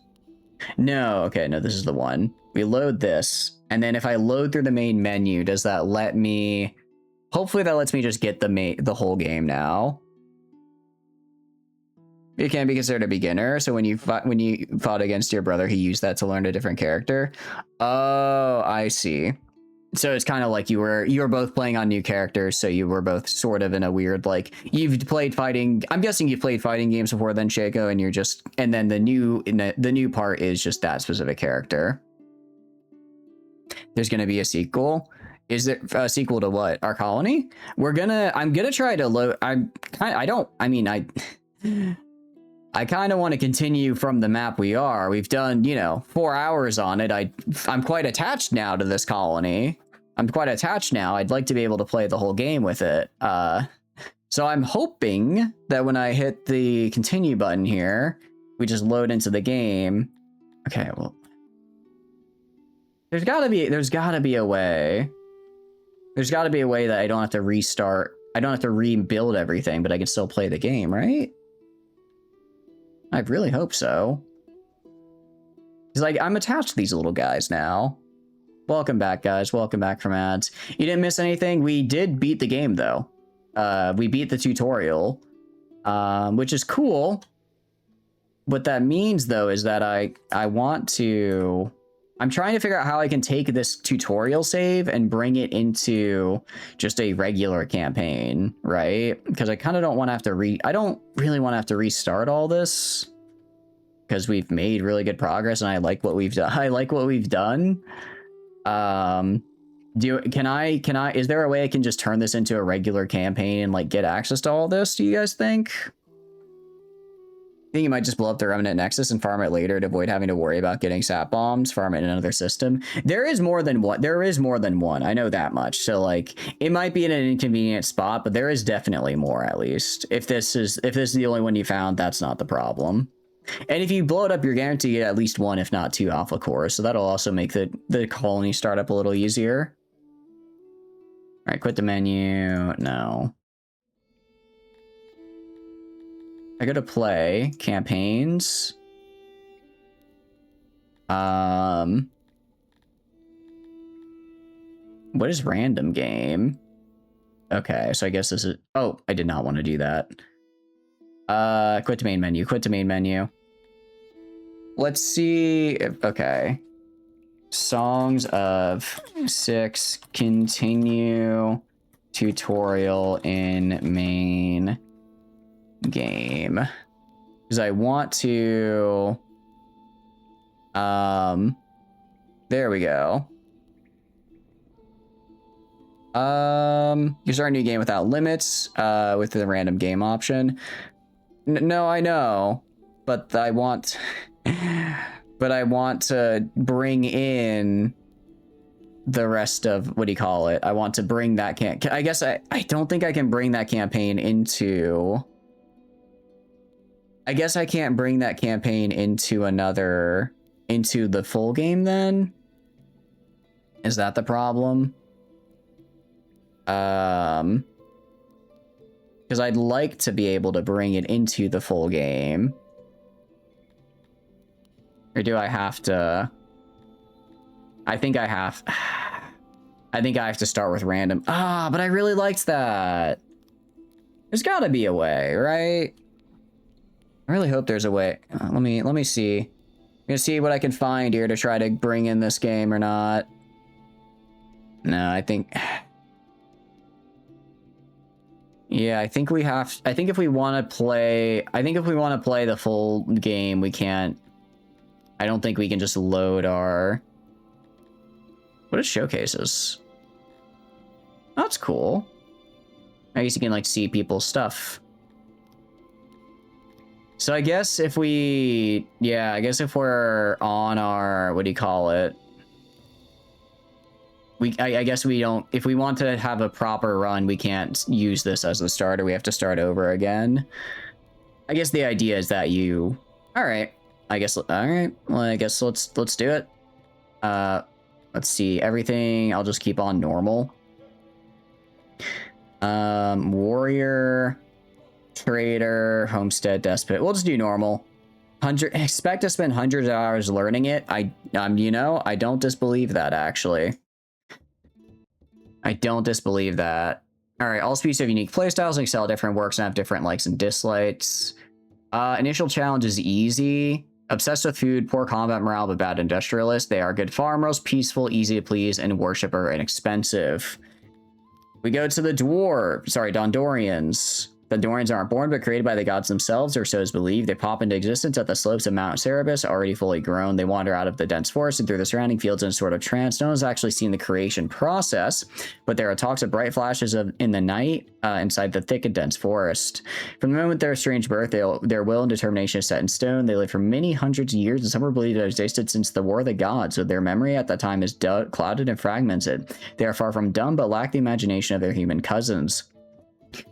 No, okay, no, this is the one. We load this, and then if I load through the main menu, does that let me... Hopefully that lets me just get the whole game now. It can be considered a beginner, so when you fought against your brother, he used that to learn a different character. Oh, I see. So it's kind of like you were both playing on new characters, so you were both sort of in a weird, like, you've played fighting. I'm guessing you've played fighting games before then, Shaco, and you're just, and then the new part is just that specific character. There's gonna be a sequel. Is there a sequel to what? Our colony? I'm gonna try to load. I kind of want to continue from the map we are. We've done, 4 hours on it. I'm quite attached now to this colony. I'm quite attached now. I'd like to be able to play the whole game with it. So I'm hoping that when I hit the continue button here, we just load into the game. Okay, well, there's gotta be a way. There's gotta be a way that I don't have to restart. I don't have to rebuild everything, but I can still play the game, right? I really hope so. He's like, I'm attached to these little guys now. Welcome back, guys. Welcome back from ads. You didn't miss anything. We did beat the game, though. We beat the tutorial, which is cool. What that means, though, is that I want to... I'm trying to figure out how I can take this tutorial save and bring it into just a regular campaign, right? Because I kind of don't want to have to I don't really want to have to restart all this because we've made really good progress and I like what we've done. I like what we've done. Is there a way I can just turn this into a regular campaign and like get access to all this? Do you guys think? I think you might just blow up the Remnant Nexus and farm it later to avoid having to worry about getting sap bombs, farm it in another system. There is more than one. There is more than one. I know that much. So like it might be in an inconvenient spot, but there is definitely more at least. If this is the only one you found, that's not the problem. And if you blow it up, you're guaranteed to get at least one, if not 2 alpha cores. So that'll also make the colony startup a little easier. All right, quit the menu. No. I go to play campaigns. What is random game? Okay, so I guess this is... Oh, I did not want to do that. Quit to main menu. Quit to main menu. Let's see if... Okay. Songs of 6. Continue tutorial in main game. Because I want to... There we go. You start a new game without limits, with the random game option. No, I know, but I want, but I want to bring in the rest of, what do you call it? I want to bring that I guess I don't think I can bring that campaign into I guess I can't bring that campaign into the full game then? Is that the problem? Because I'd like to be able to bring it into the full game. Or do I have to? I think I have to start with random. Ah, but I really liked that. There's gotta be a way, right? I really hope there's a way. Let me see. I'm gonna see what I can find here to try to bring in this game or not. No, I think... Yeah, I think we have... I think if we want to play... the full game, we can't... I don't think we can just load our... What is showcases? Oh, that's cool. I guess you can, like, see people's stuff. So I guess if we... Yeah, I guess if we're on our... What do you call it? I guess we don't... If we want to have a proper run, we can't use this as the starter. We have to start over again. I guess the idea is that you... Alright. Alright. Well, I guess let's do it. Let's see. Everything, I'll just keep on normal. Warrior, trader, homestead, despot. We'll just do normal. Expect to spend hundreds of hours learning it. You know, I don't disbelieve that, actually. I don't disbelieve that. Alright, all species have unique playstyles and excel at different works and have different likes and dislikes. Initial challenge is easy. Obsessed with food, poor combat morale, but bad industrialist. They are good farmers, peaceful, easy to please, and worshiper inexpensive. We go to the Dondorians. The Dorians aren't born, but created by the gods themselves, or so is believed. They pop into existence at the slopes of Mount Cerebus, already fully grown. They wander out of the dense forest and through the surrounding fields in a sort of trance. No one's actually seen the creation process, but there are talks of bright flashes in the night inside the thick and dense forest. From the moment of their strange birth, their will and determination is set in stone. They live for many hundreds of years, and some are believed to have existed since the War of the Gods, so their memory at that time is clouded and fragmented. They are far from dumb, but lack the imagination of their human cousins.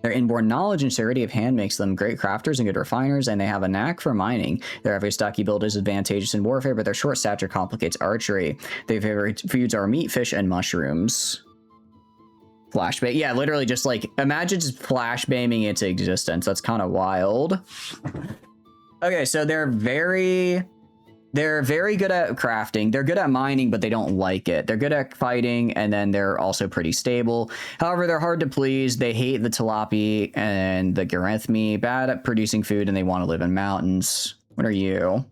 Their inborn knowledge and surety of hand makes them great crafters and good refiners, and they have a knack for mining. Their every stocky build is advantageous in warfare, but their short stature complicates archery. Their favorite foods are meat, fish, and mushrooms. Flashbang. Yeah, literally just like, imagine just flashbanging into existence. That's kind of wild. Okay, so they're very good at crafting. They're good at mining, but they don't like it. They're good at fighting, and then they're also pretty stable. However, they're hard to please. They hate the Talapi and the Garethmi, bad at producing food, and they want to live in mountains. What are you?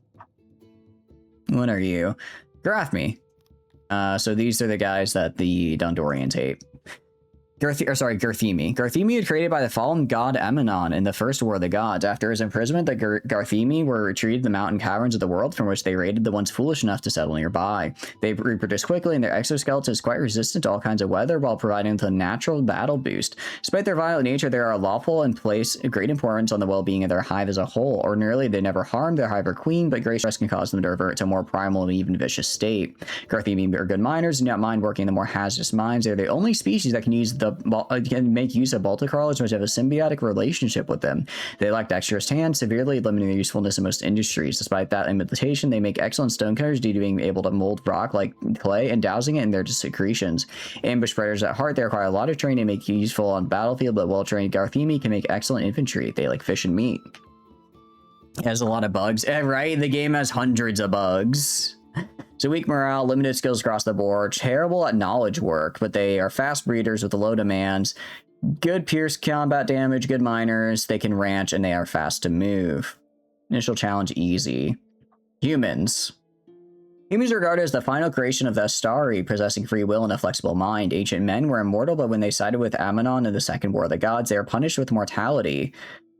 What are you? Garethmi. So these are the guys that the Dondorians hate. Garthimi. Garthimi was created by the fallen god Amenon in the First War of the Gods. After his imprisonment, the Garthimi were retrieved to the mountain caverns of the world, from which they raided the ones foolish enough to settle nearby. They reproduce quickly, and their exoskeleton is quite resistant to all kinds of weather, while providing them a natural battle boost. Despite their violent nature, they are lawful and place great importance on the well-being of their hive as a whole. Ordinarily, they never harm their hive or queen, but great stress can cause them to revert to a more primal and even vicious state. Garthimi are good miners, do not mind working in the more hazardous mines. They're the only species that can make use of Balticrawlers, which have a symbiotic relationship with them. They lack dexterous hands, severely limiting their usefulness in most industries. Despite that limitation, they make excellent stonecutters due to being able to mold rock like clay and dousing it in their secretions. Ambush spreaders at heart, they require a lot of training to make useful on battlefield, but well-trained Garthimi can make excellent infantry. They like fish and meat. It has a lot of bugs. Right? The game has hundreds of bugs. So weak morale, limited skills across the board, terrible at knowledge work, but they are fast breeders with low demands, good pierce combat damage, good miners, they can ranch, and they are fast to move. Initial challenge easy. Humans. Humans are regarded as the final creation of the Astari, possessing free will and a flexible mind. Ancient men were immortal, but when they sided with Amenon in the Second War of the Gods, they are punished with mortality.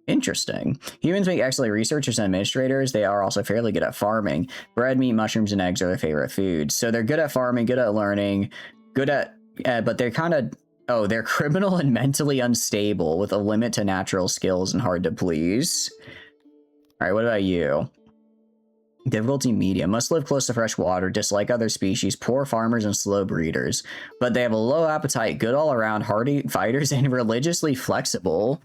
Interesting. Humans make excellent researchers and administrators. They are also fairly good at farming. Bread, meat, mushrooms, and eggs are their favorite foods. So they're good at farming, good at learning, good at... but they're kind of... Oh, they're criminal and mentally unstable with a limit to natural skills and hard to please. Alright, what about you? Difficulty medium. Must live close to fresh water, dislike other species, poor farmers, and slow breeders. But they have a low appetite, good all around, hardy fighters, and religiously flexible.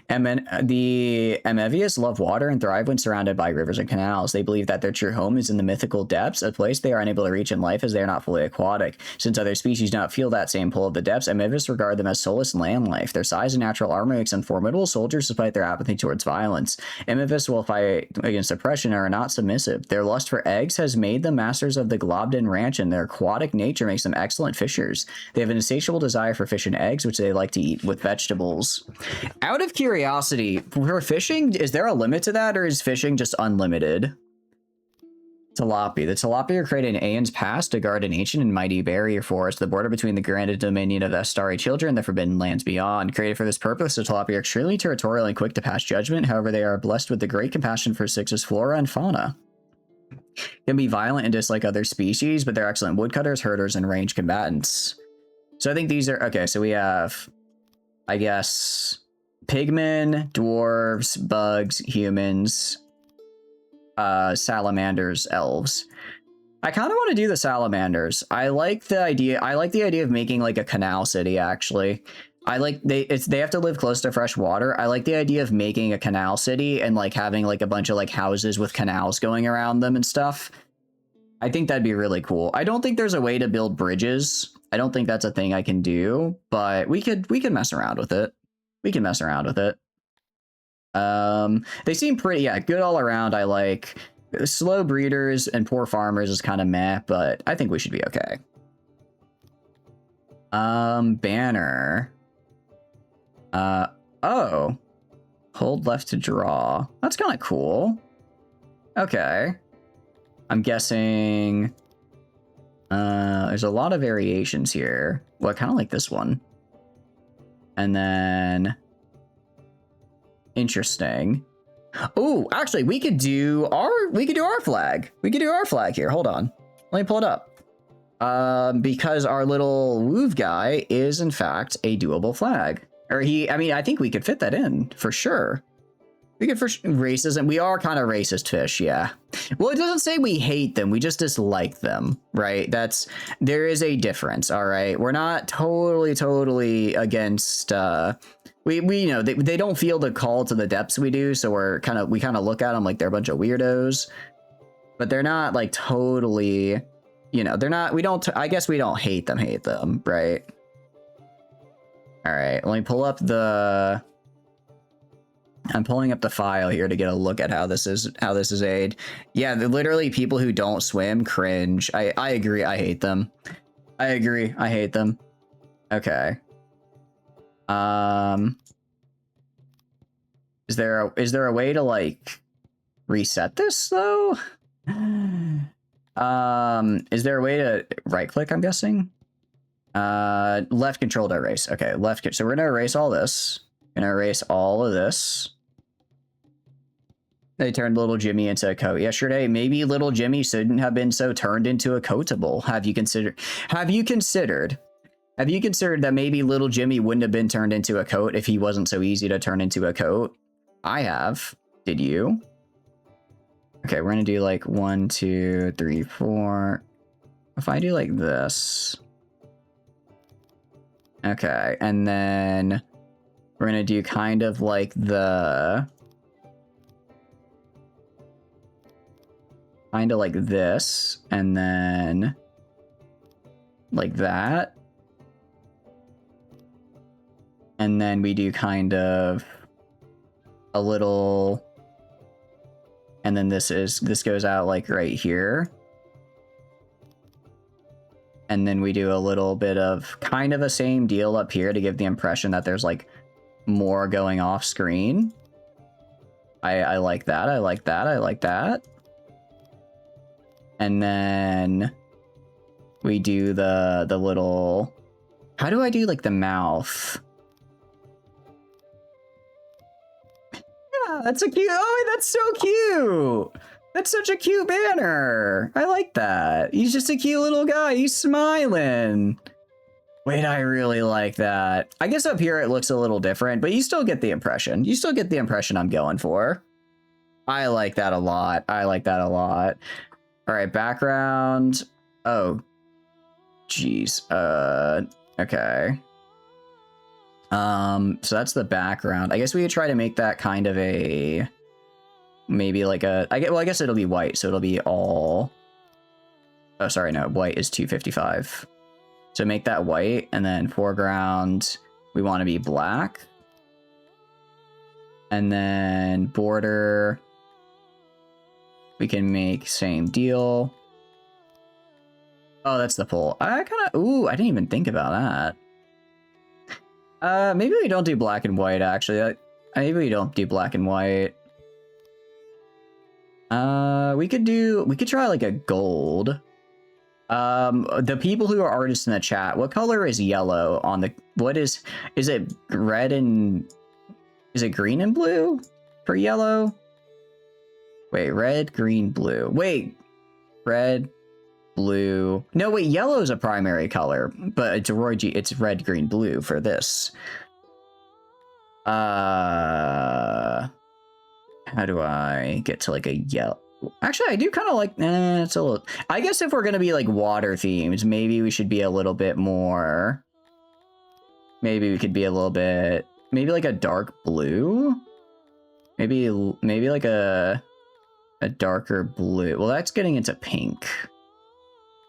And then the Amevius love water and thrive when surrounded by rivers and canals. They believe that their true home is in the mythical depths, a place they are unable to reach in life as they are not fully aquatic. Since other species do not feel that same pull of the depths, Amevius regard them as soulless land life. Their size and natural armor makes them formidable soldiers despite their apathy towards violence. Amevius will fight against oppression and are not submissive. Their lust for eggs has made them masters of the Globden Ranch, and their aquatic nature makes them excellent fishers. They have an insatiable desire for fish and eggs, which they like to eat with vegetables. Out of curiosity, for fishing, is there a limit to that, or is fishing just unlimited? Tilapia. The tilapia are created in Aeon's past to guard an ancient and mighty barrier forest, the border between the granted dominion of Astari children and the forbidden lands beyond. Created for this purpose, the tilapia are extremely territorial and quick to pass judgment. However, they are blessed with the great compassion for Six's flora and fauna. Can be violent and dislike other species, but they're excellent woodcutters, herders, and ranged combatants. So I think these are... Okay, so we have... I guess... Pigmen, dwarves, bugs, humans, salamanders, elves. I kind of want to do the salamanders. I like the idea of making like a canal city, actually. They have to live close to fresh water. I like the idea of making a canal city and like having like a bunch of like houses with canals going around them and stuff. I think that'd be really cool. I don't think there's a way to build bridges. I don't think that's a thing I can do, but we could mess around with it. We can mess around with it. They seem pretty, yeah, good all around. I like slow breeders and poor farmers is kind of meh, but I think we should be okay. Banner. Oh. Hold left to draw. That's kind of cool. Okay. I'm guessing... there's a lot of variations here. Well, I kind of like this one. And then... Interesting. Oh, actually, we could do our flag. We could do our flag here. Hold on. Let me pull it up. Because our little Woov guy is, in fact, a doable flag. Or I think we could fit that in, for sure. We could, racism. We are kind of racist fish, yeah. Well, it doesn't say we hate them. We just dislike them, right? There is a difference, all right? We're not totally against, we know they don't feel the call to the depths we do, so we kind of look at them like they're a bunch of weirdos. But they're not, like, totally, they're not, I guess we don't hate them, right? All right, let me pull up I'm pulling up the file here to get a look at how this is aid. Yeah, literally people who don't swim cringe. I agree. I hate them. I agree. I hate them. Okay. Is there a way to like reset this though? Is there a way to right click, I'm guessing? Left control to erase. Okay, so we're gonna erase all this. Gonna erase all of this. They turned little Jimmy into a coat yesterday. Maybe little Jimmy shouldn't have been so turned into a coatable. Have you considered that maybe little Jimmy wouldn't have been turned into a coat if he wasn't so easy to turn into a coat? I have. Did you? Okay, we're gonna do like 1, 2, 3, 4. If I do like this. Okay, and then we're gonna do kind of like like this, and then like that. And then we do kind of a little, and then this goes out like right here. And then we do a little bit of kind of a same deal up here to give the impression that there's like more going off screen. I like that. I like that. I like that. And then we do the little, how do I do like the mouth? Yeah, that's a cute, oh, that's so cute. That's such a cute banner. I like that. He's just a cute little guy. He's smiling. Wait, I really like that. I guess up here it looks a little different, but you still get the impression. You still get the impression I'm going for. I like that a lot. I like that a lot. All right, background. Oh, geez. Okay. So that's the background. I guess we could try to make that kind of a, maybe like a, I guess it'll be white, so it'll be all, oh, sorry, no, white is 255. So make that white, and then foreground, we want to be black. And then border, we can make same deal. Oh, that's the pole. I kind of, ooh, I didn't even think about that. Maybe we don't do black and white, actually. Maybe we don't do black and white. We could try like a gold. The people who are artists in the chat, what color is yellow on the, is it red and, is it green and blue for yellow? Wait, red, green, blue. Wait, red, blue. No, wait, yellow is a primary color, but it's red, green, blue for this. How do I get to like a yellow? Actually, I do kind of like, it's a little, I guess if we're going to be like water themes, maybe we should be a little bit more, maybe we could be a little bit, maybe like a dark blue, maybe like a darker blue. Well, that's getting into pink.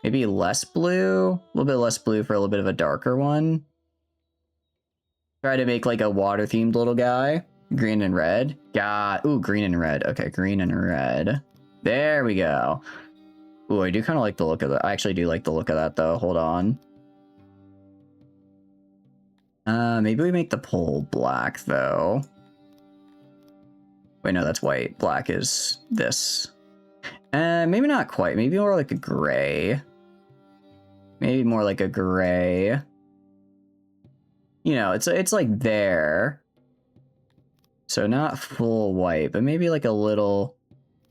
Maybe less blue, a little bit less blue for a little bit of a darker one. Try to make like a water themed little guy. Green and red. God, ooh, green and red. Okay, green and red. There we go. Ooh, I do kind of like the look of that. I actually do like the look of that though. Hold on. Maybe we make the pole black though. Wait, no, that's white. Black is this. Maybe not quite. Maybe more like a gray. Maybe more like a gray. You know, it's like there. So not full white, but maybe like a little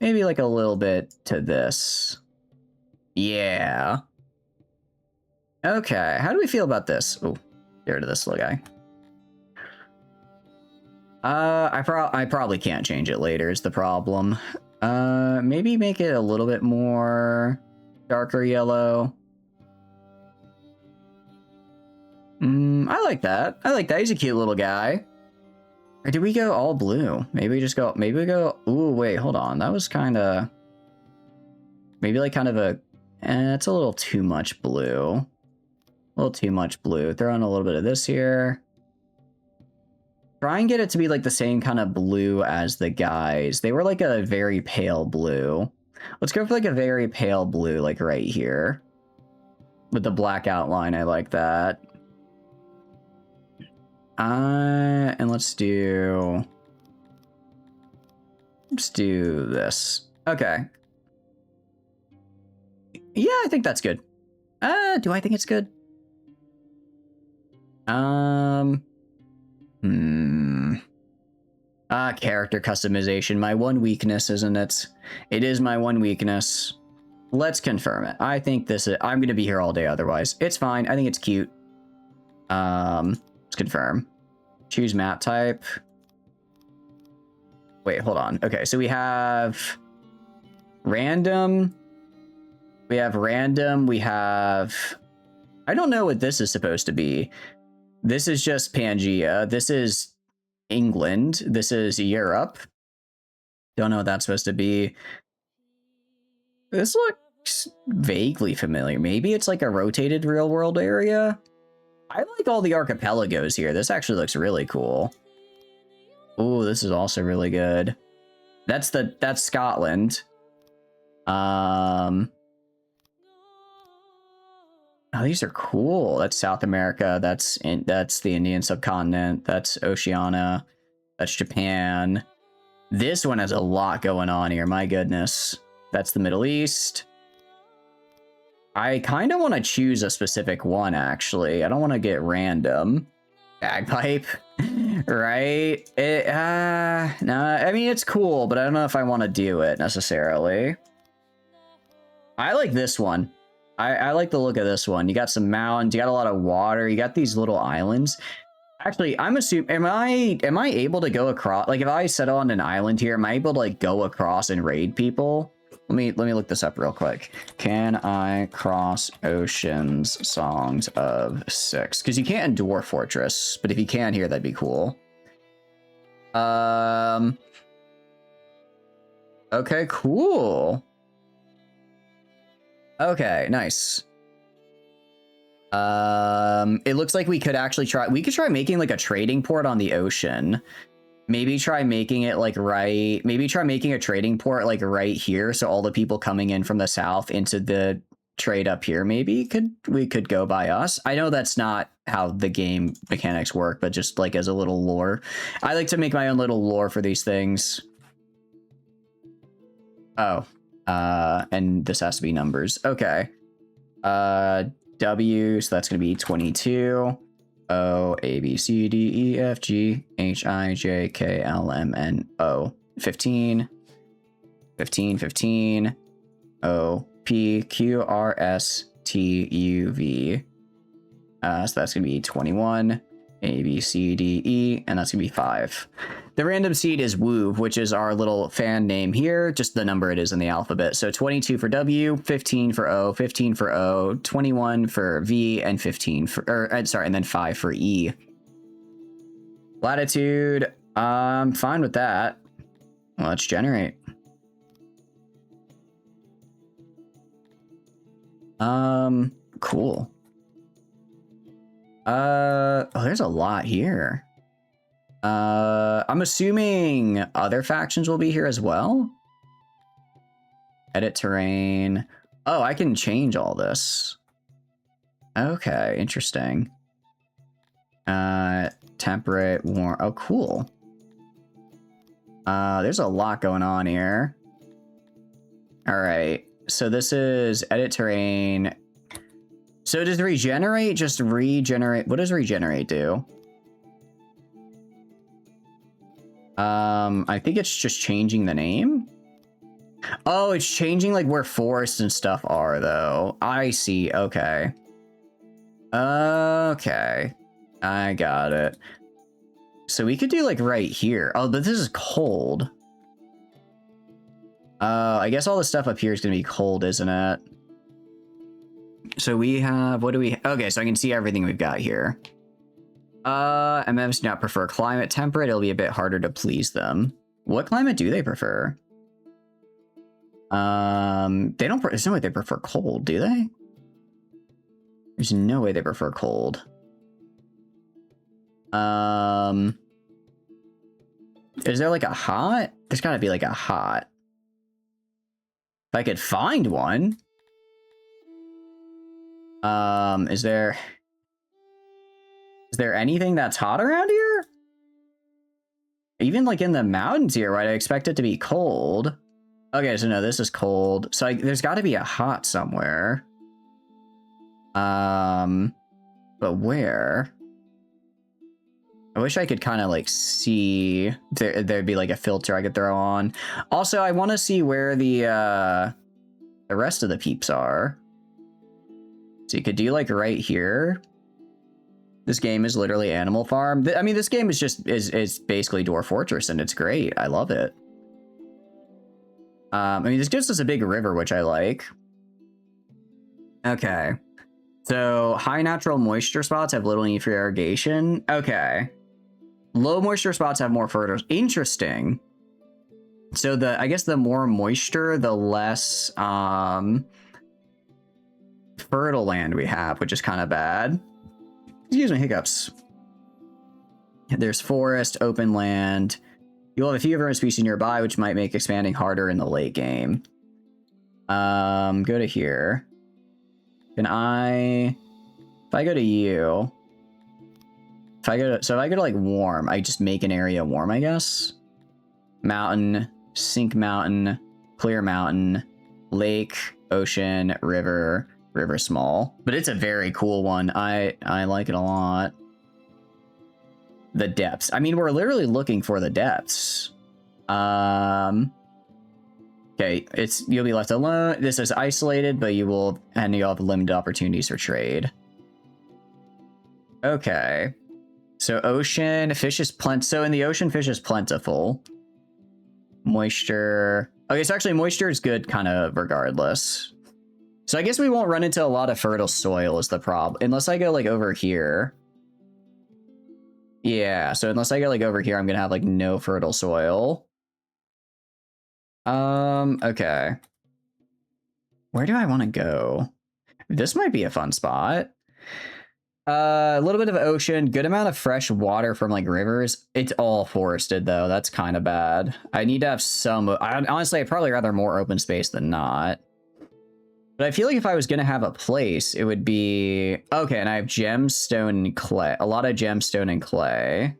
bit to this. Yeah. Okay, how do we feel about this? Oh, get rid of this little guy. I probably can't change it later is the problem. Maybe make it a little bit more darker yellow. I like that. I like that. He's a cute little guy. Or did we go all blue? Maybe we go, ooh, wait, hold on. That was kind of, maybe like kind of a, it's a little too much blue. A little too much blue. Throw in a little bit of this here. Try and get it to be like the same kind of blue as the guys. They were like a very pale blue. Let's go for like a very pale blue, like right here. With the black outline, I like that. And let's do this. Okay. Yeah, I think that's good. Do I think it's good? Character customization. My one weakness, isn't it? It is my one weakness. Let's confirm it. I think this is, I'm gonna be here all day otherwise. It's fine. I think it's cute. Let's confirm. Choose map type. Wait, hold on. Okay, so we have random. We have random. We have, I don't know what this is supposed to be. This is just Pangea. This is England. This is Europe. Don't know what that's supposed to be. This looks vaguely familiar. Maybe it's like a rotated real world area. I like all the archipelagos here. This actually looks really cool. Ooh, this is also really good. That's Scotland. Oh, these are cool. That's South America. That's the Indian subcontinent. That's Oceania. That's Japan. This one has a lot going on here. My goodness. That's the Middle East. I kind of want to choose a specific one, actually. I don't want to get random. Bagpipe, right? No, I mean, it's cool, but I don't know if I want to do it necessarily. I like this one. I like the look of this one. You got some mountains, you got a lot of water, you got these little islands. Actually, I'm assuming, am I able to go across, like if I settle on an island here, am I able to like go across and raid people? Let me look this up real quick. Can I cross oceans songs of 6? Because you can't in Dwarf Fortress, but if you can here, that'd be cool. Okay, cool. Okay, nice. It looks like we could actually try making like a trading port on the ocean. Maybe try making it like maybe try making a trading port like right here, so all the people coming in from the south into the trade up here maybe we could go by us. I know that's not how the game mechanics work, but just like as a little lore. I like to make my own little lore for these things. Oh, and this has to be numbers. Okay. W, so that's going to be 22. O, A, B, C, D, E, F, G, H, I, J, K, L, M, N, O. 15. 15, 15. O, P, Q, R, S, T, U, V. So that's going to be 21. A, B, C, D, E, and that's going to be 5. The random seed is Woo, which is our little fan name here, just the number it is in the alphabet. So 22 for W, 15 for O, 15 for O, 21 for V, and 15 for, and then 5 for E. Latitude, I'm fine with that. Well, let's generate. Cool. Oh, there's a lot here. I'm assuming other factions will be here as well. Edit terrain. Oh, I can change all this. Okay, interesting. Temperate, warm. Oh, cool. There's a lot going on here. All right, so this is edit terrain. So does regenerate just regenerate? What does regenerate do? I think it's just changing the name. Oh, it's changing like where forests and stuff are though. I see. Okay. Okay. I got it. So we could do like right here. Oh, but this is cold. I guess all the stuff up here is going to be cold, isn't it? So we have, what do we, okay, so I can see everything we've got here. MMs do not prefer climate temperate. It'll be a bit harder to please them. What climate do they prefer? They don't, there's no way they prefer cold, do they? There's no way they prefer cold. Is there like a hot? There's gotta be like a hot. If I could find one. Is there anything that's hot around here? Even like in the mountains here, right? I expect it to be cold. Okay, so no, this is cold. So there's got to be a hot somewhere. But where? I wish I could kind of like see there'd be like a filter I could throw on. Also, I want to see where the rest of the peeps are. So you could do like right here. This game is literally Animal Farm. I mean, this game is just is basically Dwarf Fortress, and it's great. I love it. I mean, this gives us a big river, which I like. Okay. So high natural moisture spots have little need for irrigation. Okay. Low moisture spots have more fertile. Interesting. So I guess the more moisture, the less fertile land we have, which is kind of bad. Excuse me, hiccups. There's forest, open land. You'll have a few different species nearby, which might make expanding harder in the late game. Go to here. Can if I go to you, if I go to like warm, I just make an area warm, I guess. Mountain, sink mountain, clear mountain, lake, ocean, river, river small. But it's a very cool one. I like it a lot. The depths. I mean, we're literally looking for the depths. Okay, you'll be left alone. This is isolated, but you'll have limited opportunities for trade. Okay. So ocean, fish is so in the ocean, fish is plentiful. Moisture. Okay, so actually moisture is good kind of regardless. So I guess we won't run into a lot of fertile soil is the problem. Unless I go like over here. Yeah, so unless I go like over here, I'm gonna have like no fertile soil. Okay. Where do I want to go? This might be a fun spot. A little bit of ocean, good amount of fresh water from like rivers. It's all forested though. That's kind of bad. I need to have some. Honestly, I'd probably rather more open space than not. But I feel like if I was gonna have a place, it would be okay. And I have gemstone and clay. A lot of gemstone and clay.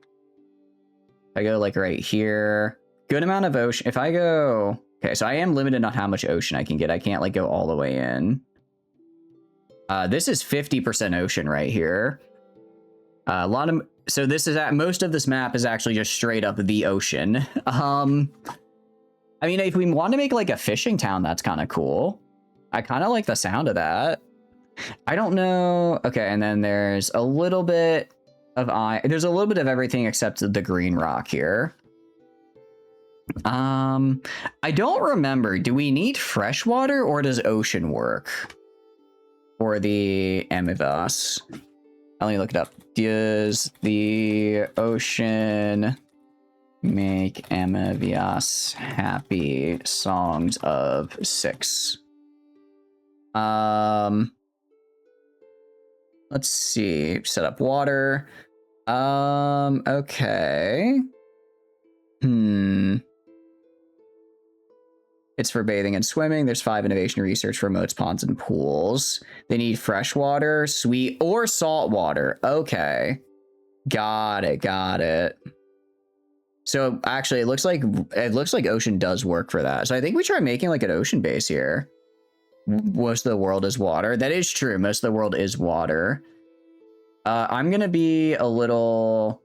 I go like right here. Good amount of ocean. If I go, okay, so I am limited on how much ocean I can get. I can't like go all the way in. This is 50% ocean right here. So this is most of this map is actually just straight up the ocean. I mean, if we want to make like a fishing town, that's kind of cool. I kind of like the sound of that. I don't know. Okay, and then there's a little bit of there's a little bit of everything except the green rock here. I don't remember. Do we need fresh water or does ocean work? For the Amivas. Let me look it up. Does the ocean make Amivas happy? Songs of 6. Let's see. Set up water. Okay. It's for bathing and swimming. There's 5 innovation research for moats, ponds, and pools. They need fresh water, sweet, or salt water. Okay. Got it. Got it. So actually, it looks like ocean does work for that. So I think we try making like an ocean base here. Most of the world is water. That is true. Most of the world is water. I'm gonna be a little.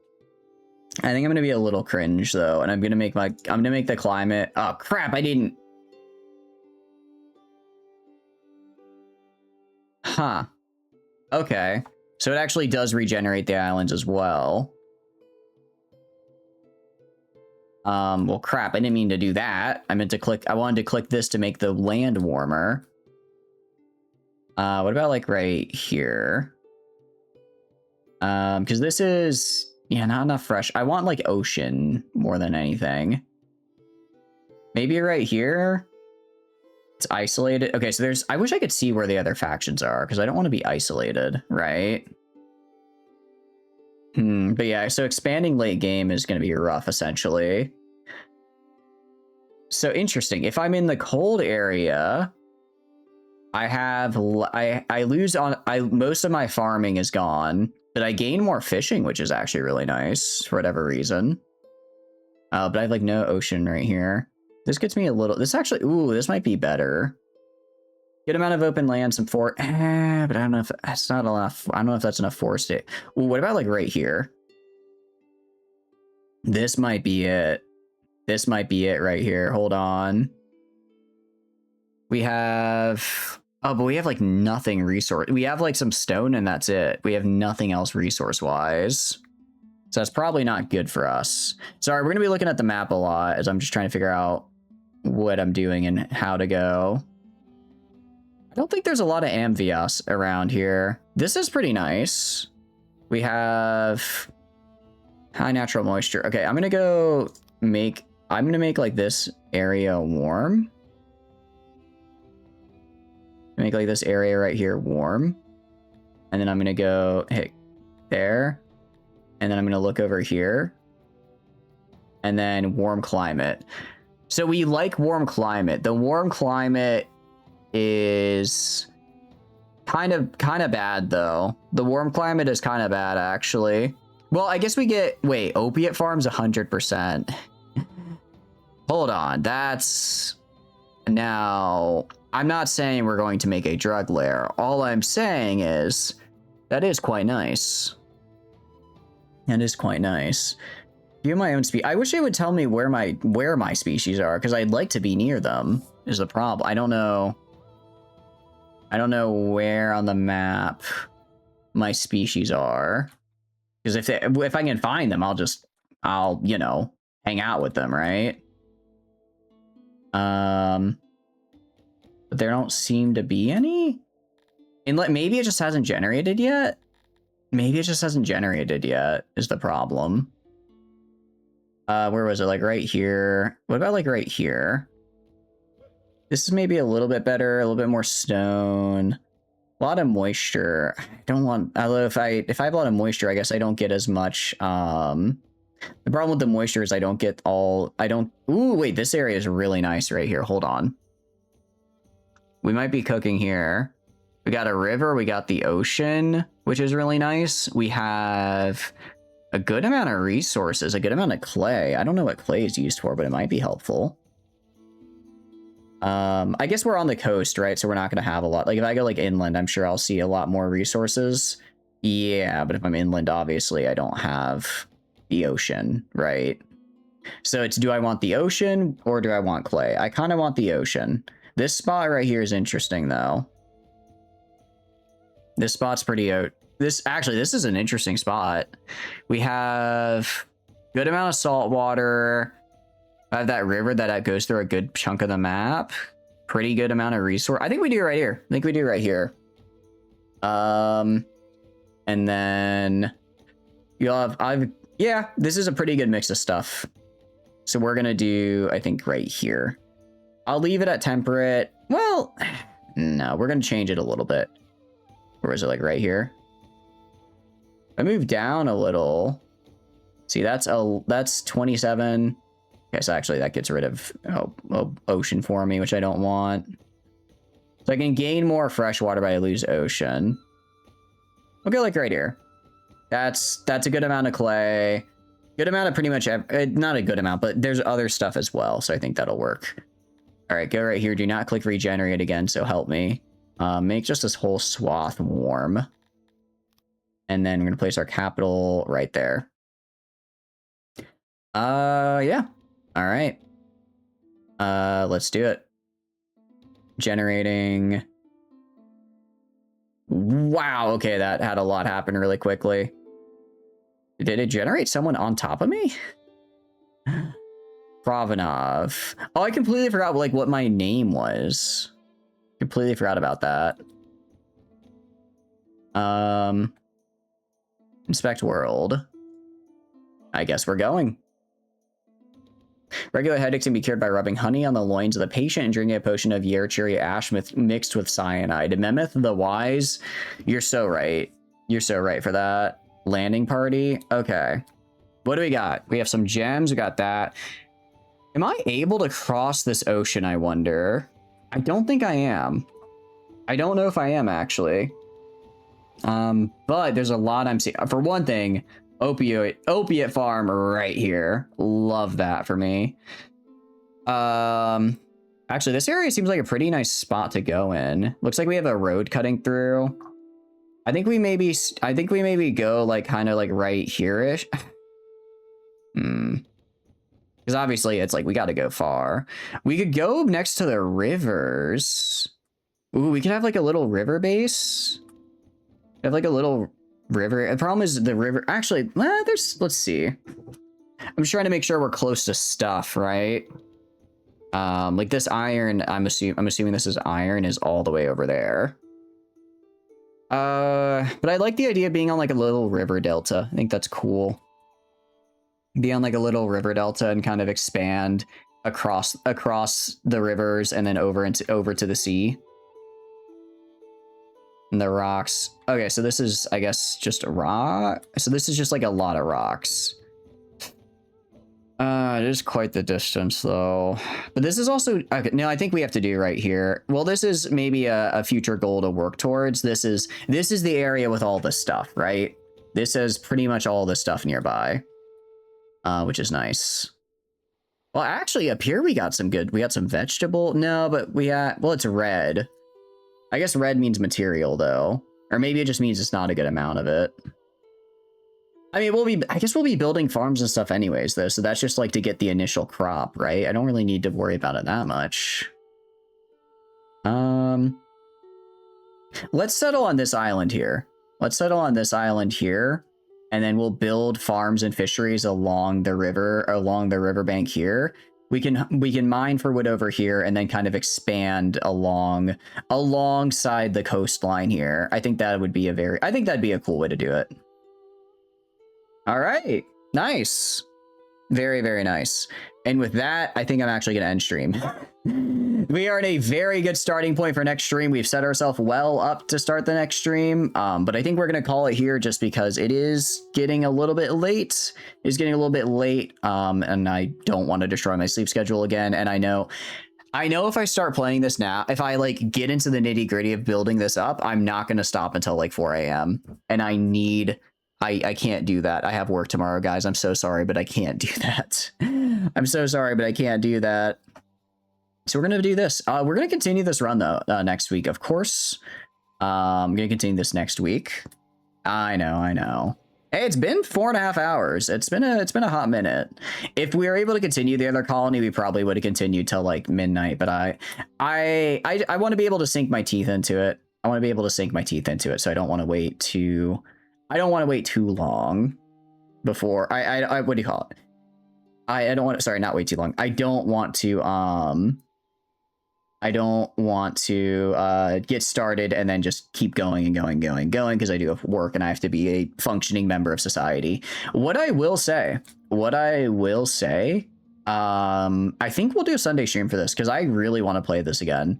I think I'm gonna be a little cringe though, and I'm gonna make the climate. Oh crap! I didn't. Huh. Okay. So it actually does regenerate the islands as well. Well, crap. I didn't mean to do that. I wanted to click this to make the land warmer. What about like right here? Because this is, yeah, not enough fresh. I want like ocean more than anything. Maybe right here. It's isolated. Okay, so I wish I could see where the other factions are because I don't want to be isolated, right? But yeah, so expanding late game is going to be rough, essentially. So interesting. If I'm in the cold area, I lose on, most of my farming is gone, but I gain more fishing, which is actually really nice for whatever reason. But I have like no ocean right here. This gets me a little, this might be better. Good amount of open land, some but I don't know if that's not enough. I don't know if that's enough forest. Ooh, what about like right here? This might be it. This might be it right here. Hold on. We have, but we have like nothing resource. We have like some stone and that's it. We have nothing else resource wise. So that's probably not good for us. Sorry, we're going to be looking at the map a lot as I'm just trying to figure out what I'm doing and how to go. I don't think there's a lot of Amvias around here. This is pretty nice. We have high natural moisture. Okay, I'm gonna make like this area warm. Make like this area right here warm. And then I'm gonna go hit there. And then I'm gonna look over here. And then warm climate. So we like warm climate. The warm climate is kind of bad though. The warm climate is kind of bad actually. Well, I guess we get, wait, opiate farms 100%. Hold on, that's, now, I'm not saying we're going to make a drug lair. All I'm saying is, that is quite nice. That is quite nice. View my own species. I wish it would tell me where my species are, because I'd like to be near them, is the problem. I don't know where on the map my species are. Because if I can find them, I'll you know, hang out with them, right? But there don't seem to be any. Inlet, maybe it just hasn't generated yet. Maybe it just hasn't generated yet is the problem. Where was it? Like right here. What about like right here? This is maybe a little bit better, a little bit more stone. A lot of moisture. I don't want, if I have a lot of moisture, I guess I don't get as much. The problem with the moisture is I don't get all, ooh, wait, this area is really nice right here. Hold on. We might be cooking here. We got a river, we got the ocean, which is really nice. We have a good amount of resources, a good amount of clay. I don't know what clay is used for, but it might be helpful. I guess we're on the coast, right? So we're not going to have a lot. Like if I go like inland, I'm sure I'll see a lot more resources. Yeah, but if I'm inland, obviously I don't have the ocean, right? So it's, do I want the ocean or do I want clay? I kind of want the ocean. This spot right here is interesting though. This spot's pretty out. This is an interesting spot. We have good amount of salt water. I have that river that goes through a good chunk of the map. Pretty good amount of resource. I think we do right here. I think we do right here. And then you'll have, yeah, this is a pretty good mix of stuff. So we're going to do, I think right here. I'll leave it at temperate. Well, no, we're going to change it a little bit. Where is it, like right here? I move down a little. See, that's 27. Okay, so actually that gets rid of ocean for me, which I don't want. So I can gain more fresh water, but I lose ocean. We'll go like right here. That's a good amount of clay. Good amount of pretty much, not a good amount, but there's other stuff as well. So I think that'll work. All right, go right here. Do not click regenerate again, so help me. Make just this whole swath warm. And then we're going to place our capital right there. Yeah. All right. Let's do it. Generating. Wow. Okay, that had a lot happen really quickly. Did it generate someone on top of me? Provanov. Oh, I completely forgot like what my name was. Completely forgot about that. Inspect world. I guess we're going. Regular headaches can be cured by rubbing honey on the loins of the patient and drinking a potion of Yerchiri ash mixed with cyanide. Memeth the Wise. You're so right. You're so right for that. Landing party. Okay. What do we got? We have some gems. We got that. Am I able to cross this ocean, I wonder? I don't think I am. I don't know if I am, actually. But there's a lot I'm seeing. For one thing, opiate farm right here. Love that for me. Actually, this area seems like a pretty nice spot to go in. Looks like we have a road cutting through. I think we maybe go like kind of like right here-ish. Because obviously it's like we got to go far. We could go next to the rivers. Ooh, we could have like a little river base. Have like a little river. The problem is the river. Actually, let's see. I'm just trying to make sure we're close to stuff, right? Like this iron. I'm assuming this is iron is all the way over there. But I like the idea of being on like a little river delta. I think that's cool. Be on like a little river delta and kind of expand across the rivers and then over to the sea. And the rocks. Okay, so this is, I guess, just a rock. So this is just like a lot of rocks. It is quite the distance though. But this is also, okay, no, I think we have to do right here. Well, this is maybe a future goal to work towards. This is the area with all the stuff, right? This is pretty much all the stuff nearby. Which is nice. Well, actually up here we got some vegetable. No, but well, it's red. I guess red means material though. Or maybe it just means it's not a good amount of it. I mean, I guess we'll be building farms and stuff anyways though. So that's just like to get the initial crop, right? I don't really need to worry about it that much. Let's settle on this island here. And then we'll build farms and fisheries along the riverbank here. We can mine for wood over here and then kind of expand alongside the coastline here. I think that would be that'd be a cool way to do it. All right, nice. Very, very nice. And with that, I think I'm actually going to end stream. We are in a very good starting point for next stream. We've set ourselves well up to start the next stream. But I think we're going to call it here just because it is getting a little bit late. It's getting a little bit late. And I don't want to destroy my sleep schedule again. And I know if I start playing this now, if I like get into the nitty gritty of building this up, I'm not going to stop until like 4 a.m. And I can't do that. I have work tomorrow, guys. I'm so sorry, but I can't do that. I'm so sorry, but I can't do that. So we're going to do this. We're going to continue this run, though, next week, of course. I'm going to continue this next week. I know. Hey, it's been 4.5 hours. It's been a hot minute. If we were able to continue the other colony, we probably would have continued till like midnight. But I want to be able to sink my teeth into it. So I don't want to wait too long before I what do you call it? I don't want to, sorry, not wait too long. I don't want to get started and then just keep going because I do have work and I have to be a functioning member of society. What I will say, I think we'll do a Sunday stream for this because I really want to play this again.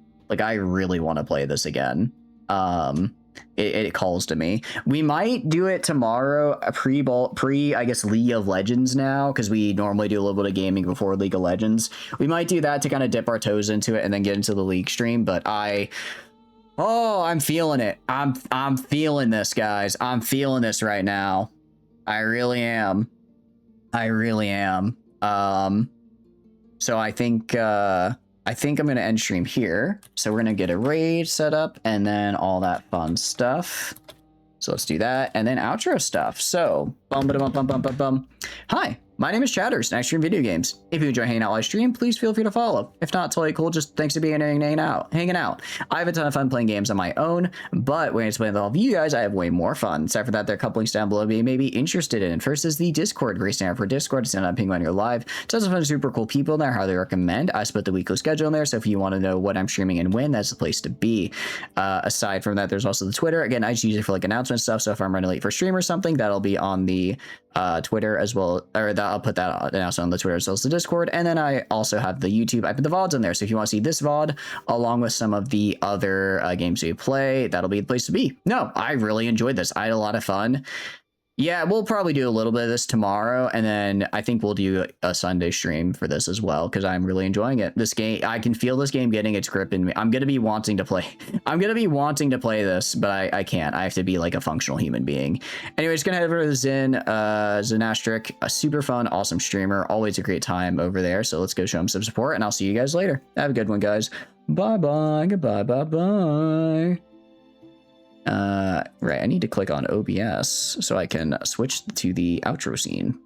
It calls to me. We might do it tomorrow, pre I guess League of Legends now, because we normally do a little bit of gaming before League of Legends. We might do that to kind of dip our toes into it and then get into the League stream. But I'm feeling it. I'm feeling this, guys. I'm feeling this right now. I really am. So I think I'm going to end stream here. So we're going to get a raid set up and then all that fun stuff. So let's do that. And then outro stuff. So, Hi, my name is Chatters, and I stream video games. If you enjoy hanging out while I stream, please feel free to follow. If not, totally cool. Just thanks for being here and hanging out. I have a ton of fun playing games on my own, but when it's playing with all of you guys, I have way more fun. Aside from that, there are a couple links down below you may be interested in. First is the Discord. Great stand for Discord. It's not ping when you're live. Tons of fun, super cool people in there. Highly recommend. I split the weekly schedule in there, so if you want to know what I'm streaming and when, that's the place to be. Aside from that, there's also the Twitter. Again, I just use it for like announcement stuff. So if I'm running late for stream or something, that'll be on the Twitter as well, or I'll put that announcement on the Twitter as well as the Discord. And then I also have the YouTube. I put the VODs in there, so if you want to see this VOD along with some of the other games we play, that'll be the place to be. No, I really enjoyed this. I had a lot of fun. Yeah, we'll probably do a little bit of this tomorrow, and then I think we'll do a Sunday stream for this as well, because I'm really enjoying it. This game, I can feel this game getting its grip in me. I'm going to be wanting to play this, but I can't. I have to be like a functional human being. Anyways, gonna head over to Zanastric, a super fun, awesome streamer. Always a great time over there, so let's go show him some support, and I'll see you guys later. Have a good one, guys. Bye-bye. Goodbye. Bye-bye. Right, I need to click on OBS so I can switch to the outro scene.